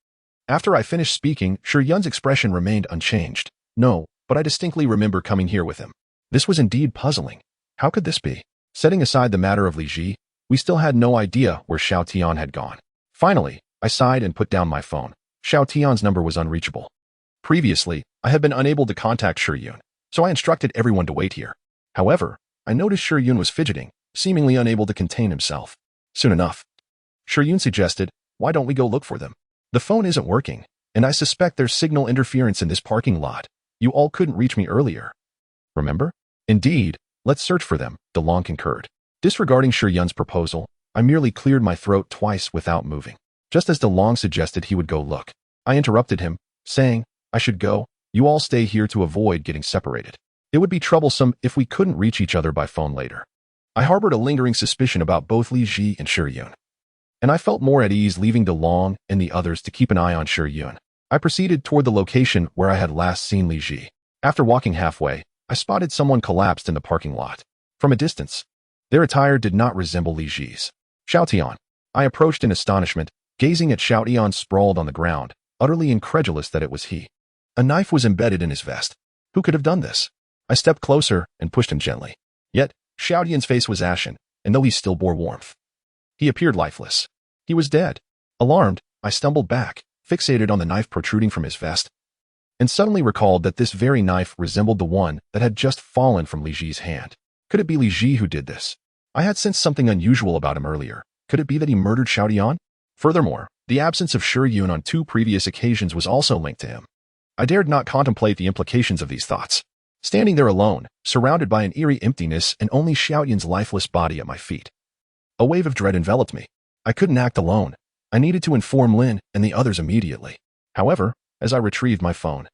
After I finished speaking, Yun's expression remained unchanged. No, but I distinctly remember coming here with him. This was indeed puzzling. How could this be? Setting aside the matter of Li Ji, we still had no idea where Xiao Tian had gone. Finally, I sighed and put down my phone. Xiao Tian's number was unreachable. Previously, I had been unable to contact Yun, so I instructed everyone to wait here. However, I noticed Yun was fidgeting, seemingly unable to contain himself. Soon enough, Yun suggested, why don't we go look for them? The phone isn't working, and I suspect there's signal interference in this parking lot. You all couldn't reach me earlier. Remember? Indeed, let's search for them, DeLong concurred. Disregarding Yun's proposal, I merely cleared my throat twice without moving. Just as DeLong suggested he would go look, I interrupted him, saying, I should go. You all stay here to avoid getting separated. It would be troublesome if we couldn't reach each other by phone later. I harbored a lingering suspicion about both Li Ji and Yun, and I felt more at ease leaving DeLong and the others to keep an eye on Yun. I proceeded toward the location where I had last seen Li Ji. After walking halfway, I spotted someone collapsed in the parking lot. From a distance, their attire did not resemble Li Ji's. Xiao Tian. I approached in astonishment, gazing at Xiao Tian sprawled on the ground, utterly incredulous that it was he. A knife was embedded in his vest. Who could have done this? I stepped closer and pushed him gently. Yet, Xiao Tian's face was ashen, and though he still bore warmth, he appeared lifeless. He was dead. Alarmed, I stumbled back, fixated on the knife protruding from his vest, and suddenly recalled that this very knife resembled the one that had just fallen from Li Ji's hand. Could it be Li Ji who did this? I had sensed something unusual about him earlier. Could it be that he murdered Xiao Tian? Furthermore, the absence of Yun on 2 previous occasions was also linked to him. I dared not contemplate the implications of these thoughts. Standing there alone, surrounded by an eerie emptiness and only Xiao Tian's lifeless body at my feet. A wave of dread enveloped me. I couldn't act alone. I needed to inform Lin and the others immediately. However, as I retrieved my phone,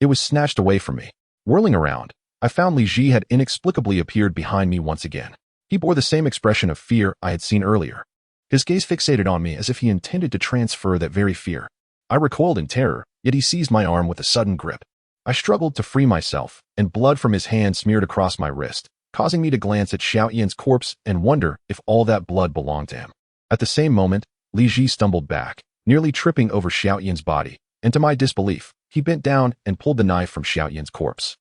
it was snatched away from me. Whirling around, I found Li Ji had inexplicably appeared behind me once again. He bore the same expression of fear I had seen earlier. His gaze fixated on me as if he intended to transfer that very fear. I recoiled in terror, yet he seized my arm with a sudden grip. I struggled to free myself, and blood from his hand smeared across my wrist, causing me to glance at Xiao Tian's corpse and wonder if all that blood belonged to him. At the same moment, Li Ji stumbled back, nearly tripping over Xiao Tian's body, and to my disbelief, he bent down and pulled the knife from Xiao Tian's corpse,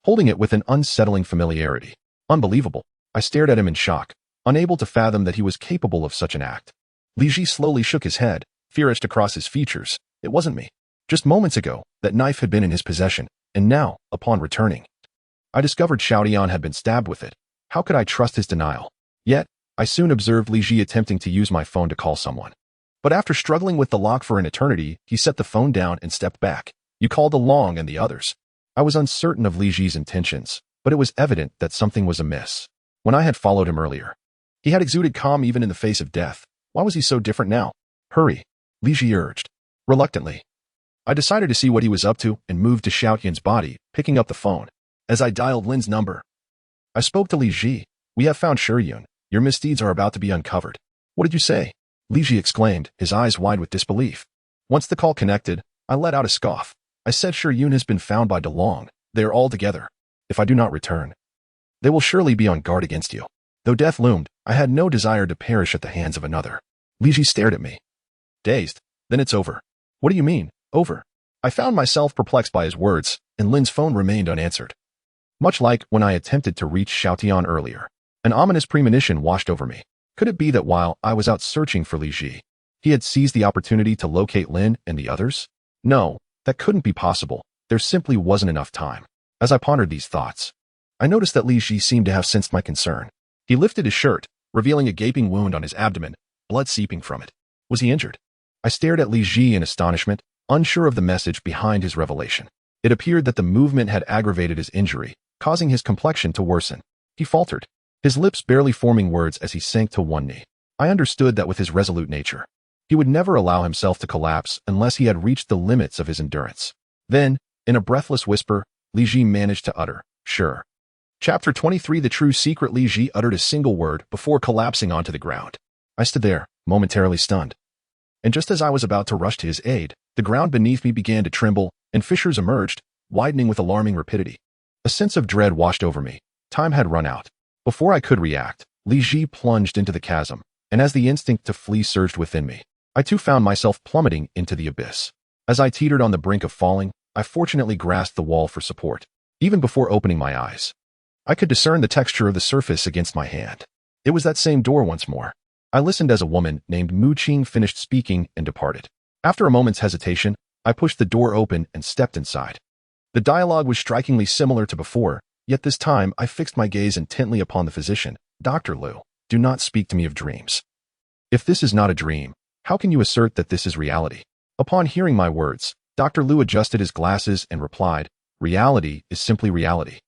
holding it with an unsettling familiarity. Unbelievable. I stared at him in shock, unable to fathom that he was capable of such an act. Li Ji slowly shook his head, fear etched across his features. It wasn't me. Just moments ago, that knife had been in his possession, and now, upon returning, I discovered Xiao Tian had been stabbed with it. How could I trust his denial? Yet, I soon observed Li Ji attempting to use my phone to call someone. But after struggling with the lock for an eternity, he set the phone down and stepped back. You called DeLong and the others. I was uncertain of Li Ji's intentions, but it was evident that something was amiss. When I had followed him earlier, he had exuded calm even in the face of death. Why was he so different now? Hurry, Li Ji urged. Reluctantly, I decided to see what he was up to and moved to Xiao Tian's body, picking up the phone. As I dialed Lin's number, I spoke to Li Ji. We have found Yun. Your misdeeds are about to be uncovered. What did you say? Li Ji exclaimed, his eyes wide with disbelief. Once the call connected, I let out a scoff. I said Yun has been found by DeLong. They are all together. If I do not return, they will surely be on guard against you. Though death loomed, I had no desire to perish at the hands of another. Li Ji stared at me, dazed. Then it's over. What do you mean, over? I found myself perplexed by his words, and Lin's phone remained unanswered. Much like when I attempted to reach Xiao Tian earlier, an ominous premonition washed over me. Could it be that while I was out searching for Li Ji, he had seized the opportunity to locate Lin and the others? No, that couldn't be possible. There simply wasn't enough time. As I pondered these thoughts, I noticed that Li Ji seemed to have sensed my concern. He lifted his shirt, revealing a gaping wound on his abdomen, blood seeping from it. Was he injured? I stared at Li Ji in astonishment, unsure of the message behind his revelation. It appeared that the movement had aggravated his injury, causing his complexion to worsen. He faltered, his lips barely forming words as he sank to one knee. I understood that with his resolute nature, he would never allow himself to collapse unless he had reached the limits of his endurance. Then, in a breathless whisper, Li Ji managed to utter, "Sure." Chapter 23. The true secret. Li Ji uttered a single word before collapsing onto the ground. I stood there, momentarily stunned. And just as I was about to rush to his aid, the ground beneath me began to tremble, and fissures emerged, widening with alarming rapidity. A sense of dread washed over me. Time had run out. Before I could react, Li Ji plunged into the chasm, and as the instinct to flee surged within me, I too found myself plummeting into the abyss. As I teetered on the brink of falling, I fortunately grasped the wall for support. Even before opening my eyes, I could discern the texture of the surface against my hand. It was that same door once more. I listened as a woman named Mu Qing finished speaking and departed. After a moment's hesitation, I pushed the door open and stepped inside. The dialogue was strikingly similar to before, yet this time I fixed my gaze intently upon the physician. Dr. Liu, do not speak to me of dreams. If this is not a dream, how can you assert that this is reality? Upon hearing my words, Dr. Liu adjusted his glasses and replied, reality is simply reality.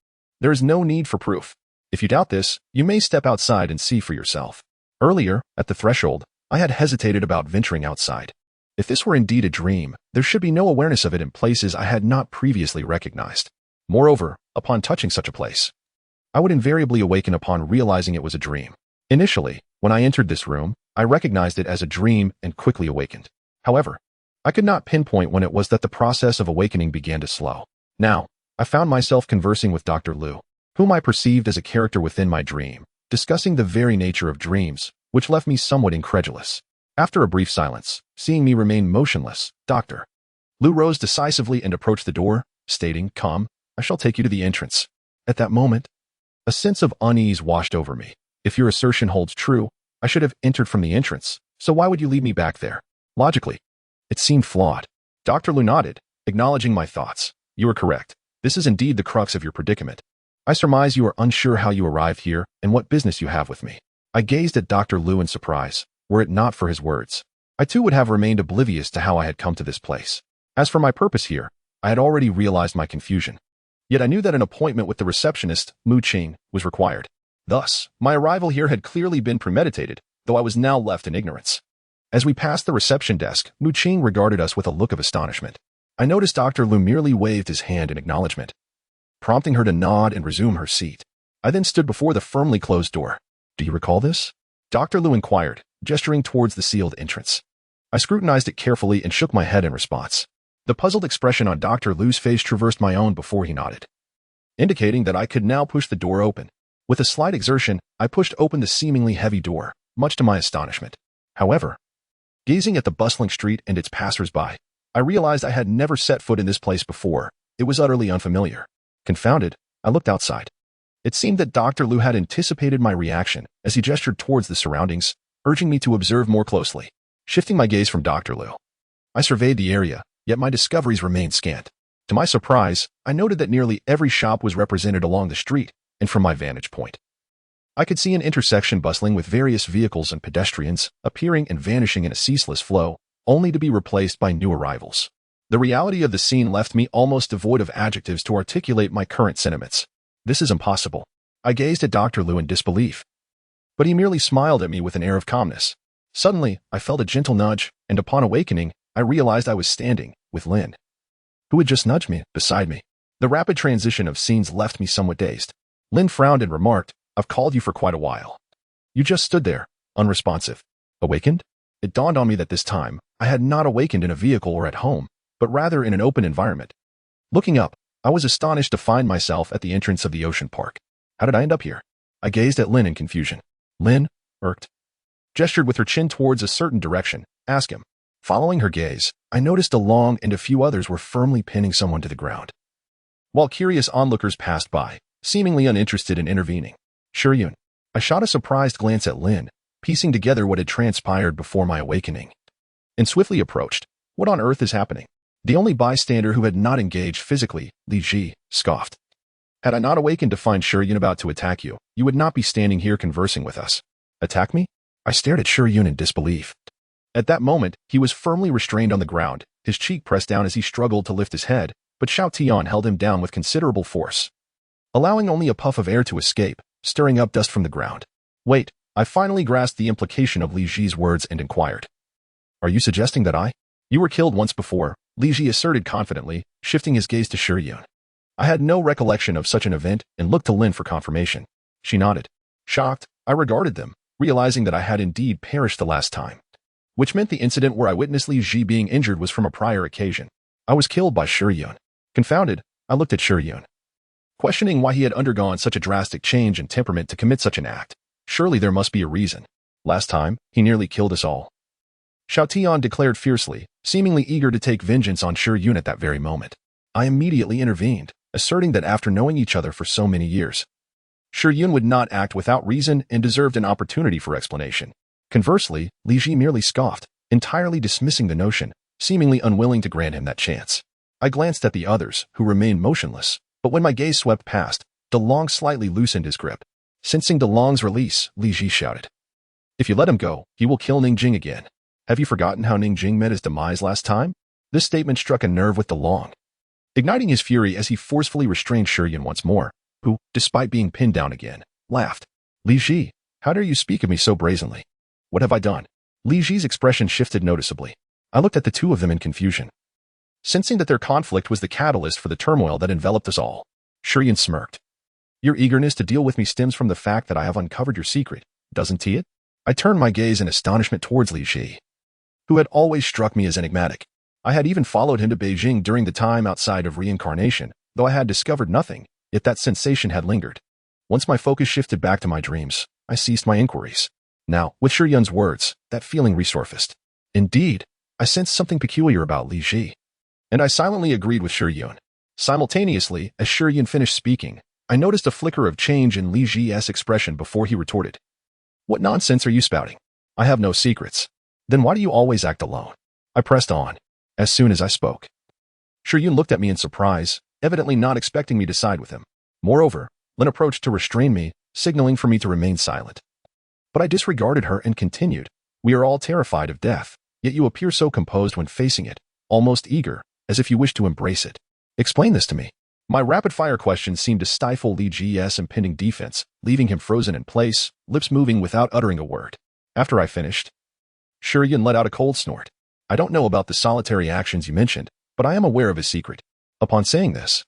There is no need for proof. If you doubt this, you may step outside and see for yourself. Earlier, at the threshold, I had hesitated about venturing outside. If this were indeed a dream, there should be no awareness of it in places I had not previously recognized. Moreover, upon touching such a place, I would invariably awaken upon realizing it was a dream. Initially, when I entered this room, I recognized it as a dream and quickly awakened. However, I could not pinpoint when it was that the process of awakening began to slow. Now, I found myself conversing with Dr. Liu, whom I perceived as a character within my dream, discussing the very nature of dreams, which left me somewhat incredulous. After a brief silence, seeing me remain motionless, Dr. Liu rose decisively and approached the door, stating, "Come, I shall take you to the entrance." At that moment, a sense of unease washed over me. If your assertion holds true, I should have entered from the entrance, so why would you leave me back there? Logically, it seemed flawed. Dr. Liu nodded, acknowledging my thoughts. You are correct. This is indeed the crux of your predicament. I surmise you are unsure how you arrived here and what business you have with me. I gazed at Dr. Liu in surprise. Were it not for his words, I too would have remained oblivious to how I had come to this place. As for my purpose here, I had already realized my confusion. Yet I knew that an appointment with the receptionist, Mu Qing, was required. Thus, my arrival here had clearly been premeditated, though I was now left in ignorance. As we passed the reception desk, Mu Qing regarded us with a look of astonishment. I noticed Dr. Liu merely waved his hand in acknowledgement, prompting her to nod and resume her seat. I then stood before the firmly closed door. Do you recall this? Dr. Liu inquired, gesturing towards the sealed entrance. I scrutinized it carefully and shook my head in response. The puzzled expression on Dr. Liu's face traversed my own before he nodded, indicating that I could now push the door open. With a slight exertion, I pushed open the seemingly heavy door, much to my astonishment. However, gazing at the bustling street and its passers-by, I realized I had never set foot in this place before. It was utterly unfamiliar. Confounded, I looked outside. It seemed that Dr. Liu had anticipated my reaction as he gestured towards the surroundings, urging me to observe more closely. Shifting my gaze from Dr. Liu, I surveyed the area, yet my discoveries remained scant. To my surprise, I noted that nearly every shop was represented along the street, and from my vantage point, I could see an intersection bustling with various vehicles and pedestrians, appearing and vanishing in a ceaseless flow, only to be replaced by new arrivals. The reality of the scene left me almost devoid of adjectives to articulate my current sentiments. This is impossible. I gazed at Dr. Liu in disbelief, but he merely smiled at me with an air of calmness. Suddenly, I felt a gentle nudge, and upon awakening, I realized I was standing with Lin, who had just nudged me, beside me. The rapid transition of scenes left me somewhat dazed. Lin frowned and remarked, "I've called you for quite a while. You just stood there, unresponsive." Awakened? It dawned on me that this time, I had not awakened in a vehicle or at home, but rather in an open environment. Looking up, I was astonished to find myself at the entrance of the ocean park. How did I end up here? I gazed at Lin in confusion. Lin, irked, gestured with her chin towards a certain direction. Ask him. Following her gaze, I noticed Long and a few others were firmly pinning someone to the ground, while curious onlookers passed by, seemingly uninterested in intervening. Shuryun. I shot a surprised glance at Lin, piecing together what had transpired before my awakening, and swiftly approached. What on earth is happening? The only bystander who had not engaged physically, Li Ji, scoffed. Had I not awakened to find Shuryun about to attack you, you would not be standing here conversing with us. Attack me? I stared at Shuryun in disbelief. At that moment, he was firmly restrained on the ground, his cheek pressed down as he struggled to lift his head, but Xiao Tian held him down with considerable force, allowing only a puff of air to escape, stirring up dust from the ground. Wait, I finally grasped the implication of Li Ji's words and inquired. Are you suggesting that You were killed once before, Li Ji asserted confidently, shifting his gaze to Shuryun. I had no recollection of such an event and looked to Lin for confirmation. She nodded. Shocked, I regarded them, realizing that I had indeed perished the last time, which meant the incident where I witnessed Li Ji being injured was from a prior occasion. I was killed by Shuryun. Confounded, I looked at Shuryun. questioning why he had undergone such a drastic change in temperament to commit such an act. Surely there must be a reason. Last time, he nearly killed us all. Xiao Tian declared fiercely, seemingly eager to take vengeance on Shi Yun at that very moment. I immediately intervened, asserting that after knowing each other for so many years, Shi Yun would not act without reason and deserved an opportunity for explanation. Conversely, Li Ji merely scoffed, entirely dismissing the notion, seemingly unwilling to grant him that chance. I glanced at the others, who remained motionless, but when my gaze swept past, De Long slightly loosened his grip. Sensing De Long's release, Li Ji shouted, "If you let him go, he will kill Ning Jing again. Have you forgotten how Ning Jing met his demise last time?" This statement struck a nerve with De Long, igniting his fury as he forcefully restrained Shi Yun once more, who, despite being pinned down again, laughed. "Li Ji, how dare you speak of me so brazenly? What have I done?" Li Ji's expression shifted noticeably. I looked at the two of them in confusion, sensing that their conflict was the catalyst for the turmoil that enveloped us all. Shi Yun smirked. "Your eagerness to deal with me stems from the fact that I have uncovered your secret, doesn't it?" I turned my gaze in astonishment towards Li Ji, who had always struck me as enigmatic. I had even followed him to Beijing during the time outside of reincarnation, though I had discovered nothing, yet that sensation had lingered. Once my focus shifted back to my dreams, I ceased my inquiries. Now, with Shi Yun's words, that feeling resurfaced. Indeed, I sensed something peculiar about Li Ji, and I silently agreed with Shi Yun. Simultaneously, as Shi Yun finished speaking, I noticed a flicker of change in Li Ji's expression before he retorted. "What nonsense are you spouting? I have no secrets. Then why do you always act alone?" I pressed on, as soon as I spoke. Shi Yun looked at me in surprise, evidently not expecting me to side with him. Moreover, Lin approached to restrain me, signaling for me to remain silent. But I disregarded her and continued. "We are all terrified of death, yet you appear so composed when facing it, almost eager, as if you wish to embrace it. Explain this to me." My rapid-fire questions seemed to stifle Li Ji's impending defense, leaving him frozen in place, lips moving without uttering a word. After I finished, Shi Yun let out a cold snort. "I don't know about the solitary actions you mentioned, but I am aware of his secret." Upon saying this,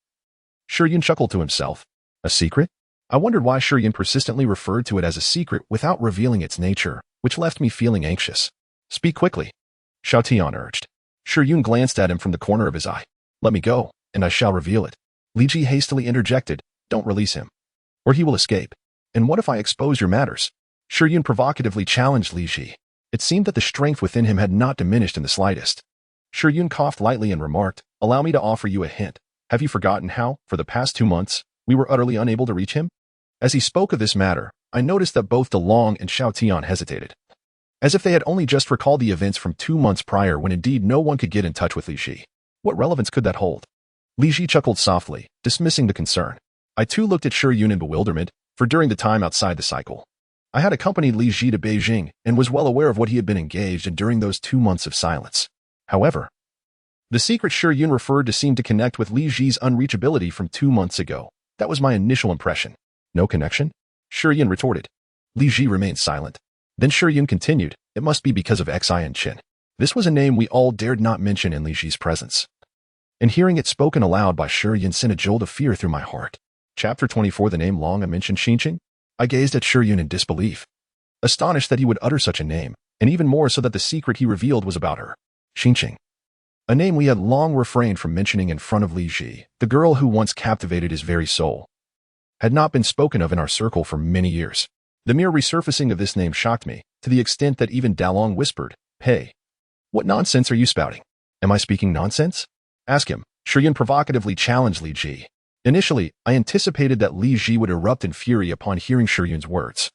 Shi Yun chuckled to himself. A secret? I wondered why Shi Yun persistently referred to it as a secret without revealing its nature, which left me feeling anxious. "Speak quickly," Xiao Tian urged. Shi Yun glanced at him from the corner of his eye. "Let me go, and I shall reveal it." Li Ji hastily interjected, "Don't release him, or he will escape. And what if I expose your matters?" Shi Yun provocatively challenged Li Ji. It seemed that the strength within him had not diminished in the slightest. Shi Yun coughed lightly and remarked, "Allow me to offer you a hint. Have you forgotten how, for the past 2 months, we were utterly unable to reach him?" As he spoke of this matter, I noticed that both De Long and Xiao Tian hesitated, as if they had only just recalled the events from 2 months prior when indeed no one could get in touch with Li Ji. What relevance could that hold? Li Ji chuckled softly, dismissing the concern. I too looked at Shi Yun in bewilderment, for during the time outside the cycle, I had accompanied Li Ji to Beijing and was well aware of what he had been engaged in during those 2 months of silence. However, the secret Shi Yun referred to seemed to connect with Li Ji's unreachability from 2 months ago. That was my initial impression. No connection? Shi Yun retorted. Li Ji remained silent. Then Shi Yun continued, "It must be because of Xi and Qin." This was a name we all dared not mention in Li Ji's presence, and hearing it spoken aloud by Shi Yun sent a jolt of fear through my heart. Chapter 24. The name Long I mentioned, Xinqing? I gazed at Shi Yun in disbelief, astonished that he would utter such a name, and even more so that the secret he revealed was about her. Xinqing, a name we had long refrained from mentioning in front of Li Ji, the girl who once captivated his very soul, had not been spoken of in our circle for many years. The mere resurfacing of this name shocked me, to the extent that even Dalong whispered, "Hey, what nonsense are you spouting?" "Am I speaking nonsense?" "Ask him," Shi Yun provocatively challenged Li Ji. Initially, I anticipated that Li Ji would erupt in fury upon hearing Shi Yun's words,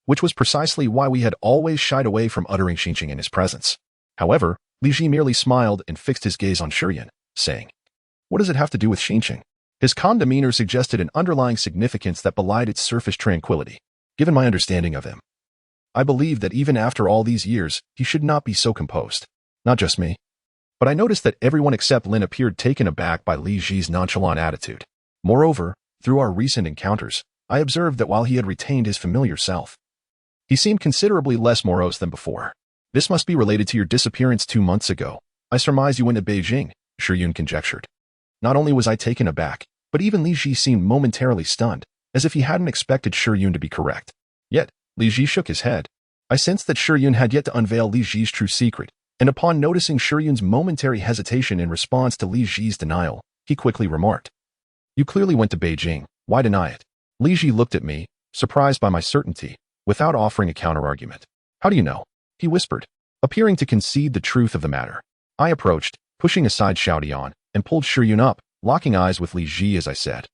which was precisely why we had always shied away from uttering Xinqing in his presence. However, Li Ji merely smiled and fixed his gaze on Shi Yun, saying, "What does it have to do with Xinqing?" His calm demeanor suggested an underlying significance that belied its surface tranquility. Given my understanding of him, I believed that even after all these years, he should not be so composed. Not just me, but I noticed that everyone except Lin appeared taken aback by Li Ji's nonchalant attitude. Moreover, through our recent encounters, I observed that while he had retained his familiar self, he seemed considerably less morose than before. "This must be related to your disappearance 2 months ago. I surmise you went to Beijing," Shi Yun conjectured. Not only was I taken aback, but even Li Ji seemed momentarily stunned, as if he hadn't expected Shi Yun to be correct. Yet, Li Ji shook his head. I sensed that Shi Yun had yet to unveil Li Ji's true secret, and upon noticing Shi Yun's momentary hesitation in response to Li Ji's denial, he quickly remarked, You clearly went to Beijing. Why deny it? Li Ji looked at me, surprised by my certainty, without offering a counter-argument. How do you know? He whispered, appearing to concede the truth of the matter. I approached, pushing aside Xiaotian, and pulled Shiyun up, locking eyes with Li Ji as I said.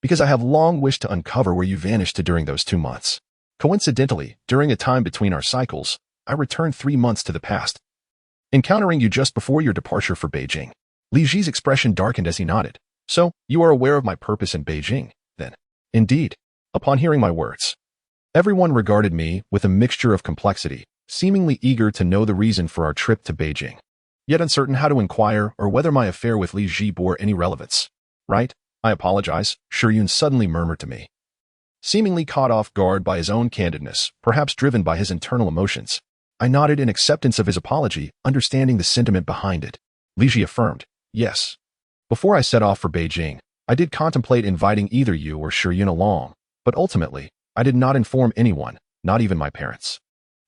Because I have long wished to uncover where you vanished to during those 2 months. Coincidentally, during a time between our cycles, I returned 3 months to the past, encountering you just before your departure for Beijing. Li Ji's expression darkened as he nodded. So, you are aware of my purpose in Beijing, then? Indeed. Upon hearing my words, everyone regarded me with a mixture of complexity, seemingly eager to know the reason for our trip to Beijing, yet uncertain how to inquire or whether my affair with Li Ji bore any relevance. Right? I apologize, Shiyun suddenly murmured to me. Seemingly caught off guard by his own candidness, perhaps driven by his internal emotions. I nodded in acceptance of his apology, understanding the sentiment behind it. Li Ji affirmed, yes. Before I set off for Beijing, I did contemplate inviting either you or Shiyun along, but ultimately, I did not inform anyone, not even my parents,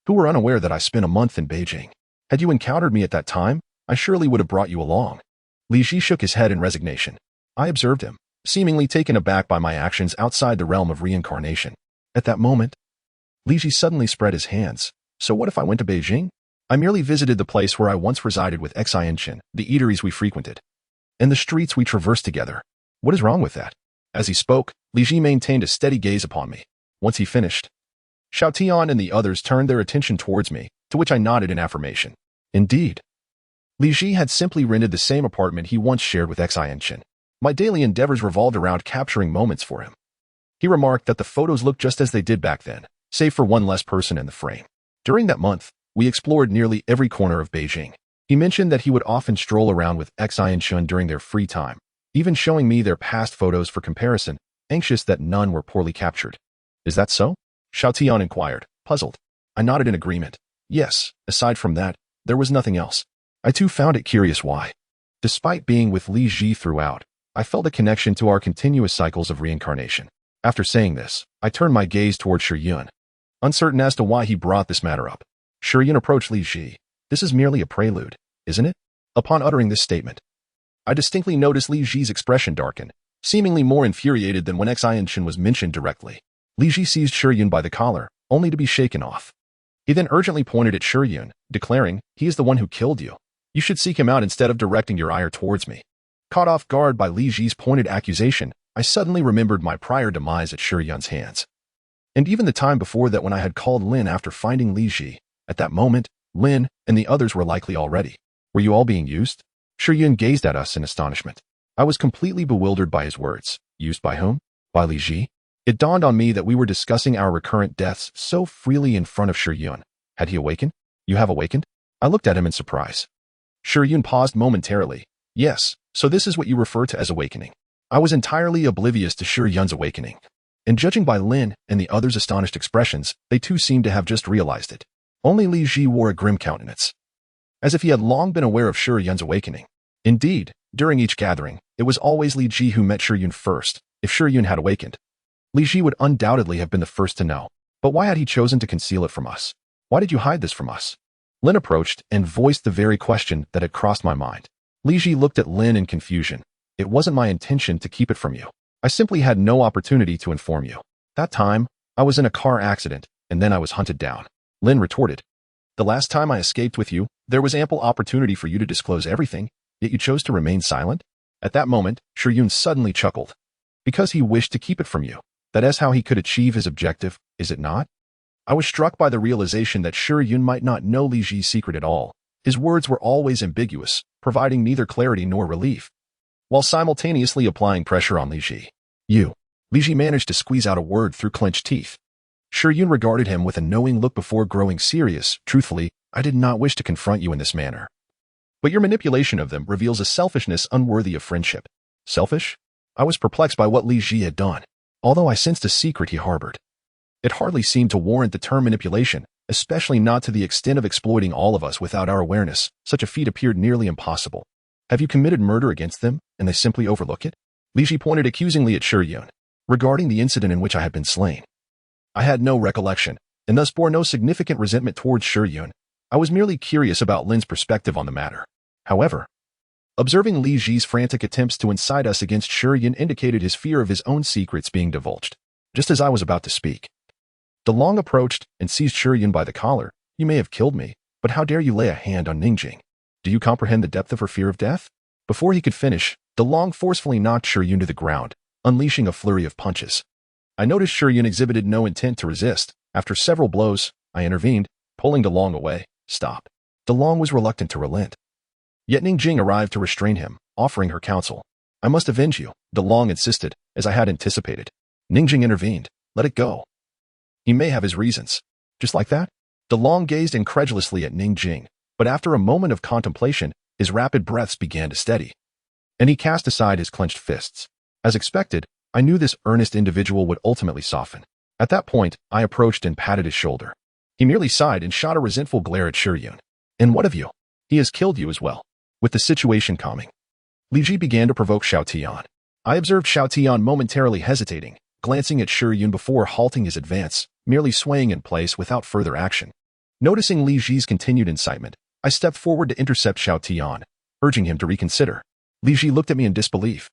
who were unaware that I spent a month in Beijing. Had you encountered me at that time, I surely would have brought you along. Li Ji shook his head in resignation. I observed him, seemingly taken aback by my actions outside the realm of reincarnation. At that moment, Li Ji suddenly spread his hands. So what if I went to Beijing? I merely visited the place where I once resided with Xianchen, the eateries we frequented, and the streets we traversed together. What is wrong with that? As he spoke, Li Ji maintained a steady gaze upon me. Once he finished, Xiaotian and the others turned their attention towards me, to which I nodded in affirmation. Indeed. Li Ji had simply rented the same apartment he once shared with Xianchen. My daily endeavors revolved around capturing moments for him. He remarked that the photos looked just as they did back then, save for one less person in the frame. During that month, we explored nearly every corner of Beijing. He mentioned that he would often stroll around with Xianchen during their free time, even showing me their past photos for comparison, anxious that none were poorly captured. Is that so? Xiaotian inquired, puzzled. I nodded in agreement. Yes, aside from that, there was nothing else. I too found it curious why. Despite being with Li Ji throughout, I felt a connection to our continuous cycles of reincarnation. After saying this, I turned my gaze toward Shiyun, uncertain as to why he brought this matter up. Shiyun approached Li Ji. This is merely a prelude, isn't it? Upon uttering this statement, I distinctly noticed Li Ji's expression darken, seemingly more infuriated than when Xianchen was mentioned directly. Li Ji seized Shiyun by the collar, only to be shaken off. He then urgently pointed at Shiyun, declaring, he is the one who killed you. You should seek him out instead of directing your ire towards me. Caught off guard by Li Ji's pointed accusation, I suddenly remembered my prior demise at Shiyun's hands. And even the time before that when I had called Lin after finding Li Ji. At that moment, Lin and the others were likely already. Were you all being used? Shiyun gazed at us in astonishment. I was completely bewildered by his words. Used by whom? By Li Ji? It dawned on me that we were discussing our recurrent deaths so freely in front of Shiyun. Had he awakened? You have awakened? I looked at him in surprise. Shiyun paused momentarily. Yes, so this is what you refer to as awakening. I was entirely oblivious to Shiyun's awakening. And judging by Lin and the others' astonished expressions, they too seemed to have just realized it. Only Li Ji wore a grim countenance, as if he had long been aware of Shiyun's awakening. Indeed, during each gathering, it was always Li Ji who met Shiyun first. If Shiyun had awakened, Li Ji would undoubtedly have been the first to know. But why had he chosen to conceal it from us? Why did you hide this from us? Lin approached and voiced the very question that had crossed my mind. Li Ji looked at Lin in confusion. It wasn't my intention to keep it from you. I simply had no opportunity to inform you. That time, I was in a car accident, and then I was hunted down. Lin retorted. The last time I escaped with you, there was ample opportunity for you to disclose everything, yet you chose to remain silent? At that moment, Shiyun suddenly chuckled. Because he wished to keep it from you. That is how he could achieve his objective, is it not? I was struck by the realization that Shiyun might not know Li Ji's secret at all. His words were always ambiguous, providing neither clarity nor relief, while simultaneously applying pressure on Li Ji. Li Ji managed to squeeze out a word through clenched teeth. Shiyun regarded him with a knowing look before growing serious. Truthfully, I did not wish to confront you in this manner. But your manipulation of them reveals a selfishness unworthy of friendship. Selfish? I was perplexed by what Li Ji had done, although I sensed a secret he harbored. It hardly seemed to warrant the term manipulation, especially not to the extent of exploiting all of us without our awareness. Such a feat appeared nearly impossible. Have you committed murder against them, and they simply overlook it? Li Ji pointed accusingly at Shiyun, regarding the incident in which I had been slain. I had no recollection, and thus bore no significant resentment towards Shiyun. I was merely curious about Lin's perspective on the matter. However, Observing Li Ji's frantic attempts to incite us against Shiryun indicated his fear of his own secrets being divulged. Just as I was about to speak, DeLong approached and seized Shiryun by the collar. You may have killed me, but how dare you lay a hand on Ningjing? Do you comprehend the depth of her fear of death? Before he could finish, DeLong forcefully knocked Shiryun to the ground, unleashing a flurry of punches. I noticed Shiryun exhibited no intent to resist. After several blows, I intervened, pulling DeLong away. Stop. DeLong was reluctant to relent. Yet Ningjing arrived to restrain him, offering her counsel. I must avenge you, DeLong insisted, as I had anticipated. Ningjing intervened. Let it go. He may have his reasons. Just like that? DeLong gazed incredulously at Ningjing, but after a moment of contemplation, his rapid breaths began to steady, and he cast aside his clenched fists. As expected, I knew this earnest individual would ultimately soften. At that point, I approached and patted his shoulder. He merely sighed and shot a resentful glare at Shiryun. And what of you? He has killed you as well. With the situation calming, Li Ji began to provoke Xiao Tian. I observed Xiao Tian momentarily hesitating, glancing at Shiryun before halting his advance, merely swaying in place without further action. Noticing Li Ji's continued incitement, I stepped forward to intercept Xiao Tian, urging him to reconsider. Li Ji looked at me in disbelief.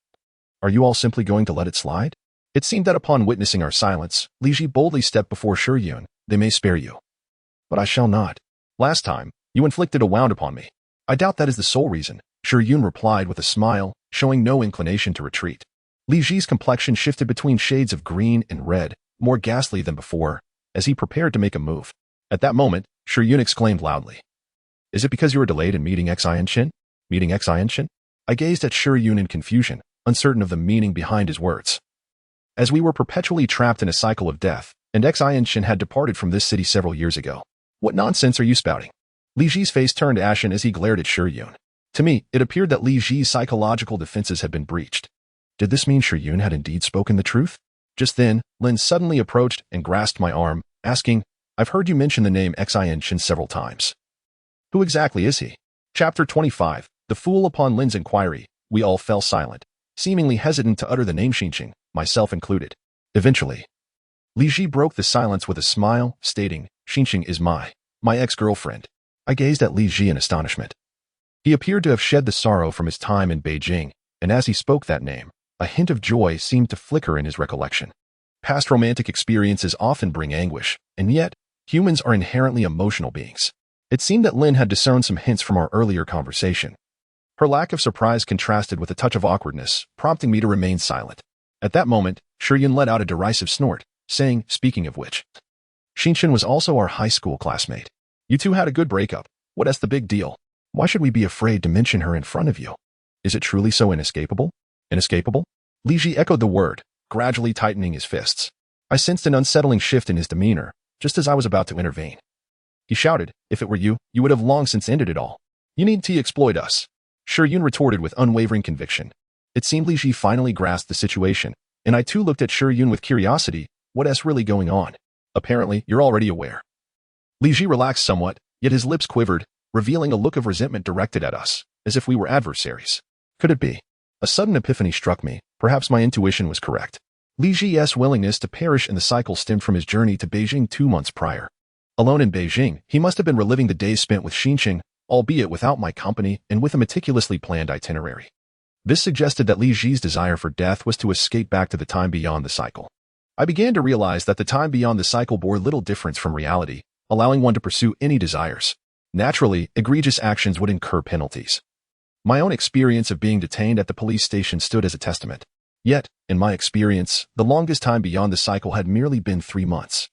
Are you all simply going to let it slide? It seemed that upon witnessing our silence, Li Ji boldly stepped before Shiryun. They may spare you, but I shall not. Last time, you inflicted a wound upon me. I doubt that is the sole reason, Shiryun replied with a smile, showing no inclination to retreat. Li Ji's complexion shifted between shades of green and red, more ghastly than before, as he prepared to make a move. At that moment, Shiryun exclaimed loudly. Is it because you were delayed in meeting Xianqin? Meeting Xianqin? I gazed at Shiryun in confusion, uncertain of the meaning behind his words. As we were perpetually trapped in a cycle of death, and Xianqin had departed from this city several years ago. What nonsense are you spouting? Li Ji's face turned ashen as he glared at Shiryun. To me, it appeared that Li Ji's psychological defenses had been breached. Did this mean Shiryun had indeed spoken the truth? Just then, Lin suddenly approached and grasped my arm, asking, I've heard you mention the name Xianqin several times. Who exactly is he? Chapter 25. The fool upon Lin's inquiry. We all fell silent, seemingly hesitant to utter the name Xinqing, myself included. Eventually, Li Ji broke the silence with a smile, stating, Xinqing is my ex-girlfriend. I gazed at Li Ji in astonishment. He appeared to have shed the sorrow from his time in Beijing, and as he spoke that name, a hint of joy seemed to flicker in his recollection. Past romantic experiences often bring anguish, and yet, humans are inherently emotional beings. It seemed that Lin had discerned some hints from our earlier conversation. Her lack of surprise contrasted with a touch of awkwardness, prompting me to remain silent. At that moment, Shiryun let out a derisive snort, saying, speaking of which, Xinqin was also our high school classmate. You two had a good breakup. What's the big deal? Why should we be afraid to mention her in front of you? Is it truly so inescapable? Inescapable? Li Ji echoed the word, gradually tightening his fists. I sensed an unsettling shift in his demeanor, just as I was about to intervene. He shouted, if it were you, you would have long since ended it all. You need to exploit us. Shiryun retorted with unwavering conviction. It seemed Li Ji finally grasped the situation, and I too looked at Shiryun with curiosity. What's really going on? Apparently, you're already aware. Li Ji relaxed somewhat, yet his lips quivered, revealing a look of resentment directed at us, as if we were adversaries. Could it be? A sudden epiphany struck me. Perhaps my intuition was correct. Li Ji's willingness to perish in the cycle stemmed from his journey to Beijing 2 months prior. Alone in Beijing, he must have been reliving the days spent with Xinqing, albeit without my company and with a meticulously planned itinerary. This suggested that Li Ji's desire for death was to escape back to the time beyond the cycle. I began to realize that the time beyond the cycle bore little difference from reality, allowing one to pursue any desires. Naturally, egregious actions would incur penalties. My own experience of being detained at the police station stood as a testament. Yet, in my experience, the longest time beyond the cycle had merely been 3 months.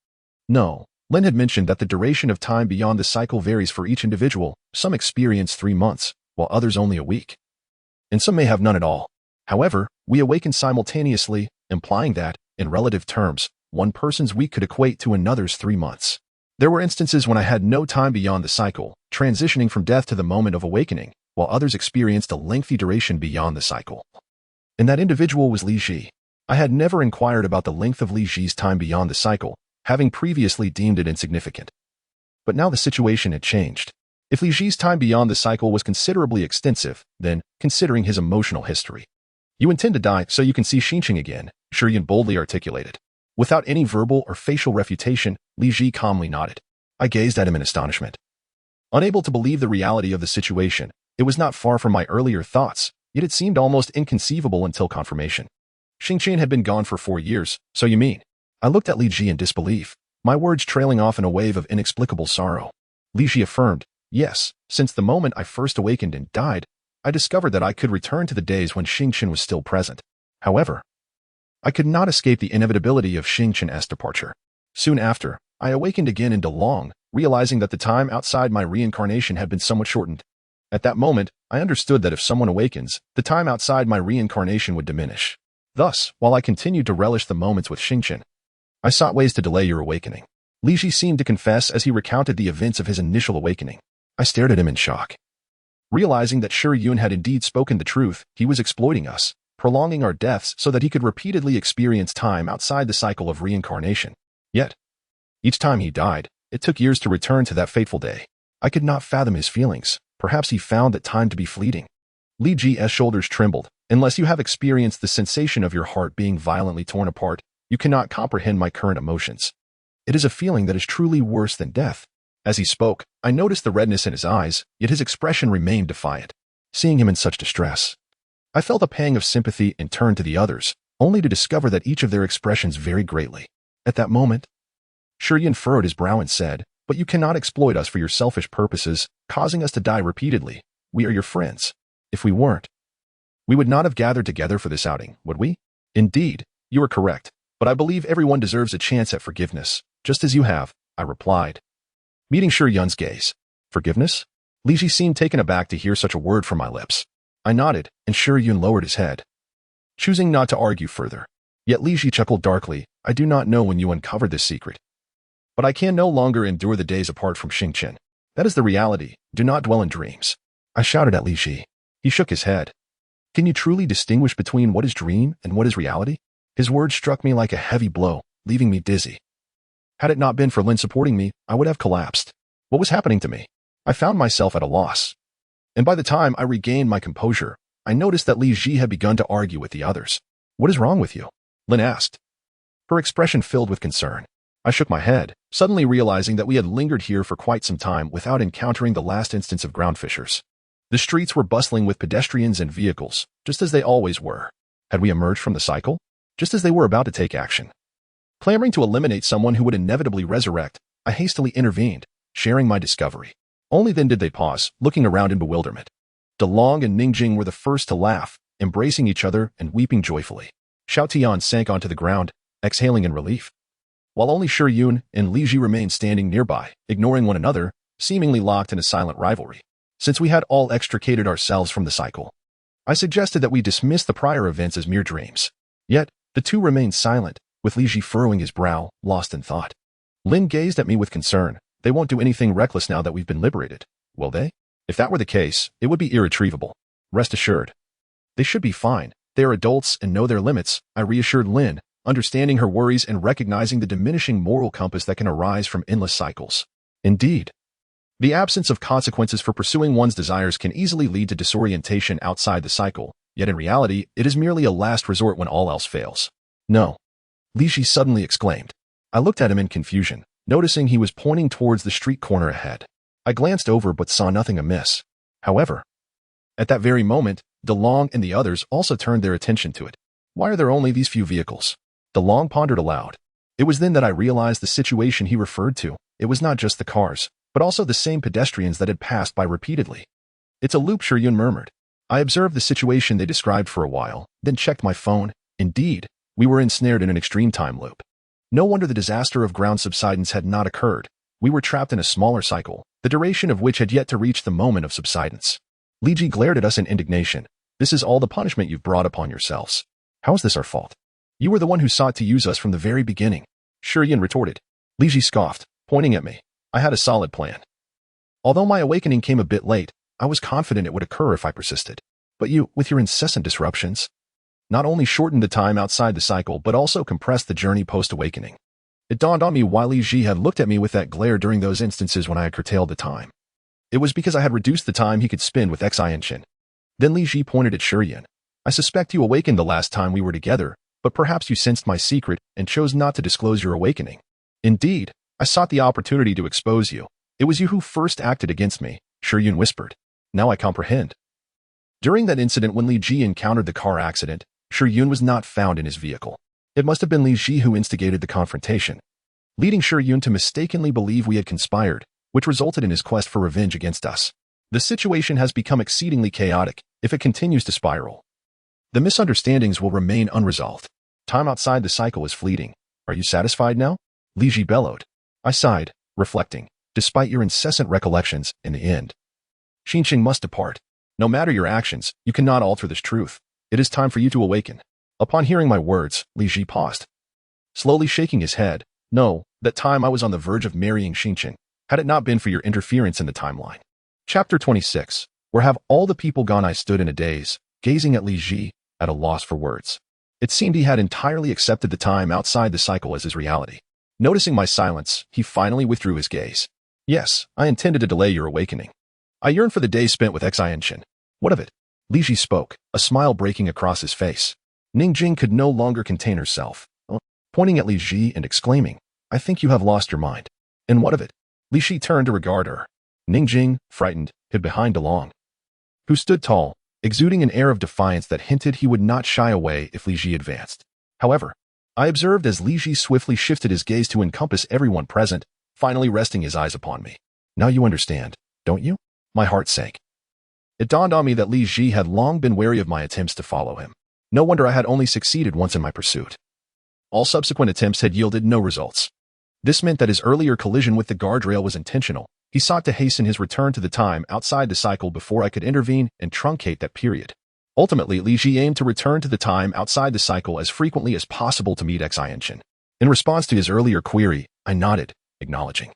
No, Lin had mentioned that the duration of time beyond the cycle varies for each individual. Some experience 3 months, while others only a week. And some may have none at all. However, we awaken simultaneously, implying that, in relative terms, one person's week could equate to another's 3 months. There were instances when I had no time beyond the cycle, transitioning from death to the moment of awakening, while others experienced a lengthy duration beyond the cycle. And that individual was Li Ji. I had never inquired about the length of Li Ji's time beyond the cycle, having previously deemed it insignificant. But now the situation had changed. If Li Ji's time beyond the cycle was considerably extensive, then, considering his emotional history. You intend to die so you can see Xinqing again, Shiryun boldly articulated. Without any verbal or facial refutation, Li Ji calmly nodded. I gazed at him in astonishment. Unable to believe the reality of the situation, It was not far from my earlier thoughts, yet it seemed almost inconceivable until confirmation. Xingqian had been gone for 4 years, so you mean? I looked at Li Ji in disbelief, my words trailing off in a wave of inexplicable sorrow. Li Ji affirmed, yes, since the moment I first awakened and died, I discovered that I could return to the days when Xingqian was still present. However, I could not escape the inevitability of Xingqian's departure. Soon after, I awakened again in Delong, realizing that the time outside my reincarnation had been somewhat shortened. At that moment, I understood that if someone awakens, the time outside my reincarnation would diminish. Thus, while I continued to relish the moments with Xingqian, I sought ways to delay your awakening. Li Ji seemed to confess as he recounted the events of his initial awakening. I stared at him in shock. Realizing that Shi Yun had indeed spoken the truth, he was exploiting us, prolonging our deaths so that he could repeatedly experience time outside the cycle of reincarnation. Yet, each time he died, it took years to return to that fateful day. I could not fathom his feelings. Perhaps he found that time to be fleeting. Li Ji's shoulders trembled. Unless you have experienced the sensation of your heart being violently torn apart, you cannot comprehend my current emotions. It is a feeling that is truly worse than death. As he spoke, I noticed the redness in his eyes, yet his expression remained defiant. Seeing him in such distress, I felt a pang of sympathy and turned to the others, only to discover that each of their expressions varied greatly. At that moment, Shi Yun furrowed his brow and said, but you cannot exploit us for your selfish purposes, causing us to die repeatedly. We are your friends. If we weren't, we would not have gathered together for this outing, would we? Indeed, you are correct, but I believe everyone deserves a chance at forgiveness, just as you have, I replied. Meeting Shi Yun's gaze. Forgiveness? Li Ji seemed taken aback to hear such a word from my lips. I nodded, and Shi Yun lowered his head, choosing not to argue further. Yet Li Ji chuckled darkly, I do not know when you uncovered this secret, but I can no longer endure the days apart from Xingqian. That is the reality. Do not dwell in dreams. I shouted at Li Ji. He shook his head. Can you truly distinguish between what is dream and what is reality? His words struck me like a heavy blow, leaving me dizzy. Had it not been for Lin supporting me, I would have collapsed. What was happening to me? I found myself at a loss. And by the time I regained my composure, I noticed that Li Ji had begun to argue with the others. What is wrong with you? Lin asked, her expression filled with concern. I shook my head, suddenly realizing that we had lingered here for quite some time without encountering the last instance of ground fishers. The streets were bustling with pedestrians and vehicles, just as they always were. Had we emerged from the cycle? Just as they were about to take action. Clamoring to eliminate someone who would inevitably resurrect, I hastily intervened, sharing my discovery. Only then did they pause, looking around in bewilderment. DeLong and Ningjing were the first to laugh, embracing each other and weeping joyfully. Xiao Tian sank onto the ground, exhaling in relief, while only Shi Yun and Li Ji remained standing nearby, ignoring one another, seemingly locked in a silent rivalry. Since we had all extricated ourselves from the cycle, I suggested that we dismiss the prior events as mere dreams. Yet, the two remained silent, with Li Ji furrowing his brow, lost in thought. Lin gazed at me with concern. They won't do anything reckless now that we've been liberated, will they? If that were the case, it would be irretrievable. Rest assured. They should be fine. They are adults and know their limits, I reassured Lin, understanding her worries and recognizing the diminishing moral compass that can arise from endless cycles. Indeed, the absence of consequences for pursuing one's desires can easily lead to disorientation outside the cycle, yet in reality, it is merely a last resort when all else fails. No. Li Ji suddenly exclaimed. I looked at him in confusion, noticing he was pointing towards the street corner ahead. I glanced over but saw nothing amiss. However, at that very moment, DeLong and the others also turned their attention to it. Why are there only these few vehicles? DeLong pondered aloud. It was then that I realized the situation he referred to. It was not just the cars, but also the same pedestrians that had passed by repeatedly. It's a loop, Shi Yun murmured. I observed the situation they described for a while, then checked my phone. Indeed, we were ensnared in an extreme time loop. No wonder the disaster of ground subsidence had not occurred. We were trapped in a smaller cycle, the duration of which had yet to reach the moment of subsidence. Li Ji glared at us in indignation. This is all the punishment you've brought upon yourselves. How is this our fault? You were the one who sought to use us from the very beginning, Shi Yun retorted. Li Ji scoffed, pointing at me. I had a solid plan. Although my awakening came a bit late, I was confident it would occur if I persisted. But you, with your incessant disruptions, not only shortened the time outside the cycle but also compressed the journey post-awakening. It dawned on me why Li Ji had looked at me with that glare during those instances when I had curtailed the time. It was because I had reduced the time he could spend with Xianqin. Then Li Ji pointed at Shi Yun. I suspect you awakened the last time we were together, but perhaps you sensed my secret and chose not to disclose your awakening. Indeed, I sought the opportunity to expose you. It was you who first acted against me, Shi Yun whispered. Now I comprehend. During that incident when Li Ji encountered the car accident, Shi Yun was not found in his vehicle. It must have been Li Ji who instigated the confrontation, leading Shi Yun to mistakenly believe we had conspired, which resulted in his quest for revenge against us. The situation has become exceedingly chaotic if it continues to spiral. The misunderstandings will remain unresolved. Time outside the cycle is fleeting. Are you satisfied now? Li Ji bellowed. I sighed, reflecting. Despite your incessant recollections, in the end, Xinqing must depart. No matter your actions, you cannot alter this truth. It is time for you to awaken. Upon hearing my words, Li Ji paused, slowly shaking his head. No, that time I was on the verge of marrying Xinqing, had it not been for your interference in the timeline. Chapter 26. Where have all the people gone? I stood in a daze, gazing at Li Ji, at a loss for words. It seemed he had entirely accepted the time outside the cycle as his reality. Noticing my silence, he finally withdrew his gaze. Yes, I intended to delay your awakening. I yearn for the days spent with Xianqin. What of it? Li Ji spoke, a smile breaking across his face. Ningjing could no longer contain herself, pointing at Li Ji and exclaiming, I think you have lost your mind. And what of it? Li Ji turned to regard her. Ningjing, frightened, hid behind DeLong, who stood tall, exuding an air of defiance that hinted he would not shy away if Li Ji advanced. However, I observed as Li Ji swiftly shifted his gaze to encompass everyone present, finally resting his eyes upon me. Now you understand, don't you? My heart sank. It dawned on me that Li Ji had long been wary of my attempts to follow him. No wonder I had only succeeded once in my pursuit. All subsequent attempts had yielded no results. This meant that his earlier collision with the guardrail was intentional. He sought to hasten his return to the time outside the cycle before I could intervene and truncate that period. Ultimately, Li Ji aimed to return to the time outside the cycle as frequently as possible to meet Xianqin. In response to his earlier query, I nodded, acknowledging.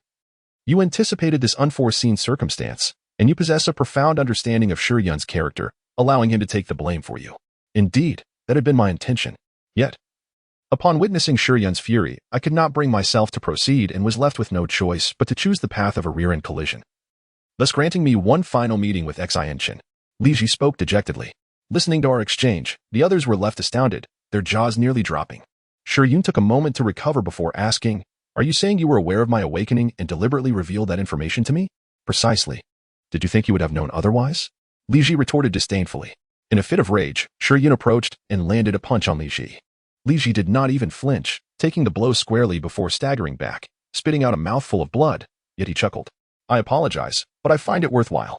You anticipated this unforeseen circumstance, and you possess a profound understanding of Shi Yun's character, allowing him to take the blame for you. Indeed, that had been my intention. Yet, upon witnessing Shi Yun's fury, I could not bring myself to proceed and was left with no choice but to choose the path of a rear-end collision, thus granting me one final meeting with Xianqin. Li Ji spoke dejectedly. Listening to our exchange, the others were left astounded, their jaws nearly dropping. Shi Yun took a moment to recover before asking, Are you saying you were aware of my awakening and deliberately revealed that information to me? Precisely. Did you think you would have known otherwise? Li Ji retorted disdainfully. In a fit of rage, Shi Yun approached and landed a punch on Li Ji. Li Ji did not even flinch, taking the blow squarely before staggering back, spitting out a mouthful of blood, yet he chuckled. I apologize, but I find it worthwhile.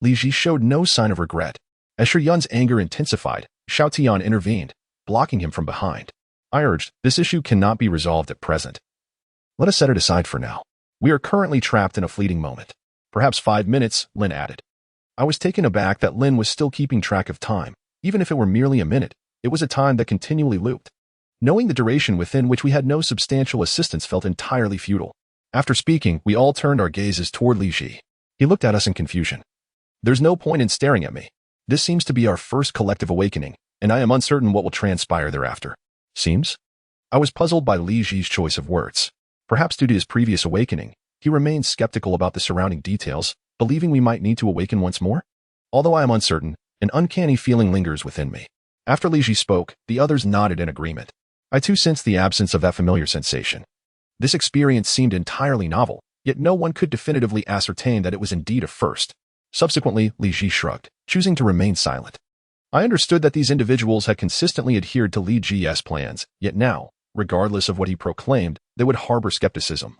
Li Ji showed no sign of regret. As Shi Yun's anger intensified, Xiao Tian intervened, blocking him from behind. I urged, this issue cannot be resolved at present. Let us set it aside for now. We are currently trapped in a fleeting moment. Perhaps 5 minutes, Lin added. I was taken aback that Lin was still keeping track of time. Even if it were merely a minute, it was a time that continually looped. Knowing the duration within which we had no substantial assistance felt entirely futile. After speaking, we all turned our gazes toward Li Ji. He looked at us in confusion. There's no point in staring at me. This seems to be our first collective awakening, and I am uncertain what will transpire thereafter. Seems? I was puzzled by Li Ji's choice of words. Perhaps due to his previous awakening, he remained skeptical about the surrounding details, believing we might need to awaken once more? Although I am uncertain, an uncanny feeling lingers within me. After Li Ji spoke, the others nodded in agreement. I too sensed the absence of that familiar sensation. This experience seemed entirely novel, yet no one could definitively ascertain that it was indeed a first. Subsequently, Li Ji shrugged, choosing to remain silent. I understood that these individuals had consistently adhered to Li Ji's plans, yet now, regardless of what he proclaimed, they would harbor skepticism.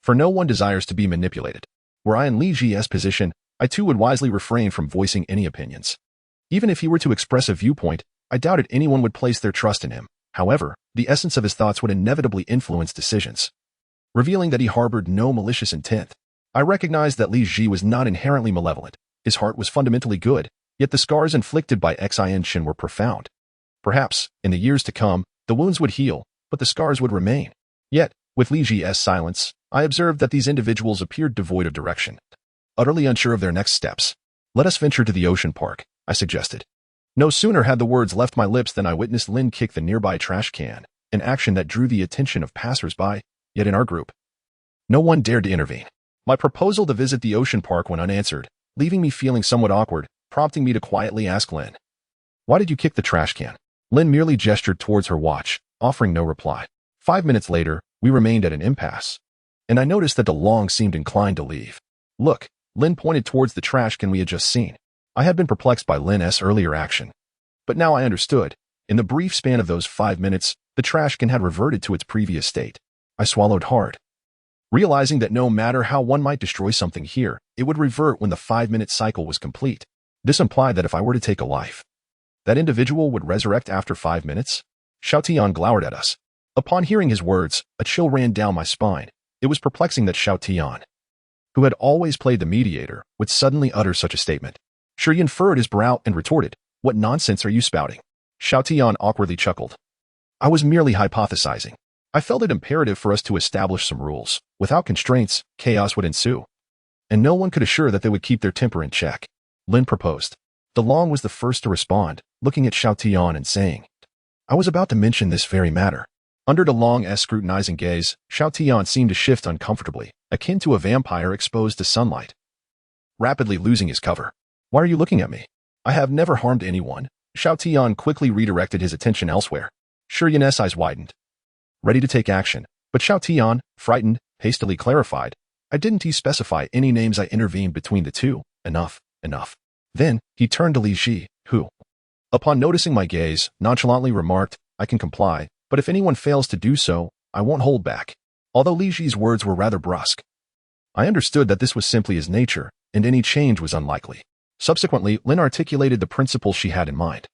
For no one desires to be manipulated. Were I in Li Ji's position, I too would wisely refrain from voicing any opinions. Even if he were to express a viewpoint, I doubted anyone would place their trust in him. However, the essence of his thoughts would inevitably influence decisions, revealing that he harbored no malicious intent. I recognized that Li Ji was not inherently malevolent. His heart was fundamentally good, yet the scars inflicted by Xianqin were profound. Perhaps, in the years to come, the wounds would heal, but the scars would remain. Yet, with Li Ji's silence, I observed that these individuals appeared devoid of direction, utterly unsure of their next steps. Let us venture to the ocean park, I suggested. No sooner had the words left my lips than I witnessed Lin kick the nearby trash can, an action that drew the attention of passers-by, yet in our group, no one dared to intervene. My proposal to visit the ocean park went unanswered, leaving me feeling somewhat awkward, prompting me to quietly ask Lin, Why did you kick the trash can? Lin merely gestured towards her watch, offering no reply. 5 minutes later, we remained at an impasse, and I noticed that DeLong seemed inclined to leave. Look, Lin pointed towards the trash can we had just seen. I had been perplexed by Lin's earlier action. But now I understood. In the brief span of those 5 minutes, the trash can had reverted to its previous state. I swallowed hard, realizing that no matter how one might destroy something here, it would revert when the 5-minute cycle was complete. This implied that if I were to take a life, that individual would resurrect after 5 minutes? Xiao Tian glowered at us. Upon hearing his words, a chill ran down my spine. It was perplexing that Xiao Tian, who had always played the mediator, would suddenly utter such a statement. Shiyin furrowed his brow and retorted, "What nonsense are you spouting?" Xiao Tian awkwardly chuckled. "I was merely hypothesizing. I felt it imperative for us to establish some rules. Without constraints, chaos would ensue. And no one could assure that they would keep their temper in check." Lin proposed. DeLong was the first to respond, looking at Xiao Tian and saying, "I was about to mention this very matter." Under DeLong's scrutinizing gaze, Xiao Tian seemed to shift uncomfortably, akin to a vampire exposed to sunlight, rapidly losing his cover. "Why are you looking at me? I have never harmed anyone." Xiao Tian quickly redirected his attention elsewhere. Shiyun's eyes widened, ready to take action, but Xiao Tian, frightened, hastily clarified, "I didn't specify any names. I intervened between the two. Enough, enough." Then, he turned to Li Ji, who, upon noticing my gaze, nonchalantly remarked, "I can comply, but if anyone fails to do so, I won't hold back." Although Li Ji's words were rather brusque, I understood that this was simply his nature, and any change was unlikely. Subsequently, Lin articulated the principles she had in mind,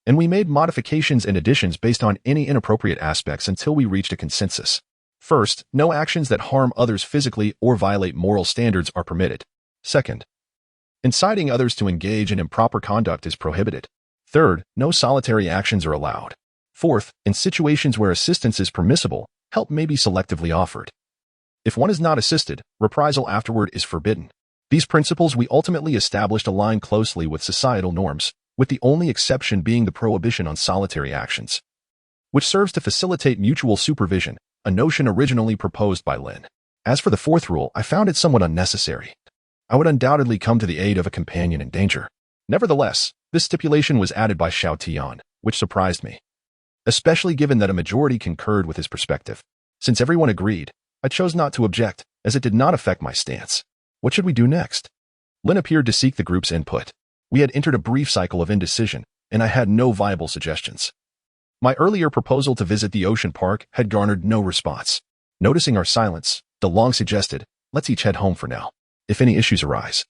and we made modifications and additions based on any inappropriate aspects until we reached a consensus. First, no actions that harm others physically or violate moral standards are permitted. Second, inciting others to engage in improper conduct is prohibited. Third, no solitary actions are allowed. Fourth, in situations where assistance is permissible, help may be selectively offered. If one is not assisted, reprisal afterward is forbidden. These principles we ultimately established align closely with societal norms, with the only exception being the prohibition on solitary actions, which serves to facilitate mutual supervision, a notion originally proposed by Lin. As for the fourth rule, I found it somewhat unnecessary. I would undoubtedly come to the aid of a companion in danger. Nevertheless, this stipulation was added by Xiao Tian, which surprised me, especially given that a majority concurred with his perspective. Since everyone agreed, I chose not to object, as it did not affect my stance. What should we do next? Lin appeared to seek the group's input. We had entered a brief cycle of indecision, and I had no viable suggestions. My earlier proposal to visit the ocean park had garnered no response. Noticing our silence, DeLong suggested, "Let's each head home for now. If any issues arise,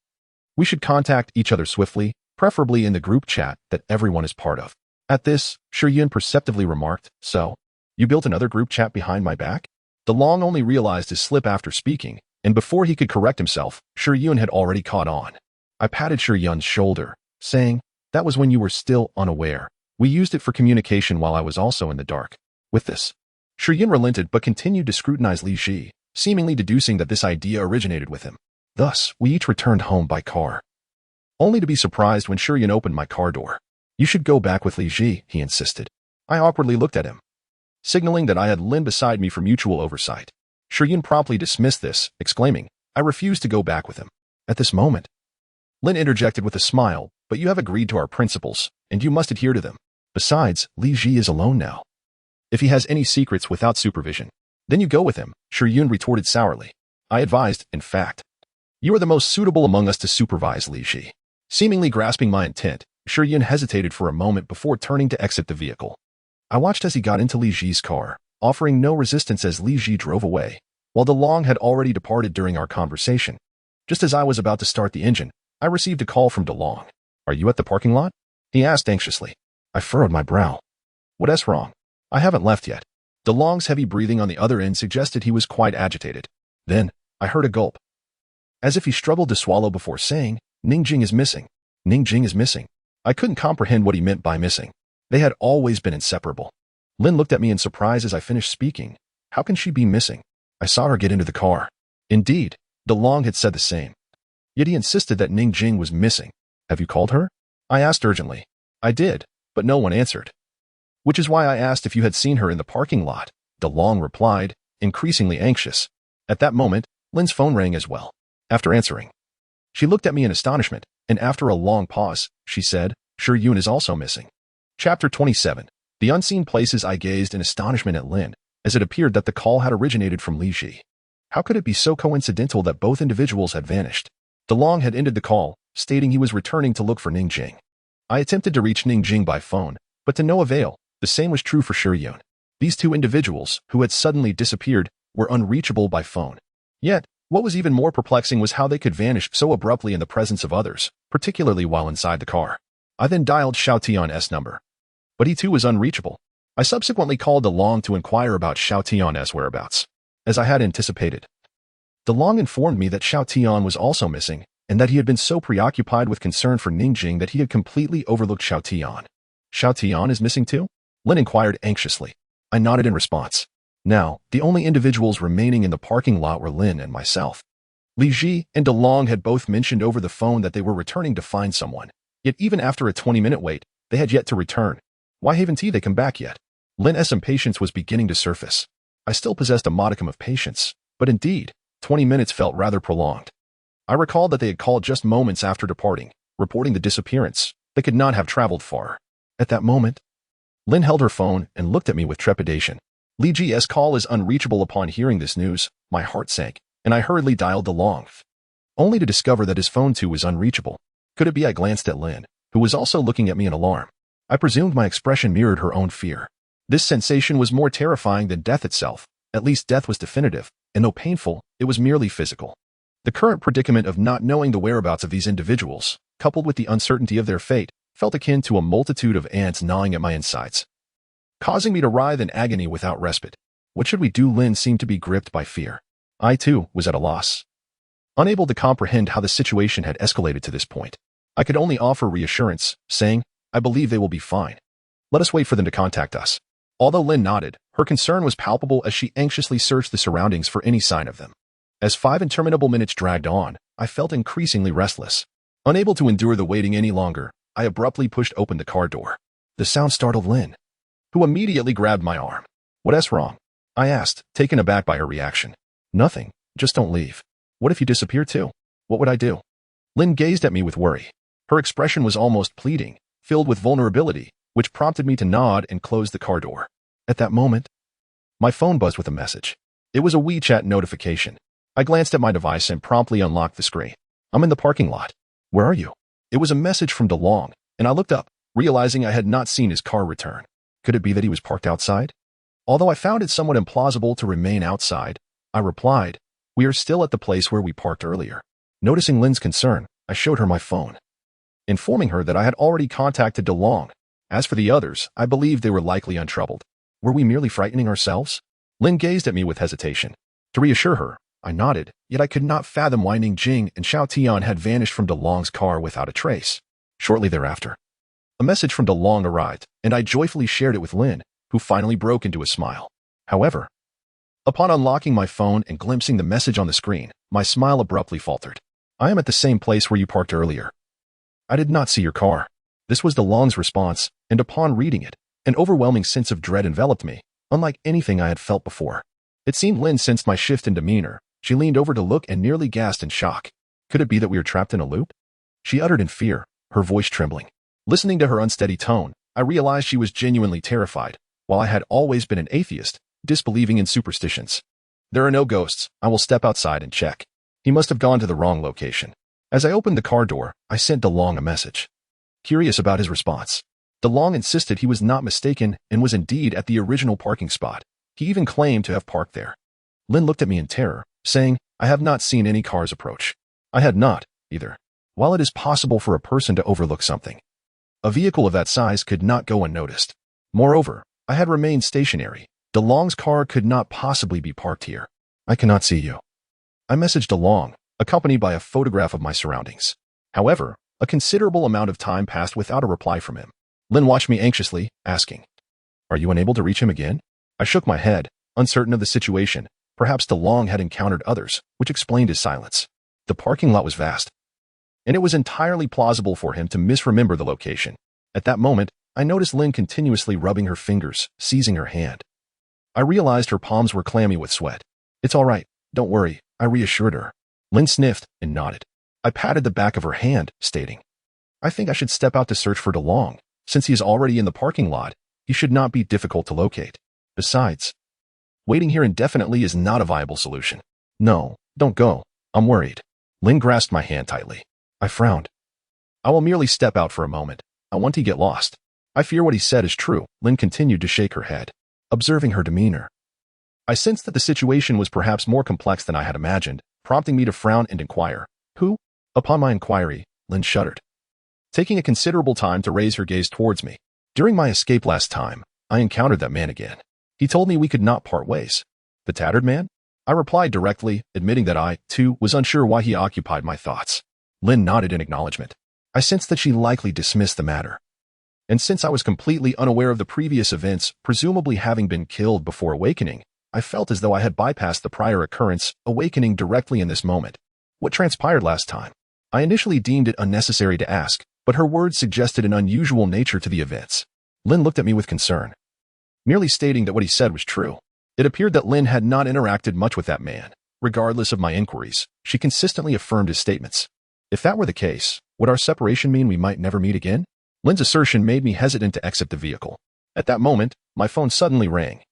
we should contact each other swiftly, preferably in the group chat that everyone is part of." At this, Shiyun perceptively remarked, "So, you built another group chat behind my back?" DeLong only realized his slip after speaking, and before he could correct himself, Shiyun had already caught on. I patted Shiyun's shoulder, saying, "That was when you were still unaware. We used it for communication while I was also in the dark." With this, Shiyun relented but continued to scrutinize Li Ji, seemingly deducing that this idea originated with him. Thus, we each returned home by car, only to be surprised when Shiyun opened my car door. "You should go back with Li Ji," he insisted. I awkwardly looked at him, signaling that I had Lin beside me for mutual oversight. Shiyun promptly dismissed this, exclaiming, "I refuse to go back with him." At this moment, Lin interjected with a smile, "But you have agreed to our principles, and you must adhere to them. Besides, Li Ji is alone now. If he has any secrets without supervision, then you go with him," Shiyun retorted sourly. I advised, "In fact, you are the most suitable among us to supervise Li Ji." Seemingly grasping my intent, Shiyun hesitated for a moment before turning to exit the vehicle. I watched as he got into Li Ji's car, offering no resistance as Li Ji drove away, while DeLong had already departed during our conversation. Just as I was about to start the engine, I received a call from DeLong. "Are you at the parking lot?" he asked anxiously. I furrowed my brow. "What's wrong?" "I haven't left yet." DeLong's heavy breathing on the other end suggested he was quite agitated. Then, I heard a gulp, as if he struggled to swallow before saying, "Ningjing is missing." Ningjing is missing. I couldn't comprehend what he meant by missing. They had always been inseparable. Lin looked at me in surprise as I finished speaking. How can she be missing? I saw her get into the car. Indeed, DeLong had said the same. Yet he insisted that Ningjing was missing. "Have you called her?" I asked urgently. I did, but no one answered. "Which is why I asked if you had seen her in the parking lot," DeLong replied, increasingly anxious. At that moment, Lin's phone rang as well. After answering, she looked at me in astonishment, and after a long pause, she said, "Shiyun is also missing." Chapter 27. The unseen places. I gazed in astonishment at Lin, as it appeared that the call had originated from Li Ji. How could it be so coincidental that both individuals had vanished? DeLong had ended the call, stating he was returning to look for Ningjing. I attempted to reach Ningjing by phone, but to no avail. The same was true for Shiryun. These two individuals, who had suddenly disappeared, were unreachable by phone. Yet, what was even more perplexing was how they could vanish so abruptly in the presence of others, particularly while inside the car. I then dialed Xiao Tian's number. But he too was unreachable. I subsequently called DeLong to inquire about Xiao Tian's whereabouts. As I had anticipated, DeLong informed me that Xiao Tian was also missing, and that he had been so preoccupied with concern for Ningjing that he had completely overlooked Xiao Tian. Xiao Tian is missing too? Lin inquired anxiously. I nodded in response. Now, the only individuals remaining in the parking lot were Lin and myself. Li Ji and DeLong had both mentioned over the phone that they were returning to find someone. Yet even after a 20-minute wait, they had yet to return. Why haven't they come back yet? Lin's impatience was beginning to surface. I still possessed a modicum of patience, but indeed, 20 minutes felt rather prolonged. I recalled that they had called just moments after departing, reporting the disappearance. They could not have traveled far. At that moment, Lin held her phone and looked at me with trepidation. Li Ji's call is unreachable. Upon hearing this news, my heart sank, and I hurriedly dialed DeLong, only to discover that his phone too was unreachable. Could it be? I glanced at Lin, who was also looking at me in alarm. I presumed my expression mirrored her own fear. This sensation was more terrifying than death itself. At least death was definitive, and though painful, it was merely physical. The current predicament of not knowing the whereabouts of these individuals, coupled with the uncertainty of their fate, felt akin to a multitude of ants gnawing at my insides, causing me to writhe in agony without respite. What should we do? Lin seemed to be gripped by fear. I, too, was at a loss, unable to comprehend how the situation had escalated to this point. I could only offer reassurance, saying, I believe they will be fine. Let us wait for them to contact us. Although Lin nodded, her concern was palpable as she anxiously searched the surroundings for any sign of them. As 5 interminable minutes dragged on, I felt increasingly restless. Unable to endure the waiting any longer, I abruptly pushed open the car door. The sound startled Lin, who immediately grabbed my arm. What's wrong? I asked, taken aback by her reaction. Nothing, just don't leave. What if you disappear too? What would I do? Lin gazed at me with worry. Her expression was almost pleading, filled with vulnerability, which prompted me to nod and close the car door. At that moment, my phone buzzed with a message. It was a WeChat notification. I glanced at my device and promptly unlocked the screen. I'm in the parking lot. Where are you? It was a message from DeLong, and I looked up, realizing I had not seen his car return. Could it be that he was parked outside? Although I found it somewhat implausible to remain outside, I replied, we are still at the place where we parked earlier. Noticing Lin's concern, I showed her my phone, informing her that I had already contacted DeLong. As for the others, I believed they were likely untroubled. Were we merely frightening ourselves? Lin gazed at me with hesitation. To reassure her, I nodded, yet I could not fathom why Ningjing and Xiao Tian had vanished from DeLong's car without a trace. Shortly thereafter, a message from DeLong arrived, and I joyfully shared it with Lin, who finally broke into a smile. However, upon unlocking my phone and glimpsing the message on the screen, my smile abruptly faltered. I am at the same place where you parked earlier. I did not see your car. This was DeLong's response, and upon reading it, an overwhelming sense of dread enveloped me, unlike anything I had felt before. It seemed Lin sensed my shift in demeanor. She leaned over to look and nearly gasped in shock. Could it be that we were trapped in a loop? She uttered in fear, her voice trembling. Listening to her unsteady tone, I realized she was genuinely terrified. While I had always been an atheist, disbelieving in superstitions. There are no ghosts. I will step outside and check. He must have gone to the wrong location. As I opened the car door, I sent DeLong a message, curious about his response. DeLong insisted he was not mistaken and was indeed at the original parking spot. He even claimed to have parked there. Lin looked at me in terror, saying, I have not seen any cars approach. I had not, either. While it is possible for a person to overlook something, a vehicle of that size could not go unnoticed. Moreover, I had remained stationary. DeLong's car could not possibly be parked here. I cannot see you. I messaged DeLong, accompanied by a photograph of my surroundings. However, a considerable amount of time passed without a reply from him. Lin watched me anxiously, asking, Are you unable to reach him again? I shook my head, uncertain of the situation. Perhaps DeLong had encountered others, which explained his silence. The parking lot was vast, and it was entirely plausible for him to misremember the location. At that moment, I noticed Lin continuously rubbing her fingers, seizing her hand. I realized her palms were clammy with sweat. It's all right, don't worry, I reassured her. Lin sniffed and nodded. I patted the back of her hand, stating, I think I should step out to search for DeLong. Since he is already in the parking lot, he should not be difficult to locate. Besides, waiting here indefinitely is not a viable solution. No, don't go. I'm worried. Lin grasped my hand tightly. I frowned. I will merely step out for a moment. I want to get lost. I fear what he said is true. Lynn continued to shake her head, observing her demeanor. I sensed that the situation was perhaps more complex than I had imagined, prompting me to frown and inquire, "Who?" Upon my inquiry, Lynn shuddered, taking a considerable time to raise her gaze towards me. "During my escape last time, I encountered that man again. He told me we could not part ways." "The tattered man?" I replied directly, admitting that I, too, was unsure why he occupied my thoughts. Lynn nodded in acknowledgement. I sensed that she likely dismissed the matter. And since I was completely unaware of the previous events, presumably having been killed before awakening, I felt as though I had bypassed the prior occurrence, awakening directly in this moment. What transpired last time? I initially deemed it unnecessary to ask, but her words suggested an unusual nature to the events. Lynn looked at me with concern, merely stating that what he said was true. It appeared that Lynn had not interacted much with that man. Regardless of my inquiries, she consistently affirmed his statements. If that were the case, would our separation mean we might never meet again? Lynn's assertion made me hesitant to exit the vehicle. At that moment, my phone suddenly rang.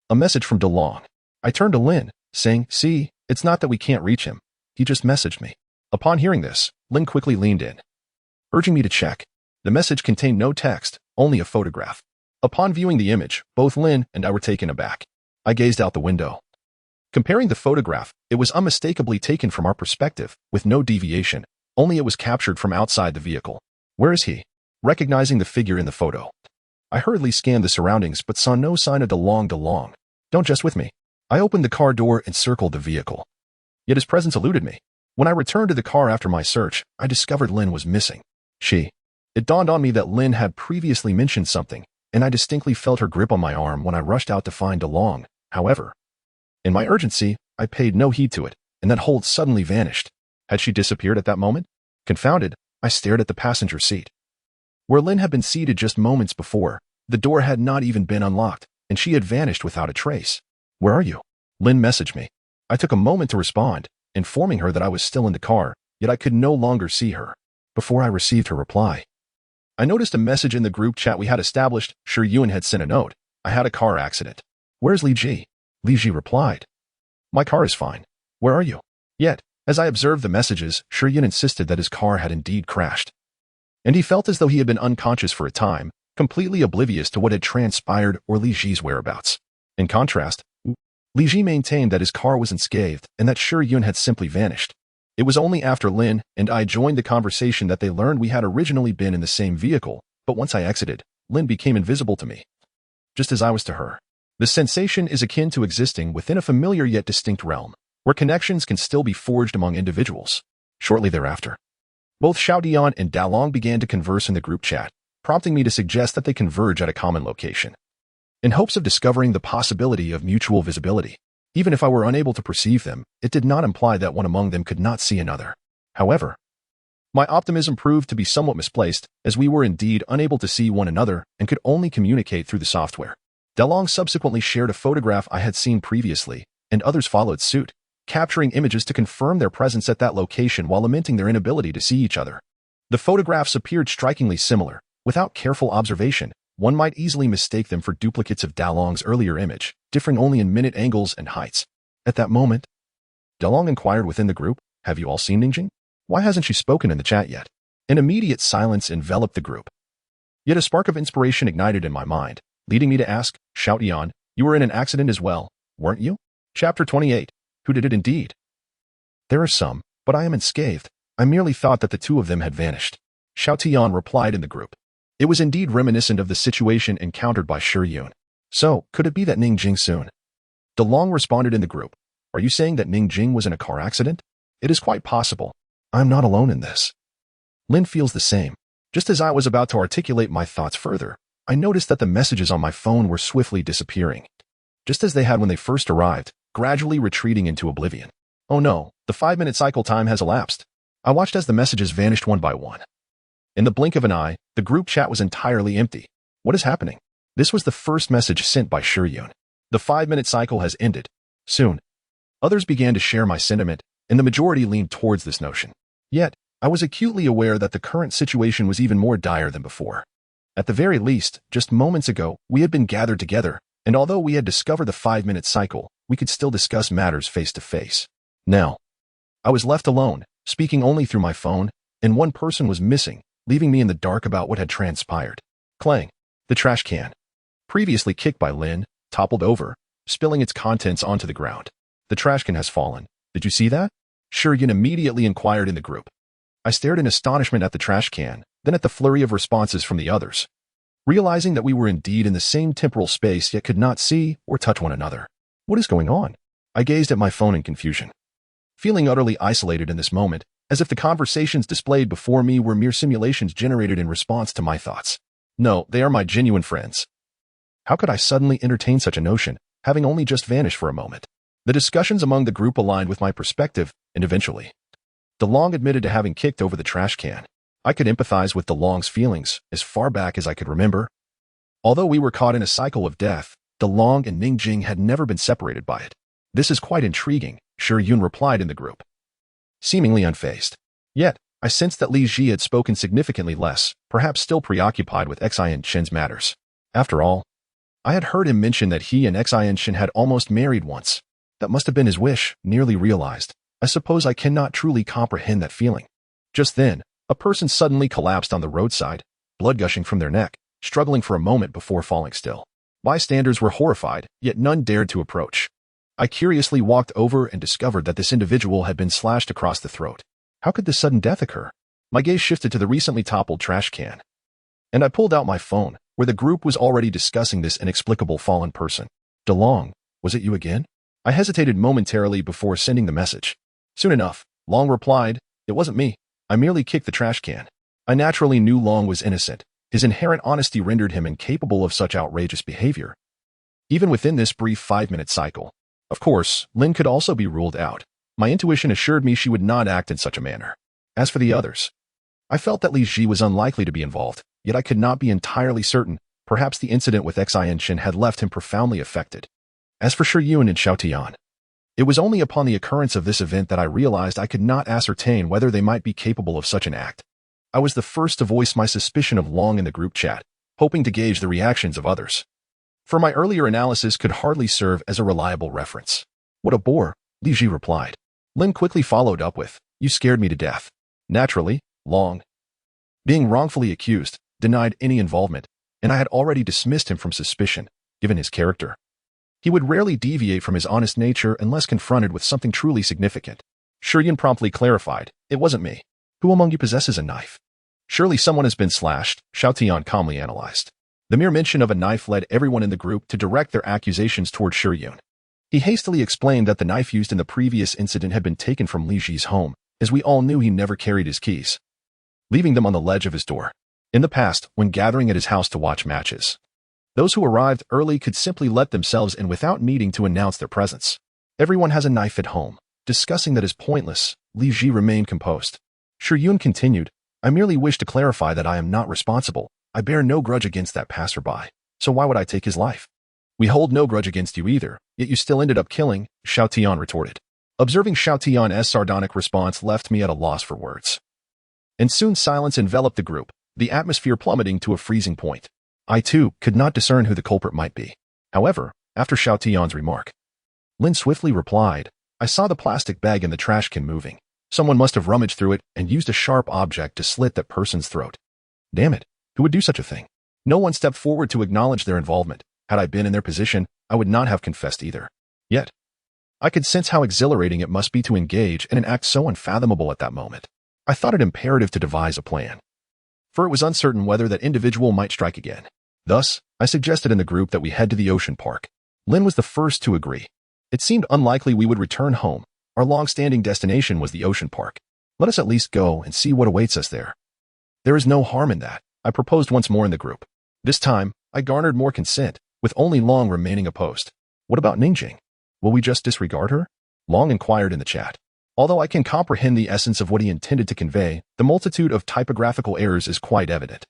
A message from DeLong. I turned to Lynn, saying, "See, it's not that we can't reach him. He just messaged me." Upon hearing this, Lynn quickly leaned in, urging me to check. The message contained no text, only a photograph. Upon viewing the image, both Lynn and I were taken aback. I gazed out the window. Comparing the photograph, it was unmistakably taken from our perspective, with no deviation, only it was captured from outside the vehicle. "Where is he?" Recognizing the figure in the photo, I hurriedly scanned the surroundings but saw no sign of DeLong. "Don't just with me." I opened the car door and circled the vehicle. Yet his presence eluded me. When I returned to the car after my search, I discovered Lynn was missing. It dawned on me that Lynn had previously mentioned something, and I distinctly felt her grip on my arm when I rushed out to find DeLong. However, in my urgency, I paid no heed to it, and that hold suddenly vanished. Had she disappeared at that moment? Confounded, I stared at the passenger seat. Where Lynn had been seated just moments before, the door had not even been unlocked, and she had vanished without a trace. "Where are you?" Lynn messaged me. I took a moment to respond, informing her that I was still in the car, yet I could no longer see her. Before I received her reply, I noticed a message in the group chat we had established. Yun had sent a note. "I had a car accident. Where's Li Ji?" Li Ji replied, "My car is fine. Where are you?" Yet, as I observed the messages, Yun insisted that his car had indeed crashed. And he felt as though he had been unconscious for a time, completely oblivious to what had transpired or Li Ji's whereabouts. In contrast, Li Ji maintained that his car was unscathed and that Yun had simply vanished. It was only after Lynn and I joined the conversation that they learned we had originally been in the same vehicle, but once I exited, Lynn became invisible to me, just as I was to her. The sensation is akin to existing within a familiar yet distinct realm, where connections can still be forged among individuals. Shortly thereafter, both Xiaotian and Dalong began to converse in the group chat, prompting me to suggest that they converge at a common location, in hopes of discovering the possibility of mutual visibility. Even if I were unable to perceive them, it did not imply that one among them could not see another. However, my optimism proved to be somewhat misplaced, as we were indeed unable to see one another and could only communicate through the software. Dalong subsequently shared a photograph I had seen previously, and others followed suit, capturing images to confirm their presence at that location while lamenting their inability to see each other. The photographs appeared strikingly similar. Without careful observation, one might easily mistake them for duplicates of Dalong's earlier image, differing only in minute angles and heights. At that moment, Dalong inquired within the group, "Have you all seen Ningjing? Why hasn't she spoken in the chat yet?" An immediate silence enveloped the group. Yet a spark of inspiration ignited in my mind, leading me to ask, "Xiaotian, you were in an accident as well, weren't you?" Chapter 28. Who did it indeed? "There are some, but I am unscathed. I merely thought that the two of them had vanished." Xiaotian replied in the group. It was indeed reminiscent of the situation encountered by Yun. "So, could it be that Ningjing soon?" DeLong responded in the group. "Are you saying that Ningjing was in a car accident?" "It is quite possible. I am not alone in this." Lin feels the same. Just as I was about to articulate my thoughts further, I noticed that the messages on my phone were swiftly disappearing, just as they had when they first arrived, gradually retreating into oblivion. Oh no, the 5-minute cycle time has elapsed. I watched as the messages vanished one by one. In the blink of an eye, the group chat was entirely empty. What is happening? This was the first message sent by Yun. The 5-minute cycle has ended. Soon. Others began to share my sentiment, and the majority leaned towards this notion. Yet, I was acutely aware that the current situation was even more dire than before. At the very least, just moments ago, we had been gathered together, and although we had discovered the 5-minute cycle, we could still discuss matters face to face. Now, I was left alone, speaking only through my phone, and one person was missing, leaving me in the dark about what had transpired. Clang. The trash can, previously kicked by Lin, toppled over, spilling its contents onto the ground. The trash can has fallen. Did you see that? Shiryun immediately inquired in the group. I stared in astonishment at the trash can, then at the flurry of responses from the others, realizing that we were indeed in the same temporal space yet could not see or touch one another. What is going on? I gazed at my phone in confusion, feeling utterly isolated in this moment, as if the conversations displayed before me were mere simulations generated in response to my thoughts. No, they are my genuine friends. How could I suddenly entertain such a notion, having only just vanished for a moment? The discussions among the group aligned with my perspective, and eventually, DeLong admitted to having kicked over the trash can. I could empathize with DeLong's feelings as far back as I could remember. Although we were caught in a cycle of death, DeLong and Ningjing had never been separated by it. This is quite intriguing, Shiryun replied in the group, seemingly unfazed. Yet, I sensed that Li Ji had spoken significantly less, perhaps still preoccupied with Xian Shen's matters. After all, I had heard him mention that he and Xian Shen had almost married once. That must have been his wish, nearly realized. I suppose I cannot truly comprehend that feeling. Just then, a person suddenly collapsed on the roadside, blood gushing from their neck, struggling for a moment before falling still. Bystanders were horrified, yet none dared to approach. I curiously walked over and discovered that this individual had been slashed across the throat. How could this sudden death occur? My gaze shifted to the recently toppled trash can, and I pulled out my phone, where the group was already discussing this inexplicable fallen person. DeLong, was it you again? I hesitated momentarily before sending the message. Soon enough, Long replied, it wasn't me. I merely kicked the trash can. I naturally knew Long was innocent. His inherent honesty rendered him incapable of such outrageous behavior, even within this brief 5-minute cycle. Of course, Lin could also be ruled out. My intuition assured me she would not act in such a manner. As for the others, I felt that Li Ji was unlikely to be involved, yet I could not be entirely certain. Perhaps the incident with Xian Shen had left him profoundly affected. As for Shiryun and Xiaotian, it was only upon the occurrence of this event that I realized I could not ascertain whether they might be capable of such an act. I was the first to voice my suspicion of Long in the group chat, hoping to gauge the reactions of others. For my earlier analysis could hardly serve as a reliable reference. What a bore, Li Ji replied. Lin quickly followed up with, you scared me to death. Naturally, Long, being wrongfully accused, denied any involvement, and I had already dismissed him from suspicion, given his character. He would rarely deviate from his honest nature unless confronted with something truly significant. Shiryun promptly clarified, it wasn't me. Who among you possesses a knife? Surely someone has been slashed, Xiaotian calmly analyzed. The mere mention of a knife led everyone in the group to direct their accusations toward Shiryun. He hastily explained that the knife used in the previous incident had been taken from Li Ji's home, as we all knew he never carried his keys, leaving them on the ledge of his door. In the past, when gathering at his house to watch matches, those who arrived early could simply let themselves in without needing to announce their presence. Everyone has a knife at home. Discussing that is pointless, Li Ji remained composed. Shiryun continued, I merely wish to clarify that I am not responsible. I bear no grudge against that passerby, so why would I take his life? We hold no grudge against you either, yet you still ended up killing, Xiaotian retorted. Observing Xiaotian's sardonic response left me at a loss for words. And soon silence enveloped the group, the atmosphere plummeting to a freezing point. I, too, could not discern who the culprit might be. However, after Xiaotian's remark, Lin swiftly replied, I saw the plastic bag in the trash can moving. Someone must have rummaged through it and used a sharp object to slit that person's throat. Damn it, who would do such a thing? No one stepped forward to acknowledge their involvement. Had I been in their position, I would not have confessed either. Yet, I could sense how exhilarating it must be to engage in an act so unfathomable at that moment. I thought it imperative to devise a plan, for it was uncertain whether that individual might strike again. Thus, I suggested in the group that we head to the ocean park. Lin was the first to agree. It seemed unlikely we would return home. Our long-standing destination was the ocean park. Let us at least go and see what awaits us there. There is no harm in that, I proposed once more in the group. This time, I garnered more consent, with only Long remaining opposed. What about Ningjing? Will we just disregard her? Long inquired in the chat. Although I can comprehend the essence of what he intended to convey, the multitude of typographical errors is quite evident,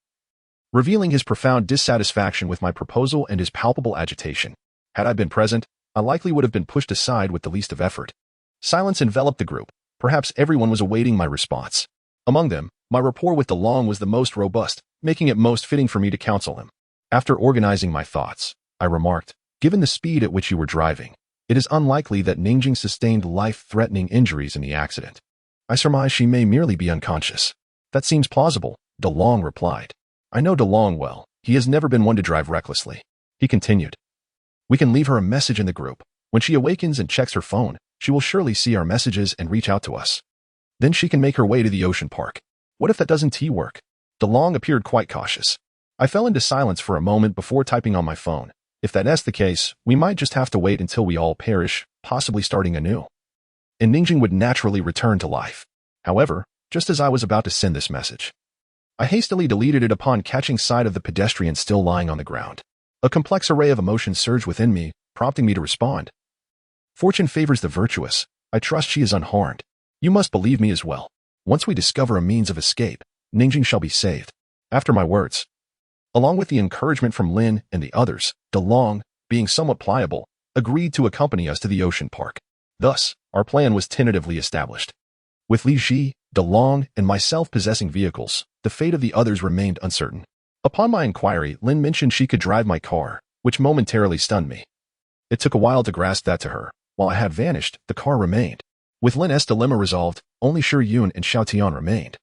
revealing his profound dissatisfaction with my proposal and his palpable agitation. Had I been present, I likely would have been pushed aside with the least of effort. Silence enveloped the group. Perhaps everyone was awaiting my response. Among them, my rapport with DeLong was the most robust, making it most fitting for me to counsel him. After organizing my thoughts, I remarked, given the speed at which you were driving, it is unlikely that Ningjing sustained life-threatening injuries in the accident. I surmise she may merely be unconscious. That seems plausible, DeLong replied. I know DeLong well. He has never been one to drive recklessly. He continued. We can leave her a message in the group. When she awakens and checks her phone, she will surely see our messages and reach out to us. Then she can make her way to the ocean park. What if that doesn't work? DeLong appeared quite cautious. I fell into silence for a moment before typing on my phone. If that's the case, we might just have to wait until we all perish, possibly starting anew. And Ningjing would naturally return to life. However, just as I was about to send this message, I hastily deleted it upon catching sight of the pedestrian still lying on the ground. A complex array of emotions surged within me, prompting me to respond. Fortune favors the virtuous. I trust she is unharmed. You must believe me as well. Once we discover a means of escape, Ningjing shall be saved. After my words, along with the encouragement from Lin and the others, DeLong, being somewhat pliable, agreed to accompany us to the ocean park. Thus, our plan was tentatively established. With Li Ji, DeLong, and myself possessing vehicles, the fate of the others remained uncertain. Upon my inquiry, Lin mentioned she could drive my car, which momentarily stunned me. It took a while to grasp that to her. While I had vanished, the car remained. With Lin's dilemma resolved, only Shi Yun and Xiao Tian remained,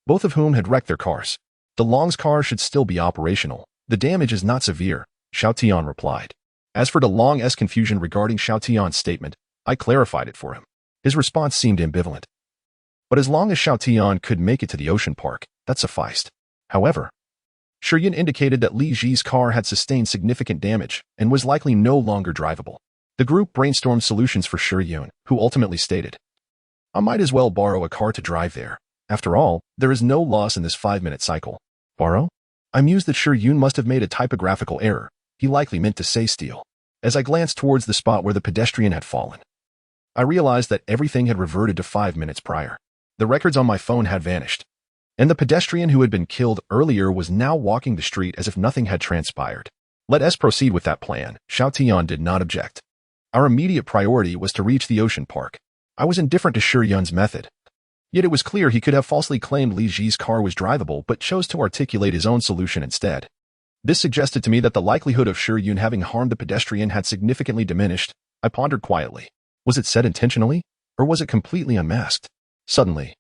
both of whom had wrecked their cars. DeLong's car should still be operational. The damage is not severe, Xiao Tian replied. As for DeLong's confusion regarding Xiao Tian's statement, I clarified it for him. His response seemed ambivalent. But as long as Xiao Tian could make it to the ocean park, that sufficed. However, Shi Yun indicated that Li Ji's car had sustained significant damage and was likely no longer drivable. The group brainstormed solutions for Shi Yun, who ultimately stated, I might as well borrow a car to drive there. After all, there is no loss in this 5-minute cycle. Borrow? I mused that Shi Yun must have made a typographical error. He likely meant to say steal. As I glanced towards the spot where the pedestrian had fallen, I realized that everything had reverted to 5 minutes prior. The records on my phone had vanished, and the pedestrian who had been killed earlier was now walking the street as if nothing had transpired. Let us proceed with that plan. Xiao Tian did not object. Our immediate priority was to reach the ocean park. I was indifferent to Shi Yun's method. Yet it was clear he could have falsely claimed Li Ji's car was drivable but chose to articulate his own solution instead. This suggested to me that the likelihood of Shi Yun having harmed the pedestrian had significantly diminished. I pondered quietly. Was it said intentionally, or was it completely unmasked? Suddenly,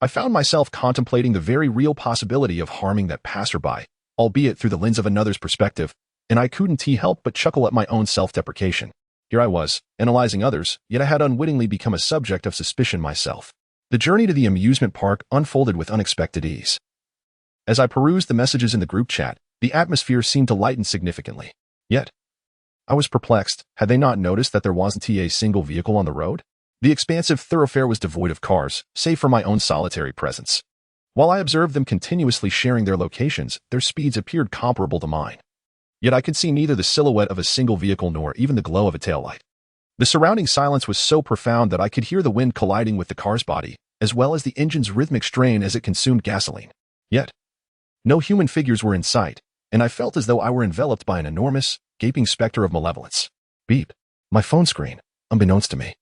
I found myself contemplating the very real possibility of harming that passerby, albeit through the lens of another's perspective, and I couldn't help but chuckle at my own self-deprecation. Here I was, analyzing others, yet I had unwittingly become a subject of suspicion myself. The journey to the amusement park unfolded with unexpected ease. As I perused the messages in the group chat, the atmosphere seemed to lighten significantly. Yet, I was perplexed. Had they not noticed that there wasn't a single vehicle on the road? The expansive thoroughfare was devoid of cars, save for my own solitary presence. While I observed them continuously sharing their locations, their speeds appeared comparable to mine. Yet I could see neither the silhouette of a single vehicle nor even the glow of a taillight. The surrounding silence was so profound that I could hear the wind colliding with the car's body, as well as the engine's rhythmic strain as it consumed gasoline. Yet, no human figures were in sight, and I felt as though I were enveloped by an enormous, gaping specter of malevolence. Beep. My phone screen, unbeknownst to me,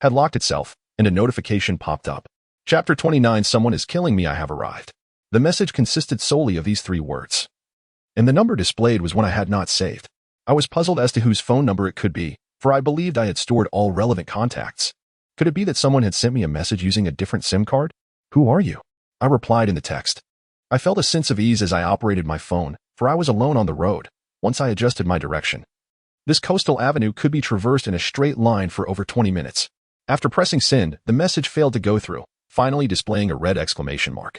had locked itself, and a notification popped up. Chapter 29. Someone is killing me. I have arrived. The message consisted solely of these 3 words, and the number displayed was one I had not saved. I was puzzled as to whose phone number it could be, for I believed I had stored all relevant contacts. Could it be that someone had sent me a message using a different SIM card? Who are you? I replied in the text. I felt a sense of ease as I operated my phone, for I was alone on the road. Once I adjusted my direction, this coastal avenue could be traversed in a straight line for over 20 minutes. After pressing send, the message failed to go through, finally displaying a red exclamation mark.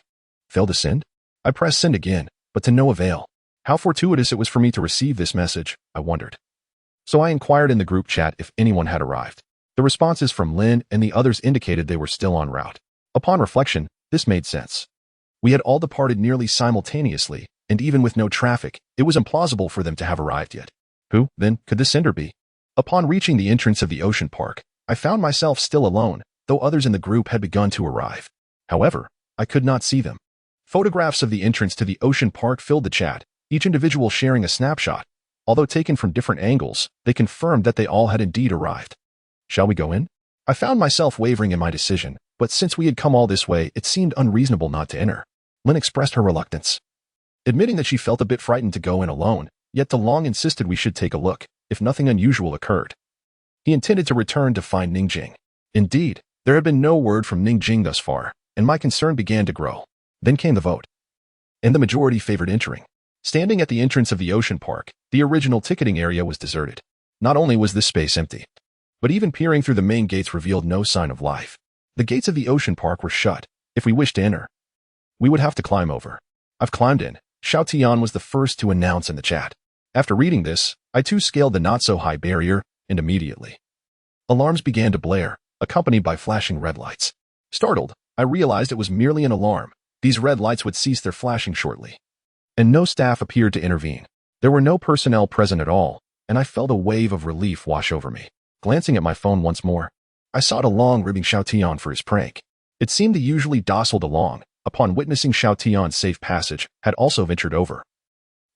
Failed to send? I pressed send again, but to no avail. How fortuitous it was for me to receive this message, I wondered. So I inquired in the group chat if anyone had arrived. The responses from Lin and the others indicated they were still en route. Upon reflection, this made sense. We had all departed nearly simultaneously, and even with no traffic, it was implausible for them to have arrived yet. Who, then, could the sender be? Upon reaching the entrance of the ocean park, I found myself still alone, though others in the group had begun to arrive. However, I could not see them. Photographs of the entrance to the ocean park filled the chat, each individual sharing a snapshot. Although taken from different angles, they confirmed that they all had indeed arrived. Shall we go in? I found myself wavering in my decision, but since we had come all this way, it seemed unreasonable not to enter. Lin expressed her reluctance, admitting that she felt a bit frightened to go in alone, yet DeLong insisted we should take a look, if nothing unusual occurred. He intended to return to find Ningjing. Indeed, there had been no word from Ningjing thus far, and my concern began to grow. Then came the vote. and the majority favored entering. Standing at the entrance of the ocean park, the original ticketing area was deserted. Not only was this space empty, but even peering through the main gates revealed no sign of life. The gates of the ocean park were shut. If we wished to enter, we would have to climb over. I've climbed in, Xiao Tian was the first to announce in the chat. After reading this, I too scaled the not-so-high barrier, and immediately, alarms began to blare, accompanied by flashing red lights. Startled, I realized it was merely an alarm. These red lights would cease their flashing shortly, and no staff appeared to intervene. There were no personnel present at all, and I felt a wave of relief wash over me. Glancing at my phone once more, I sought along ribbing Xiao Tian for his prank. It seemed the usually docile DeLong, upon witnessing Xiao Tian's safe passage, had also ventured over,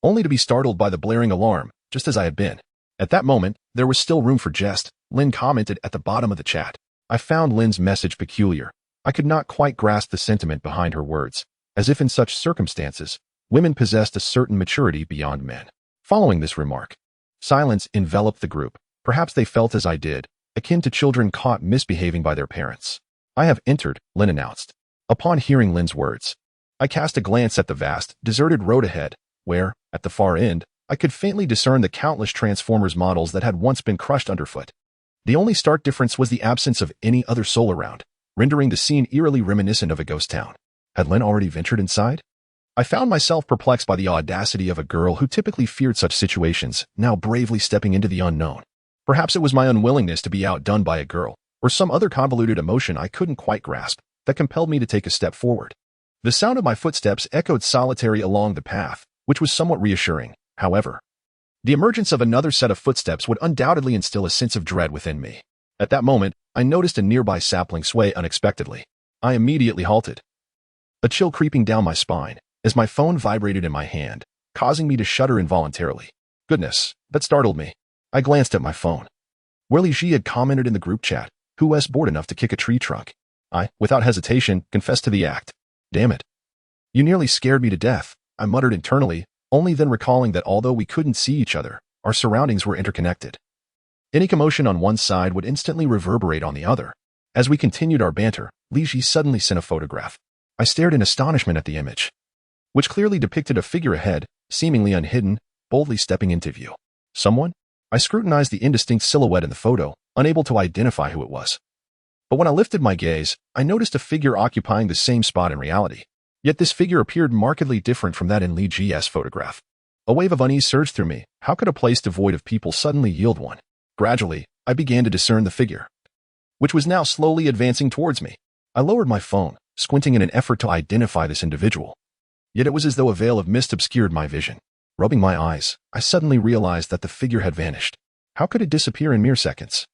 only to be startled by the blaring alarm, just as I had been. At that moment, there was still room for jest. Lin commented at the bottom of the chat. I found Lin's message peculiar. I could not quite grasp the sentiment behind her words, as if in such circumstances, women possessed a certain maturity beyond men. Following this remark, silence enveloped the group. Perhaps they felt as I did, akin to children caught misbehaving by their parents. I have entered, Lin announced. Upon hearing Lin's words, I cast a glance at the vast, deserted road ahead, where, at the far end, I could faintly discern the countless Transformers models that had once been crushed underfoot. The only stark difference was the absence of any other soul around, rendering the scene eerily reminiscent of a ghost town. Had Lin already ventured inside? I found myself perplexed by the audacity of a girl who typically feared such situations, now bravely stepping into the unknown. Perhaps it was my unwillingness to be outdone by a girl, or some other convoluted emotion I couldn't quite grasp, that compelled me to take a step forward. The sound of my footsteps echoed solitary along the path, which was somewhat reassuring. However, the emergence of another set of footsteps would undoubtedly instill a sense of dread within me. At that moment, I noticed a nearby sapling sway unexpectedly. I immediately halted, a chill creeping down my spine, as my phone vibrated in my hand, causing me to shudder involuntarily. Goodness, that startled me. I glanced at my phone. Li Ji had commented in the group chat, "Who was bored enough to kick a tree trunk?" I, without hesitation, confessed to the act. Damn it. You nearly scared me to death, I muttered internally, only then recalling that although we couldn't see each other, our surroundings were interconnected. Any commotion on one side would instantly reverberate on the other. As we continued our banter, Li Ji suddenly sent a photograph. I stared in astonishment at the image, which clearly depicted a figure ahead, seemingly unhidden, boldly stepping into view. Someone? I scrutinized the indistinct silhouette in the photo, unable to identify who it was. But when I lifted my gaze, I noticed a figure occupying the same spot in reality. Yet this figure appeared markedly different from that in Li Ji's photograph. A wave of unease surged through me. How could a place devoid of people suddenly yield one? Gradually, I began to discern the figure, which was now slowly advancing towards me. I lowered my phone, squinting in an effort to identify this individual. Yet it was as though a veil of mist obscured my vision. Rubbing my eyes, I suddenly realized that the figure had vanished. How could it disappear in mere seconds?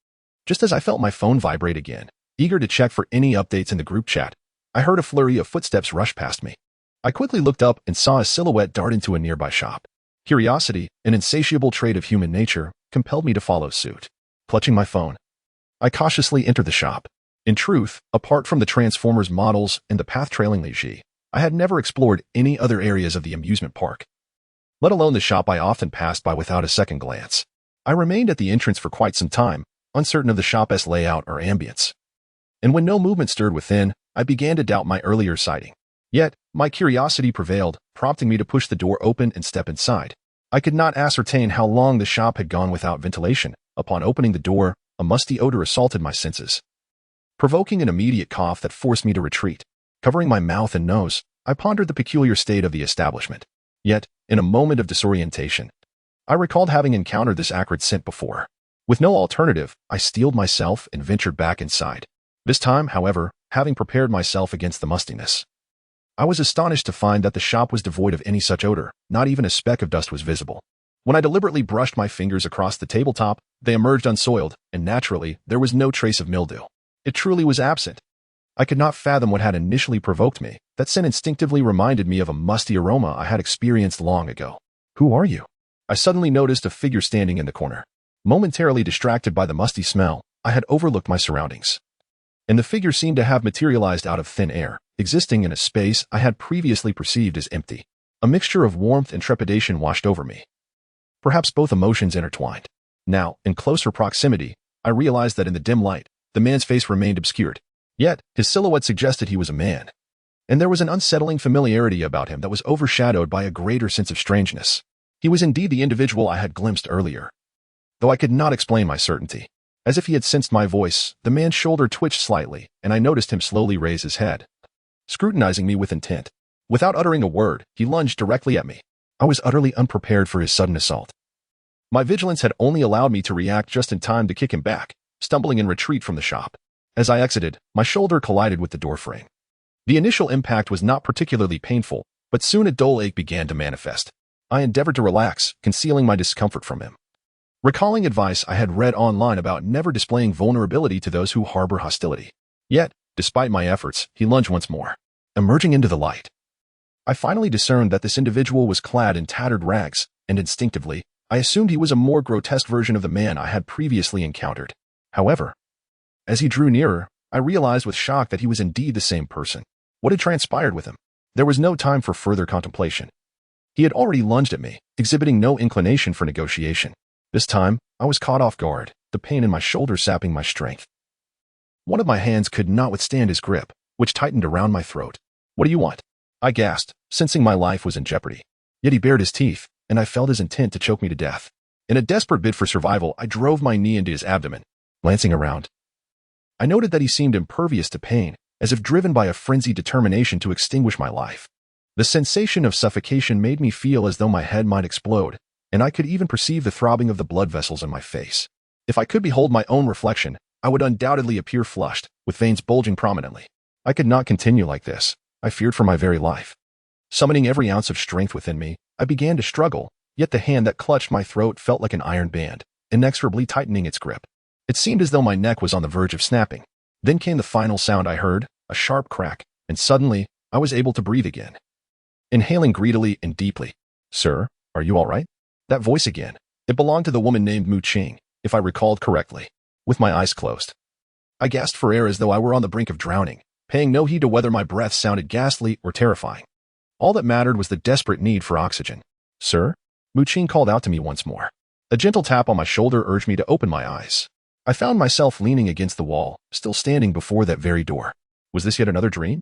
Just as I felt my phone vibrate again, eager to check for any updates in the group chat, I heard a flurry of footsteps rush past me. I quickly looked up and saw a silhouette dart into a nearby shop. Curiosity, an insatiable trait of human nature, compelled me to follow suit. Clutching my phone, I cautiously entered the shop. In truth, apart from the Transformers models and the path trailing Li Ji, I had never explored any other areas of the amusement park, let alone the shop I often passed by without a second glance. I remained at the entrance for quite some time, uncertain of the shop's layout or ambience. And when no movement stirred within, I began to doubt my earlier sighting. Yet, my curiosity prevailed, prompting me to push the door open and step inside. I could not ascertain how long the shop had gone without ventilation. Upon opening the door, a musty odor assaulted my senses, provoking an immediate cough that forced me to retreat. Covering my mouth and nose, I pondered the peculiar state of the establishment. Yet, in a moment of disorientation, I recalled having encountered this acrid scent before. With no alternative, I steeled myself and ventured back inside. This time, however, having prepared myself against the mustiness, I was astonished to find that the shop was devoid of any such odor. Not even a speck of dust was visible. When I deliberately brushed my fingers across the tabletop, they emerged unsoiled, and naturally, there was no trace of mildew. It truly was absent. I could not fathom what had initially provoked me. That scent instinctively reminded me of a musty aroma I had experienced long ago. Who are you? I suddenly noticed a figure standing in the corner. Momentarily distracted by the musty smell, I had overlooked my surroundings, and the figure seemed to have materialized out of thin air, existing in a space I had previously perceived as empty. A mixture of warmth and trepidation washed over me, perhaps both emotions intertwined. Now, in closer proximity, I realized that in the dim light, the man's face remained obscured. Yet, his silhouette suggested he was a man. and there was an unsettling familiarity about him that was overshadowed by a greater sense of strangeness. He was indeed the individual I had glimpsed earlier, though I could not explain my certainty. As if he had sensed my voice, the man's shoulder twitched slightly, and I noticed him slowly raise his head, scrutinizing me with intent. Without uttering a word, he lunged directly at me. I was utterly unprepared for his sudden assault. My vigilance had only allowed me to react just in time to kick him back, stumbling in retreat from the shop. As I exited, my shoulder collided with the doorframe. The initial impact was not particularly painful, but soon a dull ache began to manifest. I endeavored to relax, concealing my discomfort from him, recalling advice I had read online about never displaying vulnerability to those who harbor hostility. Yet, despite my efforts, he lunged once more, emerging into the light. I finally discerned that this individual was clad in tattered rags, and instinctively, I assumed he was a more grotesque version of the man I had previously encountered. However, as he drew nearer, I realized with shock that he was indeed the same person. What had transpired with him? There was no time for further contemplation. He had already lunged at me, exhibiting no inclination for negotiation. This time, I was caught off guard, the pain in my shoulder sapping my strength. One of my hands could not withstand his grip, which tightened around my throat. "What do you want?" I gasped, sensing my life was in jeopardy. Yet he bared his teeth, and I felt his intent to choke me to death. In a desperate bid for survival, I drove my knee into his abdomen. Glancing around, I noted that he seemed impervious to pain, as if driven by a frenzied determination to extinguish my life. The sensation of suffocation made me feel as though my head might explode, and I could even perceive the throbbing of the blood vessels in my face. If I could behold my own reflection, I would undoubtedly appear flushed, with veins bulging prominently. I could not continue like this. I feared for my very life. Summoning every ounce of strength within me, I began to struggle, yet the hand that clutched my throat felt like an iron band, inexorably tightening its grip. It seemed as though my neck was on the verge of snapping. Then came the final sound I heard, a sharp crack, and suddenly, I was able to breathe again. Inhaling greedily and deeply. "Sir, are you all right?" That voice again. It belonged to the woman named Mu Qing, if I recalled correctly. With my eyes closed, I gasped for air as though I were on the brink of drowning, paying no heed to whether my breath sounded ghastly or terrifying. All that mattered was the desperate need for oxygen. "Sir?" Mu Qing called out to me once more. A gentle tap on my shoulder urged me to open my eyes. I found myself leaning against the wall, still standing before that very door. Was this yet another dream?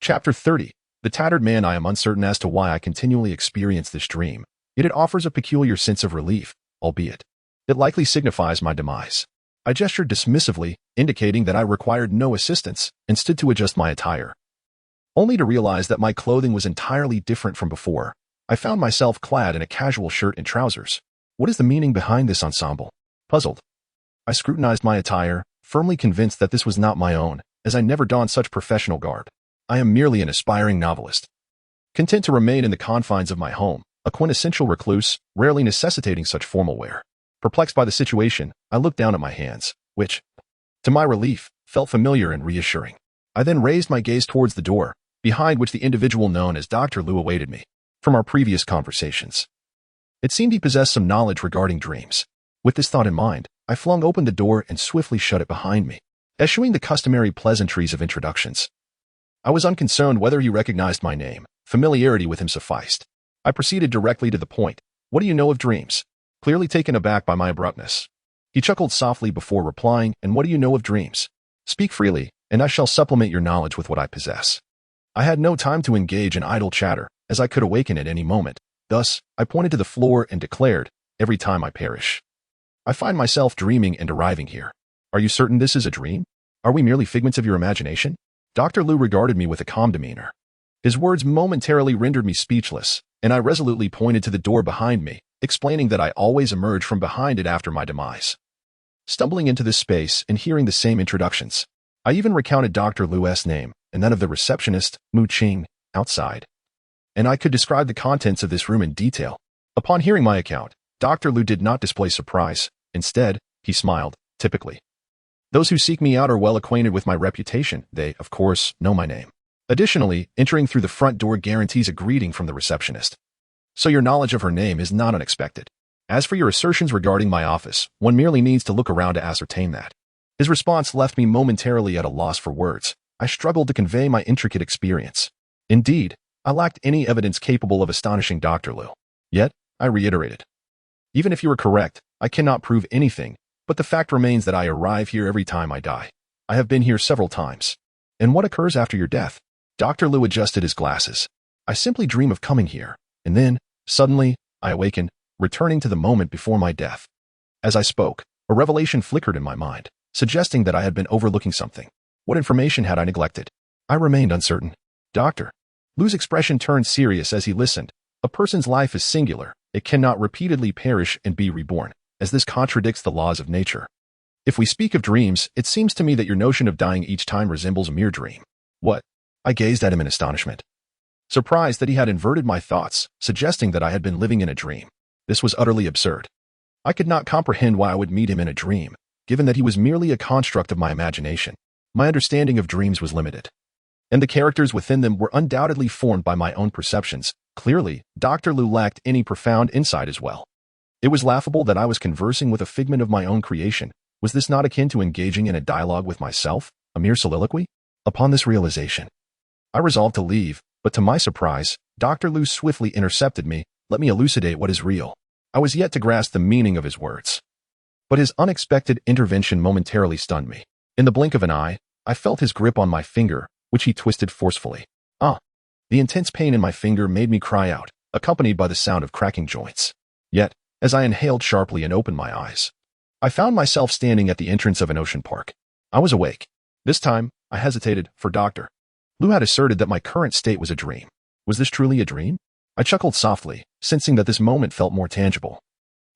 Chapter 30. The Tattered Man. I am uncertain as to why I continually experience this dream, yet it offers a peculiar sense of relief, albeit it likely signifies my demise. I gestured dismissively, indicating that I required no assistance, and stood to adjust my attire, only to realize that my clothing was entirely different from before. I found myself clad in a casual shirt and trousers. What is the meaning behind this ensemble? Puzzled, I scrutinized my attire, firmly convinced that this was not my own, as I never donned such professional garb. I am merely an aspiring novelist, content to remain in the confines of my home, a quintessential recluse, rarely necessitating such formal wear. Perplexed by the situation, I looked down at my hands, which, to my relief, felt familiar and reassuring. I then raised my gaze towards the door, behind which the individual known as Dr. Liu awaited me. From our previous conversations, it seemed he possessed some knowledge regarding dreams. With this thought in mind, I flung open the door and swiftly shut it behind me, eschewing the customary pleasantries of introductions. I was unconcerned whether he recognized my name. Familiarity with him sufficed. I proceeded directly to the point. "What do you know of dreams?" Clearly taken aback by my abruptness, he chuckled softly before replying, "And what do you know of dreams? Speak freely, and I shall supplement your knowledge with what I possess." I had no time to engage in idle chatter, as I could awaken at any moment. Thus, I pointed to the floor and declared, "Every time I perish, I find myself dreaming and arriving here. Are you certain this is a dream? Are we merely figments of your imagination?" Dr. Liu regarded me with a calm demeanor. His words momentarily rendered me speechless, and I resolutely pointed to the door behind me, explaining that I always emerge from behind it after my demise. Stumbling into this space and hearing the same introductions, I even recounted Dr. Liu's name and that of the receptionist, Mu Qing, outside. And I could describe the contents of this room in detail. Upon hearing my account, Dr. Liu did not display surprise. Instead, he smiled, typically. "Those who seek me out are well acquainted with my reputation. They, of course, know my name. Additionally, entering through the front door guarantees a greeting from the receptionist. So your knowledge of her name is not unexpected. As for your assertions regarding my office, one merely needs to look around to ascertain that." His response left me momentarily at a loss for words. I struggled to convey my intricate experience. Indeed, I lacked any evidence capable of astonishing Dr. Liu. Yet, I reiterated, "Even if you are correct, I cannot prove anything, but the fact remains that I arrive here every time I die. I have been here several times. And what occurs after your death?" Dr. Liu adjusted his glasses. I simply dream of coming here, and then, suddenly, I awakened, returning to the moment before my death. As I spoke, a revelation flickered in my mind, suggesting that I had been overlooking something. What information had I neglected? I remained uncertain. Dr. Liu's expression turned serious as he listened. A person's life is singular. It cannot repeatedly perish and be reborn, as this contradicts the laws of nature. If we speak of dreams, it seems to me that your notion of dying each time resembles a mere dream. What? I gazed at him in astonishment, surprised that he had inverted my thoughts, suggesting that I had been living in a dream. This was utterly absurd. I could not comprehend why I would meet him in a dream, given that he was merely a construct of my imagination. My understanding of dreams was limited, and the characters within them were undoubtedly formed by my own perceptions. Clearly, Dr. Liu lacked any profound insight as well. It was laughable that I was conversing with a figment of my own creation. Was this not akin to engaging in a dialogue with myself, a mere soliloquy? Upon this realization, I resolved to leave, but to my surprise, Dr. Liu swiftly intercepted me. Let me elucidate what is real. I was yet to grasp the meaning of his words, but his unexpected intervention momentarily stunned me. In the blink of an eye, I felt his grip on my finger, which he twisted forcefully. The intense pain in my finger made me cry out, accompanied by the sound of cracking joints. Yet, as I inhaled sharply and opened my eyes, I found myself standing at the entrance of an ocean park. I was awake. This time, I hesitated, for Dr. Liu had asserted that my current state was a dream. Was this truly a dream? I chuckled softly, sensing that this moment felt more tangible,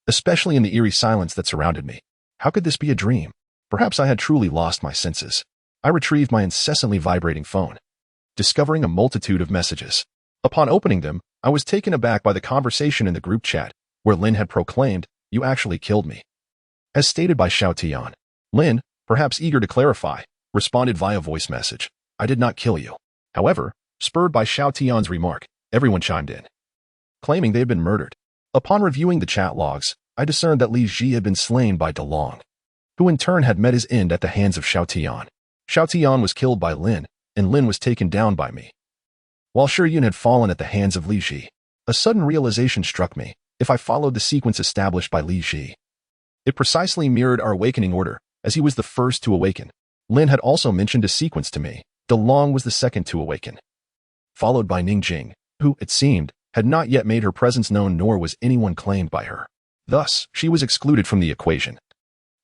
especially in the eerie silence that surrounded me. How could this be a dream? Perhaps I had truly lost my senses. I retrieved my incessantly vibrating phone, discovering a multitude of messages. Upon opening them, I was taken aback by the conversation in the group chat, where Lin had proclaimed, "You actually killed me." As stated by Xiao Tian, Lin, perhaps eager to clarify, responded via voice message, "I did not kill you." However, spurred by Xiao Tian's remark, everyone chimed in, claiming they had been murdered. Upon reviewing the chat logs, I discerned that Li Ji had been slain by DeLong, who in turn had met his end at the hands of Xiao Tian. Xiao Tian was killed by Lin, and Lin was taken down by me, while Shiyun had fallen at the hands of Li Ji. A sudden realization struck me. If I followed the sequence established by Li Ji, it precisely mirrored our awakening order, as he was the first to awaken. Lin had also mentioned a sequence to me. DeLong was the second to awaken, followed by Ning Jing, who, it seemed, had not yet made her presence known, nor was anyone claimed by her. Thus, she was excluded from the equation,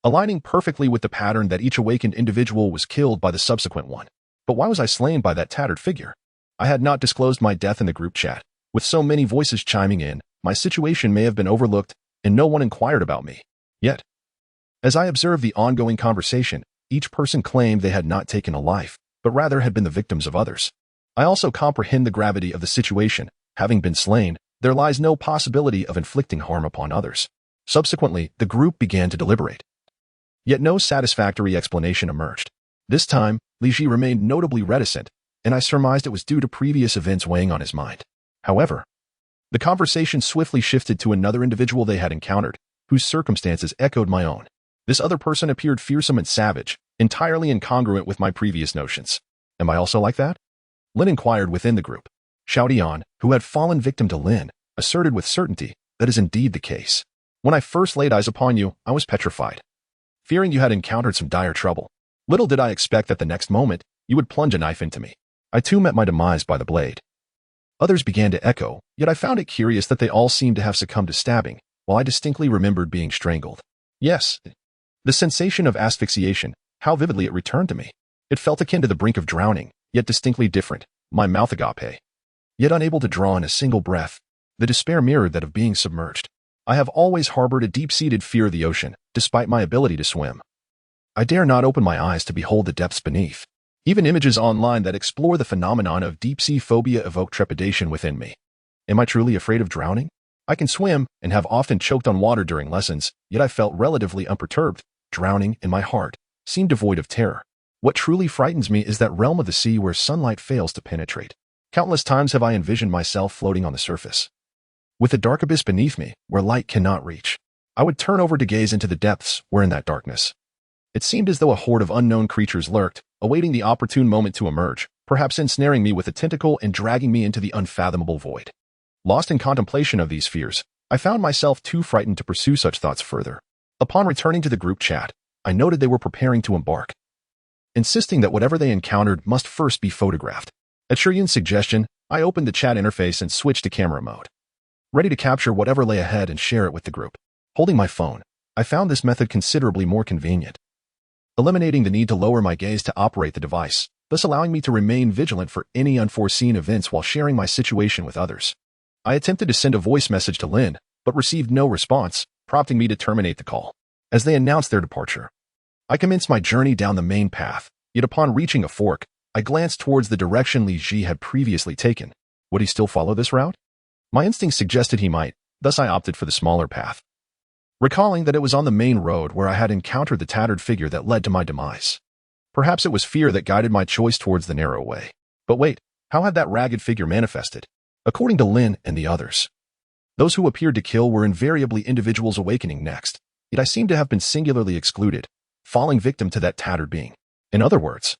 aligning perfectly with the pattern that each awakened individual was killed by the subsequent one. But why was I slain by that tattered figure? I had not disclosed my death in the group chat. With so many voices chiming in, my situation may have been overlooked, and no one inquired about me. Yet, as I observed the ongoing conversation, each person claimed they had not taken a life, but rather had been the victims of others. I also comprehend the gravity of the situation. Having been slain, there lies no possibility of inflicting harm upon others. Subsequently, the group began to deliberate. Yet no satisfactory explanation emerged. This time, Li Ji remained notably reticent, and I surmised it was due to previous events weighing on his mind. However, the conversation swiftly shifted to another individual they had encountered, whose circumstances echoed my own. This other person appeared fearsome and savage, entirely incongruent with my previous notions. Am I also like that? Lin inquired within the group. Xiao Tian, who had fallen victim to Lin, asserted with certainty that is indeed the case. When I first laid eyes upon you, I was petrified, fearing you had encountered some dire trouble. Little did I expect that the next moment, you would plunge a knife into me. I too met my demise by the blade. Others began to echo, yet I found it curious that they all seemed to have succumbed to stabbing, while I distinctly remembered being strangled. Yes, the sensation of asphyxiation, how vividly it returned to me. It felt akin to the brink of drowning, yet distinctly different. My mouth agape, yet unable to draw in a single breath. The despair mirrored that of being submerged. I have always harbored a deep-seated fear of the ocean, despite my ability to swim. I dare not open my eyes to behold the depths beneath. Even images online that explore the phenomenon of deep-sea phobia evoke trepidation within me. Am I truly afraid of drowning? I can swim and have often choked on water during lessons, yet I felt relatively unperturbed. Drowning, in my heart, seemed devoid of terror. What truly frightens me is that realm of the sea where sunlight fails to penetrate. Countless times have I envisioned myself floating on the surface, with the dark abyss beneath me, where light cannot reach. I would turn over to gaze into the depths, where in that darkness, it seemed as though a horde of unknown creatures lurked, awaiting the opportune moment to emerge, perhaps ensnaring me with a tentacle and dragging me into the unfathomable void. Lost in contemplation of these fears, I found myself too frightened to pursue such thoughts further. Upon returning to the group chat, I noted they were preparing to embark, insisting that whatever they encountered must first be photographed. At Shiryun's suggestion, I opened the chat interface and switched to camera mode, ready to capture whatever lay ahead and share it with the group. Holding my phone, I found this method considerably more convenient, eliminating the need to lower my gaze to operate the device, thus allowing me to remain vigilant for any unforeseen events while sharing my situation with others. I attempted to send a voice message to Lin, but received no response, prompting me to terminate the call. As they announced their departure, I commenced my journey down the main path, yet upon reaching a fork, I glanced towards the direction Li Ji had previously taken. Would he still follow this route? My instincts suggested he might, thus I opted for the smaller path, recalling that it was on the main road where I had encountered the tattered figure that led to my demise. Perhaps it was fear that guided my choice towards the narrow way. But wait, how had that ragged figure manifested? According to Lin and the others, those who appeared to kill were invariably individuals awakening next, yet I seemed to have been singularly excluded, falling victim to that tattered being. In other words,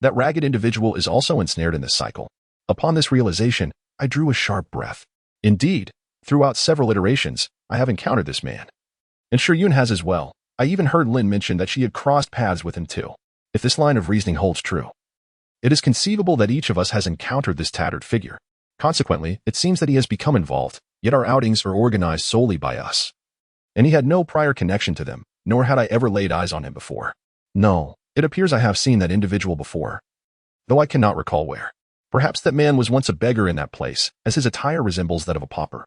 that ragged individual is also ensnared in this cycle. Upon this realization, I drew a sharp breath. Indeed, throughout several iterations, I have encountered this man. And Shiryun has as well. I even heard Lin mention that she had crossed paths with him too. If this line of reasoning holds true, it is conceivable that each of us has encountered this tattered figure. Consequently, it seems that he has become involved, yet our outings are organized solely by us. And he had no prior connection to them, nor had I ever laid eyes on him before. No, it appears I have seen that individual before, though I cannot recall where. Perhaps that man was once a beggar in that place, as his attire resembles that of a pauper.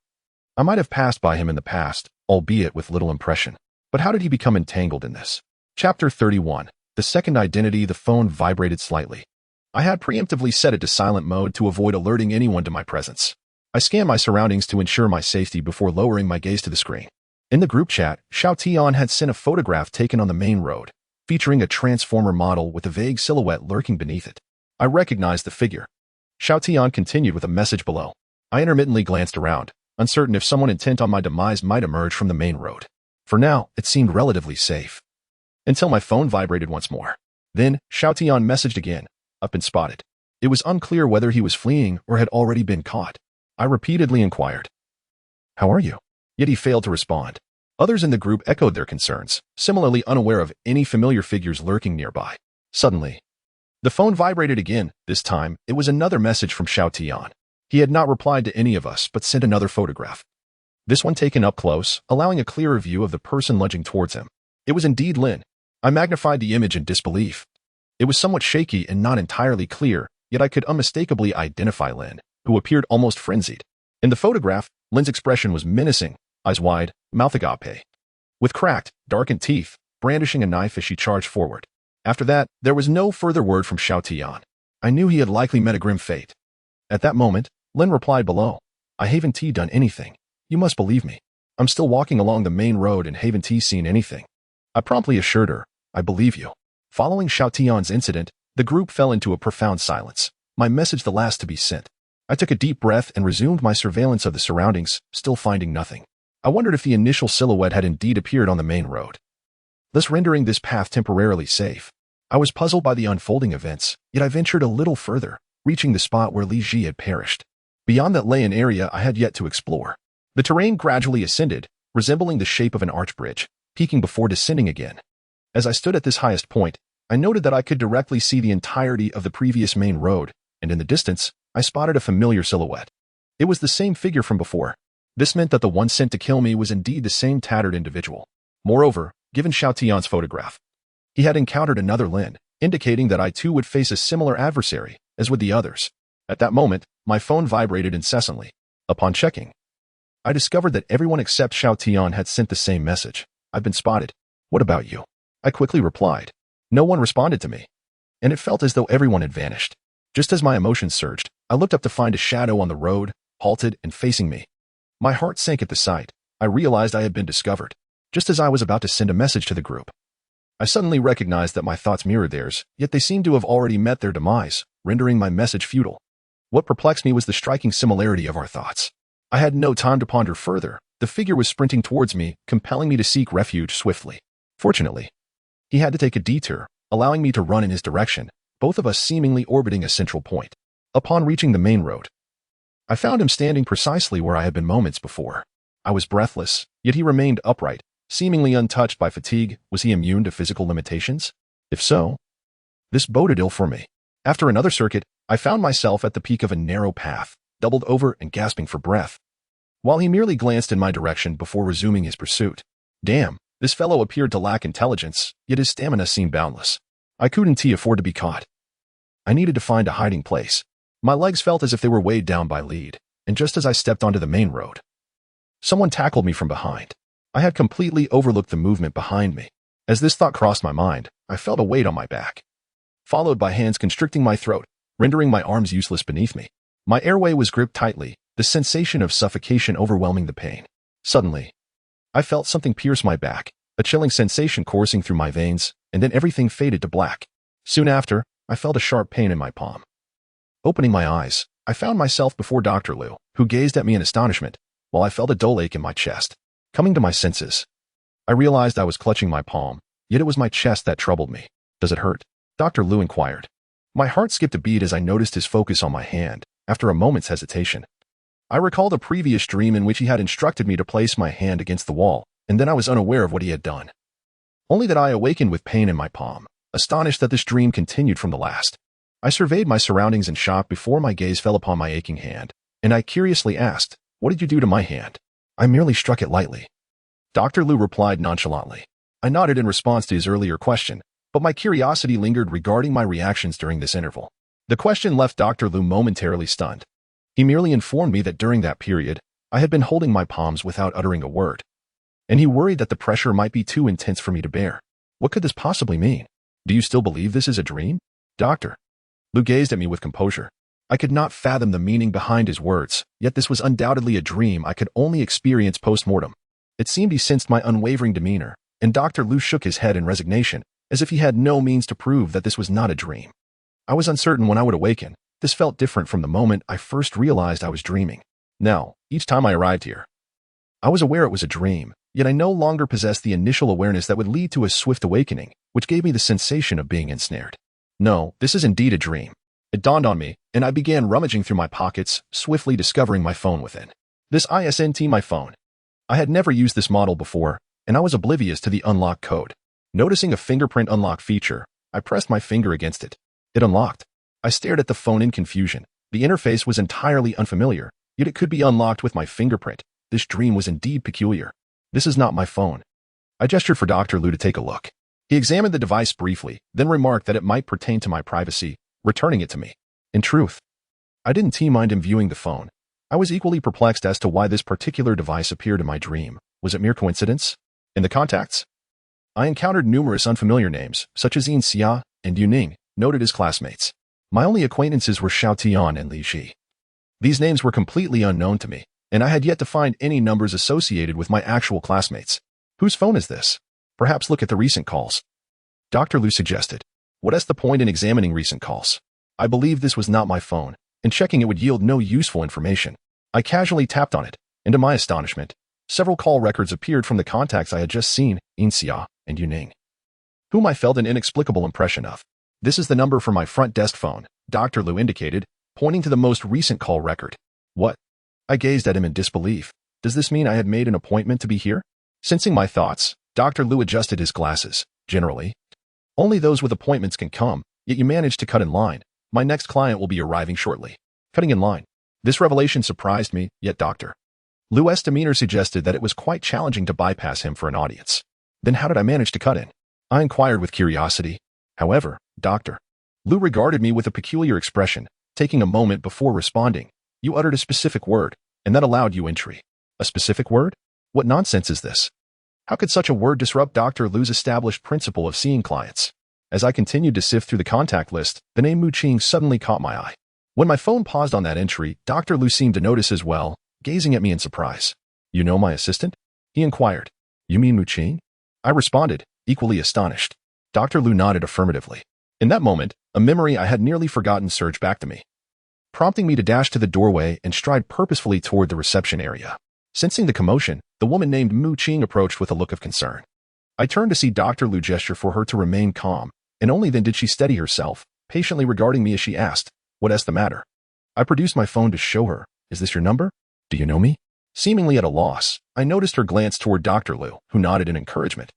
I might have passed by him in the past, albeit with little impression. But how did he become entangled in this? Chapter 31. The second identity. The phone vibrated slightly. I had preemptively set it to silent mode to avoid alerting anyone to my presence. I scanned my surroundings to ensure my safety before lowering my gaze to the screen. In the group chat, Xiao Tian had sent a photograph taken on the main road, featuring a transformer model with a vague silhouette lurking beneath it. I recognized the figure. Xiao Tian continued with a message below. I intermittently glanced around, uncertain if someone intent on my demise might emerge from the main road. For now, it seemed relatively safe, until my phone vibrated once more. Then, Xiao Tian messaged again. I've been spotted. It was unclear whether he was fleeing or had already been caught. I repeatedly inquired, "How are you?" Yet he failed to respond. Others in the group echoed their concerns, similarly unaware of any familiar figures lurking nearby. Suddenly, the phone vibrated again. This time, it was another message from Xiao Tian. He had not replied to any of us, but sent another photograph. This one taken up close, allowing a clearer view of the person lunging towards him. It was indeed Lin. I magnified the image in disbelief. It was somewhat shaky and not entirely clear, yet I could unmistakably identify Lin, who appeared almost frenzied. In the photograph, Lin's expression was menacing, eyes wide, mouth agape, with cracked, darkened teeth, brandishing a knife as she charged forward. After that, there was no further word from Xiao Tian. I knew he had likely met a grim fate. At that moment, Lin replied below, "I haven't done anything. You must believe me. I'm still walking along the main road and haven't seen anything." I promptly assured her, "I believe you." Following Xiao Tian's incident, the group fell into a profound silence, my message the last to be sent. I took a deep breath and resumed my surveillance of the surroundings, still finding nothing. I wondered if the initial silhouette had indeed appeared on the main road, thus rendering this path temporarily safe. I was puzzled by the unfolding events, yet I ventured a little further, reaching the spot where Li Ji had perished. Beyond that lay an area I had yet to explore. The terrain gradually ascended, resembling the shape of an arch bridge, peaking before descending again. As I stood at this highest point, I noted that I could directly see the entirety of the previous main road, and in the distance, I spotted a familiar silhouette. It was the same figure from before. This meant that the one sent to kill me was indeed the same tattered individual. Moreover, given Xiao Tian's photograph, he had encountered another Lin, indicating that I too would face a similar adversary, as would the others. At that moment, my phone vibrated incessantly. Upon checking, I discovered that everyone except Xiao Tian had sent the same message. "I've been spotted. What about you?" I quickly replied. No one responded to me, and it felt as though everyone had vanished. Just as my emotions surged, I looked up to find a shadow on the road, halted and facing me. My heart sank at the sight. I realized I had been discovered. Just as I was about to send a message to the group, I suddenly recognized that my thoughts mirrored theirs, yet they seemed to have already met their demise, rendering my message futile. What perplexed me was the striking similarity of our thoughts. I had no time to ponder further. The figure was sprinting towards me, compelling me to seek refuge swiftly. Fortunately, he had to take a detour, allowing me to run in his direction, both of us seemingly orbiting a central point. Upon reaching the main road, I found him standing precisely where I had been moments before. I was breathless, yet he remained upright, seemingly untouched by fatigue. Was he immune to physical limitations? If so, this boded ill for me. After another circuit, I found myself at the peak of a narrow path, doubled over and gasping for breath, while he merely glanced in my direction before resuming his pursuit. Damn, this fellow appeared to lack intelligence, yet his stamina seemed boundless. I couldn't afford to be caught. I needed to find a hiding place. My legs felt as if they were weighed down by lead, and just as I stepped onto the main road, someone tackled me from behind. I had completely overlooked the movement behind me. As this thought crossed my mind, I felt a weight on my back, followed by hands constricting my throat, rendering my arms useless beneath me. My airway was gripped tightly, the sensation of suffocation overwhelming the pain. Suddenly, I felt something pierce my back, a chilling sensation coursing through my veins, and then everything faded to black. Soon after, I felt a sharp pain in my palm. Opening my eyes, I found myself before Dr. Liu, who gazed at me in astonishment, while I felt a dull ache in my chest. Coming to my senses, I realized I was clutching my palm, yet it was my chest that troubled me. Does it hurt? Dr. Liu inquired. My heart skipped a beat as I noticed his focus on my hand, after a moment's hesitation. I recalled a previous dream in which he had instructed me to place my hand against the wall, and then I was unaware of what he had done. Only that I awakened with pain in my palm, astonished that this dream continued from the last. I surveyed my surroundings in shock before my gaze fell upon my aching hand, and I curiously asked, "What did you do to my hand?" "I merely struck it lightly." Dr. Liu replied nonchalantly. I nodded in response to his earlier question, but my curiosity lingered regarding my reactions during this interval. The question left Dr. Liu momentarily stunned. He merely informed me that during that period, I had been holding my palms without uttering a word, and he worried that the pressure might be too intense for me to bear. What could this possibly mean? Do you still believe this is a dream? Dr. Liu gazed at me with composure. I could not fathom the meaning behind his words, yet this was undoubtedly a dream I could only experience post-mortem. It seemed he sensed my unwavering demeanor, and Dr. Liu shook his head in resignation, as if he had no means to prove that this was not a dream. I was uncertain when I would awaken. This felt different from the moment I first realized I was dreaming. Now, each time I arrived here, I was aware it was a dream, yet I no longer possessed the initial awareness that would lead to a swift awakening, which gave me the sensation of being ensnared. No, this is indeed a dream. It dawned on me, and I began rummaging through my pockets, swiftly discovering my phone within. This isn't my phone. I had never used this model before, and I was oblivious to the unlock code. Noticing a fingerprint unlock feature, I pressed my finger against it. It unlocked. I stared at the phone in confusion. The interface was entirely unfamiliar, yet it could be unlocked with my fingerprint. This dream was indeed peculiar. This is not my phone. I gestured for Dr. Liu to take a look. He examined the device briefly, then remarked that it might pertain to my privacy, returning it to me. In truth, I didn't mind him viewing the phone. I was equally perplexed as to why this particular device appeared in my dream. Was it mere coincidence? In the contacts, I encountered numerous unfamiliar names, such as Yin Xia and Yu Ning, noted as classmates. My only acquaintances were Xiao Tian and Li Ji. These names were completely unknown to me, and I had yet to find any numbers associated with my actual classmates. Whose phone is this? Perhaps look at the recent calls. Dr. Liu suggested. What's the point in examining recent calls? I believed this was not my phone, and checking it would yield no useful information. I casually tapped on it, and to my astonishment, several call records appeared from the contacts I had just seen, Yin Xia and Yu Ning, whom I felt an inexplicable impression of. This is the number for my front desk phone, Dr. Liu indicated, pointing to the most recent call record. What? I gazed at him in disbelief. Does this mean I had made an appointment to be here? Sensing my thoughts, Dr. Liu adjusted his glasses. Generally, only those with appointments can come, yet you managed to cut in line. My next client will be arriving shortly. Cutting in line. This revelation surprised me, yet Dr. Liu's demeanor suggested that it was quite challenging to bypass him for an audience. Then how did I manage to cut in? I inquired with curiosity. However, Dr. Liu regarded me with a peculiar expression, taking a moment before responding. You uttered a specific word, and that allowed you entry. A specific word? What nonsense is this? How could such a word disrupt Dr. Liu's established principle of seeing clients? As I continued to sift through the contact list, the name Mu Qing suddenly caught my eye. When my phone paused on that entry, Dr. Liu seemed to notice as well, gazing at me in surprise. You know my assistant? He inquired. You mean Mu Qing? I responded, equally astonished. Dr. Liu nodded affirmatively. In that moment, a memory I had nearly forgotten surged back to me, prompting me to dash to the doorway and stride purposefully toward the reception area. Sensing the commotion, the woman named Mu Qing approached with a look of concern. I turned to see Dr. Liu gesture for her to remain calm, and only then did she steady herself, patiently regarding me as she asked, "What's the matter?" I produced my phone to show her. "Is this your number? Do you know me?" Seemingly at a loss, I noticed her glance toward Dr. Liu, who nodded in encouragement.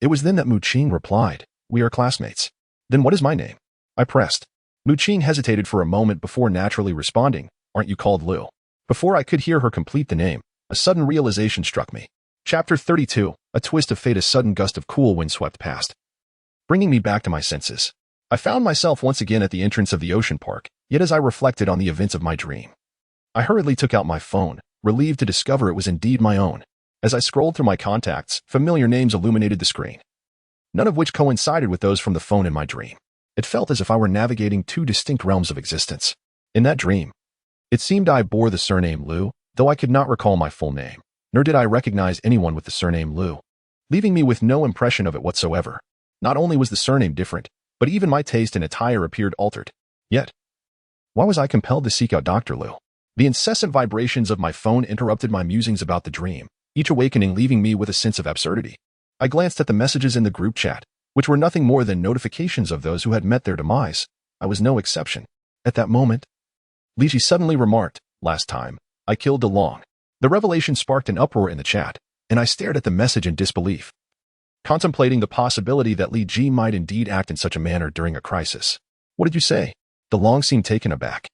It was then that Mu Qing replied, "We are classmates." "Then what is my name?" I pressed. Lu Qing hesitated for a moment before naturally responding, "Aren't you called Lu?" Before I could hear her complete the name, a sudden realization struck me. Chapter 32, a twist of fate. A sudden gust of cool wind swept past, bringing me back to my senses. I found myself once again at the entrance of the ocean park, yet as I reflected on the events of my dream, I hurriedly took out my phone, relieved to discover it was indeed my own. As I scrolled through my contacts, familiar names illuminated the screen, none of which coincided with those from the phone in my dream. It felt as if I were navigating two distinct realms of existence. In that dream, it seemed I bore the surname Lu, though I could not recall my full name, nor did I recognize anyone with the surname Lu, leaving me with no impression of it whatsoever. Not only was the surname different, but even my taste in attire appeared altered. Yet, why was I compelled to seek out Dr. Lu? The incessant vibrations of my phone interrupted my musings about the dream, each awakening leaving me with a sense of absurdity. I glanced at the messages in the group chat, which were nothing more than notifications of those who had met their demise. I was no exception. At that moment, Li Ji suddenly remarked, "Last time, I killed DeLong." The revelation sparked an uproar in the chat, and I stared at the message in disbelief, contemplating the possibility that Li Ji might indeed act in such a manner during a crisis. "What did you say?" DeLong seemed taken aback,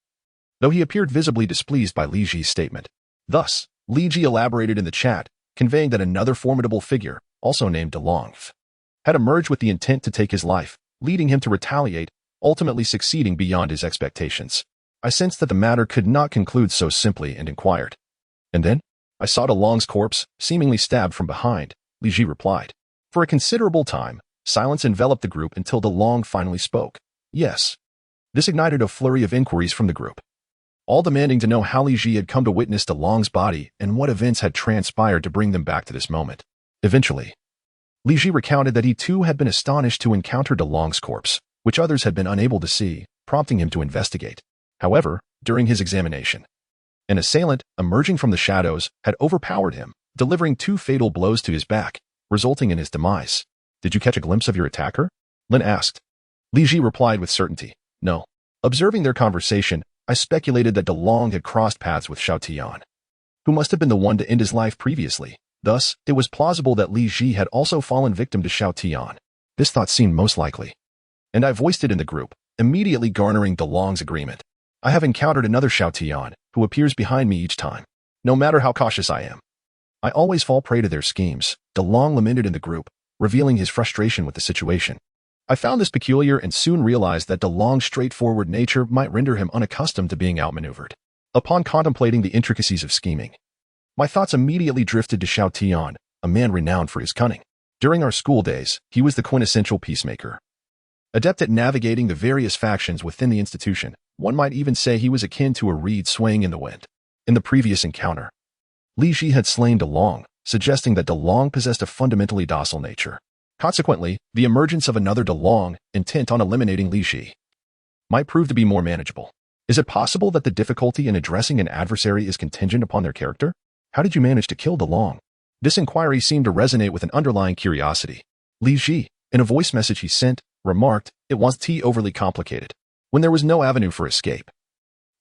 though he appeared visibly displeased by Li Ji's statement. Thus, Li Ji elaborated in the chat, conveying that another formidable figure, also named DeLong, had emerged with the intent to take his life, leading him to retaliate, ultimately succeeding beyond his expectations. I sensed that the matter could not conclude so simply and inquired. "And then?" "I saw DeLong's corpse, seemingly stabbed from behind," Li Ji replied. For a considerable time, silence enveloped the group until DeLong finally spoke. "Yes." This ignited a flurry of inquiries from the group, all demanding to know how Li Ji had come to witness DeLong's body and what events had transpired to bring them back to this moment. Eventually, Li Ji recounted that he too had been astonished to encounter DeLong's corpse, which others had been unable to see, prompting him to investigate. However, during his examination, an assailant, emerging from the shadows, had overpowered him, delivering 2 fatal blows to his back, resulting in his demise. "Did you catch a glimpse of your attacker?" Lin asked. Li Ji replied with certainty, "No." Observing their conversation, I speculated that DeLong had crossed paths with Xiao Tian, who must have been the one to end his life previously. Thus, it was plausible that Li Ji had also fallen victim to Xiao Tian. This thought seemed most likely, and I voiced it in the group, immediately garnering DeLong's agreement. "I have encountered another Xiao Tian, who appears behind me each time. No matter how cautious I am, I always fall prey to their schemes," DeLong lamented in the group, revealing his frustration with the situation. I found this peculiar and soon realized that DeLong's straightforward nature might render him unaccustomed to being outmaneuvered. Upon contemplating the intricacies of scheming, my thoughts immediately drifted to Xiao Tian, a man renowned for his cunning. During our school days, he was the quintessential peacemaker, adept at navigating the various factions within the institution. One might even say he was akin to a reed swaying in the wind. In the previous encounter, Li Ji had slain DeLong, suggesting that DeLong possessed a fundamentally docile nature. Consequently, the emergence of another DeLong, intent on eliminating Li Ji, might prove to be more manageable. Is it possible that the difficulty in addressing an adversary is contingent upon their character? How did you manage to kill DeLong? This inquiry seemed to resonate with an underlying curiosity. Li Ji, in a voice message he sent, remarked, "It wasn't overly complicated." When there was no avenue for escape,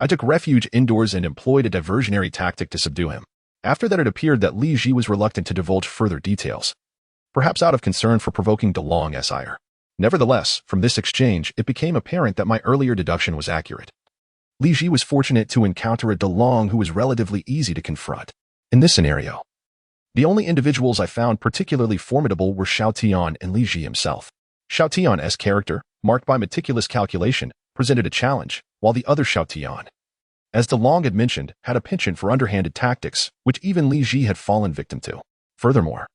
I took refuge indoors and employed a diversionary tactic to subdue him. After that, it appeared that Li Ji was reluctant to divulge further details, perhaps out of concern for provoking DeLong's ire. Nevertheless, from this exchange, it became apparent that my earlier deduction was accurate. Li Ji was fortunate to encounter a DeLong who was relatively easy to confront. In this scenario, the only individuals I found particularly formidable were Xiao Tian and Li Ji himself. Xiao Tian's character, marked by meticulous calculation, presented a challenge, while the other Xiao Tian, as DeLong had mentioned, had a penchant for underhanded tactics, which even Li Ji had fallen victim to. Furthermore,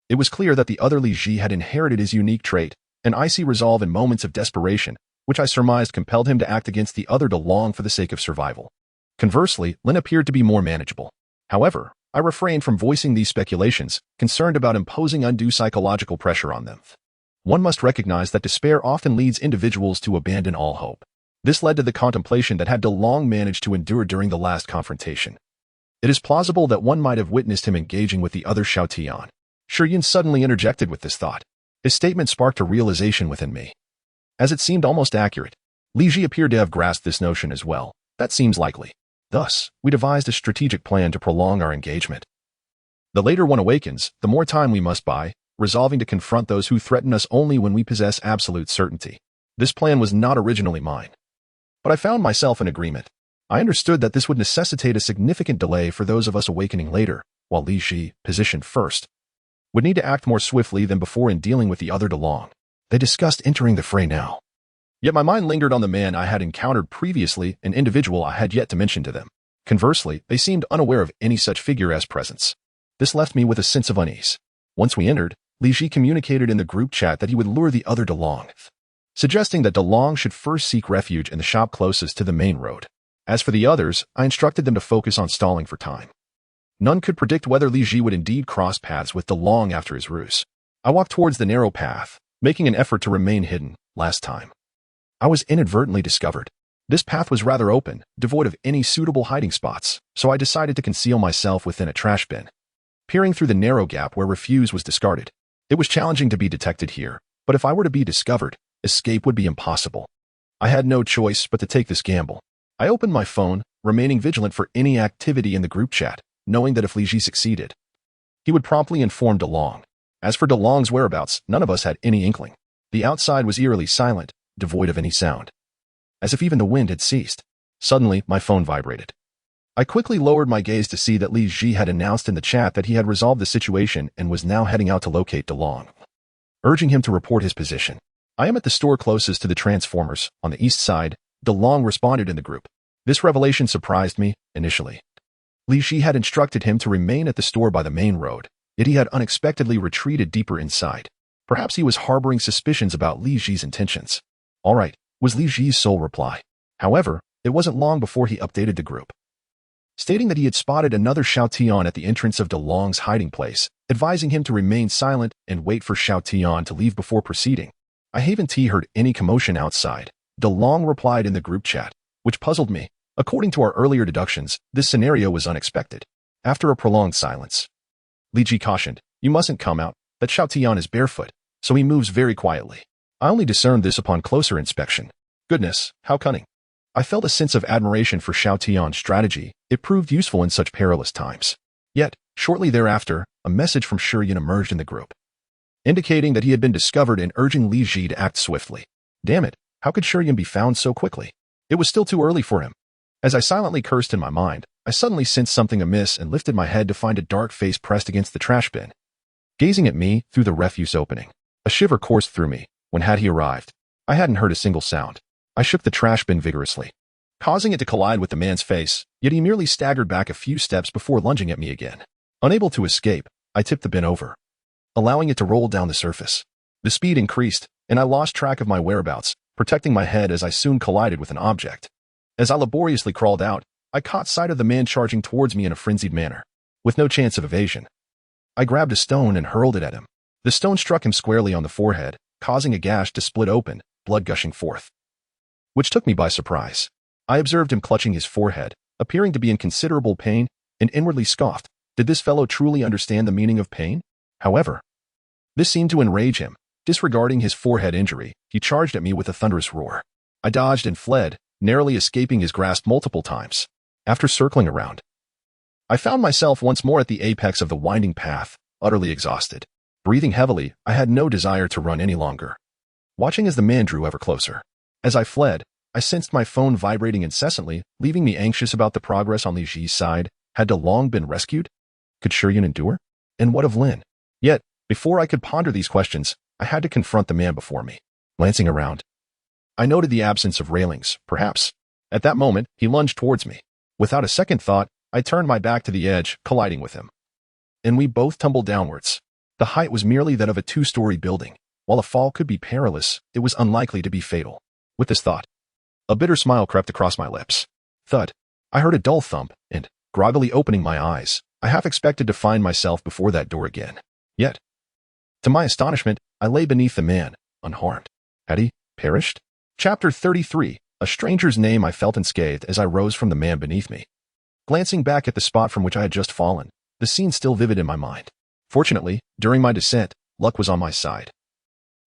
it was clear that the other Li Ji had inherited his unique trait, an icy resolve in moments of desperation, which I surmised compelled him to act against the other DeLong for the sake of survival. Conversely, Lin appeared to be more manageable. However, I refrained from voicing these speculations, concerned about imposing undue psychological pressure on them. One must recognize that despair often leads individuals to abandon all hope. This led to the contemplation that had DeLong managed to endure during the last confrontation, it is plausible that one might have witnessed him engaging with the other Xiao Tian. Shiyin suddenly interjected with this thought. His statement sparked a realization within me, as it seemed almost accurate. Li Ji appeared to have grasped this notion as well. That seems likely. Thus, we devised a strategic plan to prolong our engagement. The later one awakens, the more time we must buy, resolving to confront those who threaten us only when we possess absolute certainty. This plan was not originally mine. but I found myself in agreement. I understood that this would necessitate a significant delay for those of us awakening later, while Li Ji, positioned first, would need to act more swiftly than before in dealing with the other DeLong. They discussed entering the fray now. Yet my mind lingered on the man I had encountered previously, an individual I had yet to mention to them. Conversely, they seemed unaware of any such figure as presence. This left me with a sense of unease. Once we entered, Li Ji communicated in the group chat that he would lure the other DeLong, suggesting that DeLong should first seek refuge in the shop closest to the main road. As for the others, I instructed them to focus on stalling for time. None could predict whether Li Ji would indeed cross paths with DeLong after his ruse. I walked towards the narrow path, making an effort to remain hidden. Last time, I was inadvertently discovered. This path was rather open, devoid of any suitable hiding spots, so I decided to conceal myself within a trash bin. Peering through the narrow gap where refuse was discarded, it was challenging to be detected here, but if I were to be discovered, escape would be impossible. I had no choice but to take this gamble. I opened my phone, remaining vigilant for any activity in the group chat, knowing that if Li Ji succeeded, he would promptly inform DeLong. As for DeLong's whereabouts, none of us had any inkling. The outside was eerily silent, devoid of any sound, as if even the wind had ceased. Suddenly, my phone vibrated. I quickly lowered my gaze to see that Li Ji had announced in the chat that he had resolved the situation and was now heading out to locate DeLong, urging him to report his position. I am at the store closest to the Transformers, on the east side. DeLong responded in the group. This revelation surprised me, initially. Li Ji had instructed him to remain at the store by the main road, yet he had unexpectedly retreated deeper inside. Perhaps he was harboring suspicions about Li Ji's intentions. All right, was Li Ji's sole reply. However, it wasn't long before he updated the group, stating that he had spotted another Xiao Tian at the entrance of DeLong's hiding place, advising him to remain silent and wait for Xiao Tian to leave before proceeding. I haven't heard any commotion outside, DeLong replied in the group chat, which puzzled me. According to our earlier deductions, this scenario was unexpected. After a prolonged silence, Li Ji cautioned, "You mustn't come out, that Xiao Tian is barefoot, so he moves very quietly." I only discerned this upon closer inspection. Goodness, how cunning. I felt a sense of admiration for Xiao Tian's strategy. It proved useful in such perilous times. Yet, shortly thereafter, a message from Shuryan emerged in the group, indicating that he had been discovered and urging Li Ji to act swiftly. Damn it, how could Shuryan be found so quickly? It was still too early for him. As I silently cursed in my mind, I suddenly sensed something amiss and lifted my head to find a dark face pressed against the trash bin, gazing at me through the refuse opening. A shiver coursed through me. When had he arrived? I hadn't heard a single sound. I shook the trash bin vigorously, causing it to collide with the man's face, yet he merely staggered back a few steps before lunging at me again. Unable to escape, I tipped the bin over, allowing it to roll down the surface. The speed increased, and I lost track of my whereabouts, protecting my head as I soon collided with an object. As I laboriously crawled out, I caught sight of the man charging towards me in a frenzied manner. With no chance of evasion, I grabbed a stone and hurled it at him. The stone struck him squarely on the forehead, causing a gash to split open, blood gushing forth, which took me by surprise. I observed him clutching his forehead, appearing to be in considerable pain, and inwardly scoffed. Did this fellow truly understand the meaning of pain? However, this seemed to enrage him. Disregarding his forehead injury, he charged at me with a thunderous roar. I dodged and fled, narrowly escaping his grasp multiple times. After circling around, I found myself once more at the apex of the winding path, utterly exhausted. Breathing heavily, I had no desire to run any longer, watching as the man drew ever closer. As I fled, I sensed my phone vibrating incessantly, leaving me anxious about the progress on Li Ji's side. Had DeLong been rescued? Could Shuryan endure? And what of Lin? Yet, before I could ponder these questions, I had to confront the man before me. Glancing around, I noted the absence of railings, perhaps. At that moment, he lunged towards me. Without a second thought, I turned my back to the edge, colliding with him, and we both tumbled downwards. The height was merely that of a two-story building. While a fall could be perilous, it was unlikely to be fatal. With this thought, a bitter smile crept across my lips. Thud. I heard a dull thump, and, groggily opening my eyes, I half expected to find myself before that door again. Yet, to my astonishment, I lay beneath the man, unharmed. Had he perished? Chapter 33. A stranger's name. I felt unscathed as I rose from the man beneath me. Glancing back at the spot from which I had just fallen, the scene still vivid in my mind. Fortunately, during my descent, luck was on my side,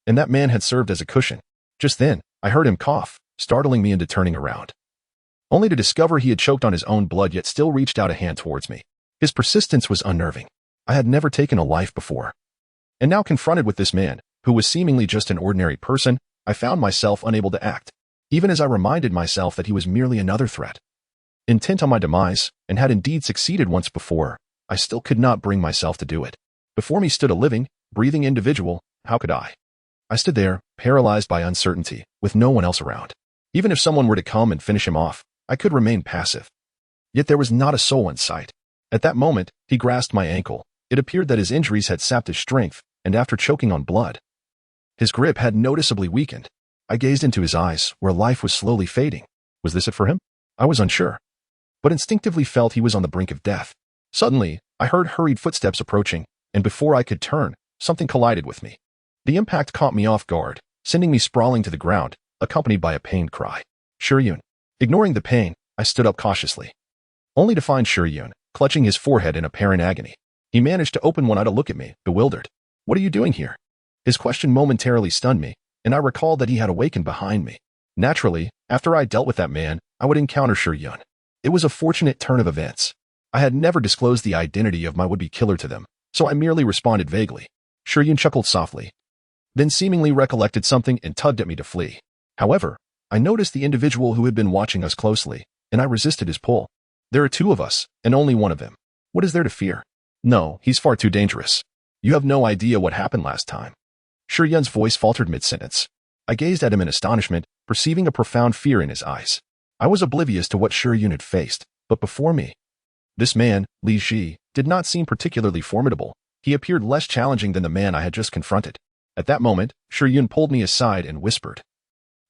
and that man had served as a cushion. Just then, I heard him cough, startling me into turning around, only to discover he had choked on his own blood yet still reached out a hand towards me. His persistence was unnerving. I had never taken a life before, and now confronted with this man, who was seemingly just an ordinary person, I found myself unable to act. even as I reminded myself that he was merely another threat. Intent on my demise, and had indeed succeeded once before, I still could not bring myself to do it. Before me stood a living, breathing individual. How could I? I stood there, paralyzed by uncertainty, with no one else around. Even if someone were to come and finish him off, I could remain passive. Yet there was not a soul in sight. At that moment, he grasped my ankle. It appeared that his injuries had sapped his strength, and after choking on blood, his grip had noticeably weakened. I gazed into his eyes, where life was slowly fading. Was this it for him? I was unsure, but instinctively felt he was on the brink of death. Suddenly, I heard hurried footsteps approaching, and before I could turn, something collided with me. The impact caught me off guard, sending me sprawling to the ground, accompanied by a pained cry. Shiryun. Ignoring the pain, I stood up cautiously, only to find Shiryun clutching his forehead in apparent agony. He managed to open one eye to look at me, bewildered. What are you doing here? His question momentarily stunned me, and I recalled that he had awakened behind me. Naturally, after I dealt with that man, I would encounter Shiryun. It was a fortunate turn of events. I had never disclosed the identity of my would-be killer to them, so I merely responded vaguely. Shiryun chuckled softly, then seemingly recollected something and tugged at me to flee. However, I noticed the individual who had been watching us closely, and I resisted his pull. There are two of us, and only one of him. What is there to fear? No, he's far too dangerous. You have no idea what happened last time. Shiryun's voice faltered mid-sentence. I gazed at him in astonishment, perceiving a profound fear in his eyes. I was oblivious to what Shiryun had faced, but before me, this man, Li Ji, did not seem particularly formidable. He appeared less challenging than the man I had just confronted. At that moment, Shiryun pulled me aside and whispered,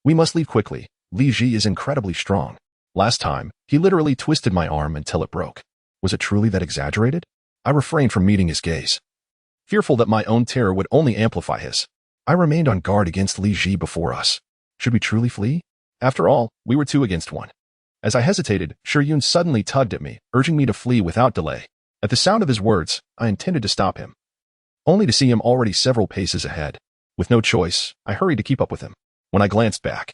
"We must leave quickly. Li Ji is incredibly strong. Last time, he literally twisted my arm until it broke." Was it truly that exaggerated? I refrained from meeting his gaze, fearful that my own terror would only amplify his. I remained on guard against Li Ji before us. Should we truly flee? After all, we were 2 against 1. As I hesitated, Shiryun suddenly tugged at me, urging me to flee without delay. At the sound of his words, I intended to stop him, only to see him already several paces ahead. With no choice, I hurried to keep up with him. When I glanced back,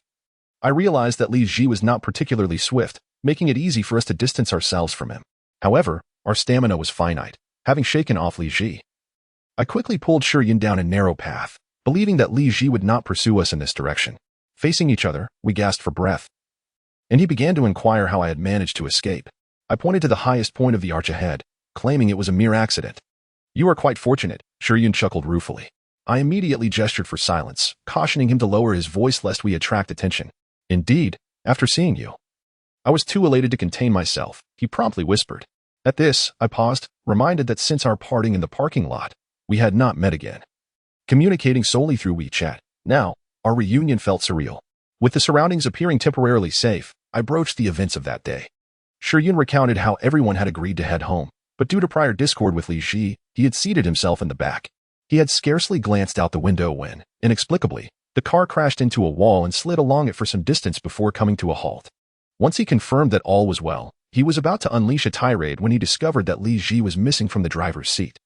I realized that Li Ji was not particularly swift, making it easy for us to distance ourselves from him. However, our stamina was finite, having shaken off Li Ji. I quickly pulled Shiryun down a narrow path, believing that Li Ji would not pursue us in this direction. Facing each other, we gasped for breath, and he began to inquire how I had managed to escape. I pointed to the highest point of the arch ahead, claiming it was a mere accident. "You are quite fortunate," Shiryun chuckled ruefully. I immediately gestured for silence, cautioning him to lower his voice lest we attract attention. "Indeed, after seeing you." I was too elated to contain myself, he promptly whispered. At this, I paused, reminded that since our parting in the parking lot, we had not met again. Communicating solely through WeChat, now, our reunion felt surreal. With the surroundings appearing temporarily safe, I broached the events of that day. Shiryun recounted how everyone had agreed to head home, but due to prior discord with Li Ji, he had seated himself in the back. He had scarcely glanced out the window when, inexplicably, the car crashed into a wall and slid along it for some distance before coming to a halt. Once he confirmed that all was well, he was about to unleash a tirade when he discovered that Li Ji was missing from the driver's seat.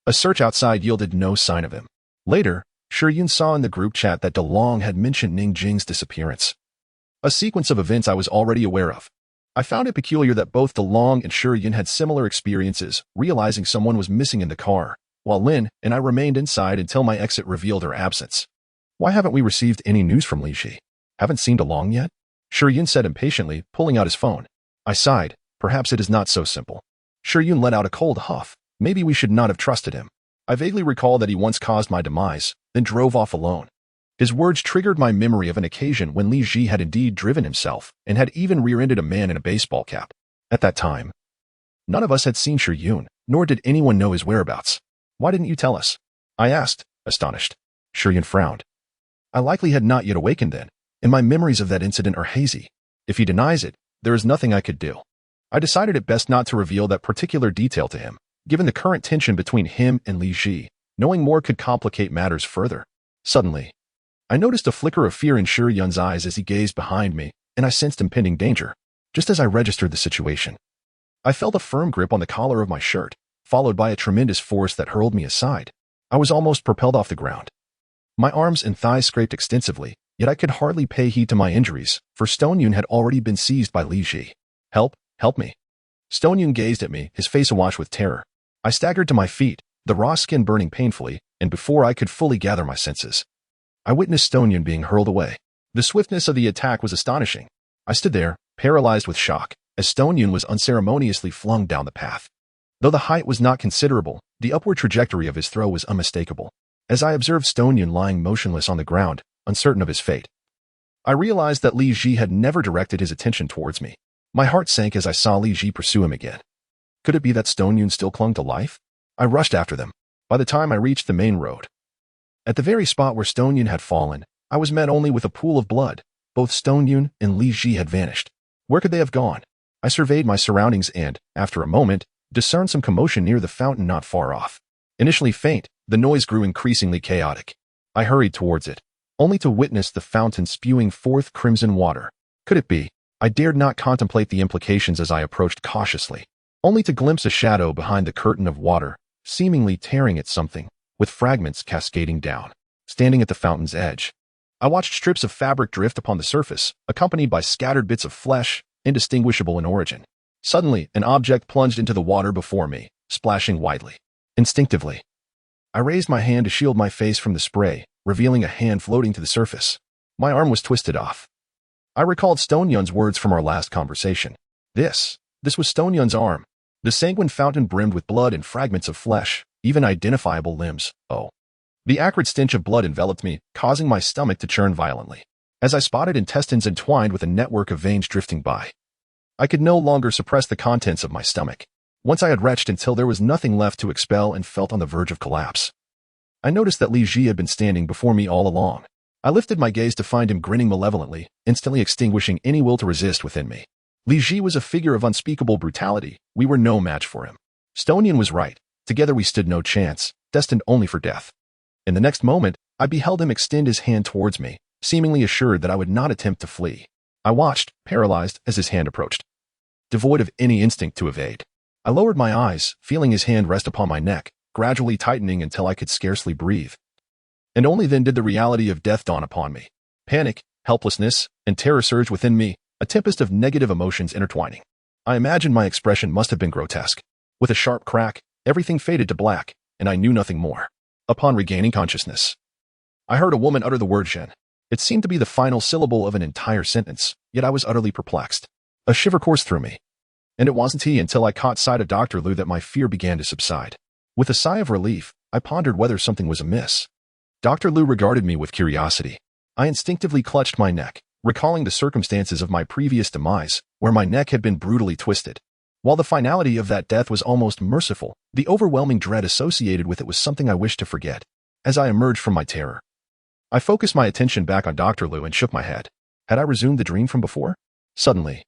A search outside yielded no sign of him. Later, Shiryun saw in the group chat that DeLong had mentioned Ning Jing's disappearance. A sequence of events I was already aware of. I found it peculiar that both DeLong and Shiryun had similar experiences, realizing someone was missing in the car, while Lin and I remained inside until my exit revealed her absence. "Why haven't we received any news from Li Ji? Haven't seen DeLong yet?" Shiryun said impatiently, pulling out his phone. I sighed. Perhaps it is not so simple. Shiryun let out a cold huff. Maybe we should not have trusted him. I vaguely recall that he once caused my demise, then drove off alone. His words triggered my memory of an occasion when Li Ji had indeed driven himself and had even rear-ended a man in a baseball cap. At that time, none of us had seen Shiryun, nor did anyone know his whereabouts. "Why didn't you tell us?" I asked, astonished. Shiryun frowned. "I likely had not yet awakened then, and my memories of that incident are hazy. If he denies it, there is nothing I could do." I decided it best not to reveal that particular detail to him, given the current tension between him and Li Ji. Knowing more could complicate matters further. Suddenly, I noticed a flicker of fear in Shiryun's eyes as he gazed behind me, and I sensed impending danger. Just as I registered the situation, I felt a firm grip on the collar of my shirt, followed by a tremendous force that hurled me aside. I was almost propelled off the ground. My arms and thighs scraped extensively, yet I could hardly pay heed to my injuries, for Stone-Yun had already been seized by Li Ji. "Help, help me." Stone-Yun gazed at me, his face awash with terror. I staggered to my feet, the raw skin burning painfully, and before I could fully gather my senses, I witnessed Stone-Yun being hurled away. The swiftness of the attack was astonishing. I stood there, paralyzed with shock, as Stone Yun was unceremoniously flung down the path. Though the height was not considerable, the upward trajectory of his throw was unmistakable. As I observed Stone Yun lying motionless on the ground, uncertain of his fate, I realized that Li Ji had never directed his attention towards me. My heart sank as I saw Li Ji pursue him again. Could it be that Stone Yun still clung to life? I rushed after them. By the time I reached the main road, at the very spot where Stone Yun had fallen, I was met only with a pool of blood. Both Stone Yun and Li Ji had vanished. Where could they have gone? I surveyed my surroundings and, after a moment, discerned some commotion near the fountain not far off. Initially faint, the noise grew increasingly chaotic. I hurried towards it, only to witness the fountain spewing forth crimson water. Could it be? I dared not contemplate the implications as I approached cautiously, only to glimpse a shadow behind the curtain of water, seemingly tearing at something, with fragments cascading down. Standing at the fountain's edge, I watched strips of fabric drift upon the surface, accompanied by scattered bits of flesh, indistinguishable in origin. Suddenly, an object plunged into the water before me, splashing widely. Instinctively, I raised my hand to shield my face from the spray, revealing a hand floating to the surface. My arm was twisted off. I recalled Stone Yun's words from our last conversation. This was Stone Yun's arm. The sanguine fountain brimmed with blood and fragments of flesh, even identifiable limbs. Oh. The acrid stench of blood enveloped me, causing my stomach to churn violently. As I spotted intestines entwined with a network of veins drifting by, I could no longer suppress the contents of my stomach. Once I had retched until there was nothing left to expel and felt on the verge of collapse. I noticed that Li Ji had been standing before me all along. I lifted my gaze to find him grinning malevolently, instantly extinguishing any will to resist within me. Li Ji was a figure of unspeakable brutality. We were no match for him. Stone Yun was right. Together we stood no chance, destined only for death. In the next moment, I beheld him extend his hand towards me, seemingly assured that I would not attempt to flee. I watched, paralyzed, as his hand approached, devoid of any instinct to evade. I lowered my eyes, feeling his hand rest upon my neck, gradually tightening until I could scarcely breathe. And only then did the reality of death dawn upon me. Panic, helplessness, and terror surged within me, a tempest of negative emotions intertwining. I imagined my expression must have been grotesque. With a sharp crack, everything faded to black, and I knew nothing more. Upon regaining consciousness, I heard a woman utter the word Shen. It seemed to be the final syllable of an entire sentence, yet I was utterly perplexed. A shiver coursed through me. And it wasn't until I caught sight of Dr. Lu that my fear began to subside. With a sigh of relief, I pondered whether something was amiss. Dr. Lu regarded me with curiosity. I instinctively clutched my neck, recalling the circumstances of my previous demise, where my neck had been brutally twisted. While the finality of that death was almost merciful, the overwhelming dread associated with it was something I wished to forget. As I emerged from my terror, I focused my attention back on Dr. Lu and shook my head. Had I resumed the dream from before? Suddenly,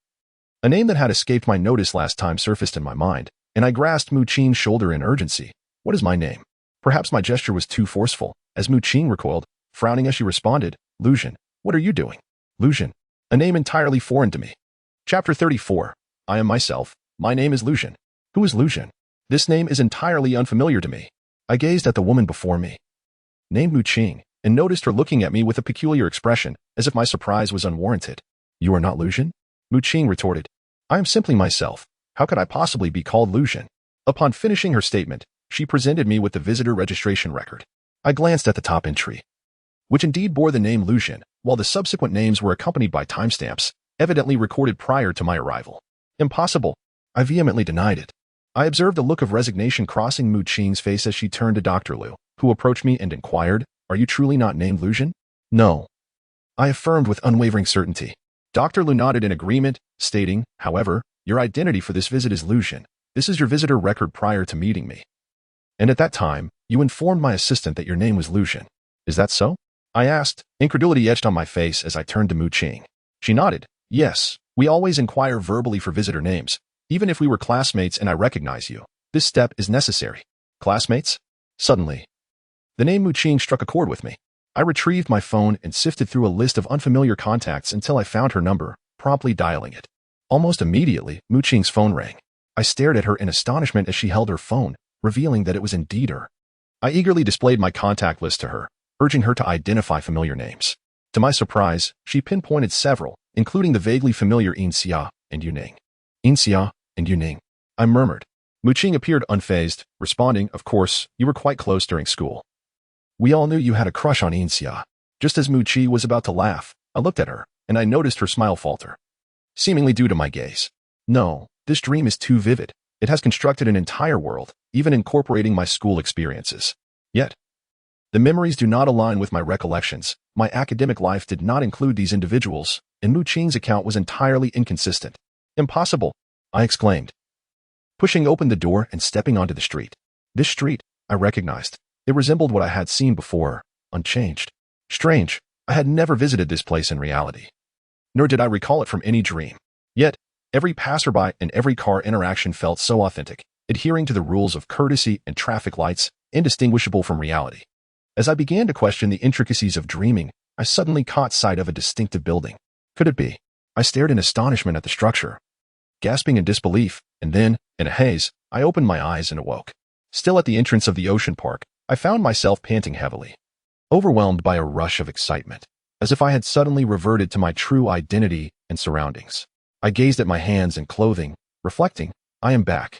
a name that had escaped my notice last time surfaced in my mind, and I grasped Mu Qing's shoulder in urgency. What is my name? Perhaps my gesture was too forceful, as Mu Qing recoiled, frowning as she responded, Lu Zhen, what are you doing? Lu Zhen, a name entirely foreign to me. Chapter 34. I am myself. My name is Lu Zhen. Who is Lu Zhen? This name is entirely unfamiliar to me. I gazed at the woman before me, named Mu Qing, and noticed her looking at me with a peculiar expression, as if my surprise was unwarranted. You are not Lu Zhen? Mu Qing retorted. I am simply myself. How could I possibly be called Lu Zhen? Upon finishing her statement, she presented me with the visitor registration record. I glanced at the top entry, which indeed bore the name Lu Zhen, while the subsequent names were accompanied by timestamps, evidently recorded prior to my arrival. Impossible. I vehemently denied it. I observed a look of resignation crossing Mu Qing's face as she turned to Dr. Lu, who approached me and inquired, Are you truly not named Lu Zhen? No. I affirmed with unwavering certainty. Dr. Lu nodded in agreement, stating, However, your identity for this visit is Lu Zhen. This is your visitor record prior to meeting me. And at that time, you informed my assistant that your name was Lu Zhen. Is that so? I asked, incredulity etched on my face as I turned to Mu Qing. She nodded. Yes, we always inquire verbally for visitor names. Even if we were classmates and I recognize you, this step is necessary. Classmates? Suddenly, the name Mu Qing struck a chord with me. I retrieved my phone and sifted through a list of unfamiliar contacts until I found her number, promptly dialing it. Almost immediately, Mu Qing's phone rang. I stared at her in astonishment as she held her phone, revealing that it was indeed her. I eagerly displayed my contact list to her, urging her to identify familiar names. To my surprise, she pinpointed several, including the vaguely familiar Yin Xia and Yuning. Yin Xia and Yuning, I murmured. Mu Qing appeared unfazed, responding, Of course, you were quite close during school. We all knew you had a crush on Yin Xia. Just as Mu Qi was about to laugh, I looked at her, and I noticed her smile falter, seemingly due to my gaze. No, this dream is too vivid. It has constructed an entire world, even incorporating my school experiences. Yet, the memories do not align with my recollections. My academic life did not include these individuals, and Mu Qing's account was entirely inconsistent. Impossible, I exclaimed, pushing open the door and stepping onto the street. This street, I recognized. It resembled what I had seen before, unchanged. Strange, I had never visited this place in reality. Nor did I recall it from any dream. Yet, every passerby and every car interaction felt so authentic, adhering to the rules of courtesy and traffic lights, indistinguishable from reality. As I began to question the intricacies of dreaming, I suddenly caught sight of a distinctive building. Could it be? I stared in astonishment at the structure, gasping in disbelief, and then, in a haze, I opened my eyes and awoke. Still at the entrance of the ocean park, I found myself panting heavily, overwhelmed by a rush of excitement, as if I had suddenly reverted to my true identity and surroundings. I gazed at my hands and clothing, reflecting, I am back.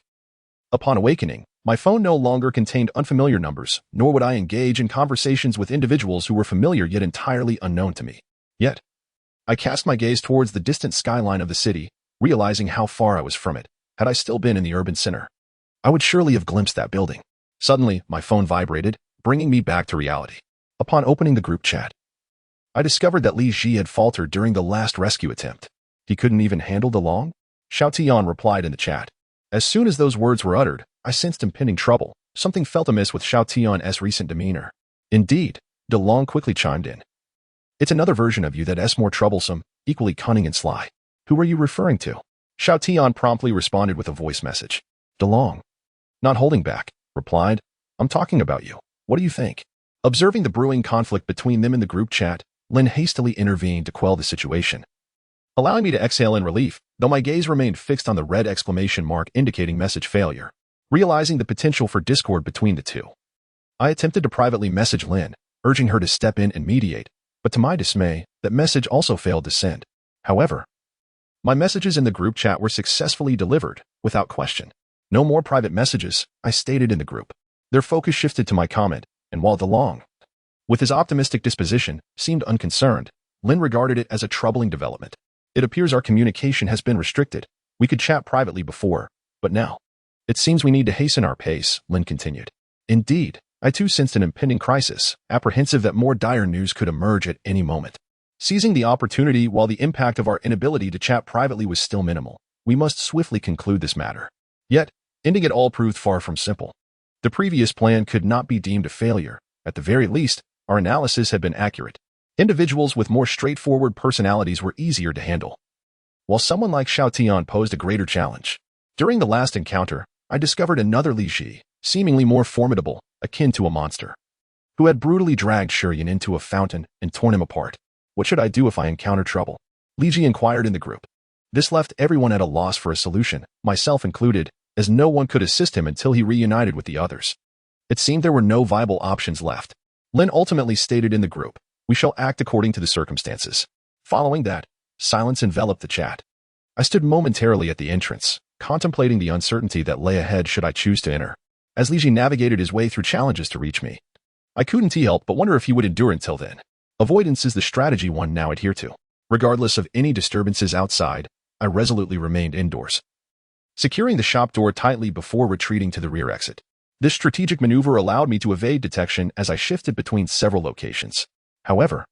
Upon awakening, my phone no longer contained unfamiliar numbers, nor would I engage in conversations with individuals who were familiar yet entirely unknown to me. Yet, I cast my gaze towards the distant skyline of the city, realizing how far I was from it. Had I still been in the urban center, I would surely have glimpsed that building. Suddenly, my phone vibrated, bringing me back to reality. Upon opening the group chat, I discovered that Li Ji had faltered during the last rescue attempt. He couldn't even handle DeLong? Xiao Tian replied in the chat. As soon as those words were uttered, I sensed impending trouble. Something felt amiss with Xiao Tian's recent demeanor. Indeed, DeLong quickly chimed in. It's another version of you that's more troublesome, equally cunning and sly. Who are you referring to? Xiao Tian promptly responded with a voice message. DeLong, not holding back, replied, I'm talking about you. What do you think? Observing the brewing conflict between them in the group chat, Lin hastily intervened to quell the situation, allowing me to exhale in relief, though my gaze remained fixed on the red exclamation mark indicating message failure. Realizing the potential for discord between the two, I attempted to privately message Lin, urging her to step in and mediate, but to my dismay, that message also failed to send. However, my messages in the group chat were successfully delivered, without question. No more private messages, I stated in the group. Their focus shifted to my comment, and while DeLong, with his optimistic disposition, seemed unconcerned, Lin regarded it as a troubling development. It appears our communication has been restricted. We could chat privately before, but now, it seems we need to hasten our pace, Lin continued. Indeed, I too sensed an impending crisis, apprehensive that more dire news could emerge at any moment. Seizing the opportunity while the impact of our inability to chat privately was still minimal, we must swiftly conclude this matter. Yet, ending it all proved far from simple. The previous plan could not be deemed a failure. At the very least, our analysis had been accurate. Individuals with more straightforward personalities were easier to handle, while someone like Xiao Tian posed a greater challenge. During the last encounter, I discovered another Li Ji, seemingly more formidable, akin to a monster, who had brutally dragged Shuryan into a fountain and torn him apart. What should I do if I encounter trouble? Li Ji inquired in the group. This left everyone at a loss for a solution, myself included, as no one could assist him until he reunited with the others. It seemed there were no viable options left. Lin ultimately stated in the group, we shall act according to the circumstances. Following that, silence enveloped the chat. I stood momentarily at the entrance, contemplating the uncertainty that lay ahead should I choose to enter. As Li Ji navigated his way through challenges to reach me, I couldn't help but wonder if he would endure until then. Avoidance is the strategy one now adhere to. Regardless of any disturbances outside, I resolutely remained indoors, securing the shop door tightly before retreating to the rear exit. This strategic maneuver allowed me to evade detection as I shifted between several locations. However,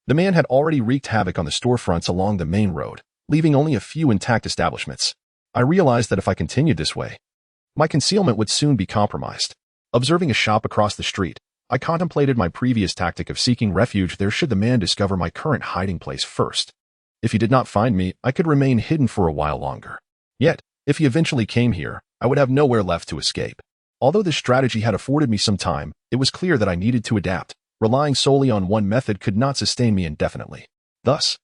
the man had already wreaked havoc on the storefronts along the main road, leaving only a few intact establishments. I realized that if I continued this way, my concealment would soon be compromised. Observing a shop across the street, I contemplated my previous tactic of seeking refuge there should the man discover my current hiding place first. If he did not find me, I could remain hidden for a while longer. Yet, if he eventually came here, I would have nowhere left to escape. Although this strategy had afforded me some time, it was clear that I needed to adapt. Relying solely on one method could not sustain me indefinitely. Thus,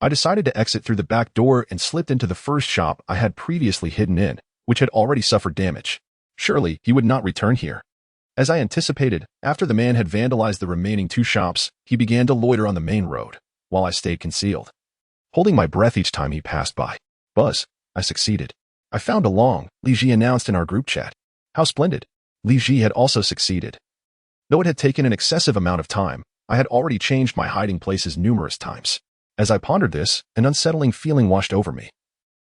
I decided to exit through the back door and slipped into the first shop I had previously hidden in, which had already suffered damage. Surely, he would not return here. As I anticipated, after the man had vandalized the remaining two shops, he began to loiter on the main road, while I stayed concealed, holding my breath each time he passed by. Buzz, I succeeded. I found DeLong, Li Ji announced in our group chat. How splendid. Li Ji had also succeeded. Though it had taken an excessive amount of time, I had already changed my hiding places numerous times. As I pondered this, an unsettling feeling washed over me.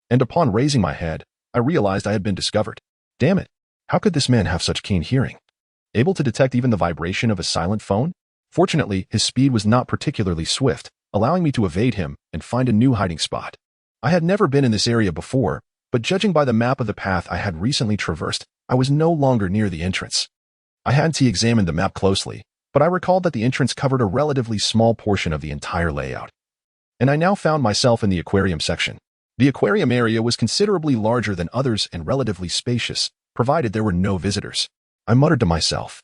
And upon raising my head, I realized I had been discovered. Damn it! How could this man have such keen hearing? Able to detect even the vibration of a silent phone? Fortunately, his speed was not particularly swift, allowing me to evade him and find a new hiding spot. I had never been in this area before, but judging by the map of the path I had recently traversed, I was no longer near the entrance. I hadn't examined the map closely, but I recalled that the entrance covered a relatively small portion of the entire layout. And I now found myself in the aquarium section. The aquarium area was considerably larger than others and relatively spacious, provided there were no visitors. I muttered to myself,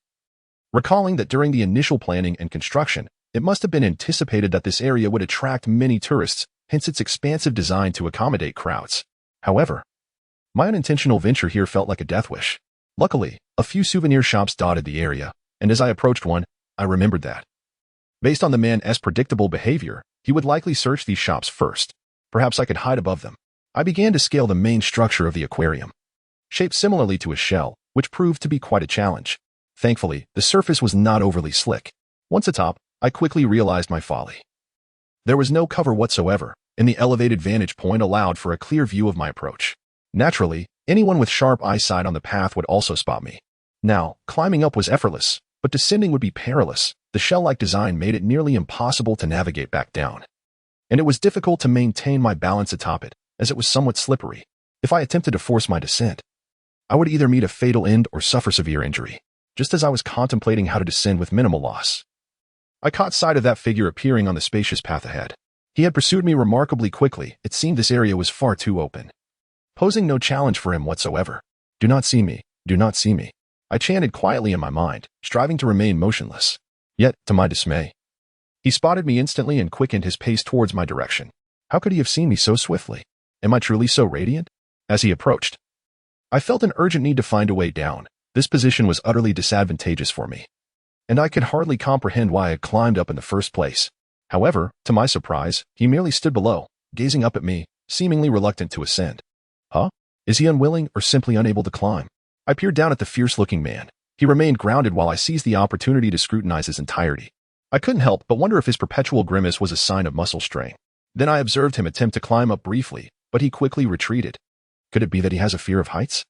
recalling that during the initial planning and construction, it must have been anticipated that this area would attract many tourists, hence its expansive design to accommodate crowds. However, my unintentional venture here felt like a death wish. Luckily, a few souvenir shops dotted the area, and as I approached one, I remembered that, based on the man's predictable behavior, he would likely search these shops first. Perhaps I could hide above them. I began to scale the main structure of the aquarium, shaped similarly to a shell, which proved to be quite a challenge. Thankfully, the surface was not overly slick. Once atop, I quickly realized my folly. There was no cover whatsoever, and the elevated vantage point allowed for a clear view of my approach. Naturally, anyone with sharp eyesight on the path would also spot me. Now, climbing up was effortless, but descending would be perilous. The shell-like design made it nearly impossible to navigate back down. And it was difficult to maintain my balance atop it, as it was somewhat slippery. If I attempted to force my descent, I would either meet a fatal end or suffer severe injury. Just as I was contemplating how to descend with minimal loss, I caught sight of that figure appearing on the spacious path ahead. He had pursued me remarkably quickly. It seemed this area was far too open, posing no challenge for him whatsoever. Do not see me, do not see me, I chanted quietly in my mind, striving to remain motionless. Yet, to my dismay, he spotted me instantly and quickened his pace towards my direction. How could he have seen me so swiftly? Am I truly so radiant? As he approached, I felt an urgent need to find a way down. This position was utterly disadvantageous for me, and I could hardly comprehend why I had climbed up in the first place. However, to my surprise, he merely stood below, gazing up at me, seemingly reluctant to ascend. Huh? Is he unwilling or simply unable to climb? I peered down at the fierce-looking man. He remained grounded while I seized the opportunity to scrutinize his entirety. I couldn't help but wonder if his perpetual grimace was a sign of muscle strain. Then I observed him attempt to climb up briefly, but he quickly retreated. Could it be that he has a fear of heights?